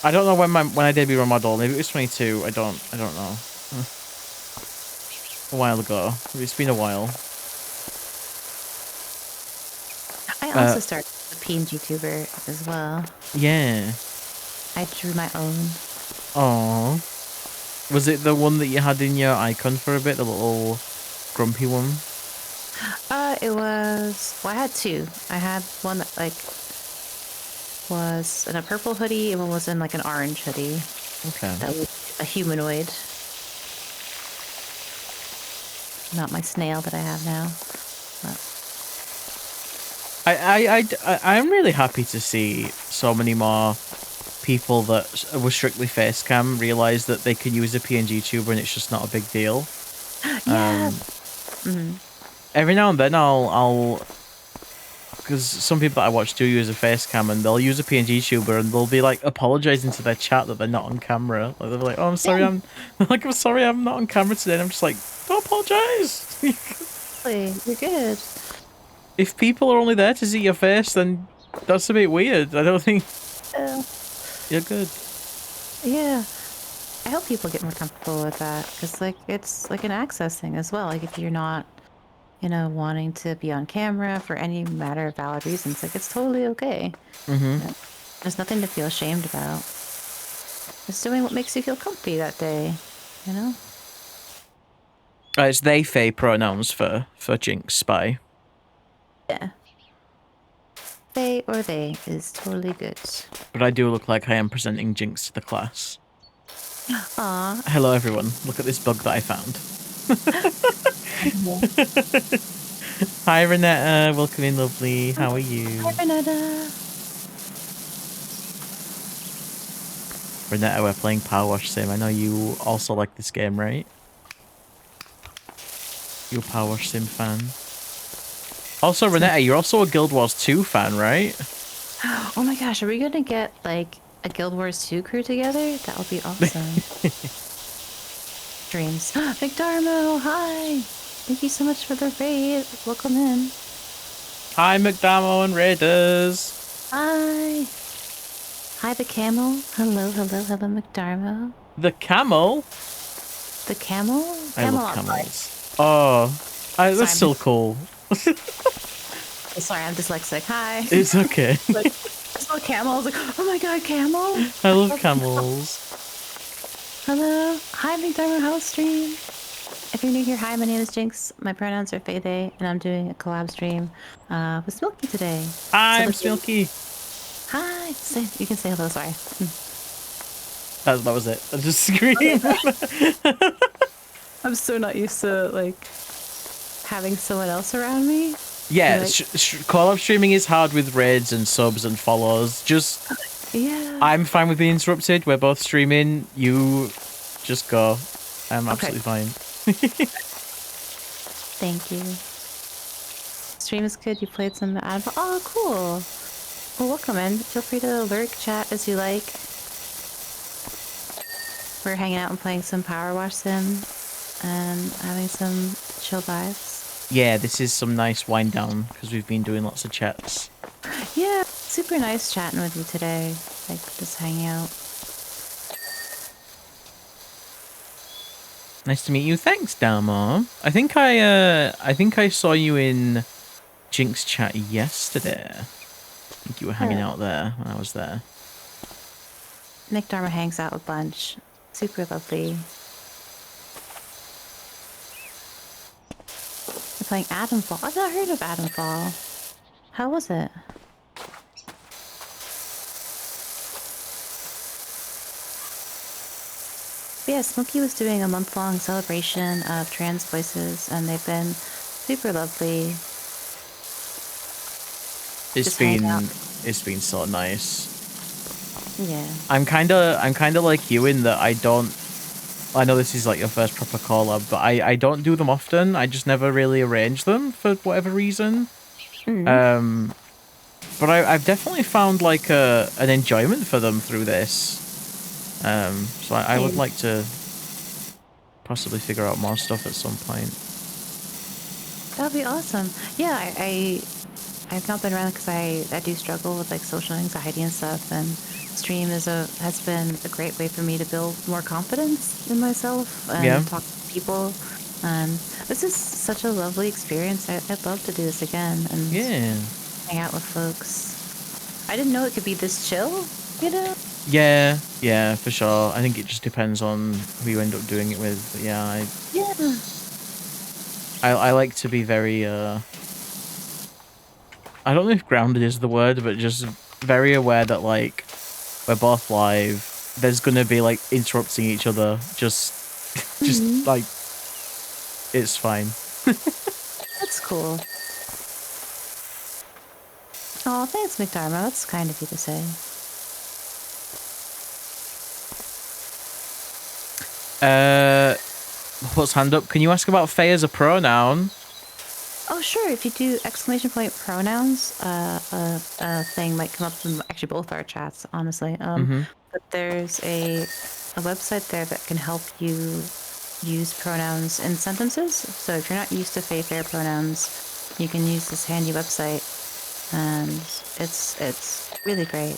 I don't know when I debuted my model. Maybe it was 22. I don't know. A while ago. It's been a while. I also started a PNG tuber as well. Yeah. I drew my own. Oh. Was it the one that you had in your icon for a bit, the little grumpy one? It was. Well, I had two. I had one that like was in a purple hoodie, and one was in like an orange hoodie. Okay. That was a humanoid. Not my snail that I have now. I'm really happy to see so many more people that were strictly face cam realize that they can use a PNG tuber and it's just not a big deal. Yeah. Every now and then I'll because some people that I watch do use a face cam and they'll use a PNG tuber and they'll be like apologizing to their chat that they're not on camera. Like they'll be like, "Oh, I'm sorry, I'm sorry, I'm not on camera today." And I'm just like, "Don't apologize." You're good. If people are only there to see your face, then that's a bit weird. I don't think you're good. Yeah. I hope people get more comfortable with that because, like, it's like an access thing as well. Like, if you're not, wanting to be on camera for any matter of valid reasons, like, it's totally okay. There's nothing to feel ashamed about. Just doing what makes you feel comfy that day, It's they, Faye pronouns for Jinx Spy. Yeah. They or they is totally good. But I do look like I am presenting Jinx to the class. Aw. Hello, everyone. Look at this bug that I found. Hi, Renetta. Welcome in, lovely. How are you? Hi, Renetta. Renetta, we're playing Powerwash Sim. I know you also like this game, right? You're a Powerwash Sim fan. Also, Renetta, you're also a Guild Wars 2 fan, right? Oh my gosh, are we gonna get like a Guild Wars 2 crew together? That would be awesome. Dreams. McDarmo, hi! Thank you so much for the raid. Welcome in. Hi, McDarmo and Raiders. Hi. Hi, the camel. Hello, McDarmo. The camel? The camel? I love camels. Oh, that's still cool. Sorry, I'm dyslexic. Hi. It's okay. Like, I saw camel. I was like, oh my god, camel. I love camels. Hello. Hi, McDarmo House Stream. If you're new here, hi, my name is Jinx. My pronouns are Faye, they, and I'm doing a collab stream with Smilky today. Hi, I'm Smilky. Hi. You can say hello, sorry. That was it. I just screamed. I'm so not used to, like, having someone else around me. Yeah, collab streaming is hard with raids and subs and follows. Just, yeah. I'm fine with being interrupted. We're both streaming. You just go. I'm absolutely fine. Thank you. Stream is good. You played some Adam. Oh, cool. Well, welcome in. Feel free to lurk, chat as you like. We're hanging out and playing some Powerwash Sim and having some chill vibes. Yeah, this is some nice wind down because we've been doing lots of chats. Yeah, super nice chatting with you today. Like, just hanging out. Nice to meet you. Thanks, Damo. I think I saw you in Jinx chat yesterday. I think you were hanging out there when I was there. Nick Dharma hangs out a bunch. Super lovely. We're playing Adamfall. I've not heard of Adamfall. How was it? Yeah, Smokey was doing a month-long celebration of trans voices, and they've been super lovely. It's been so nice. Yeah. I'm kinda like you in that I don't I know this is like your first proper collab, but I don't do them often. I just never really arrange them for whatever reason. Mm. But I've definitely found like an enjoyment for them through this. So I would like to possibly figure out more stuff at some point. That'd be awesome. Yeah, I've not been around because I do struggle with like social anxiety and stuff, and stream has been a great way for me to build more confidence in myself Yeah. and talk to people. This is such a lovely experience. I'd love to do this again and Yeah. hang out with folks. I didn't know it could be this chill, you know? Yeah, for sure. I think it just depends on who you end up doing it with. But yeah, Yeah. I like to be very I don't know if grounded is the word, but just very aware that like we're both live. There's gonna be like interrupting each other. Just like it's fine. That's cool. Oh, thanks, McDarmo. That's kind of you to say. What's hand up? Can you ask about Faye as a pronoun? Oh, sure. If you do exclamation point pronouns, a thing might come up in actually both our chats, honestly. But there's a website there that can help you use pronouns in sentences. So if you're not used to Fair pronouns, you can use this handy website, and it's really great.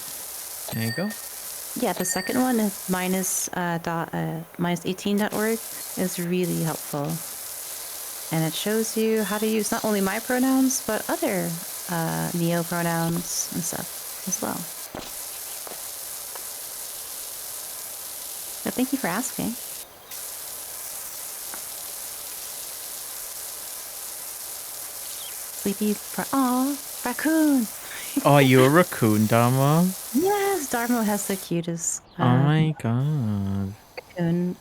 There you go. Yeah, the second one is minus18.org is really helpful. And it shows you how to use not only my pronouns, but other neo pronouns and stuff as well. So thank you for asking. Sleepy, aw, raccoon. Oh, you're a raccoon, Dharma? Yes, Darmo has the cutest Oh my god. raccoon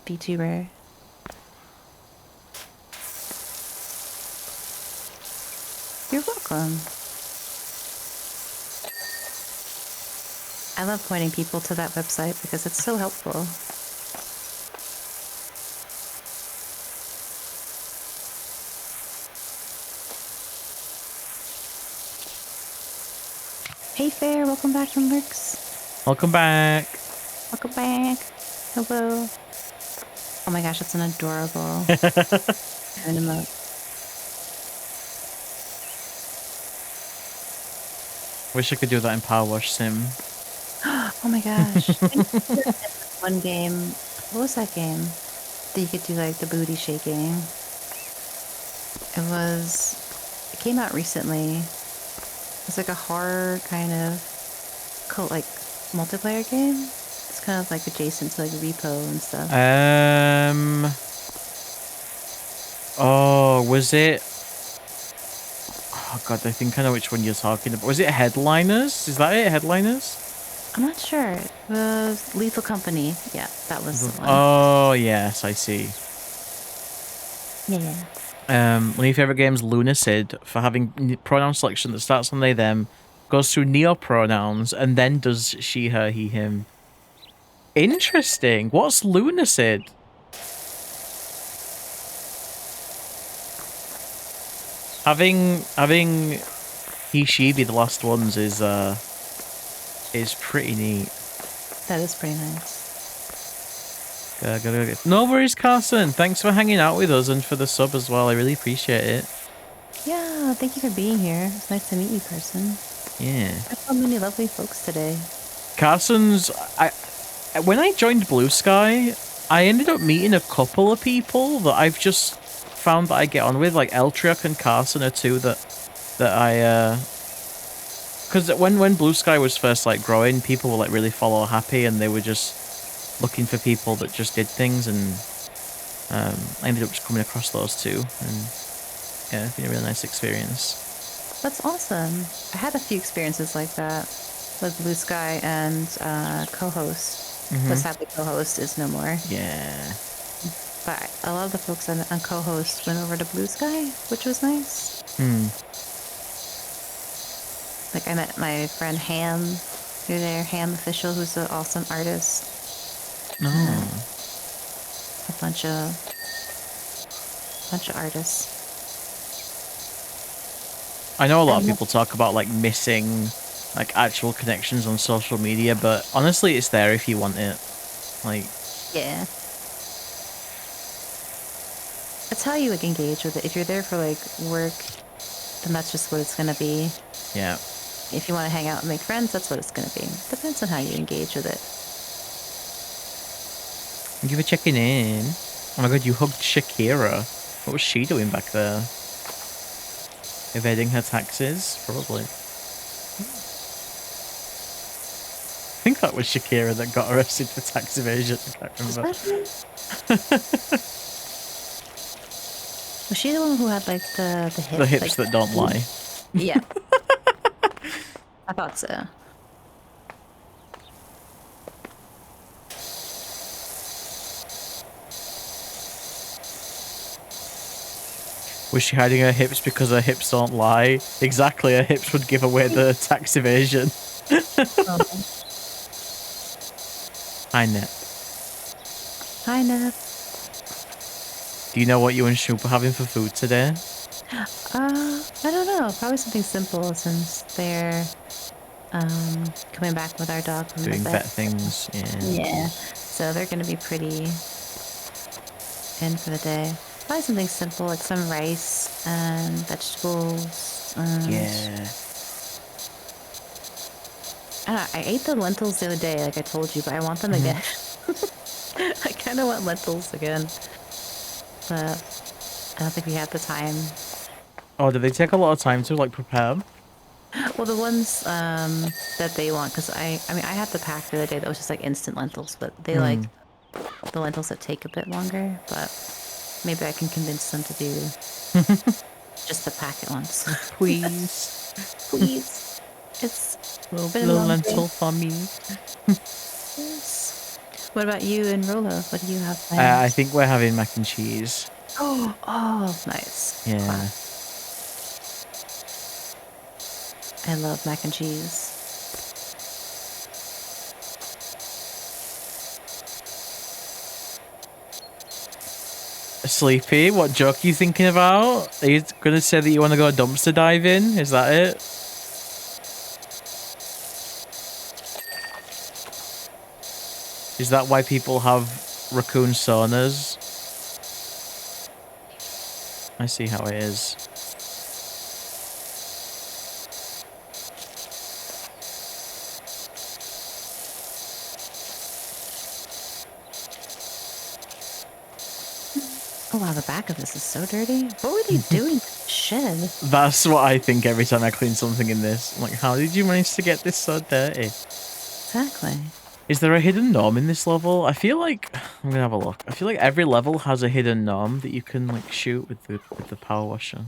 VTuber. You're welcome. I love pointing people to that website because it's so helpful. Hey Fair, welcome back from Lurks. Welcome back. Welcome back. Hello. Oh my gosh, that's an adorable emote. Wish I could do that in Powerwash Sim. Oh my gosh. One game. What was that game? That you could do like the booty shaking. It came out recently. It's like a horror kind of like multiplayer game. It's kind of like adjacent to like Repo and stuff. Oh, was it? Oh god, I think I know which one you're talking about. Was it Headliners? Is that it? Headliners? I'm not sure. It was Lethal Company. Yeah, that was the one. Oh yes, I see. Yeah. One of your favorite games, Lunacid, for having pronoun selection that starts on they them, goes through neo-pronouns, and then does she, her, he, him. Interesting. What's Lunacid? Having he, she be the last ones is pretty neat. That is pretty nice. No worries, Carson. Thanks for hanging out with us and for the sub as well. I really appreciate it. Yeah, thank you for being here. It's nice to meet you, person. Yeah. I saw many lovely folks today. Carson's... When I joined Blue Sky, I ended up meeting a couple of people that I've just found that I get on with. Like Eltriok and Carson are two that I... Because when Blue Sky was first like growing, people were like really follow happy and they were just looking for people that just did things, and I ended up just coming across those two, and yeah, it's been a really nice experience. That's awesome. I had a few experiences like that with Blue Sky and co-host, but sadly co-host is no more. Yeah. But a lot of the folks on co-host went over to Blue Sky, which was nice. Like I met my friend Ham through there, Ham Official, who's an awesome artist. Oh. bunch of artists. I know a lot of people talk about like missing like actual connections on social media, but honestly, it's there if you want it. Like, yeah, that's how you like engage with it. If you're there for like work, then that's just what it's gonna be. yeah. If you want to hang out and make friends, that's what it's gonna be. Depends on how you engage with it. Thank you for checking in. Oh my god, you hugged Shakira. What was she doing back there? Evading her taxes? Probably. I think that was Shakira that got arrested for tax evasion. I can't remember. Was she the one who had like the hips? The hips like, that don't lie. Yeah. I thought so. Was she hiding her hips because her hips don't lie? Exactly, her hips would give away the tax evasion. Hi, Nep. Hi, Nep. Do you know what you and Shoop are having for food today? I don't know. Probably something simple since they're coming back with our dog from Doing the vet vet. things, yeah. Yeah. So they're gonna be pretty in for the day. Probably something simple like some rice and vegetables. Yeah. I don't know, I ate the lentils the other day, like I told you, but I want them again. I kind of want lentils again, but I don't think we had the time. Oh, do they take a lot of time to like prepare? Well, the ones that they want, because I mean, I had the pack the other day that was just like instant lentils, but they like the lentils that take a bit longer. But maybe I can convince them to do just the pack at once. Please. Please. It's been a Little long lentil day. for me. Yes. What about you and Rolo? What do you have planned? I think we're having mac and cheese. Oh, nice. Yeah. Wow. I love mac and cheese. Sleepy, what joke are you thinking about? Are you gonna say that you want to go dumpster diving? Is that it? Is that why people have raccoon saunas? I see how it is. Oh wow, the back of this is so dirty. What were they doing in the shed? That's what I think every time I clean something in this. I'm like, how did you manage to get this so dirty? Exactly. Is there a hidden gnome in this level? I feel like I'm gonna have a look. I feel like every level has a hidden gnome that you can like shoot with the power washer.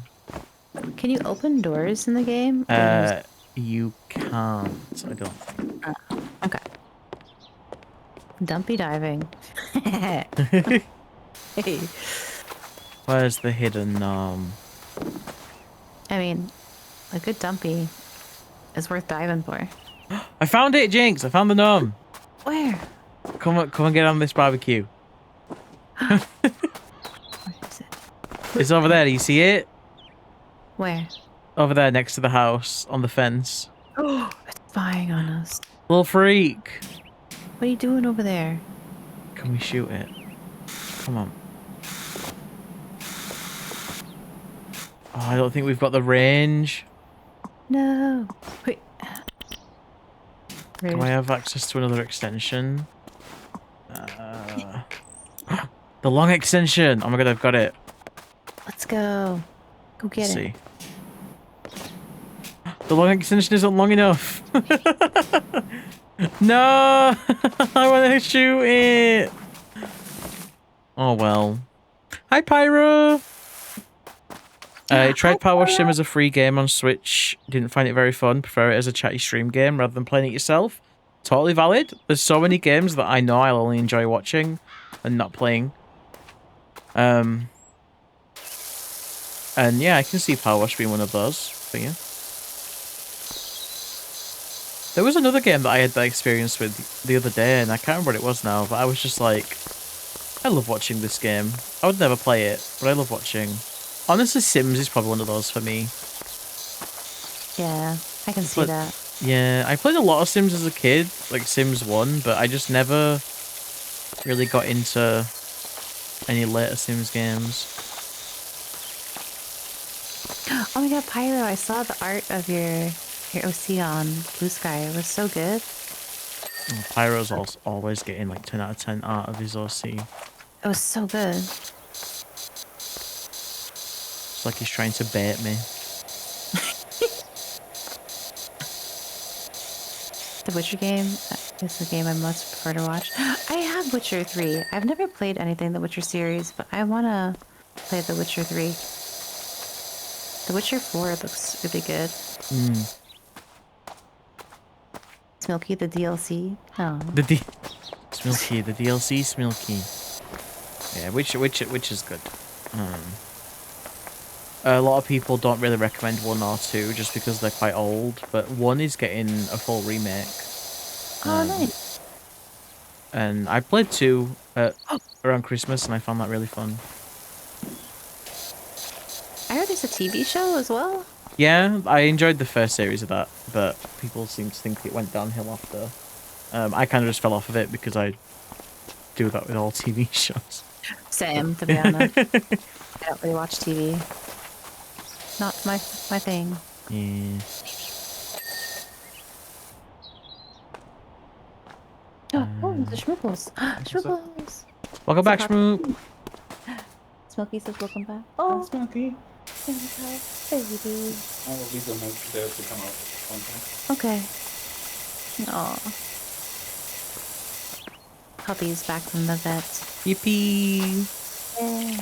Can you open doors in the game? You can't. I don't think. Okay. Dumpy diving. Hey. Where's the hidden gnome? I mean, a good dumpy is worth diving for. I found it, Jinx. I found the gnome. Where? Come and get on this barbecue. Where is it? It's over there. Do you see it? Where? Over there, next to the house, on the fence. Oh, it's spying on us. Little freak. What are you doing over there? Can we shoot it? Come on. Oh, I don't think we've got the range. No. Wait. Do I have access to another extension? The long extension! Oh my god, I've got it. Let's go. Go get Let's it. see. The long extension isn't long enough. No! I want to shoot it! Oh well. Hi, Pyro! I tried Powerwash Sim as a free game on Switch. Didn't find it very fun. Prefer it as a chatty stream game rather than playing it yourself. Totally valid. There's so many games that I know I'll only enjoy watching and not playing. And yeah, I can see Powerwash being one of those for you. There was another game that I had that experience with the other day, and I can't remember what it was now, but I was just like, I love watching this game. I would never play it, but I love watching. Honestly, Sims is probably one of those for me. Yeah, I can see that. Yeah, I played a lot of Sims as a kid, like Sims 1, but I just never really got into any later Sims games. Oh my god, Pyro, I saw the art of your OC on Blue Sky. It was so good. Oh, Pyro's also always getting like 10 out of 10 art of his OC. It was so good. It's like he's trying to bait me. The Witcher game is the game I most prefer to watch. I have Witcher 3. I've never played anything the Witcher series, but I want to play The Witcher 3. The Witcher 4 looks really good. Smilky, the DLC. Oh. Smilky, the DLC Smilky. Yeah, which is good. A lot of people don't really recommend 1 or 2 just because they're quite old, but 1 is getting a full remake. Oh, nice. And I played 2 around Christmas, and I found that really fun. I heard there's a TV show as well. Yeah, I enjoyed the first series of that, but people seem to think it went downhill after. I kind of just fell off of it because I do that with all TV shows. Same, to be honest. I don't really watch TV. Not my thing. Yeah. Oh, the Schmooples. Schmooples. Welcome back, Schmoop. Smokey says welcome back. Oh, Smokey. Baby. I'll leave them there to come out. Okay. Aw. Puppy's back from the vet. Yippee. Yeah.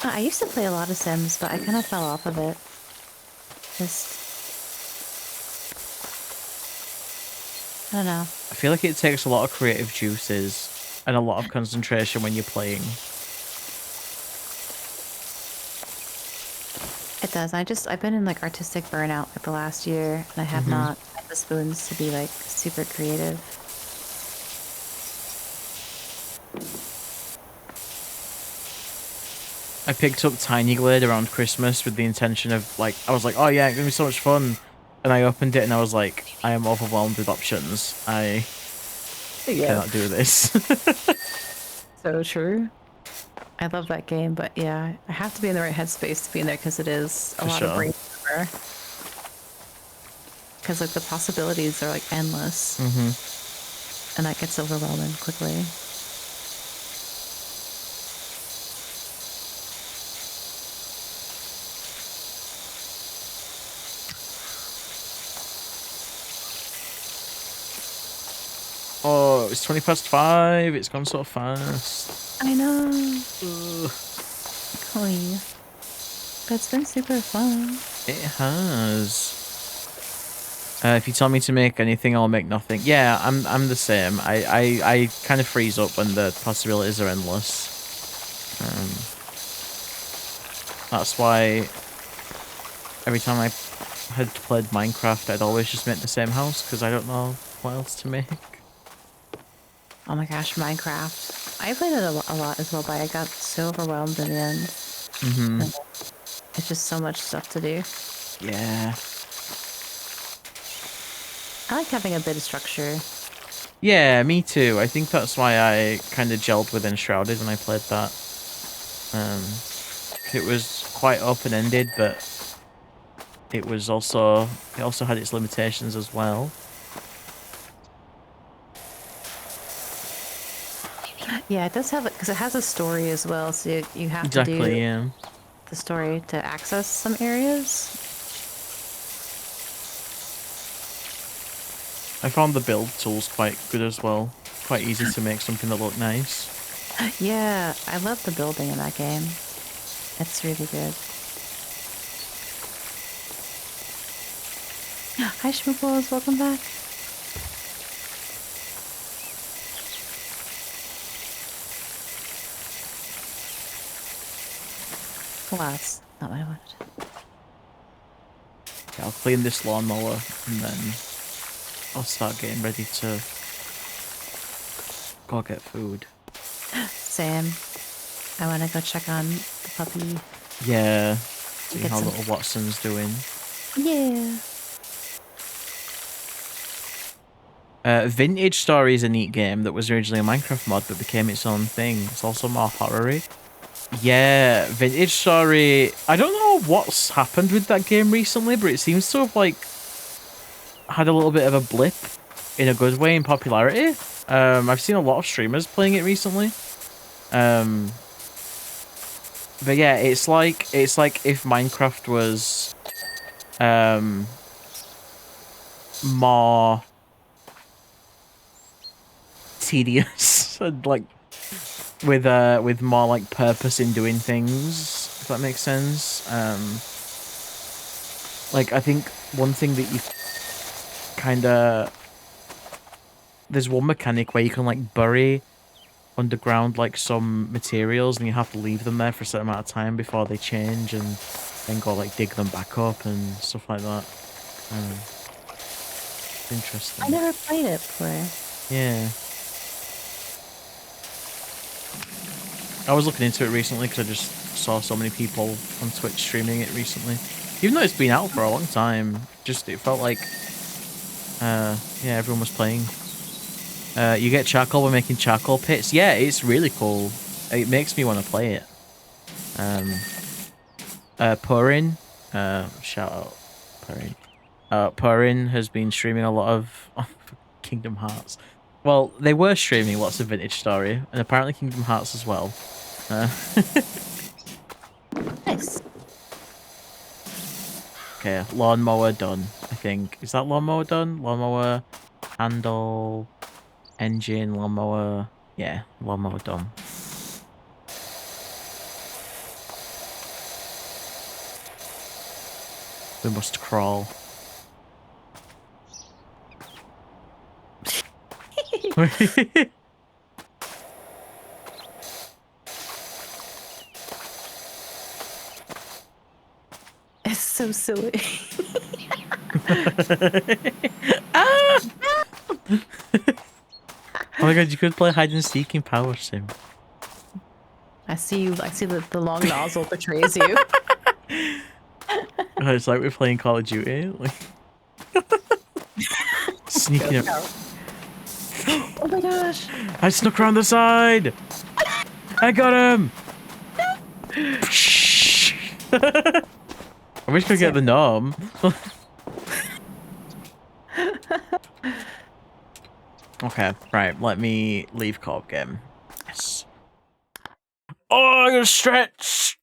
I used to play a lot of Sims, but I kind of fell off of it. I don't know. I feel like it takes a lot of creative juices and a lot of concentration when you're playing. It does. I've been in like artistic burnout like the last year, and I have not had the spoons to be like super creative. I picked up Tiny Glade around Christmas with the intention of like, I was like, oh yeah, it's gonna be so much fun. And I opened it and I was like, I am overwhelmed with options. I cannot do this. So true. I love that game, but yeah, I have to be in the right headspace to be in there because it is a lot of brain power. Because like the possibilities are like endless, and that gets overwhelming quickly. Oh, it's 5:20. It's gone so fast. I know. Ugh. Golly. But it's been super fun. It has. If you tell me to make anything, I'll make nothing. Yeah, I'm the same. I kind of freeze up when the possibilities are endless. That's why every time I had played Minecraft, I'd always just make the same house because I don't know what else to make. Oh my gosh, Minecraft. I played it a lot as well, but I got so overwhelmed in the end. It's just so much stuff to do. Yeah. I like having a bit of structure. Yeah, me too. I think that's why I kind of gelled with Enshrouded when I played that. It was quite open-ended, but it also had its limitations as well. Yeah, it does have it because it has a story as well, so you have to do the story to access some areas. I found the build tools quite good as well. Quite easy to make something that looked nice. Yeah, I love the building in that game. It's really good. Hi, Schmooples, welcome back. Well, that's not what I wanted. Okay, I'll clean this lawnmower and then I'll start getting ready to go get food. Same. I want to go check on the puppy. Yeah. See Get how some- little Watson's doing. Yeah. Vintage Story is a neat game that was originally a Minecraft mod but became its own thing. It's also more horror-y. Yeah, Vintage Story. I don't know what's happened with that game recently, but it seems to have like had a little bit of a blip in a good way in popularity. I've seen a lot of streamers playing it recently. But yeah, it's like if Minecraft was more tedious and like with more like purpose in doing things, if that makes sense. Like I think one thing that you there's one mechanic where you can like bury underground like some materials and you have to leave them there for a certain amount of time before they change and then go like dig them back up and stuff like that. Interesting. I never played it before. Yeah. I was looking into it recently because I just saw so many people on Twitch streaming it recently. Even though it's been out for a long time, just it felt like yeah, everyone was playing. You get charcoal by making charcoal pits. Yeah, it's really cool. It makes me want to play it. Purin, shout out Purin. Purin has been streaming a lot of Kingdom Hearts. Well, they were streaming lots of Vintage Story, and apparently Kingdom Hearts as well. Nice. Okay, lawnmower done, I think. Is that lawnmower done? Lawnmower, handle, engine, lawnmower. Yeah, lawnmower done. We must crawl. It's so silly. Ah! Oh my god, you could play hide and seek in Power Sim. I see you. I see that the long nozzle betrays you. Oh, it's like we're playing Call of Duty. Like sneaking up. Oh my gosh. I snuck around the side. I got him. I wish I could get the gnome. Okay, right. Let me leave co-op game. Yes. Oh, I gotta stretch.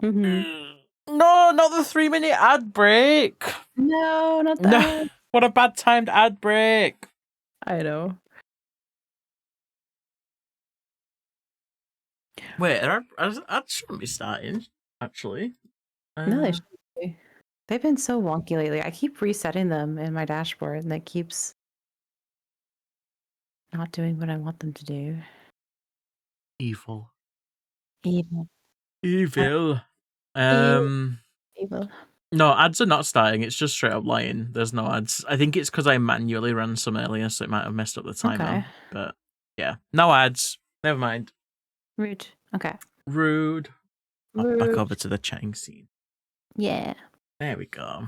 Mm-hmm. No, not the 3-minute ad break. No, not that. No, what a bad timed ad break. I know. Wait, ads shouldn't be starting, actually. No, they should be. They've been so wonky lately. I keep resetting them in my dashboard, and it keeps not doing what I want them to do. Evil. Evil. Evil. Evil. No, ads are not starting. It's just straight up lying. There's no ads. I think it's because I manually ran some earlier, so it might have messed up the timer. Okay. But yeah, no ads. Never mind. Rude. Okay. Rude. Rude. Back over to the chatting scene. Yeah. There we go.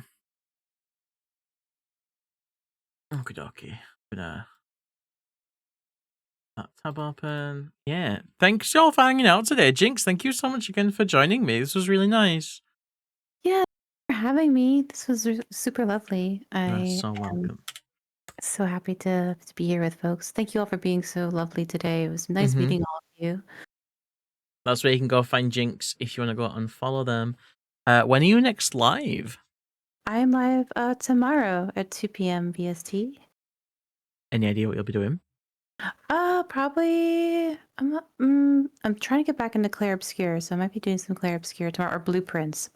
Okie dokie. Gonna that tab open. Yeah. Thanks y'all for hanging out today. Jinx, thank you so much again for joining me. This was really nice. Yeah. For having me. This was super lovely. You're I so am welcome. so happy to be here with folks. Thank you all for being so lovely today. It was nice meeting all of you. That's where you can go find Jinx if you want to go and follow them. When are you next live? I am live tomorrow at 2 p.m. VST. Any idea what you'll be doing? Probably. I'm trying to get back into Clair Obscure, so I might be doing some Clair Obscure tomorrow, or Blueprints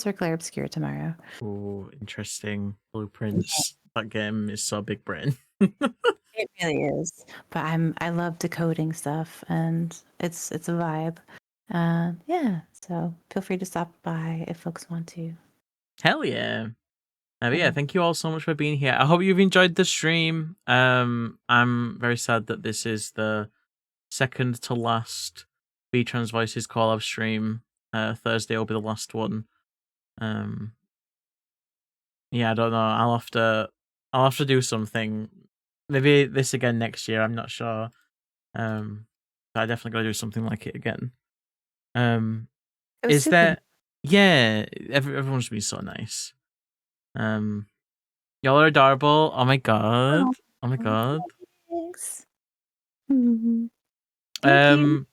or Clair Obscure tomorrow. Oh, interesting. Blueprints. That game is so big brain. It really is. But I love decoding stuff, and it's a vibe. Yeah. So feel free to stop by if folks want to. Hell yeah. But yeah, thank you all so much for being here. I hope you've enjoyed the stream. I'm very sad that this is the second to last VTransVoices Collab stream. Thursday will be the last one. Yeah, I don't know. I'll have to do something. Maybe this again next year. I'm not sure. But I definitely gotta do something like it again. It was Is super there? Yeah, everyone's been so nice. Y'all are adorable. Oh my god. nice. Oh my god. Thanks. Mhm. Thank you.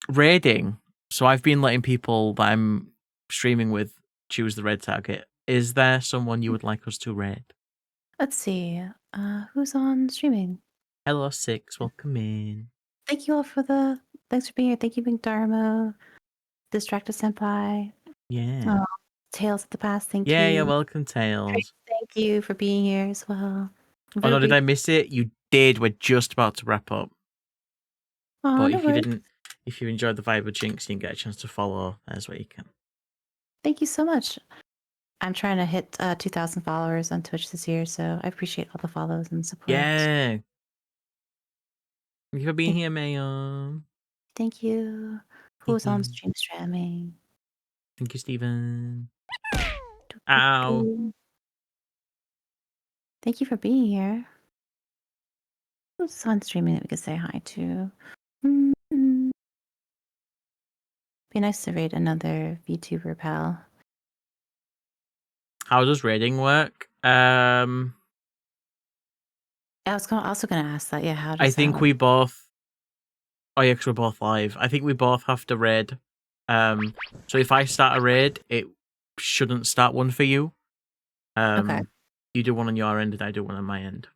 Raiding. So I've been letting people that I'm streaming with choose the raid target. Is there someone you would like us to raid? Let's see. Who's on streaming? Hello, Six. Welcome in. Thank you all for the. Thanks for being here. Thank you, Big Dharma, Distracted Senpai, Yeah. Tales of the Past. Thank Yeah, you. you're welcome, Tails. Thank you for being here as well. Oh no, did I miss it? You did. We're just about to wrap up. Oh, But no if you worries. didn't, if you enjoyed the vibe of Jinx, you can get a chance to follow. There's where you can. Thank you so much. I'm trying to hit 2,000 followers on Twitch this year, so I appreciate all the follows and support. Yeah. Thank you for being here, Mayo. Thank you. Who's on stream streaming? Thank you, Steven. Ow. Thank you for being here. Who's on streaming that we could say hi to? Mm-hmm. Be nice to raid another VTuber pal. How does raiding work? I was also gonna ask that. Yeah, how does I think that we work? both. Oh yeah, because we're both live. I think we both have to raid. So if I start a raid, it shouldn't start one for you. Okay. You do one on your end, and I do one on my end.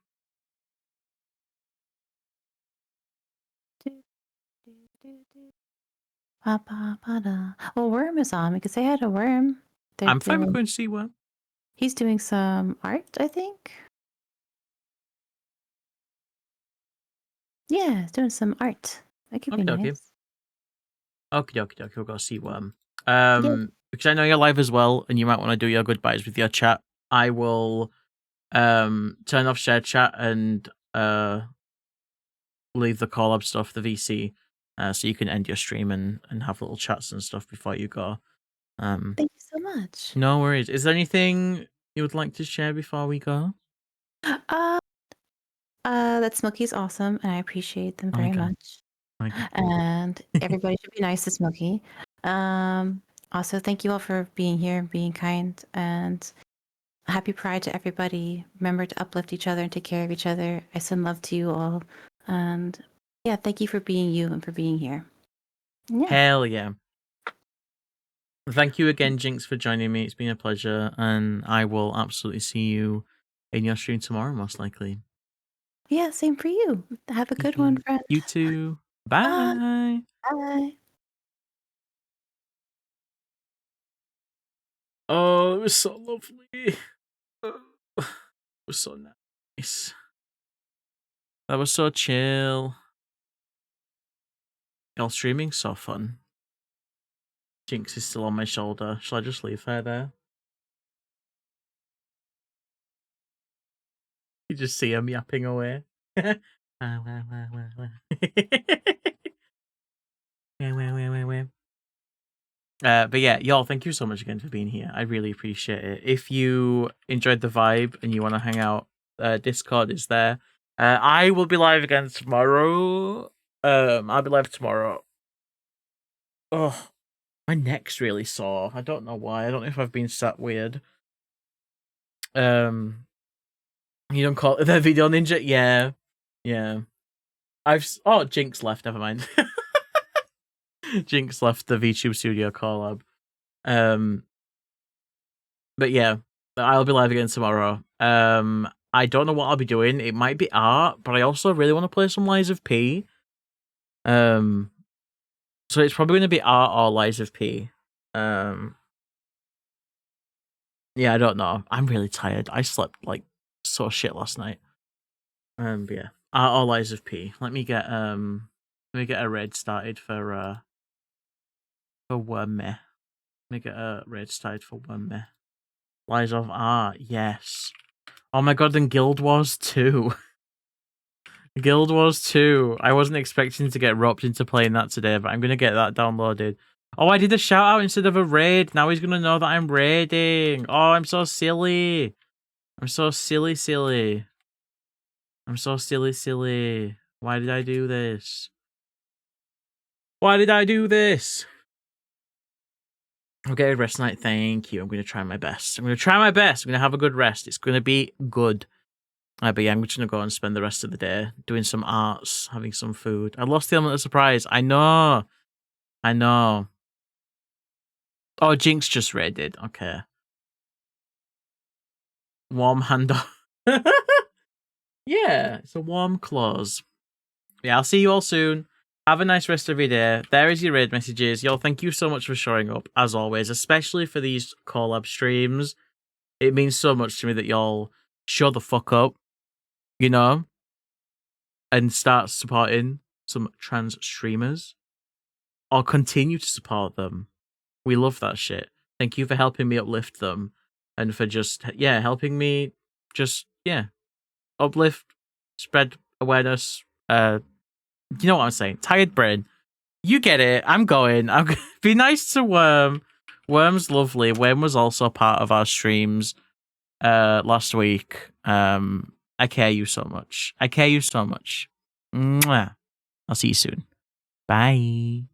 Well, Worm is on. We could say hi to Worm. I'm fine with going to see Worm. He's doing some art, I think. Yeah, he's doing some art. That could be nice. Okie dokie, we'll go see Worm. Because I know you're live as well, and you might want to do your goodbyes with your chat. I will turn off shared chat and leave the collab stuff, the VC, so you can end your stream and have little chats and stuff before you go. Thank you so much. No worries. Is there anything you would like to share before we go? That Smokey's awesome, and I appreciate them very much. And everybody should be nice to Smokey. Also, thank you all for being here and being kind. And happy Pride to everybody. Remember to uplift each other and take care of each other. I send love to you all. And yeah, thank you for being you and for being here. Yeah. Hell yeah. Thank you again, Jinx, for joining me. It's been a pleasure, and I will absolutely see you in your stream tomorrow, most likely. Yeah, same for you. Have a good one, friend. You too. Bye. Bye. Oh, it was so lovely. It was so nice. That was so chill. Y'all streaming so fun. Jinx is still on my shoulder. Shall I just leave her there? You just see him yapping away. But yeah, y'all, thank you so much again for being here. I really appreciate it. If you enjoyed the vibe and you want to hang out, Discord is there. I will be live again tomorrow. I'll be live tomorrow. Oh, my neck's really sore. I don't know why. I don't know if I've been sat weird. You don't call it the video ninja? Yeah. Jinx left. Never mind. Jinx left the VTube Studio collab. But yeah, I'll be live again tomorrow. I don't know what I'll be doing. It might be art, but I also really want to play some Lies of P. So it's probably going to be art or Lies of P. Yeah, I don't know. I'm really tired. I slept like so shit last night. But yeah, art or Lies of P. Let me get a raid started for Wormy. Let me get a raid started for Wormy. Lies of Art, yes. Oh my god, and Guild Wars 2. Guild Wars 2. I wasn't expecting to get roped into playing that today, but I'm going to get that downloaded. Oh, I did a shout out instead of a raid. Now he's going to know that I'm raiding. Oh, I'm so silly. I'm so silly. I'm so silly. Why did I do this? Why did I do this? I'll get a rest night. Thank you. I'm going to try my best. I'm going to have a good rest. It's going to be good. But yeah, I'm just going to go and spend the rest of the day doing some arts, having some food. I lost the element of surprise. I know. Oh, Jinx just raided. Okay. Warm handoff. Yeah, it's a warm close. Yeah, I'll see you all soon. Have a nice rest of your day. There is your raid messages. Y'all, thank you so much for showing up, as always, especially for these collab streams. It means so much to me that y'all show the fuck up, you know, and start supporting some trans streamers. Or continue to support them. We love that shit. Thank you for helping me uplift them. And for just, helping me just, uplift, spread awareness. You know what I'm saying? Tired brain. You get it. I'm going. Be nice to Worm. Worm's lovely. Worm was also part of our streams last week. I care you so much. Mwah. I'll see you soon. Bye.